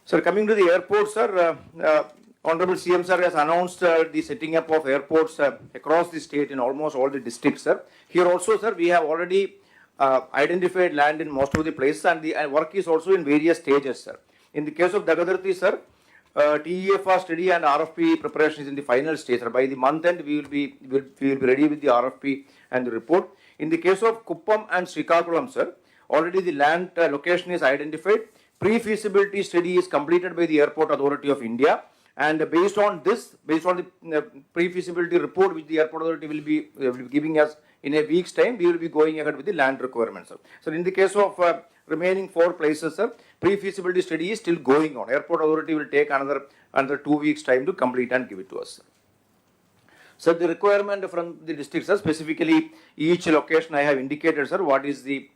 P: Sir, coming to the airport, sir, Honorable CM sir has announced the setting up of airports across the state in almost all the districts, sir. Here also, sir, we have already identified land in most of the places, and the work is also in various stages, sir. In the case of Dagadarthi, sir, TEFR study and RFP preparation is in the final stage, sir. By the month end, we will be ready with the RFP and the report. In the case of Kuppam and Srikakulam, sir, already the land location is identified. Pre-feasibility study is completed by the Airport Authority of India. And based on the pre-feasibility report which the Airport Authority will be giving us in a week's time, we will be going ahead with the land requirements, sir. So in the case of remaining 4 places, sir, pre-feasibility study is still going on. Airport Authority will take another 2 weeks time to complete and give it to us, sir. So the requirement from the district, sir, specifically each location I have indicated, sir, what is the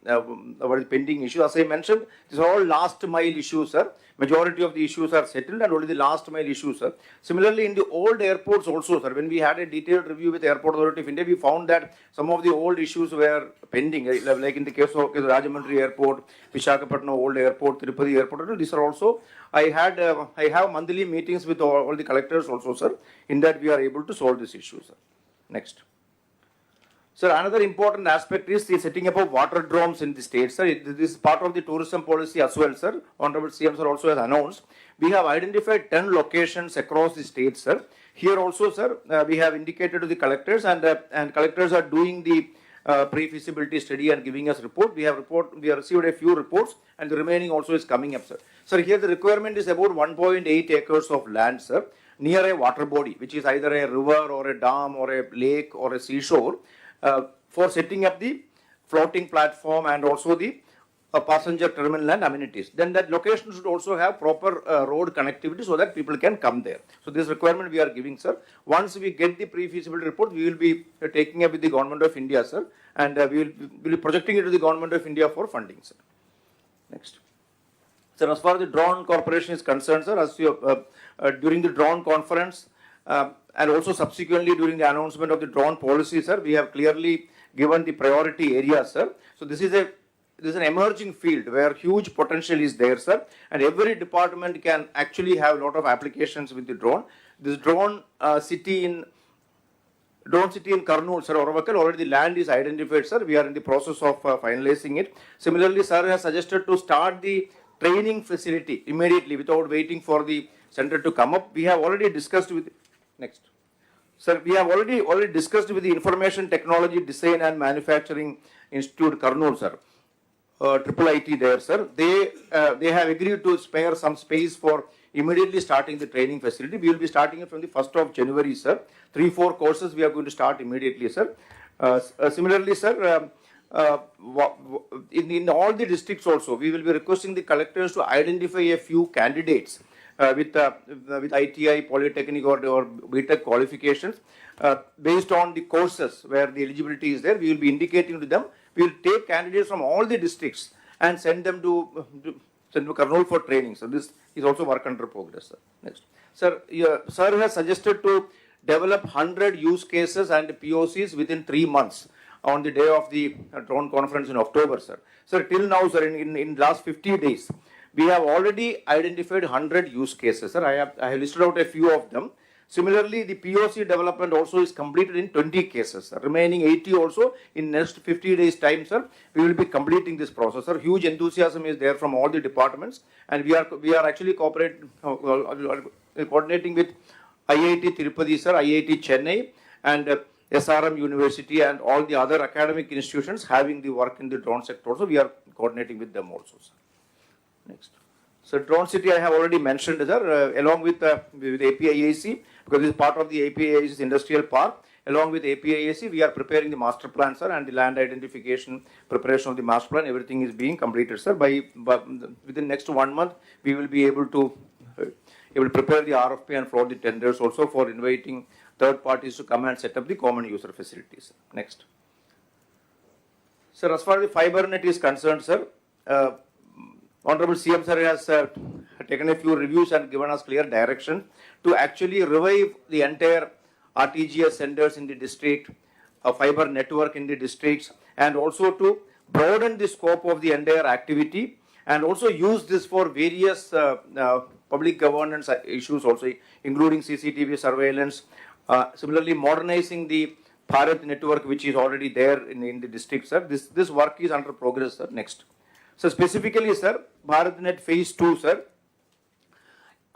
P: pending issue. As I mentioned, these are all last mile issues, sir. Majority of the issues are settled and only the last mile issues, sir. Similarly, in the old airports also, sir, when we had a detailed review with the Airport Authority of India, we found that some of the old issues were pending, like in the case of Rajahmundry Airport, Visakhapatnam Old Airport, Tirupati Airport. These are also, I have monthly meetings with all the collectors also, sir. In that we are able to solve this issue, sir. Next. Sir, another important aspect is the setting up of water drones in the state, sir. This is part of the tourism policy as well, sir. Honorable CM sir also has announced. We have identified 10 locations across the state, sir. Here also, sir, we have indicated to the collectors, and collectors are doing the pre-feasibility study and giving us report. We have received a few reports, and the remaining also is coming up, sir. Sir, here the requirement is about 1.8 acres of land, sir, near a water body, which is either a river or a dam or a lake or a seashore, for setting up the floating platform and also the passenger terminal and amenities. Then that location should also have proper road connectivity so that people can come there. So this requirement we are giving, sir. Once we get the pre-feasibility report, we will be taking up with the Government of India, sir, and we will be projecting it to the Government of India for funding, sir. Next. Sir, as far as the drone corporation is concerned, sir, as you, during the drone conference, and also subsequently during the announcement of the drone policy, sir, we have clearly given the priority areas, sir. So this is an emerging field where huge potential is there, sir, and every department can actually have a lot of applications with the drone. This drone city in Kurnool, sir, Oravakal, already the land is identified, sir. We are in the process of finalizing it. Similarly, sir has suggested to start the training facility immediately without waiting for the center to come up. We have already discussed with Next. Sir, we have already discussed with the Information Technology Design and Manufacturing Institute, Kurnool, sir. Triple IT there, sir. They have agreed to spare some space for immediately starting the training facility. We will be starting it from the 1st of January, sir. 3-4 courses we are going to start immediately, sir. Similarly, sir, in all the districts also, we will be requesting the collectors to identify a few candidates with ITI, Polytechnic or BTech qualifications, based on the courses where the eligibility is there. We will be indicating to them. We will take candidates from all the districts and send them to Kurnool for training. So this is also work under progress, sir. Next. Sir, sir has suggested to develop 100 use cases and POCs within 3 months on the day of the drone conference in October, sir. Sir, till now, sir, in last 50 days, we have already identified 100 use cases, sir. I have listed out a few of them. Similarly, the POC development also is completed in 20 cases, sir. Remaining 80 also in next 50 days time, sir, we will be completing this process, sir. Huge enthusiasm is there from all the departments, and we are actually cooperating, coordinating with IIT Tirupati, sir, IIT Chennai, and SRM University and all the other academic institutions having the work in the drone sector also. We are coordinating with them also, sir. Next. So Drone City I have already mentioned, sir, along with APIAC, because this is part of the APIAC's industrial park. Along with APIAC, we are preparing the master plan, sir, and the land identification, preparation of the master plan, everything is being completed, sir. Within next 1 month, we will be able to prepare the RFP and float the tenders also for inviting third parties to come and set up the common user facilities. Next. Sir, as far as the fiber net is concerned, sir, Honorable CM sir has taken a few reviews and given us clear direction to actually revive the entire RTGS centers in the district, a fiber network in the districts, and also to broaden the scope of the entire activity, and also use this for various public governance issues also, including CCTV surveillance. Similarly, modernizing the Bharat network, which is already there in the district, sir. This work is under progress, sir. Next. So specifically, sir, BharatNet Phase 2, sir,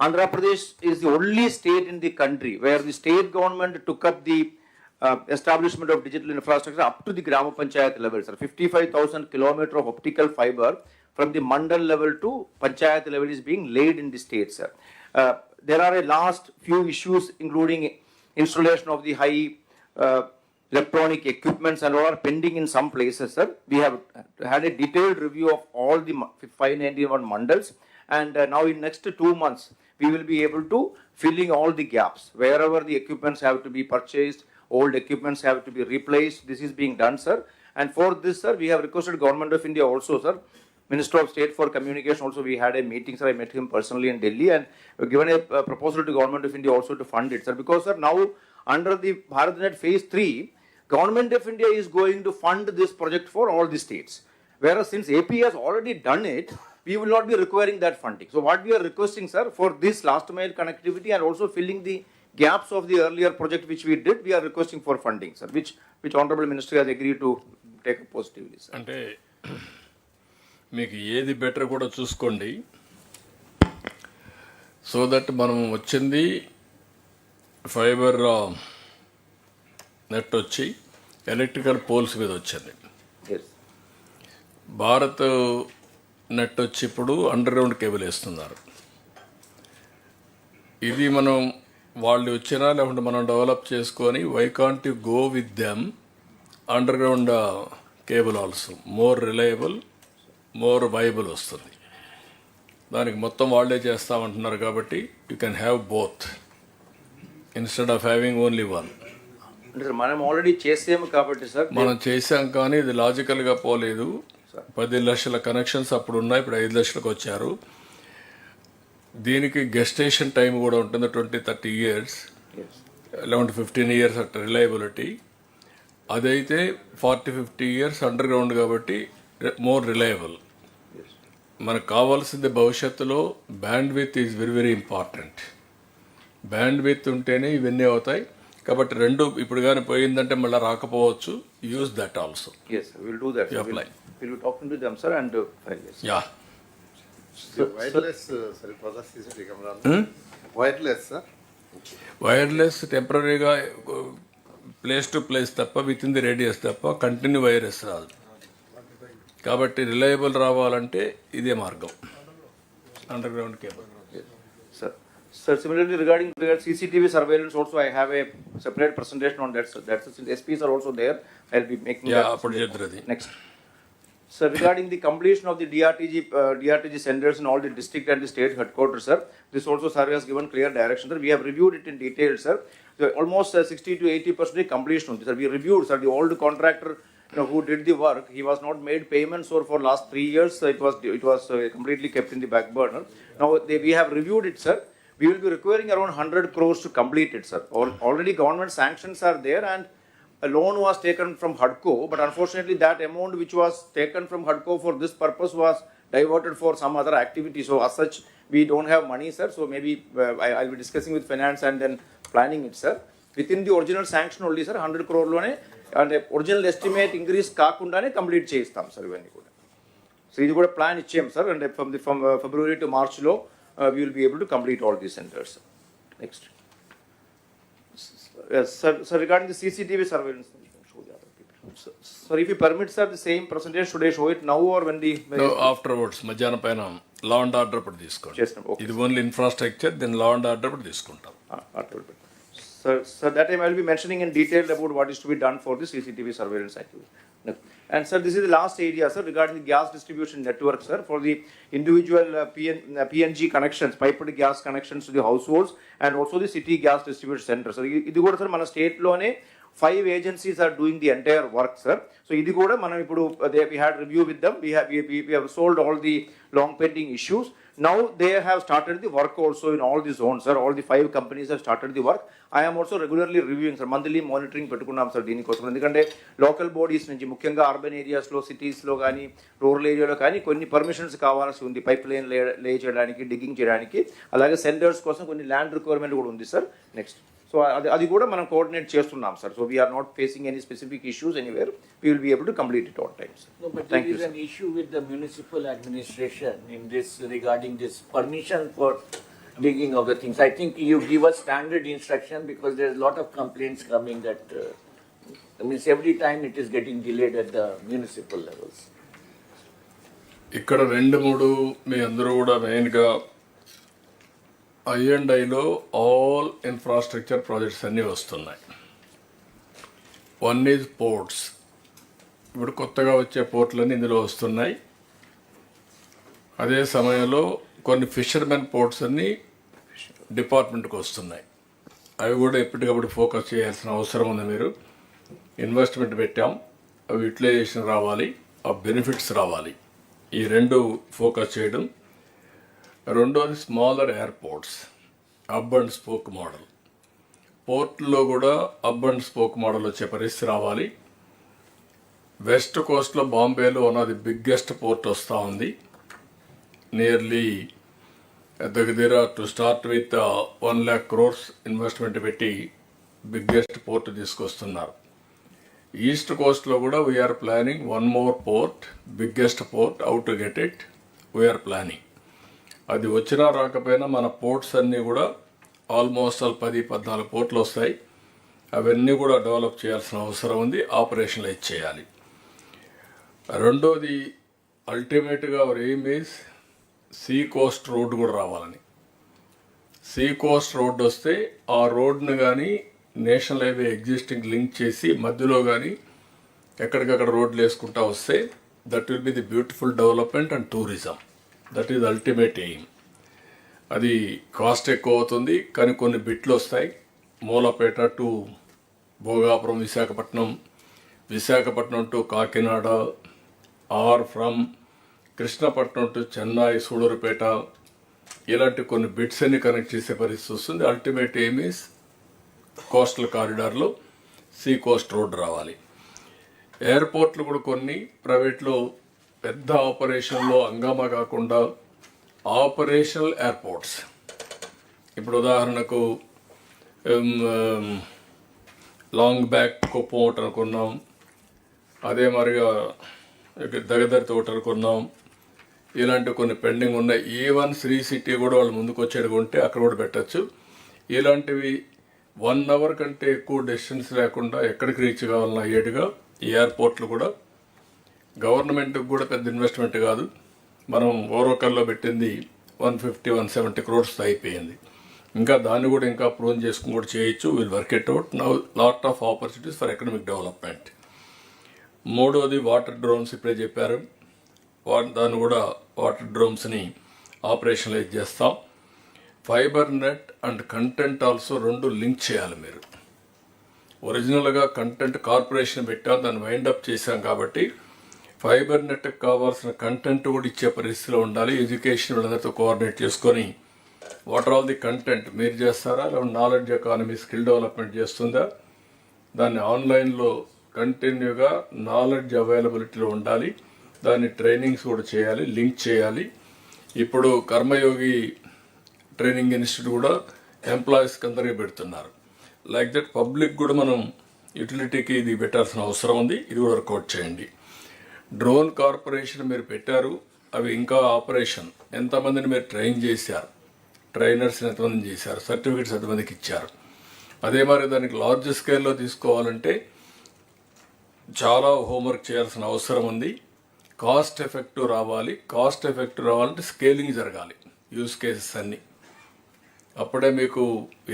P: Andhra Pradesh is the only state in the country where the state government took up the establishment of digital infrastructure up to the Grama Panchayat level, sir. 55,000 kilometers of optical fiber from the mandal level to Panchayat level is being laid in the state, sir. There are a last few issues, including installation of the high electronic equipments and all are pending in some places, sir. We have had a detailed review of all the 591 mandals, and now in next 2 months, we will be able to filling all the gaps. Wherever the equipments have to be purchased, old equipments have to be replaced, this is being done, sir. And for this, sir, we have requested Government of India also, sir. Minister of State for Communication also, we had a meeting, sir. I met him personally in Delhi, and given a proposal to Government of India also to fund it, sir. Because, sir, now under the BharatNet Phase 3, Government of India is going to fund this project for all the states. Whereas since AP has already done it, we will not be requiring that funding. So what we are requesting, sir, for this last mile connectivity and also filling the gaps of the earlier project which we did, we are requesting for funding, sir, which Honorable Minister has agreed to take up positively, sir.
A: అంటే మీకు ఏది better కూడా చూసుకోండి, so that మనం వచ్చింది fibre net వచ్చి electrical poles మీద వచ్చింది. భారత్ నెట్ వచ్చి ఇప్పుడు అండర్ గ్రౌండ్ కేబుల్ వేస్తున్నారు. ఇది మనం వాళ్ళు వచ్చినా లేకుంటే మనం డెవలప్ చేసుకొని why can't you go with them underground cable also more reliable, more viable వస్తుంది. దానికి మొత్తం వాళ్ళే చేస్తామంటున్నారు కాబట్టి you can have both instead of having only one.
P: మనం ఆల్రెడీ చేసాము కాబట్టి సార్,
A: మనం చేసాం కానీ ఇది లాజికల్గా పోలేదు. 10 లక్షల కనెక్షన్స్ అప్పుడు ఉన్నాయి, ఇప్పుడు 5 లక్షలకు వచ్చారు. దీనికి గెస్టేషన్ టైం కూడా ఉంటుంది 20-30 years, 11-15 years అట్ రిలయబిలిటీ. అదైతే 40-50 years అండర్ గ్రౌండ్ కాబట్టి మోర్ రిలయబుల్. మనకు కావాల్సింది భవిష్యత్తులో band with is very very important. Band with ఉంటేనే ఇవన్నీ అవుతాయి. కాబట్టి రెండు ఇప్పుడు కానీ పోయిందంటే మళ్ళీ రాకపోవచ్చు. Use that also.
P: Yes, we'll do that.
A: Apply.
P: We'll be talking to them, sir, and
A: yeah.
V: Wireless, sir, wireless, sir.
A: Wireless టెంపరీగా ప్లేస్ టు ప్లేస్ తప్ప విత్ ఇన్ ది రేడియస్ తప్ప కంటిన్యూ వైరస్ రాదు. కాబట్టి రిలయబుల్ రావాలంటే ఇదే మార్గం, under ground cable.
P: Sir, similarly regarding CCTV surveillance also, I have a separate presentation on that, sir. That's since SPs are also there, I'll be making that. Next. So regarding the completion of the DRTG centers in all the district and the state headquarters, sir, this also sir has given clear direction, sir. We have reviewed it in detail, sir. So almost 60-80% completion of this, sir. We reviewed, sir, the old contractor, who did the work. He was not made payments for last 3 years. It was completely kept in the back burner. Now we have reviewed it, sir. We will be requiring around 100 crores to complete it, sir. Already government sanctions are there, and a loan was taken from HUDCO, but unfortunately that amount which was taken from HUDCO for this purpose was diverted for some other activity. So as such, we don't have money, sir. So maybe I'll be discussing with finance and then planning it, sir. Within the original sanction only, sir, 100 crore lone and original estimate increase కాకుండానే complete చేయిస్తాం sir ఇవన్నీ కూడా. So ఇది కూడా plan ఇచ్చాం sir, and from February to March లో we will be able to complete all these centers. Next. Yes, sir, regarding the CCTV surveillance, show the other people. Sir, if you permit, sir, the same presentation, should I show it now or when the...
A: No, afterwards, మధ్యాహ్నం పైన లా and order ఇప్పుడు తీసుకోండి. ఇది only infrastructure, then law and order ఇప్పుడు తీసుకుంటాం.
P: Sir, that time I will be mentioning in detail about what is to be done for the CCTV surveillance activity. And sir, this is the last area, sir, regarding the gas distribution network, sir, for the individual PNG connections, piped gas connections to the households, and also the city gas distribution center. So, ఇది కూడా sir మన state లోనే 5 agencies are doing the entire work, sir. So, ఇది కూడా మనం ఇప్పుడు we had review with them. We have solved all the long pending issues. Now they have started the work also in all the zones, sir. All the 5 companies have started the work. I am also regularly reviewing, sir. Monthly monitoring పెట్టుకున్నాం sir దీనికోసం. ఎందుకంటే local bodies నుంచి ముఖ్యంగా urban ఏరియాస్లో, సిటీస్లో కానీ, rural ఏరియాలో కానీ కొన్ని పర్మిషన్స్ కావాల్సి ఉంది. పైప్ లైన్ లే చేయడానికి, డిగ్గింగ్ చేయడానికి, అలాగే సెంటర్స్ కోసం కొన్ని ల్యాండ్ రిక్వైర్మెంట్ కూడా ఉంది సార్. నెక్స్ట్, సో అది కూడా మనం కోఆర్డినేట్ చేస్తున్నాం sir. So we're not facing any specific issues anywhere. We will be able to complete it on time, sir.
H: No, but there is an issue with the municipal administration in this regarding this permission for digging of the things. I think you give us standard instruction because there is a lot of complaints coming that means every time it is getting delayed at the municipal levels.
A: ఇక్కడ 2-3 మీ అందరూ కూడా మెయిన్గా I&Iలో all infrastructure projects అన్నీ వస్తున్నాయి. One is ports. ఇప్పుడు కొత్తగా వచ్చే పోర్ట్లన్నీ ఇందులో వస్తున్నాయి. అదే సమయంలో కొన్ని ఫిషర్మెన్ పోర్ట్స్ అన్నీ డిపార్ట్మెంట్కి వస్తున్నాయి. అవి కూడా ఎప్పటికప్పుడు ఫోకస్ చేయాల్సిన అవసరం ఉంది. మీరు ఇన్వెస్ట్మెంట్ పెట్టాం, అవి యూటిలైజేషన్ రావాలి, ఆ బెనిఫిట్స్ రావాలి. ఈ 2 ఫోకస్ చేయడం. రెండోది smaller airports, hub and spoke model. పోర్ట్లో కూడా హబ్ అండ్ స్పోక్ మోడల్ వచ్చే పరిస్థితి రావాలి. వెస్ట్ కోస్ట్లో బాంబేలో ఉన్నది బిగ్గెస్ట్ పోర్ట్ వస్తూ ఉంది. నియర్లీ దగ్గర to start with 1 lakh crores investment పెట్టి బిగ్గెస్ట్ పోర్ట్ తీసుకొస్తున్నారు. ఈస్ట్ కోస్ట్లో కూడా we're planning 1 more port, biggest port. How to get it we're planning. అది వచ్చినా రాకపోయినా మన పోర్ట్స్ అన్నీ కూడా ఆల్మోస్ట్ 10-14 పోర్ట్లు వస్తాయి. అవన్నీ కూడా డెవలప్ చేయాల్సిన అవసరం ఉంది, ఆపరేషనలైజ్ చేయాలి. రెండోది అల్టిమేట్గా hour aim is see coast road కూడా రావాలని. సీ కోస్ట్ రోడ్ వస్తే ఆ రోడ్ను కానీ నేషనల్ హైవే ఎగ్జిస్టింగ్ లింక్ చేసి మధ్యలో కానీ ఎక్కడికక్కడ రోడ్లు వేసుకుంటా వస్తే that will be the beautiful development and tourism. That is ultimate aim. అది కాస్ట్ ఎక్కువ అవుతుంది కానీ కొన్ని బిట్లు వస్తాయి. Mulapeta to Bhogapuram, Visakhapatnam to Kakinada, or from Krishnapatnam to Chennai, Sullurpeta, ఇలాంటి కొన్ని బిట్స్ అన్ని కనెక్ట్ చేసే పరిస్థితి వస్తుంది. అల్టిమేట్ ఎయిమ్ ఈజ్ కోస్టల్ కారిడార్లో సీ కోస్ట్ రోడ్ రావాలి. ఎయిర్పోర్ట్లు కూడా కొన్ని ప్రైవేట్లో పెద్ద ఆపరేషన్లో హంగామా కాకుండా ఆపరేషనల్ ఎయిర్పోర్ట్స్. ఇప్పుడు ఉదాహరణకు లాంగ్ బ్యాక్ కుప్పం ఒకటి అనుకున్నాం, అదే మరిగా దగదర్తి ఒకటి అనుకున్నాం. ఇలాంటి కొన్ని పెండింగ్ ఉన్నాయి. ఈవెన్ శ్రీ సిటీ కూడా వాళ్ళు ముందుకు వచ్చేది ఉంటే అక్కడ కూడా పెట్టచ్చు. ఇలాంటివి 1 hour కంటే ఎక్కువ డిస్టెన్స్ లేకుండా ఎక్కడికి రీచ్ కావాలన్నా అయ్యేట్టుగా ఈ ఎయిర్పోర్ట్లు కూడా గవర్నమెంట్కి కూడా పెద్ద ఇన్వెస్ట్మెంట్ కాదు. మనం ఓరోకల్లో పెట్టింది 150-170 crores అయిపోయింది. ఇంకా దాన్ని కూడా ఇంకా ప్రూవ్ చేసుకుని కూడా చేయొచ్చు. Will work it out. Now lot of opportunities for economic development. మూడోది వాటర్ డ్రోన్స్. ఇప్పుడే చెప్పారు, దాన్ని కూడా వాటర్ డ్రోన్స్ని ఆపరేషనలైజ్ చేస్తాం. Fibre net and content also 2 link చేయాలి. మీరు ఒరిజినల్గా కంటెంట్ కార్పొరేషన్ పెట్టాం, దాన్ని వైండప్ చేశాం కాబట్టి ఫైబర్ నెట్కి కావాల్సిన కంటెంట్ కూడా ఇచ్చే పరిస్థితిలో ఉండాలి. ఎడ్యుకేషన్ వీళ్ళందరితో కోఆర్డినేట్ చేసుకొని వాట్ ఆల్ ది కంటెంట్ మీరు చేస్తారా, లేకపోతే నాలెడ్జ్ ఎకానమీ స్కిల్ డెవలప్మెంట్ చేస్తుందా, దాన్ని ఆన్లైన్లో కంటిన్యూగా నాలెడ్జ్ అవైలబిలిటీలో ఉండాలి. దాన్ని ట్రైనింగ్స్ కూడా చేయాలి, లింక్ చేయాలి. ఇప్పుడు కర్మయోగి ట్రైనింగ్ ఇన్స్టిట్యూట్ కూడా ఎంప్లాయీస్కి అందరికీ పెడుతున్నారు. లైక్ దట్ పబ్లిక్ కూడా మనం యూటిలిటీకి ఇది పెట్టాల్సిన అవసరం ఉంది. ఇది కూడా వర్కౌట్ చేయండి. డ్రోన్ కార్పొరేషన్ మీరు పెట్టారు, అవి ఇంకా ఆపరేషన్ ఎంతమందిని మీరు ట్రైన్ చేశారు, ట్రైనర్స్ని ఎంతమందిని చేశారు, సర్టిఫికెట్స్ ఎంతమందికి ఇచ్చారు. అదే మరి దానికి లార్జ్ స్కేల్లో తీసుకోవాలంటే చాలా హోంవర్క్ చేయాల్సిన అవసరం ఉంది. కాస్ట్ ఎఫెక్టివ్ రావాలంటే స్కేలింగ్ జరగాలి, యూస్ కేసెస్ అన్నీ. అప్పుడే మీకు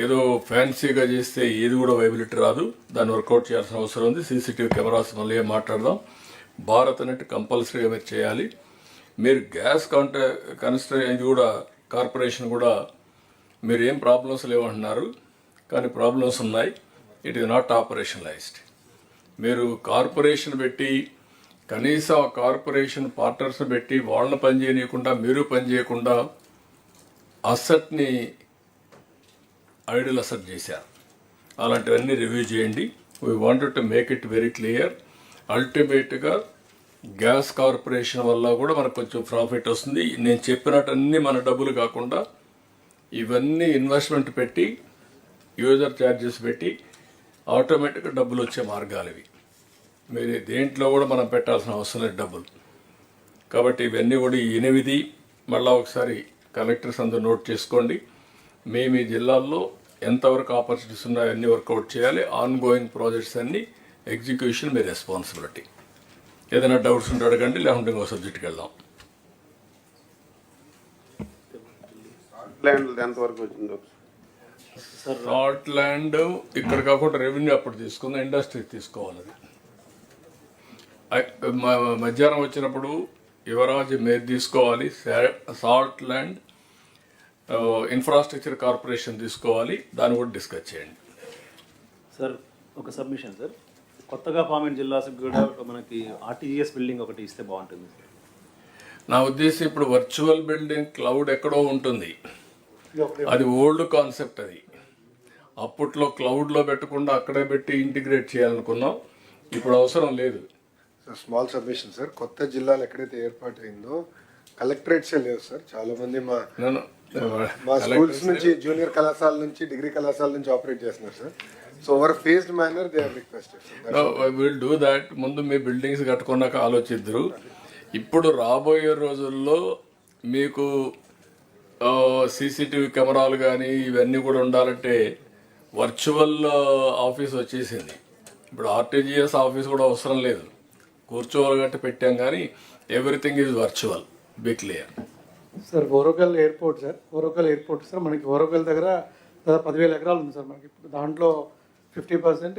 A: ఏదో ఫ్యాన్సీగా చేస్తే ఏది కూడా వైబిలిటీ రాదు, దాన్ని వర్కౌట్ చేయాల్సిన అవసరం ఉంది. సీసీటీవీ కెమెరాస్ మళ్ళీ మాట్లాడదాం. భారత్ నెట్ కంపల్సరీగా మీరు చేయాలి. మీరు గ్యాస్ ఇది కూడా కార్పొరేషన్ కూడా మీరు ఏం ప్రాబ్లమ్స్ లేవంటున్నారు, కానీ ప్రాబ్లమ్స్ ఉన్నాయి. It is not ఆపరేషనలైజ్డ్. మీరు కార్పొరేషన్ పెట్టి కనీసం ఆ కార్పొరేషన్ పార్ట్నర్స్ పెట్టి వాళ్ళని పని చేయకుండా మీరు పని చేయకుండా అసెట్ని ఐడల్ అసెట్ చేశారు. అలాంటివన్నీ రివ్యూ చేయండి. We wanted to make it very clear. అల్టిమేట్గా గ్యాస్ కార్పొరేషన్ వల్ల కూడా మనకు కొంచెం ప్రాఫిట్ వస్తుంది. నేను చెప్పినట్టు అన్నీ మన డబ్బులు కాకుండా ఇవన్నీ ఇన్వెస్ట్మెంట్ పెట్టి యూజర్ ఛార్జెస్ పెట్టి ఆటోమేటిక్గా డబ్బులు వచ్చే మార్గాలు ఇవి. మీరు దేంట్లో కూడా మనం పెట్టాల్సిన అవసరం లేదు డబ్బులు. కాబట్టి ఇవన్నీ కూడా 8 మళ్ళీ ఒకసారి కలెక్టర్స్ అందరూ నోట్ చేసుకోండి. మీ జిల్లాల్లో ఎంతవరకు ఆపర్చునిటీస్ ఉన్నాయో అన్నీ వర్కౌట్ చేయాలి. ఆన్ గోయింగ్ ప్రాజెక్ట్స్ అన్నీ ఎగ్జిక్యూషన్ మీ రెస్పాన్సిబిలిటీ. ఏదైనా డౌట్స్ ఉంటే అడగండి, లేకుంటే ఇంకో సబ్జెక్ట్కి వెళ్దాం.
I: ఎంతవరకు వచ్చిందో
A: సాల్ట్ ల్యాండ్ ఇక్కడ కాకుండా రెవెన్యూ అప్పుడు తీసుకుందాం, ఇండస్ట్రీకి తీసుకోవాలి. అది మధ్యాహ్నం వచ్చినప్పుడు యువరాజ్ మీరు తీసుకోవాలి. సాల్ట్ ల్యాండ్ ఇన్ఫ్రాస్ట్రక్చర్ కార్పొరేషన్ తీసుకోవాలి, దాన్ని కూడా డిస్కస్ చేయండి.
M: సార్ ఒక సబ్మిషన్ సార్, కొత్తగా పామెంట్ జిల్లాకు కూడా మనకి ఆర్టీజీఎస్ బిల్డింగ్ ఒకటి ఇస్తే బాగుంటుంది.
A: నా ఉద్దేశం ఇప్పుడు వర్చువల్ బిల్డింగ్ క్లౌడ్ ఎక్కడో ఉంటుంది, అది ఓల్డ్ కాన్సెప్ట్. అది అప్పట్లో క్లౌడ్లో పెట్టకుండా అక్కడే పెట్టి ఇంటిగ్రేట్ చేయాలనుకున్నాం, ఇప్పుడు అవసరం లేదు.
V: స్మాల్ సబ్మిషన్ సార్, కొత్త జిల్లాలు ఎక్కడైతే ఏర్పాటు అయిందో కలెక్టరేట్సే లేవు సార్. చాలా మంది మా స్కూల్స్ నుంచి, జూనియర్ కళాశాల నుంచి, డిగ్రీ కళాశాల నుంచి ఆపరేట్ చేస్తున్నారు sir. So over phased manner they are requested.
A: Will do that. ముందు మీ బిల్డింగ్స్ కట్టుకున్నాక ఆలోచిద్దరు. ఇప్పుడు రాబోయే రోజుల్లో మీకు సీసీటీవీ కెమెరాలు కానీ ఇవన్నీ కూడా ఉండాలంటే వర్చువల్ ఆఫీస్ వచ్చేసింది. ఇప్పుడు ఆర్టీజీఎస్ ఆఫీస్ కూడా అవసరం లేదు, కూర్చోవాలి గట్టి పెట్టాం, కానీ everything is virtual. Be clear.
E: Sir Orvakal airport sir, మనకి ఓరోకల్ దగ్గర 10,000 ఎకరాలు ఉంది సార్. మనకి ఇప్పుడు దాంట్లో 50%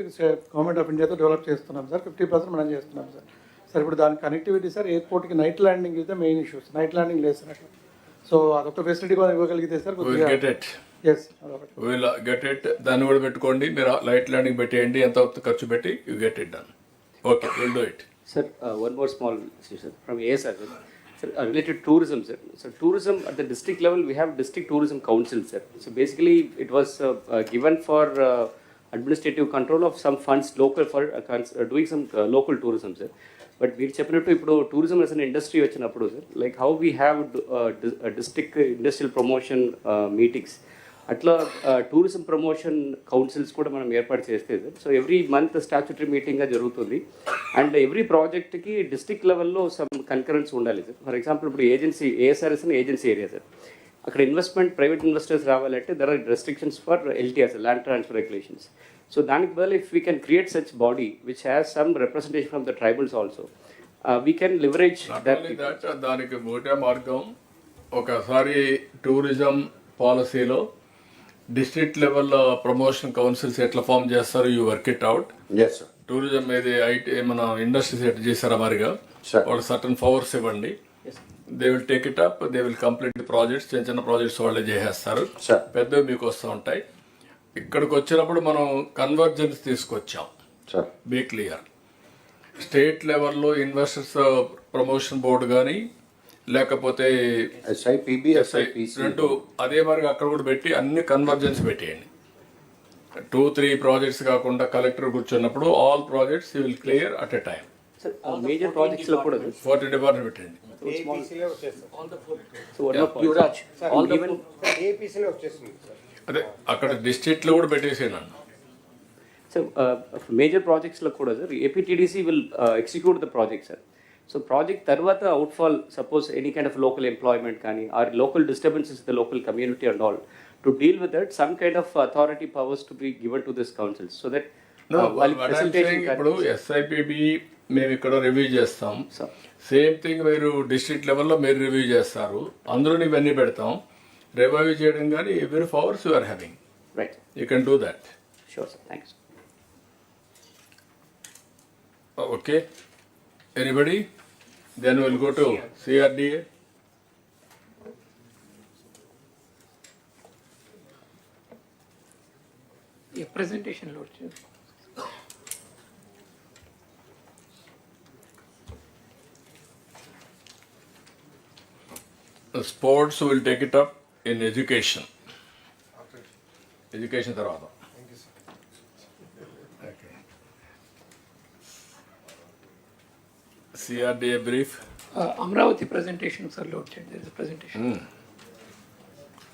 E: గవర్నమెంట్ ఆఫ్ ఇండియాతో డెవలప్ చేస్తున్నాం సార్, 50% మనం చేస్తున్నాం సార్. సార్ ఇప్పుడు దాని కనెక్టివిటీ సార్, ఎయిర్పోర్ట్కి night landing is the main issues. Night landing లేదు సార్ అట్లా. సో అదొక ఫెసిలిటీ కూడా ఇవ్వగలిగితే సార్ కొద్దిగా
A: గెట్ ఇట్. దాన్ని కూడా పెట్టుకోండి. మీరు లైట్ ల్యాండింగ్ పెట్టేయండి, ఎంత ఖర్చు పెట్టి you get it done. Okay, will do it.
U: Sir, one more small issue, sir, from ASR. Sir, related to tourism, sir. So, tourism at the district level, we have district tourism council, sir. So, basically, it was given for administrative control of some funds local for doing some local tourism, sir. But we చెప్పినట్టు ఇప్పుడు tourism as an industry వచ్చినప్పుడు, sir, like how we have district industrial promotion meetings. అట్లా tourism promotion councils కూడా మనం ఏర్పాటు చేస్తే sir. So every month statutory మీటింగ్గా జరుగుతుంది. అండ్ ఎవ్రీ ప్రాజెక్ట్కి డిస్ట్రిక్ట్ లెవెల్లో సమ్ కన్కరెన్స్ ఉండాలి సార్. ఫర్ ఎగ్జాంపుల్ ఇప్పుడు ఏఎస్ఆర్ఎస్ అని ఏజెన్సీ ఏరియా సార్. అక్కడ ఇన్వెస్ట్మెంట్ ప్రైవేట్ ఇన్వెస్టర్స్ రావాలంటే there are restrictions for LTR, land transfer regulations. So దానికి బదులు if we can create such body which has some representation from the tribals also, we can leverage that.
A: దానికి ఒకటే మార్గం, ఒకసారి tourism పాలసీలో district లెవెల్లో promotion councils ఎట్లా form చేస్తారు, you work it out. Tourism ఏది ఐటీ మన ఇండస్ట్రీస్ ఎట్లా చేస్తారా మరిగా వాళ్ళు సర్టన్ పవర్స్ ఇవ్వండి. They will take it up, they will complete the projects. చిన్న ప్రాజెక్ట్స్ వాళ్ళే చేసేస్తారు, పెద్దవి మీకు వస్తూ ఉంటాయి. ఇక్కడికి వచ్చినప్పుడు మనం కన్వర్జెన్స్ తీసుకొచ్చాం. Be clear. స్టేట్ లెవెల్లో ఇన్వెస్టర్స్ ప్రమోషన్ బోర్డు కానీ లేకపోతే రెండు అదే మరి అక్కడ కూడా పెట్టి అన్ని కన్వర్జెన్స్ పెట్టేయండి. 2-3 ప్రాజెక్ట్స్ కాకుండా కలెక్టర్ కూర్చున్నప్పుడు all projects you will clear at a time.
U: Major projects లో కూడా
A: 40 డిపార్ట్మెంట్ పెట్టండి. అదే అక్కడ డిస్ట్రిక్ట్ లో కూడా పెట్టేసేయండి.
U: So for major projects lo kuda sir, APTDC will execute the project sir. So project tarvata outfall, suppose any kind of local employment kani or local disturbances in the local community and all, to deal with that, some kind of authority powers to be given to this council, so that
A: what I'm saying, ఇప్పుడు SIPB మేము ఇక్కడ review చేస్తాం, same thing మీరు district లెవెల్లో మీరు review చేస్తారు, అందులో ఇవన్నీ పెడతాం, రివ్యూ చేయడం కానీ ఎవరి powers you are having,
U: right,
A: you can do that.
U: Sure sir, thanks.
A: Okay, anybody? Then we'll go to CRDA.
Q: Yeah, presentation load.
A: The sports will take it up in education. Education tarvata. Okay. CRDA brief.
Q: Amravati presentation, sir, load check. There is a presentation.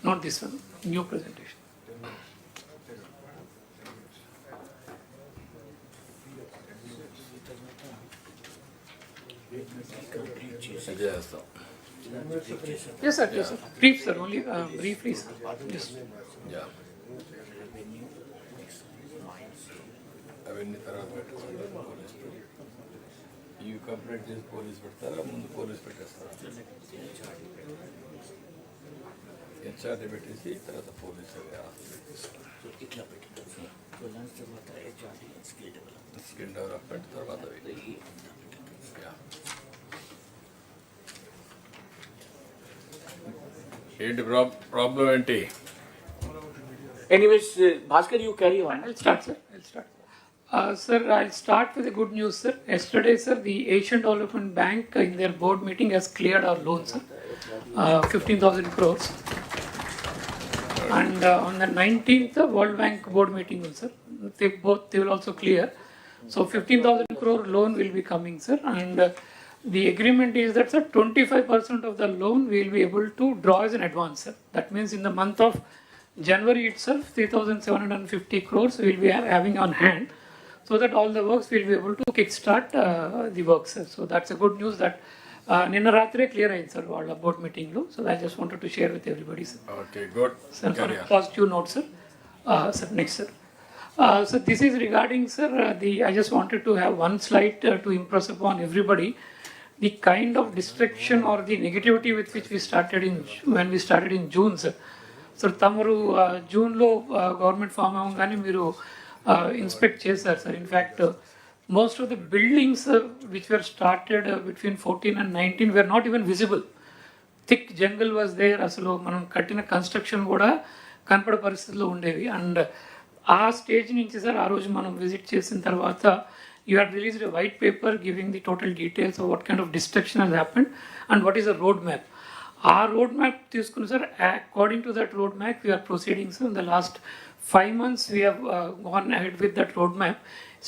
Q: Not this one, new presentation. Yes, sir. Yes, sir. Brief, sir. Only briefly, sir. Yes.
A: Yeah. అవన్నీ తర్వాత పెట్టుకోండి. ఈ complaint చేసి police పెడతారా, ముందు police పెట్టేస్తారా? HRD పెట్టేసి తర్వాత police
H: ఇట్లా పెట్టింది తర్వాత హెచ్ఆర్డీ
A: స్కిల్ డెవలప్మెంట్ తర్వాత ఏంటి ప్రాబ్లం ఏంటి?
H: Anyways, Bhaskar, you carry on.
Q: I'll start, sir. Sir, I'll start with the good news, sir. Yesterday, sir, the Asian Development Bank in their board meeting has cleared our loan, sir, 15,000 crores. And on the 19th, the World Bank board meeting, sir, they will also clear. So 15,000 crore loan will be coming, sir. And the agreement is that, sir, 25% of the loan we will be able to draw as an advance, sir. That means in the month of January itself, 3,750 crores we will be having on hand, so that all the works will be able to kickstart the works, sir. So that's a good news that Ninna Ratre clear ayin, sir, our board meeting lo. So I just wanted to share with everybody, sir.
A: Okay, good.
Q: Sir, for a positive note, sir. Sir, next, sir. So this is regarding, sir, I just wanted to have one slide to impress upon everybody the kind of distraction or the negativity with which we started when we started in June, sir. So tamaru June lo government farm avangani meeru inspect chesaru, sir. In fact, most of the buildings which were started between 14 and 19 were not even visible. Thick jungle was there. Asalu manam kattina construction kuda kanpada paristhitilo undevi. And ఆ stage నుంచి sir ఆ రోజు మనం visit చేసిన తర్వాత you had released a white paper giving the total details of what kind of destruction has happened and what is the road map. Our road map తీసుకుని sir, according to that road map we are proceeding, sir. In the last 5 months we have gone ahead with that road map.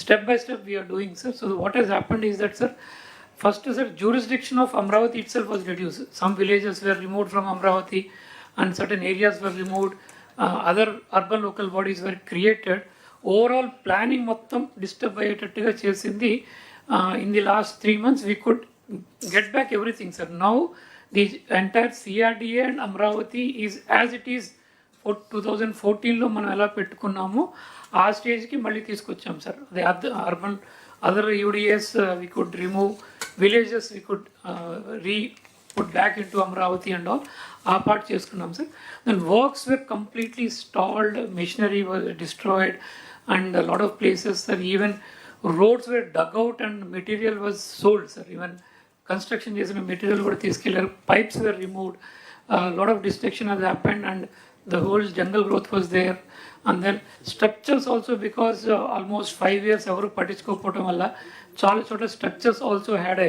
Q: Step by step we are doing, sir. So what has happened is that, sir, first, sir, jurisdiction of Amravati itself was reduced. Some villages were removed from Amravati and certain areas were removed. Other urban local bodies were created. Overall planning మొత్తం disturb అయ్యేటట్టుగా చేసింది. In the last 3 months we could get back everything, sir. Now the entire CRDA and Amravati is as it is 2014లో మనం ఎలా పెట్టుకున్నామో ఆ స్టేజ్కి మళ్ళీ తీసుకొచ్చాం, sir. The other UDS we could remove, villages we could put back into Amravati and all. ఆ part చేసుకున్నాం, sir. Then works were completely stalled, machinery was destroyed, and a lot of places, sir, even roads were dug out and material was sold, sir. Even construction చేసిన material కూడా తీసుకెళ్లారు, pipes were removed. A lot of destruction has happened and the whole jungle growth was there. And then structures also, because almost 5 years ఎవరు పట్టించుకోకపోవడం వల్ల చాలా చోట structures also had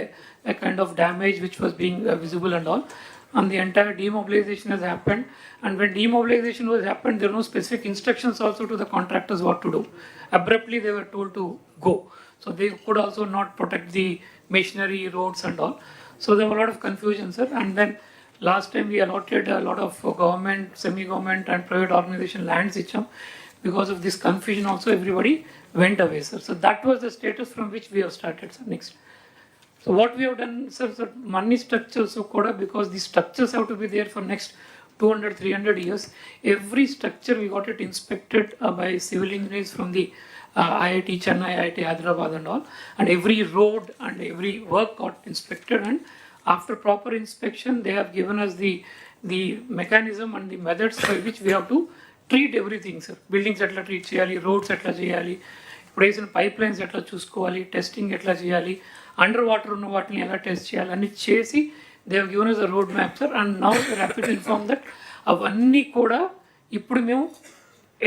Q: a kind of damage which was being visible and all. And the entire demobilization has happened. And when demobilization was happened, there were no specific instructions also to the contractors what to do. Abruptly they were told to go. So they could also not protect the machinery, roads and all. So there was a lot of confusion, sir. And then last time we allotted a lot of government, semi-government and private organization lands icham. Because of this confusion also, everybody went away, sir. So that was the status from which we have started, sir. Next. So what we have done, sir, money structures, so Koda, because the structures have to be there for next 200, 300 years. Every structure we got it inspected by civil engineers from the IIT Chennai, IIT Hyderabad and all. And every road and every work got inspected. And after proper inspection, they have given us the mechanism and the methods by which we have to treat everything, sir. Buildings etla treat cheyali, roads etla cheyali, praise pipelines etla chuskoali, testing etla cheyali, underwater ఉన్న వాటిని ఎలా test చేయాలి అని చేసి they have given us a road map, sir. And now we are happy to inform that అవన్నీ కూడా ఇప్పుడు మేము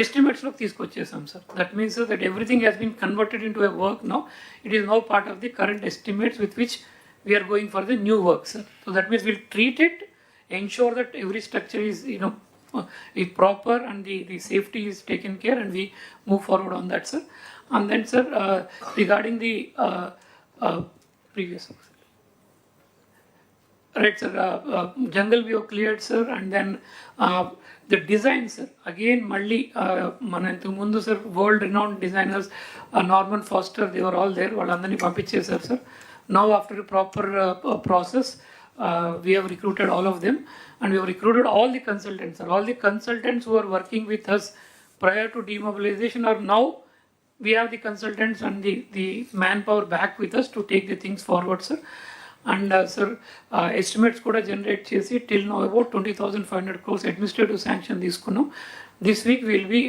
Q: ఎస్టిమేట్స్లోకి తీసుకొచ్చేసాం, sir. That means that everything has been converted in to a work now. It is now part of the current estimates with which we are going for the new work, sir. So that means we'll treat it, ensure that every structure is, is proper and the safety is taken care, and we move forward on that, sir. And then, sir, regarding the previous, right, sir, jungle we have cleared, sir, and then the design, sir, again, Malli, Manantu Mundu, sir, world renowned designers, Norman Foster, they were all there, Valandani Pampichesar, sir. Now, after a proper process, we have recruited all of them, and we have recruited all the consultants. All the consultants who are working with us prior to demobilization are now, we have the consultants and the manpower back with us to take the things forward, sir. And sir, estimates could generate chesi till now about 20,500 crores administrative sanction this kuno. This week we will be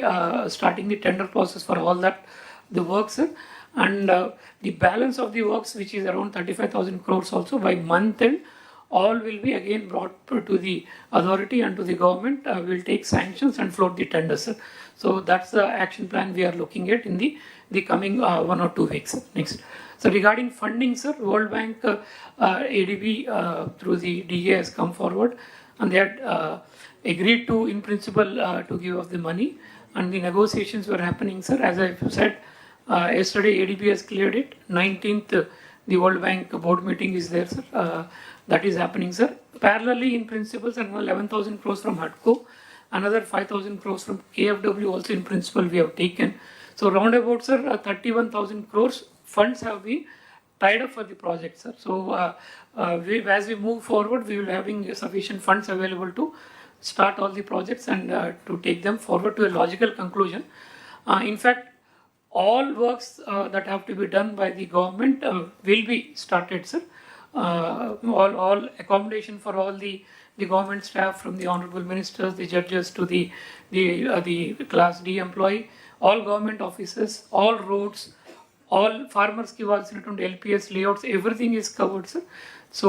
Q: starting the tender process for all that, the work, sir. And the balance of the works, which is around 35,000 crores also, by month end, all will be again brought to the authority and to the government. We will take sanctions and float the tenders, sir. So that's the action plan we are looking at in the coming 1 or 2 weeks. Next. So regarding funding, sir, World Bank, ADB through the DA has come forward, and they had agreed to, in principle, to give us the money, and the negotiations were happening, sir. As I said, yesterday ADB has cleared it. 19th, the World Bank board meeting is there, sir. That is happening, sir. Parallelly, in principle, sir, 11,000 crores from HUDCO, another 5,000 crores from KFW also in principle we have taken. So roundabout, sir, 31,000 crores funds have been tied up for the project, sir. So as we move forward, we will having sufficient funds available to start all the projects and to take them forward to a logical conclusion. In fact, all works that have to be done by the government will be started, sir. All accommodation for all the government staff, from the honorable ministers, the judges, to the class D employee, all government offices, all roads, all farmers ki valsinatundi LPS layouts, everything is covered, sir. So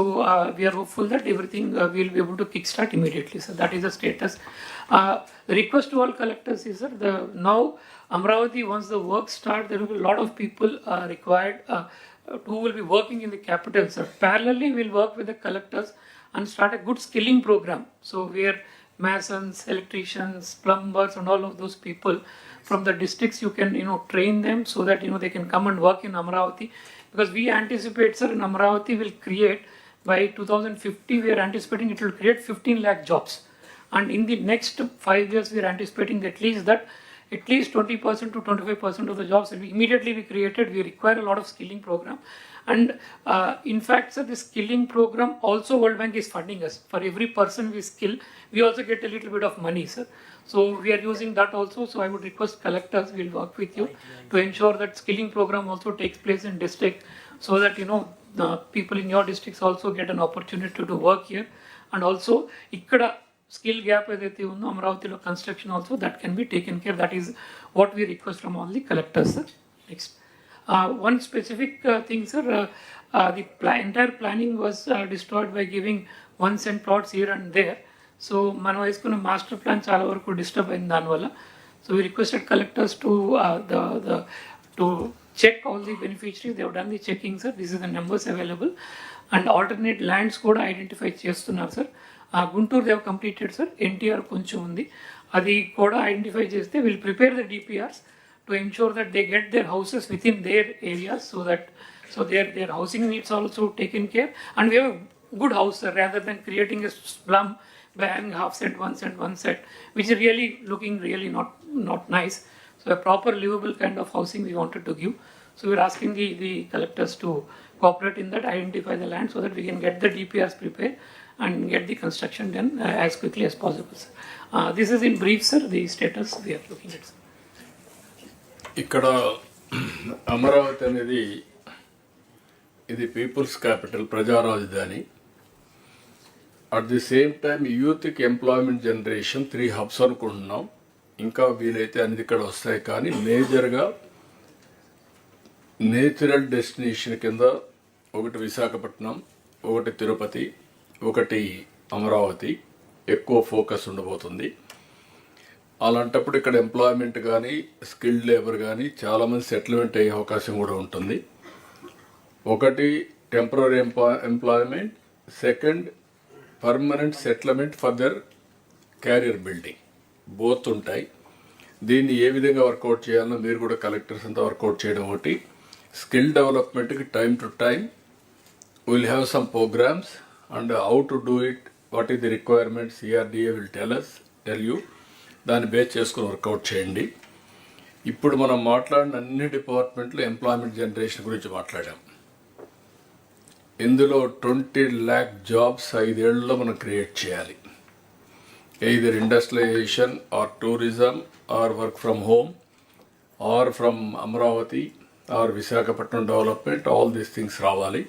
Q: we are hopeful that everything we will be able to kickstart immediately, sir. That is the status. The request to all collectors is, sir, now Amravati, once the work starts, there will be a lot of people required who will be working in the capital, sir. Parallelly, we will work with the collectors and start a good skilling program. So where masons, electricians, plumbers, and all of those people from the districts, you can train them so that they can come and work in Amravati. Because we anticipate, sir, in Amravati will create, by 2050, we are anticipating it will create 15 lakh jobs. And in the next 5 years, we are anticipating at least 20% to 25% of the jobs will be immediately be created. We require a lot of skilling program. And in fact, sir, the skilling program also World Bank is funding us. For every person we skill, we also get a little bit of money, sir. So we are using that also. So I would request collectors, we'll work with you to ensure that skilling program also takes place in district, so that the people in your districts also get an opportunity to work here. And also ikkada skill gap edaithe undo Amravati construction also, that can be taken care. That is what we request from all the collectors, sir. Next. One specific thing, sir, the entire planning was destroyed by giving 1 cent plots here and there. So మనం వేసుకున్న master plan చాలా వరకు disturb అయింది దానివల్ల. So we requested collectors to to check all the beneficiaries. They have done the checking, sir. This is the numbers available, and alternate lands కూడా identify చేస్తున్నారు, sir. Guntur they have completed, sir. NTR కొంచెం ఉంది, అది కూడా identify చేస్తే will prepare the DPRs to ensure that they get their houses within their areas, so their housing needs also taken care. And we have a good house, sir, rather than creating a slum by having half set, 1 set, 1 set, which is really looking really not nice. So a proper livable kind of housing we wanted to give. So we're asking the collectors to cooperate in that, identify the land so that we can get the DPRs prepared and get the construction done as quickly as possible, sir. This is in brief, sir, the status we are looking at, sir.
A: ఇక్కడ అమరావతి అనేది ఇది peoples capital, ప్రజా రాజధాని. At the same time యూత్కి employment generation 3 hubs అనుకుంటున్నాం. ఇంకా వీలైతే అన్ని ఇక్కడ వస్తాయి, కానీ మేజర్గా నేచురల్ డెస్టినేషన్ కింద ఒకటి విశాఖపట్నం, ఒకటి తిరుపతి, ఒకటి అమరావతి ఎక్కువ ఫోకస్ ఉండబోతుంది. అలాంటప్పుడు ఇక్కడ ఎంప్లాయ్మెంట్ కానీ స్కిల్డ్ లేబర్ కానీ చాలామంది సెటిల్మెంట్ అయ్యే అవకాశం కూడా ఉంటుంది. ఒకటి temporary employment, second permanent settlement for their carrier building, both ఉంటాయి. దీన్ని ఏ విధంగా వర్కౌట్ చేయాలో మీరు కూడా కలెక్టర్స్ అంతా వర్కౌట్ చేయడం ఒకటి. స్కిల్ డెవలప్మెంట్కి time to time will have some programmes and how to do it, what is the requirement, CRDA will tell you. దాన్ని బేస్ చేసుకుని వర్కౌట్ చేయండి. ఇప్పుడు మనం మాట్లాడిన అన్ని డిపార్ట్మెంట్లు ఎంప్లాయ్మెంట్ జనరేషన్ గురించి మాట్లాడాం. ఇందులో 20 lakh జాబ్స్ 5 ఏళ్లలో మనం క్రియేట్ చేయాలి. either industrialization or tourism or work from home or from Amravati or Visakhapatnam development, all these things రావాలి.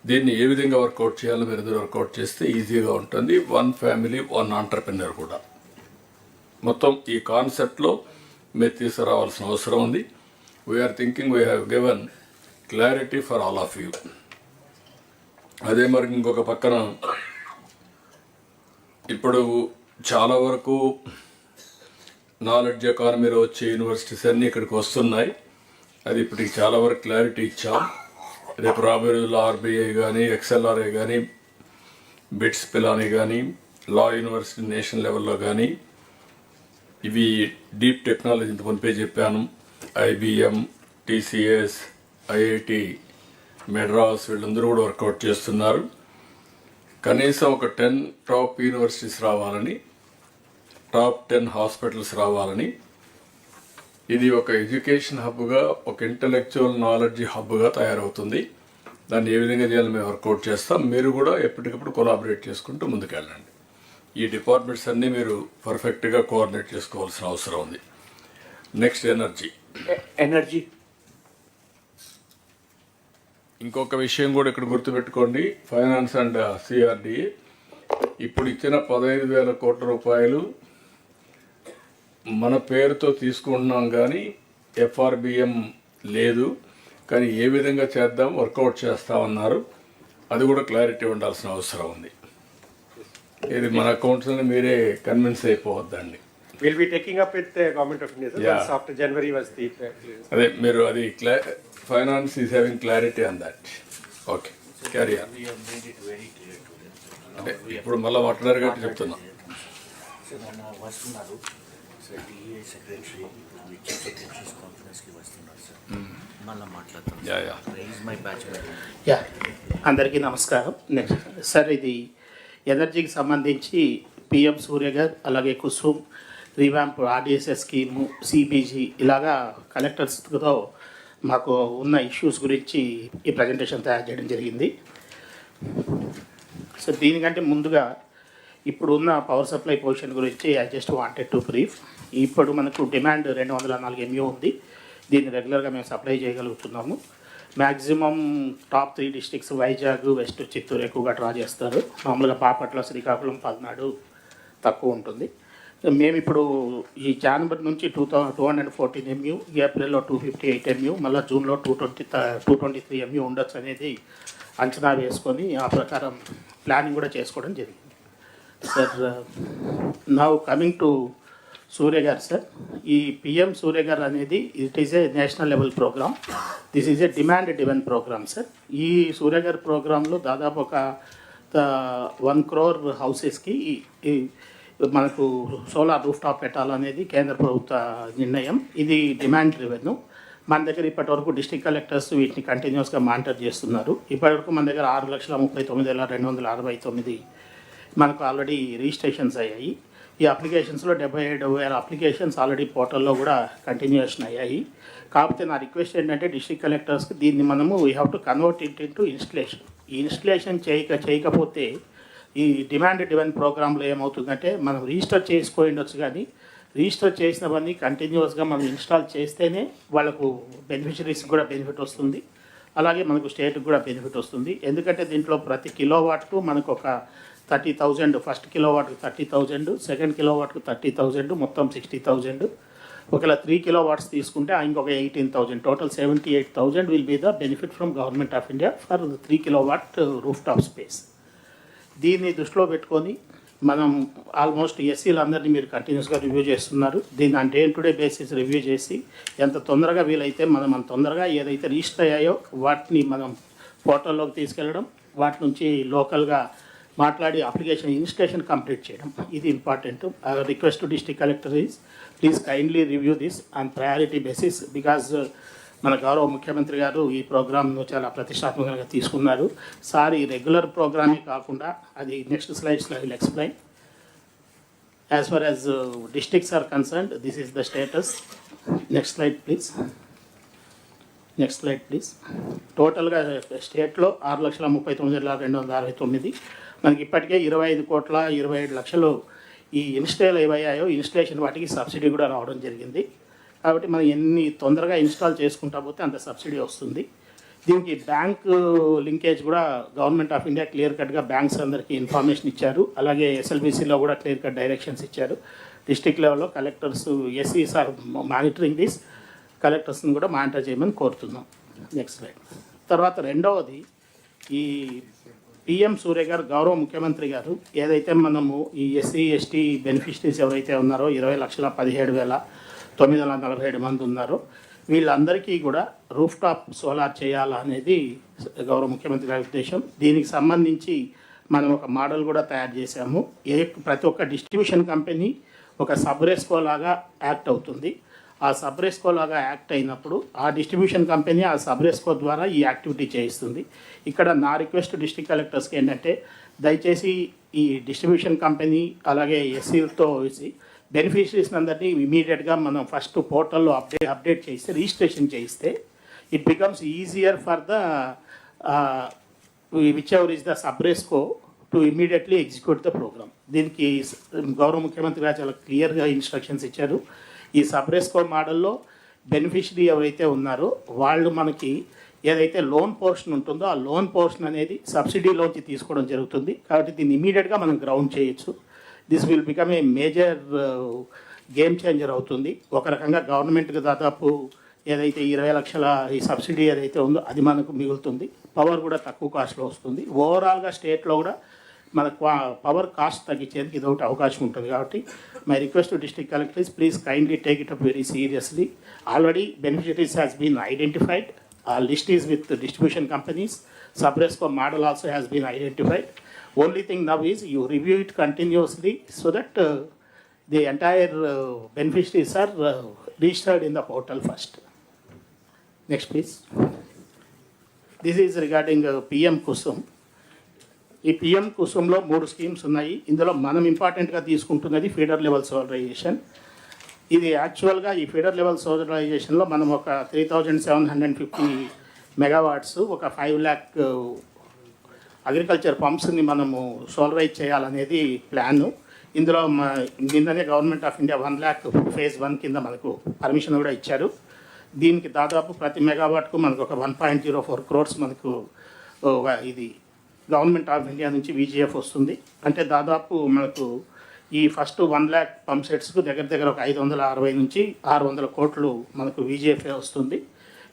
A: దీన్ని ఏ విధంగా వర్కౌట్ చేయాలో మీరు ఇద్దరు వర్కౌట్ చేస్తే ఈజీగా ఉంటుంది. 1 family 1 entrepreneur కూడా. మొత్తం ఈ కాన్సెప్ట్లో మీరు తీసుకురావాల్సిన అవసరం ఉంది. We're thinking we have given clarity for all of you. అదే మరి ఇంకొక పక్కన ఇప్పుడు చాలా వరకు నాలెడ్జ్ ఎకానమీలో వచ్చే యూనివర్సిటీస్ అన్నీ ఇక్కడికి వస్తున్నాయి. అది ఇప్పటికి చాలా వరకు క్లారిటీ ఇచ్చాం. రేపు రాబోయే రోజుల్లో ఆర్బీఐ కానీ, ఎక్స్ఎల్ఆర్ఐ కానీ, బిట్స్ పిలాని కానీ, లా యూనివర్సిటీ నేషనల్ లెవెల్లో కానీ, ఇవి డీప్ టెక్నాలజీ ఇంత మునిపే చెప్పాను. ఐబిఎం, టీసీఎస్, ఐఐటి మెడ్రాస్ వీళ్ళందరూ కూడా వర్కౌట్ చేస్తున్నారు. కనీసం ఒక 10 టాప్ యూనివర్సిటీస్ రావాలని, టాప్ 10 హాస్పిటల్స్ రావాలని. ఇది ఒక ఎడ్యుకేషన్ హబ్గా, ఒక ఇంటలెక్చువల్ నాలెడ్జ్ హబ్గా తయారవుతుంది. దాన్ని ఏ విధంగా చేయాలో మేము వర్కౌట్ చేస్తాం. మీరు కూడా ఎప్పటికప్పుడు కొలాబరేట్ చేసుకుంటూ ముందుకెళ్ళండి. ఈ డిపార్ట్మెంట్స్ అన్నీ మీరు పర్ఫెక్ట్గా కోఆర్డినేట్ చేసుకోవాల్సిన అవసరం ఉంది. Next energy. ఇంకొక విషయం కూడా ఇక్కడ గుర్తుపెట్టుకోండి. ఫైనాన్స్ అండ్ సిఆర్డిఏ ఇప్పుడు ఇచ్చిన 15,000 కోట్ల రూపాయలు మన పేరుతో తీసుకుంటున్నాం, కానీ ఎఫ్ఆర్బిఎం లేదు. కానీ ఏ విధంగా చేద్దాం వర్కౌట్ చేస్తామన్నారు. అది కూడా క్లారిటీ ఉండాల్సిన అవసరం ఉంది. ఇది మన అకౌంట్స్ని మీరే convince అయిపోవద్దండి.
K: We'll be taking up with the Government of India.
A: Yeah.
K: Once after January was the...
A: అదే మీరు అది finance is having clarity on that. Okay, carry on. అంటే ఇప్పుడు మళ్ళీ మాట్లాడారు కాబట్టి చెప్తున్నా.
H: వస్తున్నారు sir, DA secretary chief secretaries కాన్ఫరెన్స్కి వస్తున్నారు సార్. మళ్ళీ మాట్లాడతాను.
S: యా, అందరికీ నమస్కారం. నెక్స్ట్ సార్, ఇది ఎనర్జీకి సంబంధించి పిఎం సూర్య గారు, అలాగే Kusum, revamp RDSS scheme, CBG ఇలాగా కలెక్టర్స్తో మాకు ఉన్న ఇష్యూస్ గురించి ఈ ప్రజెంటేషన్ తయారు చేయడం జరిగింది. సో దీనికంటే ముందుగా ఇప్పుడు ఉన్న పవర్ సప్లై పొజిషన్ గురించి I just wanted to brief. ఇప్పుడు మనకు డిమాండ్ 204 MU ఉంది. దీన్ని రెగ్యులర్గా మేము సప్లై చేయగలుగుతున్నాము. Maximum top 3 districts Vizag, west Chittoor ఎక్కువగా డ్రా చేస్తారు. మామూలుగా బాపట్ల, శ్రీకాకుళం, పల్నాడు తక్కువ ఉంటుంది. మేము ఇప్పుడు ఈ జనవరి నుంచి 214 MU, ఏప్రిల్లో 258 MU, మళ్ళీ జూన్లో 223 MU ఉండొచ్చు అనేది అంచనా వేసుకొని ఆ ప్రకారం ప్లానింగ్ కూడా చేసుకోవడం జరిగింది. Sir, now coming to Surya Ghar sir, ఈ పిఎం సూర్య గారు అనేది it is a national level programme. This is a demand driven programme sir. ఈ సూర్య గారి ప్రోగ్రాంలో దాదాపు ఒక 1 crore హౌసెస్కి మనకు సోలార్ రూఫ్ టాప్ పెట్టాలనేది కేంద్ర ప్రభుత్వ నిర్ణయం. ఇది డిమాండ్ డ్రివెన్. మన దగ్గర ఇప్పటివరకు డిస్ట్రిక్ట్ కలెక్టర్స్ వీటిని కంటిన్యూస్గా మానిటర్ చేస్తున్నారు. ఇప్పటివరకు మన దగ్గర 6,39,269 మనకు ఆల్రెడీ రిజిస్ట్రేషన్స్ అయ్యాయి. ఈ అప్లికేషన్స్లో 77,000 అప్లికేషన్స్ ఆల్రెడీ పోర్టల్లో కూడా కంటిన్యూషన్ అయ్యాయి. కాకపోతే నా రిక్వెస్ట్ ఏంటంటే డిస్ట్రిక్ట్ కలెక్టర్స్కి దీన్ని మనము we have to convert it into installation. ఈ ఇన్స్టలేషన్ చేయకపోతే ఈ డిమాండ్ డివెన్ ప్రోగ్రాంలో ఏమవుతుందంటే మనం రిజిస్టర్ చేసుకోయి ఉండొచ్చు, కానీ రిజిస్టర్ చేసినవన్నీ కంటిన్యూస్గా మనం ఇన్స్టాల్ చేస్తేనే వాళ్ళకు బెనిఫిషరీస్కి కూడా బెనిఫిట్ వస్తుంది, అలాగే మనకు స్టేట్కి కూడా బెనిఫిట్ వస్తుంది. ఎందుకంటే దీంట్లో ప్రతి కిలోవాట్కు మనకు ఒక 30,000, ఫస్ట్ కిలోవాట్కు 30,000, సెకండ్ కిలోవాట్కు 30,000, మొత్తం 60,000. ఒకవేళ 3 కిలోవాట్స్ తీసుకుంటే ఇంకొక 18,000, total 78,000 will be the benefit from government of India for 3 kilowatt rooftop space. దీన్ని దృష్టిలో పెట్టుకొని మనం ఆల్మోస్ట్ ఎస్సీలు అందరినీ మీరు కంటిన్యూస్గా రివ్యూ చేస్తున్నారు. దీన్ని day to day basis review చేసి ఎంత తొందరగా వీలైతే మనం అంత తొందరగా ఏదైతే రిజిస్టర్ అయ్యాయో వాటిని మనం పోర్టల్లోకి తీసుకెళ్ళడం, వాటి నుంచి లోకల్గా మాట్లాడి అప్లికేషన్ ఇన్స్టలేషన్ కంప్లీట్ చేయడం, ఇది important. Request to district collector is please kindly review this on priority basis, because మన గౌరవ ముఖ్యమంత్రి గారు ఈ ప్రోగ్రామ్ను చాలా ప్రతిష్టాత్మకంగా తీసుకున్నారు. సార్ ఈ రెగ్యులర్ ప్రోగ్రామే కాకుండా అది నెక్స్ట్ స్లైడ్స్లో I will explain. As far as districts are concerned, this is the status. Next slide please. Next slide please. టోటల్గా స్టేట్లో 6,39,269, మనకి ఇప్పటికే 25,27,00,000 ఈ ఇన్స్టాల్ ఏవయ్యాయో ఇన్స్టలేషన్ వాటికి సబ్సిడీ కూడా రావడం జరిగింది. కాబట్టి మనం ఎన్ని తొందరగా ఇన్స్టాల్ చేసుకుంటా పోతే అంత సబ్సిడీ వస్తుంది. దీనికి బ్యాంక్ లింకేజ్ కూడా గవర్నమెంట్ ఆఫ్ ఇండియా క్లియర్ కట్గా బ్యాంక్స్ అందరికీ ఇన్ఫర్మేషన్ ఇచ్చారు, అలాగే ఎస్ఎల్బిసిలో కూడా క్లియర్ కట్ డైరెక్షన్స్ ఇచ్చారు. డిస్ట్రిక్ట్ లెవెల్లో కలెక్టర్స్ ఎస్సీస్ ఆర్ మానిటరింగ్ దిస్, కలెక్టర్స్ని కూడా మానిటర్ చేయమని కోరుతున్నాం. Next slide. తర్వాత రెండవది, ఈ పిఎం సూర్య గారు గౌరవ ముఖ్యమంత్రి గారు ఏదైతే మనము ఈ ఎస్సీ ఎస్టీ బెనిఫిషరీస్ ఎవరైతే ఉన్నారో 20,17,947 మంది ఉన్నారో వీళ్ళందరికీ కూడా రూఫ్ టాప్ సోలార్ చేయాలనేది గౌరవ ముఖ్యమంత్రి గారి ఉద్దేశం. దీనికి సంబంధించి మనం ఒక మోడల్ కూడా తయారు చేశాము. ప్రతి ఒక్క డిస్ట్రిబ్యూషన్ కంపెనీ ఒక సబ్రెస్కో లాగా యాక్ట్ అవుతుంది. ఆ సబ్రెస్కో లాగా యాక్ట్ అయినప్పుడు ఆ డిస్ట్రిబ్యూషన్ కంపెనీ ఆ సబ్రెస్కో ద్వారా ఈ యాక్టివిటీ చేయిస్తుంది. ఇక్కడ నా రిక్వెస్ట్ డిస్ట్రిక్ట్ కలెక్టర్స్కి ఏంటంటే దయచేసి ఈ డిస్ట్రిబ్యూషన్ కంపెనీ అలాగే ఎస్సీలతో వేసి బెనిఫిషరీస్ అందరినీ ఇమీడియట్గా మనం ఫస్ట్ పోర్టల్లో అప్డేట్ చేస్తే రిజిస్ట్రేషన్ చేయిస్తే it becomes easier for the which ever is the sub RESCO to immediately execute the programme. దీనికి గౌరవ ముఖ్యమంత్రి గారు చాలా క్లియర్గా ఇన్స్ట్రక్షన్స్ ఇచ్చారు. ఈ సబ్రెస్కో మోడల్లో బెనిఫిషరీ ఎవరైతే ఉన్నారో వాళ్ళు మనకి ఏదైతే లోన్ పోర్షన్ ఉంటుందో ఆ లోన్ పోర్షన్ అనేది సబ్సిడీలోంచి తీసుకోవడం జరుగుతుంది. కాబట్టి దీన్ని ఇమీడియట్గా మనం గ్రౌండ్ చేయొచ్చు. This will become a major game changer అవుతుంది. ఒక రకంగా గవర్నమెంట్కి దాదాపు ఏదైతే 20 లక్షల ఈ సబ్సిడీ ఏదైతే ఉందో అది మనకు మిగులుతుంది. పవర్ కూడా తక్కువ కాస్ట్లో వస్తుంది. ఓవరాల్గా స్టేట్లో కూడా మన పవర్ కాస్ట్ తగ్గించేందుకు ఇది ఒకటి అవకాశం ఉంటుంది. కాబట్టి my request to district collector is please kindly take it up very seriously. Already beneficiaries has been identified. Our list is with the distribution companies. Sub-resco model also has been identified. Only thing now is you review it continuously so that the entire beneficiaries are registered in the portal first. Next please. This is regarding PM Kusum. ఈ PM కుసుమ్లో 3 schemes ఉన్నాయి. ఇందులో మనం ఇంపార్టెంట్గా తీసుకుంటున్నది feeder level solarisation. ఇది యాక్చువల్గా ఈ feeder level సోలరైజేషన్లో మనం ఒక 3,750 మెగావాట్స్ ఒక 5 lakh అగ్రికల్చర్ పంప్స్ని మనము సోలరైజ్ చేయాలనేది ప్లాను. ఇందులో నిన్ననే government of India 1 lakh phase 1 కింద మనకు పర్మిషన్ కూడా ఇచ్చారు. దీనికి దాదాపు ప్రతి మెగావాట్కు మనకు ఒక 1.04 crores మనకు ఇది గవర్నమెంట్ ఆఫ్ ఇండియా నుంచి VGF వస్తుంది. అంటే దాదాపు మనకు ఈ ఫస్ట్ 1 lakh పంప్ సెట్స్కు దగ్గర ఒక 560 నుంచి 600 కోట్లు మనకు VGFA వస్తుంది.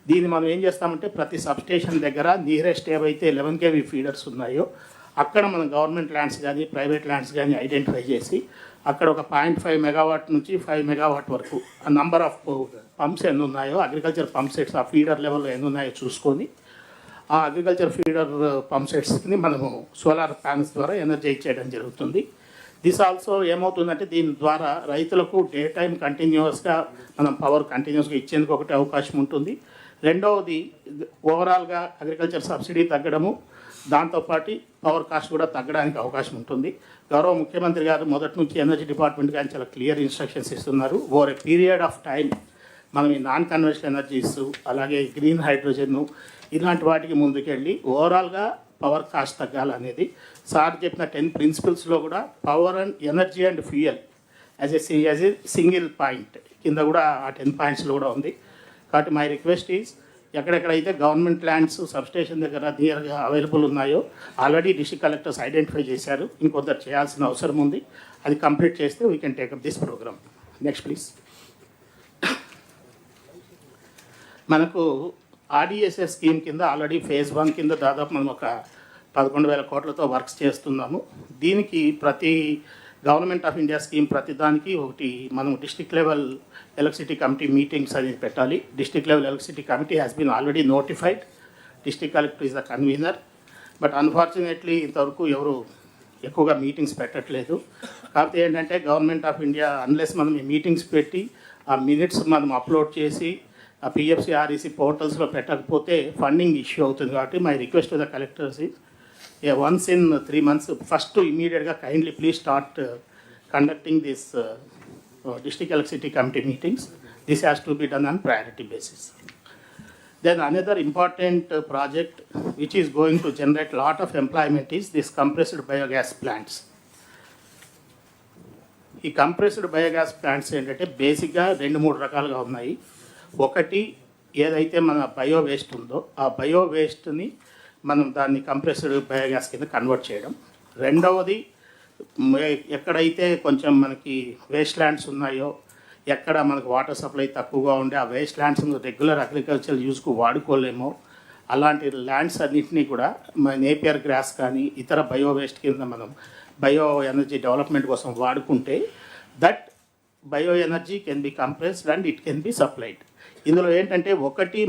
S: దీన్ని మనం ఏం చేస్తామంటే ప్రతి సబ్స్టేషన్ దగ్గర నియరెస్ట్ ఏవైతే 11 kV ఫీడర్స్ ఉన్నాయో అక్కడ మనం గవర్నమెంట్ ల్యాండ్స్ కానీ ప్రైవేట్ ల్యాండ్స్ కానీ ఐడెంటిఫై చేసి అక్కడ ఒక 0.5 మెగావాట్ నుంచి 5 మెగావాట్ వరకు ఆ నంబర్ ఆఫ్ పంప్స్ ఎన్ని ఉన్నాయో అగ్రికల్చర్ పంప్ సెట్స్ ఆ ఫీడర్ లెవెల్లో ఎన్ని ఉన్నాయో చూసుకొని ఆ అగ్రికల్చర్ ఫీడర్ పంప్ సెట్స్ని మనము సోలార్ ప్యానల్స్ ద్వారా ఎనర్జైజ్ చేయడం జరుగుతుంది. దిస్ ఆల్సో ఏమవుతుందంటే దీని ద్వారా రైతులకు డే టైం కంటిన్యూస్గా మనం పవర్ కంటిన్యూస్గా ఇచ్చేందుకు ఒకటి అవకాశం ఉంటుంది. రెండవది ఓవరాల్గా అగ్రికల్చర్ సబ్సిడీ తగ్గడము, దాంతోపాటు పవర్ కాస్ట్ కూడా తగ్గడానికి అవకాశం ఉంటుంది. గౌరవ ముఖ్యమంత్రి గారు మొదటి నుంచి ఎనర్జీ డిపార్ట్మెంట్ కానీ చాలా క్లియర్ ఇన్స్ట్రక్షన్స్ ఇస్తున్నారు. Over a period of time మనం ఈ నాన్ కన్వెన్షనల్ ఎనర్జీస్ అలాగే గ్రీన్ హైడ్రోజన్ ఇలాంటి వాటికి ముందుకెళ్ళి ఓవరాల్గా పవర్ కాస్ట్ తగ్గాలనేది సార్ చెప్పిన 10 ప్రిన్సిపల్స్లో కూడా power and energy and fuel as a single point కింద కూడా ఆ 10 పాయింట్స్లో కూడా ఉంది. కాబట్టి మై రిక్వెస్ట్ ఈజ్ ఎక్కడెక్కడైతే గవర్నమెంట్ ల్యాండ్స్ సబ్స్టేషన్ దగ్గర నియర్గా అవైలబుల్ ఉన్నాయో ఆల్రెడీ డిస్ట్రిక్ట్ కలెక్టర్స్ ఐడెంటిఫై చేశారు, ఇంకొందరు చేయాల్సిన అవసరం ఉంది. అది కంప్లీట్ చేస్తే we can take up this programme. Next please. మనకు ఆర్డిఎస్ఎస్ స్కీమ్ కింద ఆల్రెడీ ఫేజ్ 1 కింద దాదాపు మనం ఒక 11,000 కోట్లతో వర్క్స్ చేస్తున్నాము. దీనికి ప్రతి గవర్నమెంట్ ఆఫ్ ఇండియా స్కీమ్ ప్రతి దానికి ఒకటి మనం district level electricity committee meetings అనేది పెట్టాలి. District level electricity committee has been already notified. District collector is the convener. But unfortunately ఇంతవరకు ఎవరు ఎక్కువగా మీటింగ్స్ పెట్టట్లేదు. కాకపోతే ఏంటంటే గవర్నమెంట్ ఆఫ్ ఇండియా అన్లెస్ మనం ఈ మీటింగ్స్ పెట్టి ఆ మినిట్స్ మనం అప్లోడ్ చేసి ఆ పిఎఫ్సి ఆర్ఈసీ పోర్టల్స్లో పెట్టకపోతే ఫండింగ్ ఇష్యూ అవుతుంది. కాబట్టి my request to the collectors once in 3 months first ఇమీడియట్గా kindly please start conducting this district electricity committee meetings. This has to be done on priority basis. Then another important project which is going to generate a lot of employment is this compressed biogas plants. ఈ compressed biogas plants ఏంటంటే బేసిక్గా 2-3 రకాలుగా ఉన్నాయి. ఒకటి ఏదైతే మన bio waste ఉందో ఆ బయో వేస్ట్ని మనం దాన్ని కంప్రెస్డ్ బయోగ్యాస్ కింద కన్వర్ట్ చేయడం. రెండవది ఎక్కడైతే కొంచెం మనకి వేస్ట్ ల్యాండ్స్ ఉన్నాయో, ఎక్కడ మనకు వాటర్ సప్లై తక్కువగా ఉండే ఆ వేస్ట్ ల్యాండ్స్ రెగ్యులర్ అగ్రికల్చర్ యూజ్కు వాడుకోలేమో అలాంటి ల్యాండ్స్ అన్నింటినీ కూడా నేపియర్ గ్రాస్ కానీ ఇతర బయో వేస్ట్ కింద మనం బయో ఎనర్జీ డెవలప్మెంట్ కోసం వాడుకుంటే that bio energy can be compressed and it can be supplied. ఇందులో ఏంటంటే ఒకటి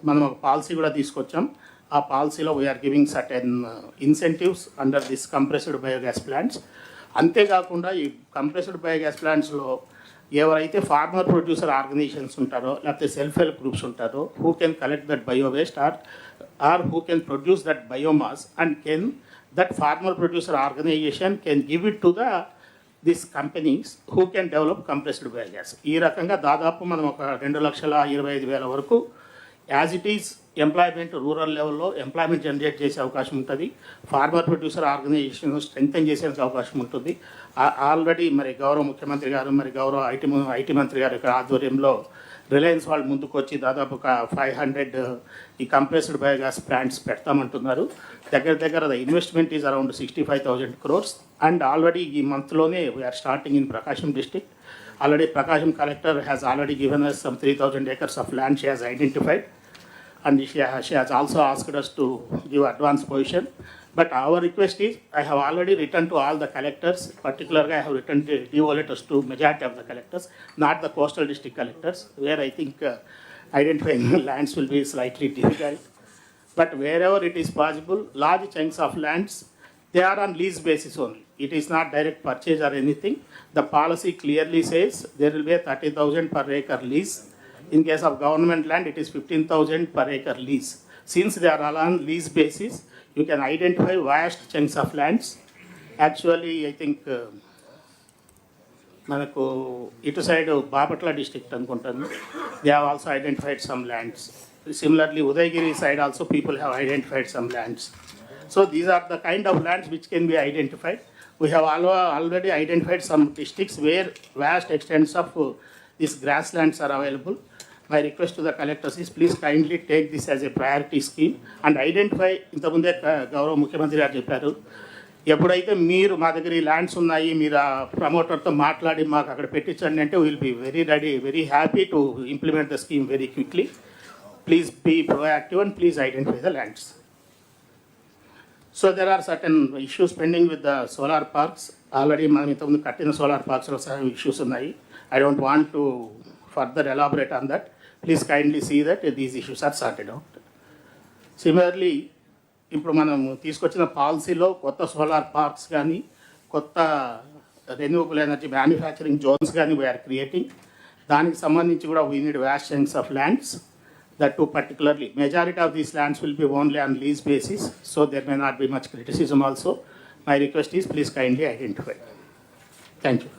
S: మనం ఒక పాలసీ కూడా తీసుకొచ్చాం. ఆ పాలసీలో we're giving certain incentives under this compressed biogas plants. అంతేకాకుండా ఈ కంప్రెస్డ్ బయోగ్యాస్ ప్లాంట్స్లో ఎవరైతే ఫార్మర్ ప్రొడ్యూసర్ ఆర్గనైజేషన్స్ ఉంటారో లేకపోతే సెల్ఫ్ హెల్ప్ గ్రూప్స్ ఉంటారో who can collect that bio waste or who can produce that biomass and can that farmer producer organisation can give it to this companies who can develop compressed biogas. ఈ రకంగా దాదాపు మనం ఒక 2,25,000 వరకు as it is employment rural లెవెల్లో employment generate చేసే అవకాశం ఉంటుంది. ఫార్మర్ ప్రొడ్యూసర్ ఆర్గనైజేషన్ స్ట్రెంగ్తన్ చేసేందుకు అవకాశం ఉంటుంది. ఆల్రెడీ మరి గౌరవ ముఖ్యమంత్రి గారు మరి గౌరవ ఐటీ మంత్రి గారు ఇక్కడ ఆధ్వర్యంలో రిలయన్స్ వాళ్ళు ముందుకు వచ్చి దాదాపు ఒక 500 ఈ కంప్రెస్డ్ బయోగ్యాస్ ప్లాంట్స్ పెడతామంటున్నారు. దగ్గర the investment is around 65,000 crores and already ఈ మంత్లోనే we are starting in Prakasam district. Already Prakasam collector has already given us some 3,000 acres of land she has identified. And she has also asked us to give advance position. But our request is, I have already written to all the collectors, particularly I have written DO letters to majority of the collectors, not the coastal district collectors, where I think identifying lands will be slightly difficult. But wherever it is possible, large chunks of lands, they are on lease basis only. It is not direct purchase or anything. The policy clearly says there will be a 30,000 per acre lease. In case of government land, it is 15,000 per acre lease. Since they are all on lease basis, you can identify vast chunks of lands. Actually, I think మనకు ఇటు side Bapatla district అనుకుంటాను, they have also identified some lands. Similarly Udayagiri side also people have identified some lands. So these are the kind of lands which can be identified. We have already identified some districts where vast extents of these grasslands are available. My request to the collectors is please kindly take this as a priority scheme and identify. ఇంతకుముందే గౌరవ ముఖ్యమంత్రి గారు చెప్పారు, ఎప్పుడైతే మీరు మా దగ్గర ఈ ల్యాండ్స్ ఉన్నాయి మీరు ఆ ప్రమోటర్తో మాట్లాడి మాకు అక్కడ పెట్టించండి అంటే will be very ready, very happy to implement the scheme very quickly. Please be proactive and please identify the lands. So there are certain issues pending with the solar parks. Already మనం ఇంతకుముందు కట్టిన solar పార్క్స్లో సగం issues ఉన్నాయి. I don't want to further elaborate on that. Please kindly see that these issues are sorted out. Similarly, ఇప్పుడు మనం తీసుకొచ్చిన పాలసీలో కొత్త సోలార్ పార్క్స్ కానీ కొత్త రెన్యూవబుల్ ఎనర్జీ మ్యానుఫ్యాక్చరింగ్ జోన్స్ కానీ వీఆర్ క్రియేటింగ్. దానికి సంబంధించి కూడా we need vast chunks of lands That too particularly, majority of these lands will be only on lease basis, so there may not be much criticism also. My request is please kindly identify. Thank you.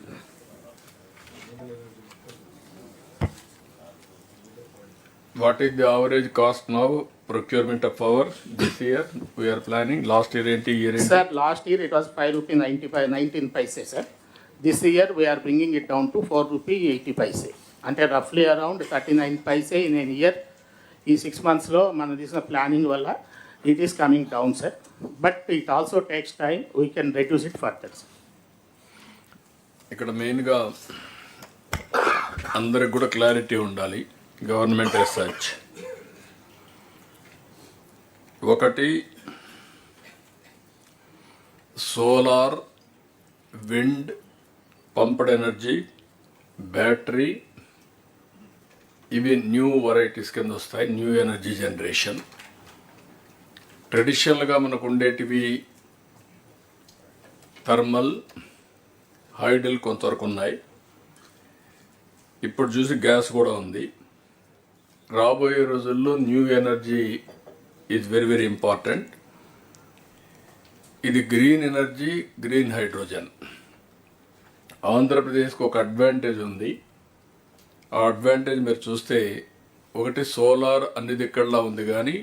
A: What is the average cost now, procurement of power this year? We are planning, last year year
S: Sir, last year it was 5 rupee 19 paise, sir. This year we are bringing it down to 4 rupee 80 paise. And roughly around 39 paise in a year. In 6 months lo, this planning wala, it is coming down, sir. But it also takes time. We can reduce it further, sir.
A: ఇక్కడ మెయిన్గా అందరికి కూడా clarity ఉండాలి. Government as such ఒకటి solar, wind, pumped energy, battery, ఇవి new varieties కింద వస్తాయి. New energy generation. ట్రెడిషనల్గా మనకు ఉండేటివి థర్మల్, హైడల్ కొంతవరకు ఉన్నాయి. ఇప్పుడు చూసి గ్యాస్ కూడా ఉంది. రాబోయే రోజుల్లో new energy is very very important. ఇది గ్రీన్ ఎనర్జీ, గ్రీన్ హైడ్రోజన్. ఆంధ్రప్రదేశ్కి ఒక అడ్వాంటేజ్ ఉంది. ఆ అడ్వాంటేజ్ మీరు చూస్తే ఒకటి సోలార్ అన్ని దిక్కడలా ఉంది, కానీ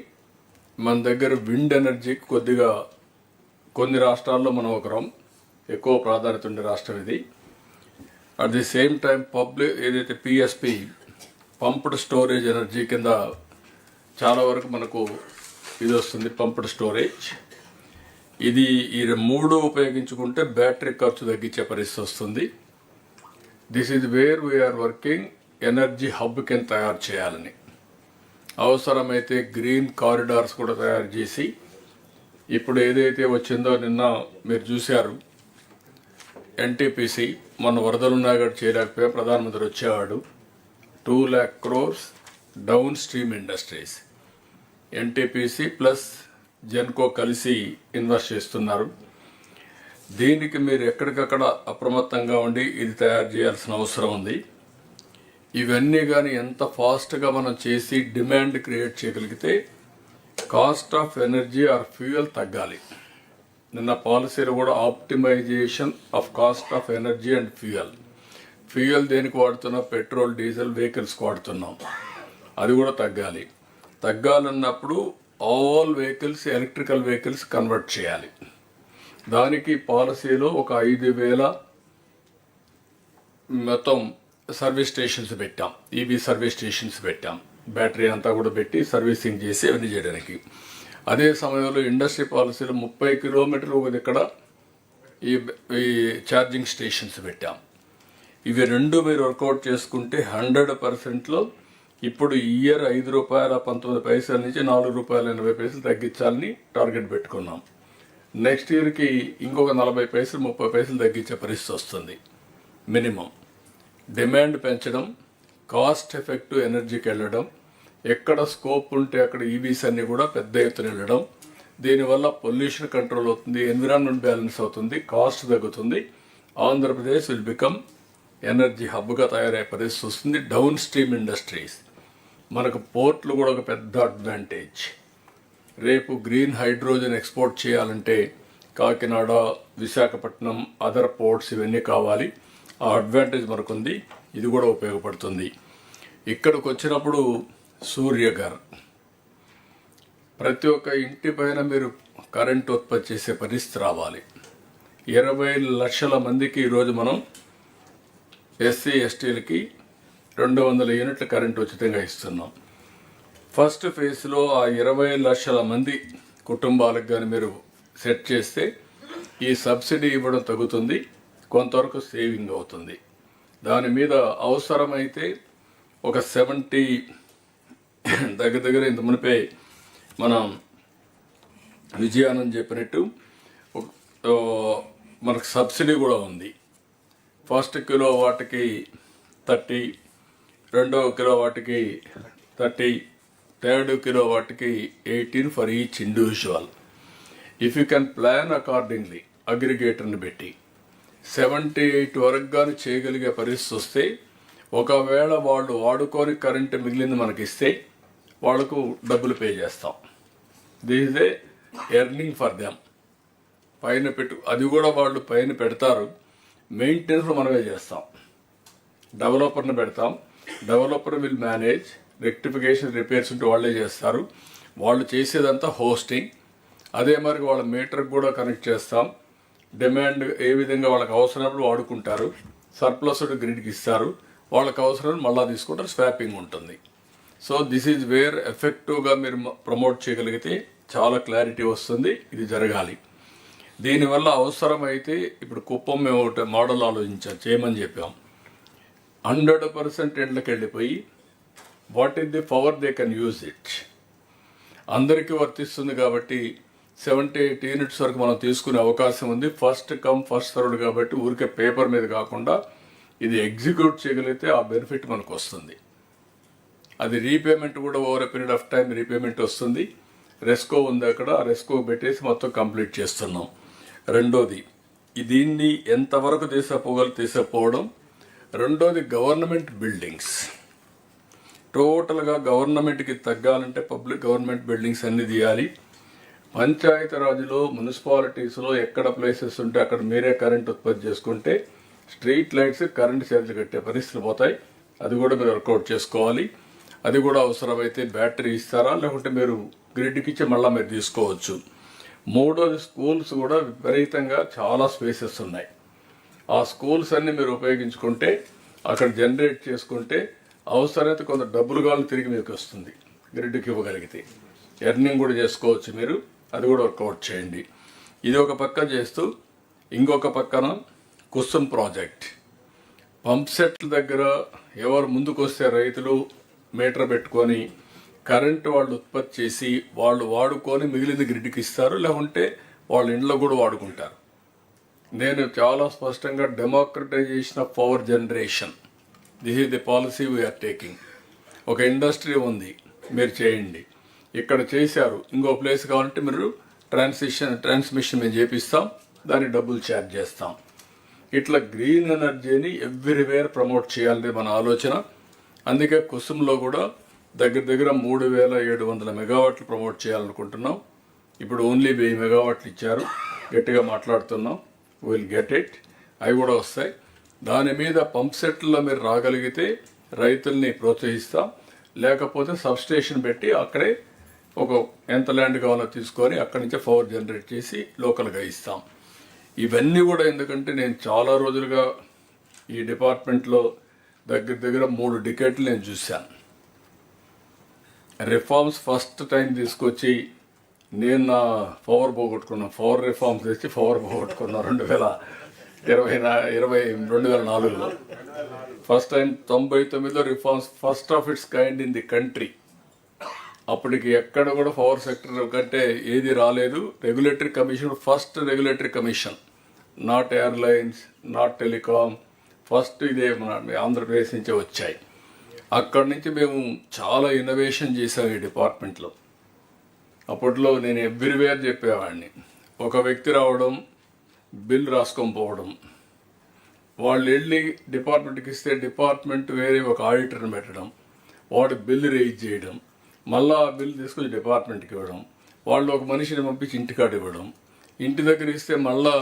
A: మన దగ్గర విండ్ ఎనర్జీకి కొద్దిగా కొన్ని రాష్ట్రాల్లో మనం ఒకరం ఎక్కువ ప్రాధాన్యత ఉండే రాష్ట్రం ఇది. At the same time public ఏదైతే పిఎస్పి పంప్డ్ స్టోరేజ్ ఎనర్జీ కింద చాలా వరకు మనకు ఇది వస్తుంది, పంప్డ్ స్టోరేజ్. ఇది ఈ మూడు ఉపయోగించుకుంటే బ్యాటరీ ఖర్చు తగ్గించే పరిస్థితి వస్తుంది. This is where we are working. Energy hub కింద తయారు చేయాలని, అవసరమైతే గ్రీన్ కారిడార్స్ కూడా తయారు చేసి, ఇప్పుడు ఏదైతే వచ్చిందో నిన్న మీరు చూశారు ఎన్టీపీసీ, మొన్న వరదలున్నా కూడా చేయలేకపోయా, ప్రధానమంత్రి వచ్చేవాడు. 2 lakh crores down stream industries, NTPC plus Genco కలిసి ఇన్వెస్ట్ చేస్తున్నారు. దీనికి మీరు ఎక్కడికక్కడ అప్రమత్తంగా ఉండి ఇది తయారు చేయాల్సిన అవసరం ఉంది. ఇవన్నీ కానీ ఎంత ఫాస్ట్గా మనం చేసి డిమాండ్ క్రియేట్ చేయగలిగితే cost of energy or fuel తగ్గాలి. నిన్న పాలసీలో కూడా optimisation of cost of energy and fuel. Fuel దేనికి వాడుతున్నాం? పెట్రోల్, డీజిల్ వెహికల్స్కి వాడుతున్నాం. అది కూడా తగ్గాలి. తగ్గాలన్నప్పుడు all vehicles electrical vehicles convert చేయాలి. దానికి పాలసీలో ఒక 5,000 మొత్తం సర్వీస్ స్టేషన్స్ పెట్టాం. ఈవీ సర్వీస్ స్టేషన్స్ పెట్టాం. బ్యాటరీ అంతా కూడా పెట్టి సర్వీసింగ్ చేసి అవన్నీ చేయడానికి. అదే సమయంలో ఇండస్ట్రీ పాలసీలో 30 కిలోమీటర్లు ఇక్కడ ఈ ఛార్జింగ్ స్టేషన్స్ పెట్టాం. ఇవి రెండు మీరు వర్కౌట్ చేసుకుంటే 100%లో ఇప్పుడు ఇయర్ ₹5.19 నుంచి ₹4.80 తగ్గించాలని టార్గెట్ పెట్టుకున్నాం. నెక్స్ట్ ఇయర్కి ఇంకొక 40 పైసలు 30 పైసలు తగ్గించే పరిస్థితి వస్తుంది. మినిమం డిమాండ్ పెంచడం, కాస్ట్ ఎఫెక్టివ్ ఎనర్జీకి వెళ్ళడం, ఎక్కడ స్కోప్ ఉంటే అక్కడ ఈవీస్ అన్ని కూడా పెద్ద ఎత్తున వెళ్ళడం. దీనివల్ల పొల్యూషన్ కంట్రోల్ అవుతుంది, ఎన్విరాన్మెంట్ బ్యాలెన్స్ అవుతుంది, కాస్ట్ తగ్గుతుంది. ఆంధ్రప్రదేశ్ విల్ బికమ్ ఎనర్జీ హబ్గా తయారయ్యే పరిస్థితి వస్తుంది. డౌన్ స్ట్రీమ్ ఇండస్ట్రీస్, మనకు పోర్ట్లు కూడా ఒక పెద్ద అడ్వాంటేజ్. రేపు గ్రీన్ హైడ్రోజన్ ఎక్స్పోర్ట్ చేయాలంటే కాకినాడ, విశాఖపట్నం, అదర్ పోర్ట్స్ ఇవన్నీ కావాలి. ఆ అడ్వాంటేజ్ మనకుంది. ఇది కూడా ఉపయోగపడుతుంది. ఇక్కడికి వచ్చినప్పుడు సూర్యఘర్, ప్రతి ఒక్క ఇంటి పైన మీరు కరెంట్ ఉత్పత్తి చేసే పరిస్థితి రావాలి. 20 లక్షల మందికి ఈరోజు మనం ఎస్సీ ఎస్టీలకి 200 యూనిట్ల కరెంట్ ఉచితంగా ఇస్తున్నాం. ఫస్ట్ ఫేజ్లో ఆ 20 లక్షల మంది కుటుంబాలకు కానీ మీరు సెట్ చేస్తే ఈ సబ్సిడీ ఇవ్వడం తగ్గుతుంది, కొంతవరకు సేవింగ్ అవుతుంది. దాని మీద అవసరమైతే ఒక 70 దగ్గర ఇంత మునిపే మనం విజయానంద్ చెప్పినట్టు మనకు సబ్సిడీ కూడా ఉంది. ఫస్ట్ కిలో వాటికి 30, రెండవ కిలో వాటికి 30, థర్డ్ కిలో వాటికి 18 for each individual. If you can plan accordingly అగ్రిగేటర్ని పెట్టి 78 వరకు కానీ చేయగలిగే పరిస్థితి వస్తే, ఒకవేళ వాళ్ళు వాడుకొని కరెంటు మిగిలింది మనకి ఇస్తే వాళ్ళకు డబ్బులు పే చేస్తాం. This is a earning for them. పైన అది కూడా వాళ్ళు పైన పెడతారు, మెయింటెనెన్స్ మనమే చేస్తాం. డెవలపర్ని పెడతాం, developer will manage, rectification repairs ఉంటే వాళ్ళే చేస్తారు. వాళ్ళు చేసేదంతా హోస్టింగ్. అదే మరి వాళ్ళ మీటర్కి కూడా కనెక్ట్ చేస్తాం. డిమాండ్ ఏ విధంగా వాళ్ళకి అవసరమైనప్పుడు వాడుకుంటారు, సర్ప్లస్ గ్రిడ్కి ఇస్తారు, వాళ్ళకి అవసరం మళ్ళీ తీసుకుంటారు, స్వాపింగ్ ఉంటుంది. సో దిస్ ఈజ్ వేర్ ఎఫెక్టివ్గా మీరు ప్రమోట్ చేయగలిగితే చాలా క్లారిటీ వస్తుంది. ఇది జరగాలి. దీనివల్ల అవసరమైతే ఇప్పుడు కుప్పం మేము ఒకటి మోడల్ ఆలోచించాం, చేయమని చెప్పాం. 100% ఎండ్లకు వెళ్ళిపోయి what is the power they can use it, అందరికీ వర్తిస్తుంది కాబట్టి 78 యూనిట్స్ వరకు మనం తీసుకునే అవకాశం ఉంది. ఫస్ట్ కమ్ ఫస్ట్ సర్వ్డ్ కాబట్టి ఊరికే పేపర్ మీద కాకుండా ఇది ఎగ్జిక్యూట్ చేయగలిగితే ఆ బెనిఫిట్ మనకు వస్తుంది. అది రీపేమెంట్ కూడా over a period of time repayment వస్తుంది. రెస్కో ఉంది అక్కడ, ఆ రెస్కో పెట్టేసి మొత్తం కంప్లీట్ చేస్తున్నాం. రెండోది దీన్ని ఎంతవరకు తీసుకుపోవడం. రెండోది గవర్నమెంట్ బిల్డింగ్స్ టోటల్గా గవర్నమెంట్కి తగ్గాలంటే పబ్లిక్ గవర్నమెంట్ బిల్డింగ్స్ అన్ని తీయాలి. పంచాయతీరాజ్లో మున్సిపాలిటీస్లో ఎక్కడ ప్లేసెస్ ఉంటే అక్కడ మీరే కరెంట్ ఉత్పత్తి చేసుకుంటే స్ట్రీట్ లైట్స్ కరెంట్ ఛార్జీలు కట్టే పరిస్థితులు పోతాయి. అది కూడా మీరు వర్కౌట్ చేసుకోవాలి. అది కూడా అవసరమైతే బ్యాటరీ ఇస్తారా, లేకుంటే మీరు గ్రిడ్కి ఇచ్చి మళ్ళీ మీరు తీసుకోవచ్చు. మూడోది స్కూల్స్ కూడా విపరీతంగా చాలా స్పేసెస్ ఉన్నాయి. ఆ స్కూల్స్ అన్ని మీరు ఉపయోగించుకుంటే అక్కడ జనరేట్ చేసుకుంటే అవసరమైతే కొంత డబ్బులు కావాలి తిరిగి మీకు వస్తుంది. గ్రిడ్కి ఇవ్వగలిగితే ఎర్నింగ్ కూడా చేసుకోవచ్చు మీరు. అది కూడా వర్కౌట్ చేయండి. ఇది ఒక పక్క చేస్తూ ఇంకొక పక్కన కుసుమ్ ప్రాజెక్ట్ పంప్ సెట్ల దగ్గర ఎవరు ముందుకు వస్తే రైతులు మీటర్ పెట్టుకొని కరెంటు వాళ్ళు ఉత్పత్తి చేసి వాళ్ళు వాడుకొని మిగిలింది గ్రిడ్కి ఇస్తారు, లేకుంటే వాళ్ళ ఇంట్లో కూడా వాడుకుంటారు. నేను చాలా స్పష్టంగా democratization of power generation, this is the policy we are taking. ఒక ఇండస్ట్రీ ఉంది, మీరు చేయండి. ఇక్కడ చేశారు, ఇంకో ప్లేస్ కావాలంటే మీరు ట్రాన్స్మిషన్ మేము చేపిస్తాం, దానికి డబ్బులు ఛార్జ్ చేస్తాం. ఇట్లా గ్రీన్ ఎనర్జీని ఎవ్రీవేర్ ప్రమోట్ చేయాలని మన ఆలోచన. అందుకే కుసుమ్లో కూడా దగ్గర 3700 మెగావాట్లు ప్రమోట్ చేయాలనుకుంటున్నాం. ఇప్పుడు ఓన్లీ 1000 మెగావాట్లు ఇచ్చారు, గట్టిగా మాట్లాడుతున్నాం. విల్ గెట్ ఇట్, అవి కూడా వస్తాయి. దాని మీద పంప్ సెట్లో మీరు రాగలిగితే రైతుల్ని ప్రోత్సహిస్తాం. లేకపోతే సబ్స్టేషన్ పెట్టి అక్కడే ఒక ఎంత ల్యాండ్ కావాలో తీసుకొని అక్కడి నుంచే పవర్ జనరేట్ చేసి లోకల్గా ఇస్తాం. ఇవన్నీ కూడా ఎందుకంటే నేను చాలా రోజులుగా ఈ డిపార్ట్మెంట్లో దగ్గర 3 డికేట్లు నేను చూశాను. రిఫార్మ్స్ ఫస్ట్ టైం తీసుకొచ్చి నేను నా పవర్ పోగొట్టుకున్నాను. పవర్ రిఫార్మ్స్ తెచ్చి పవర్ పోగొట్టుకున్నాను 2004లో. ఫస్ట్ టైం 99లో reforms, first of its kind in the country. అప్పటికి ఎక్కడ కూడా పవర్ సెక్టర్ కంటే ఏది రాలేదు. Regulatory commission, first regulatory commission, not airlines, not telecom, first ఇదే మన ఆంధ్రప్రదేశ్ నుంచే వచ్చాయి. అక్కడి నుంచి మేము చాలా ఇన్నోవేషన్ చేసాం ఈ డిపార్ట్మెంట్లో. అప్పట్లో నేను ఎవ్రీవేర్ చెప్పేవాడిని. ఒక వ్యక్తి రావడం, బిల్ రాసుకొని పోవడం, వాళ్ళు వెళ్ళి డిపార్ట్మెంట్కి ఇస్తే డిపార్ట్మెంట్ వేరే ఒక ఆడిటర్ని పెట్టడం, వాడు బిల్ రేజ్ చేయడం, మళ్ళీ ఆ బిల్ తీసుకొచ్చి డిపార్ట్మెంట్కి ఇవ్వడం, వాళ్ళు ఒక మనిషిని పంపించి ఇంటికాడ ఇవ్వడం, ఇంటి దగ్గర ఇస్తే మళ్ళా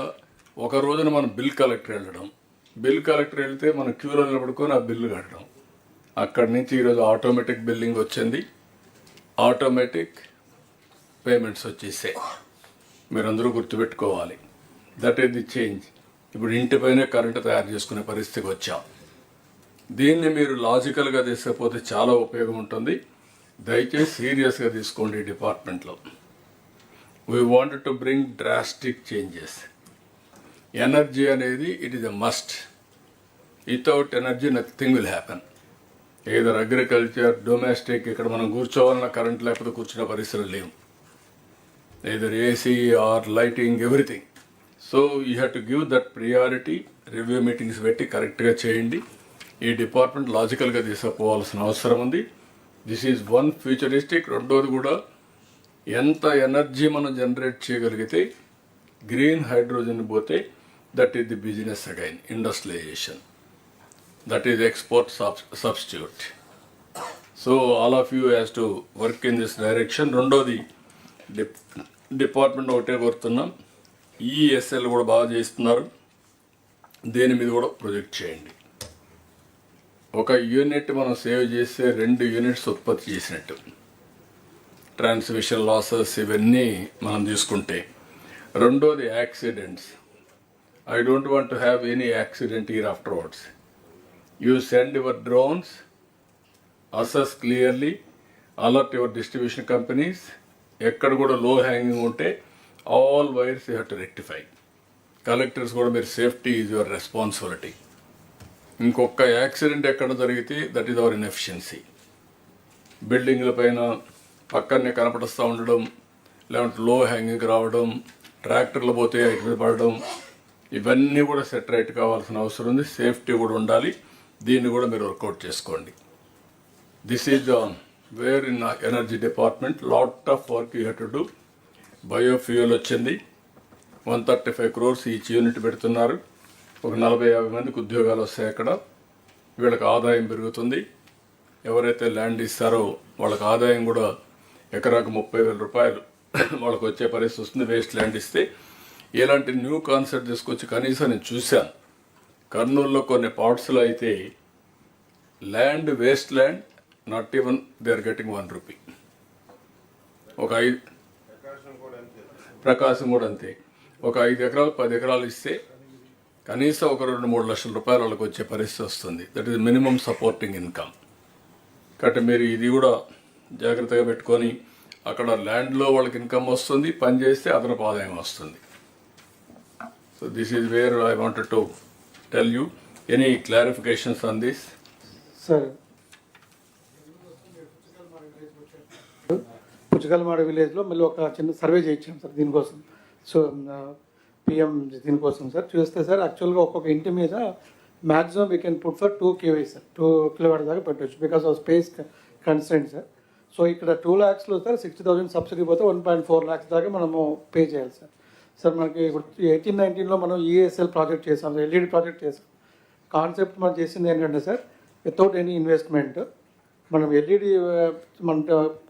A: ఒక రోజున మనం బిల్ కలెక్టర్ వెళ్ళడం, బిల్ కలెక్టర్ వెళ్తే మనం క్యూలో నిలబడుకొని ఆ బిల్లు కట్టడం. అక్కడి నుంచి ఈరోజు ఆటోమేటిక్ బిల్లింగ్ వచ్చింది, ఆటోమేటిక్ పేమెంట్స్ వచ్చేసాయి. మీరందరూ గుర్తుపెట్టుకోవాలి, దట్ ఈస్ ది చేంజ్. ఇప్పుడు ఇంటిపైనే కరెంటు తయారు చేసుకునే పరిస్థితికి వచ్చాం. దీన్ని మీరు లాజికల్గా తీసుకపోతే చాలా ఉపయోగం ఉంటుంది. దయచేసి సీరియస్గా తీసుకోండి. ఈ డిపార్ట్మెంట్లో we wanted to bring drastic changes. Energy అనేది it is a must. Without energy nothing will happen. Either agriculture, domestic, ఇక్కడ మనం కూర్చోవాలన్న కరెంట్ లేకపోతే కూర్చునే పరిస్థితులు లేవు. Either AC or lighting, everything. So you have to give that priority. Review meetings పెట్టి కరెక్ట్గా చేయండి. ఈ డిపార్ట్మెంట్ లాజికల్గా తీసుకుపోవాల్సిన అవసరం ఉంది. This is one futuristic. రెండోది కూడా ఎంత ఎనర్జీ మనం జనరేట్ చేయగలిగితే గ్రీన్ హైడ్రోజన్ పోతే that is the business again, industrialization, that is export substitute. So all of you has to work in this direction. రెండోది డిపార్ట్మెంట్ ఒకటే కోరుతున్నాం, ఈఎస్ఎల్ కూడా బాగా చేస్తున్నారు, దేని మీద కూడా ప్రొజెక్ట్ చేయండి. ఒక యూనిట్ మనం సేవ్ చేస్తే 2 యూనిట్స్ ఉత్పత్తి చేసినట్టు. ట్రాన్స్మిషన్ లాసెస్ ఇవన్నీ మనం తీసుకుంటే. రెండోది accidents. I don't want to have any accident year afterwards. You send your drones, assess clearly, alert your distribution companies. ఎక్కడ కూడా లో హ్యాంగింగ్ ఉంటే all wires you have to rectify. Collectors కూడా మీరు సేఫ్టీ ఈజ్ యువర్ రెస్పాన్సిబిలిటీ. ఇంకొక accident ఎక్కడ జరిగితే that is our inefficiency. బిల్డింగ్ల పైన పక్కనే కనపడుస్తూ ఉండడం, లేదంటే లో హ్యాంగింగ్ రావడం, ట్రాక్టర్లు పోతే ఇటు మీద పడడం, ఇవన్నీ కూడా సెట్ రైట్ కావాల్సిన అవసరం ఉంది. సేఫ్టీ కూడా ఉండాలి. దీన్ని కూడా మీరు వర్కౌట్ చేసుకోండి. This is wear in energy department lot of work you have to do. Biofuel వచ్చింది, 135 crores ఈచ్ యూనిట్ పెడుతున్నారు. ఒక 40-50 మందికి ఉద్యోగాలు వస్తాయి అక్కడ. వీళ్ళకి ఆదాయం పెరుగుతుంది. ఎవరైతే ల్యాండ్ ఇస్తారో వాళ్ళకి ఆదాయం కూడా ఎకరాకు 30,000 రూపాయలు వాళ్ళకి వచ్చే పరిస్థితి వస్తుంది వేస్ట్ ల్యాండ్ ఇస్తే. ఇలాంటి న్యూ కాన్సెప్ట్ తీసుకొచ్చి కనీసం నేను చూశాను. కర్నూలులో కొన్ని పార్ట్స్లో అయితే land waste land not even they are getting 1 rupee. ఒక 5 ప్రకాశం కూడా అంతే. ఒక 5 ఎకరాలు 10 ఎకరాలు ఇస్తే కనీసం ఒక 2-3 లక్షల రూపాయలు వాళ్ళకి వచ్చే పరిస్థితి వస్తుంది. That is minimum supporting income. కాబట్టి మీరు ఇది కూడా జాగ్రత్తగా పెట్టుకొని, అక్కడ ల్యాండ్లో వాళ్ళకి ఇన్కమ్ వస్తుంది, పని చేస్తే అదనపు ఆదాయం వస్తుంది. So this is where I wanted to tell you. Any clarifications on this?
E: Sir, Puchakalmada విలేజ్లో మళ్ళీ ఒక చిన్న సర్వే చేయించాం సార్ దీనికోసం. సో పిఎం దీనికోసం సార్ చూస్తే సార్ యాక్చువల్గా ఒక్కొక్క ఇంటి మీద maximum we can put for 2 kV sir, 2 kilowatt దాకా పెట్టవచ్చు because of space constant sir. So ఇక్కడ 2 lakhsలో సార్ 60,000 సబ్సిడీ పోతే 1.4 lakhs దాకా మనము పే చేయాలి సార్. సార్ మనకి ఇప్పుడు 18-19లో మనం ఈఎస్ఎల్ ప్రాజెక్ట్ చేసాం సార్, ఎల్ఈడి ప్రాజెక్ట్ చేసాం. కాన్సెప్ట్ మనం చేసింది ఏంటంటే సార్, వితౌట్ ఎనీ ఇన్వెస్ట్మెంట్ మనం ఎల్ఈడి మనం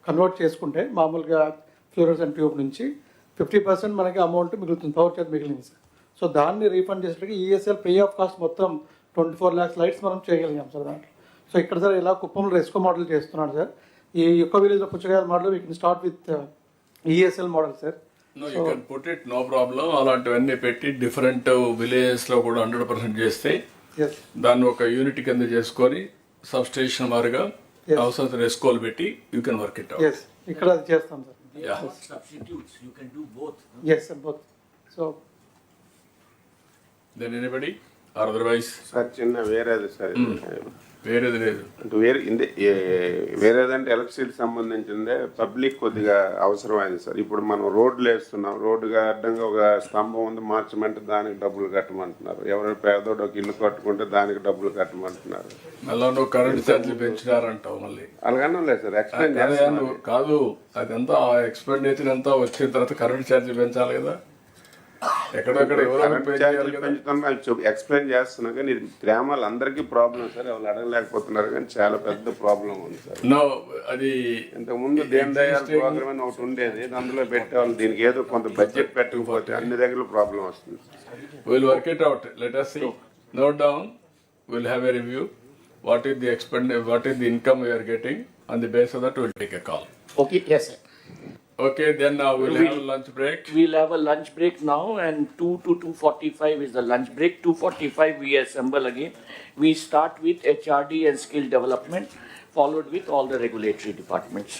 E: కన్వర్ట్ చేసుకుంటే మామూలుగా ఫ్లోరోసెంట్ ట్యూబ్ నుంచి 50% మనకి అమౌంట్ మిగులుతుంది, పవర్ చార్జ్ మిగిలింది సార్. సో దాన్ని రీఫండ్ చేసేటప్పుడు ఈఎస్ఎల్ పే ఆఫ్ కాస్ట్ మొత్తం 24 lakhs లైట్స్ మనం చేయగలిగాం సార్ దాంట్లో. సో ఇక్కడ సార్ ఇలా కుప్పంలో రెస్కో మోడల్ చేస్తున్నాడు సార్. ఈ యొక్క విలేజ్లో పుచ్చకాయల model we can start with ESL model sir.
A: You can put it, no problem. అలాంటివన్నీ పెట్టి డిఫరెంట్ విలేజెస్లో కూడా 100% చేస్తే దాన్ని ఒక యూనిట్ కింద చేసుకొని సబ్స్టేషన్ వారిగా అవసరం రెస్కోలు పెట్టి you can work it out.
E: ఇక్కడ అది చేస్తాం sir.
H: Substitutes, you can do both.
E: Yes, sir, both. So,
A: then anybody or otherwise?
I: Sir చిన్న వేరేది సార్,
A: వేరేది లేదు
I: అంటే వేరేదంటే ఎలక్ట్రిసిటీ సంబంధించిందే పబ్లిక్ కొద్దిగా అవసరమైంది సార్. ఇప్పుడు మనం రోడ్లు వేస్తున్నాం, రోడ్డుగా అడ్డంగా ఒక స్తంభం ఉంది మార్చమంటే దానికి డబ్బులు కట్టమంటున్నారు. ఎవరైనా పేదోడు ఒక ఇల్లు కట్టుకుంటే దానికి డబ్బులు కట్టమంటున్నారు.
A: మళ్ళీ కరెంట్ ఛార్జీలు పెంచినారంటావు మళ్ళీ.
I: అలాగనే లేదు సార్, ఎక్స్ప్లెయిన్ చేస్తాను.
A: కాదు, అదంతా ఆ ఎక్స్పెండిచర్ అంతా వచ్చిన తర్వాత కరెంట్ ఛార్జీలు పెంచాలి కదా. ఎక్కడెక్కడ
I: ఎక్స్ప్లెయిన్ చేస్తున్నా కానీ ఇది గ్రామాలు అందరికీ ప్రాబ్లం సార్, ఎవరు అడగలేకపోతున్నారు కానీ చాలా పెద్ద ప్రాబ్లం ఉంది సార్.
A: అది
I: ఇంతకుముందు దీన్ దయాళ్ ప్రోగ్రామ్ అని ఒకటి ఉండేది, అందులో పెట్టేవాళ్ళు. దీనికి ఏదో కొంత బడ్జెట్ పెట్టకపోతే అన్ని దగ్గర ప్రాబ్లం వస్తుంది.
A: Will work it out, let us see, note down, we'll have a review, what is the income we are getting, on the basis of that we'll take a call.
S: Okay, yes sir.
A: Okay, then now we'll have a lunch break.
H: We'll have a lunch break now, and 2 to 2:45 is the lunch break. 2:45 we assemble again. We start with HRD and skill development, followed with all the regulatory departments.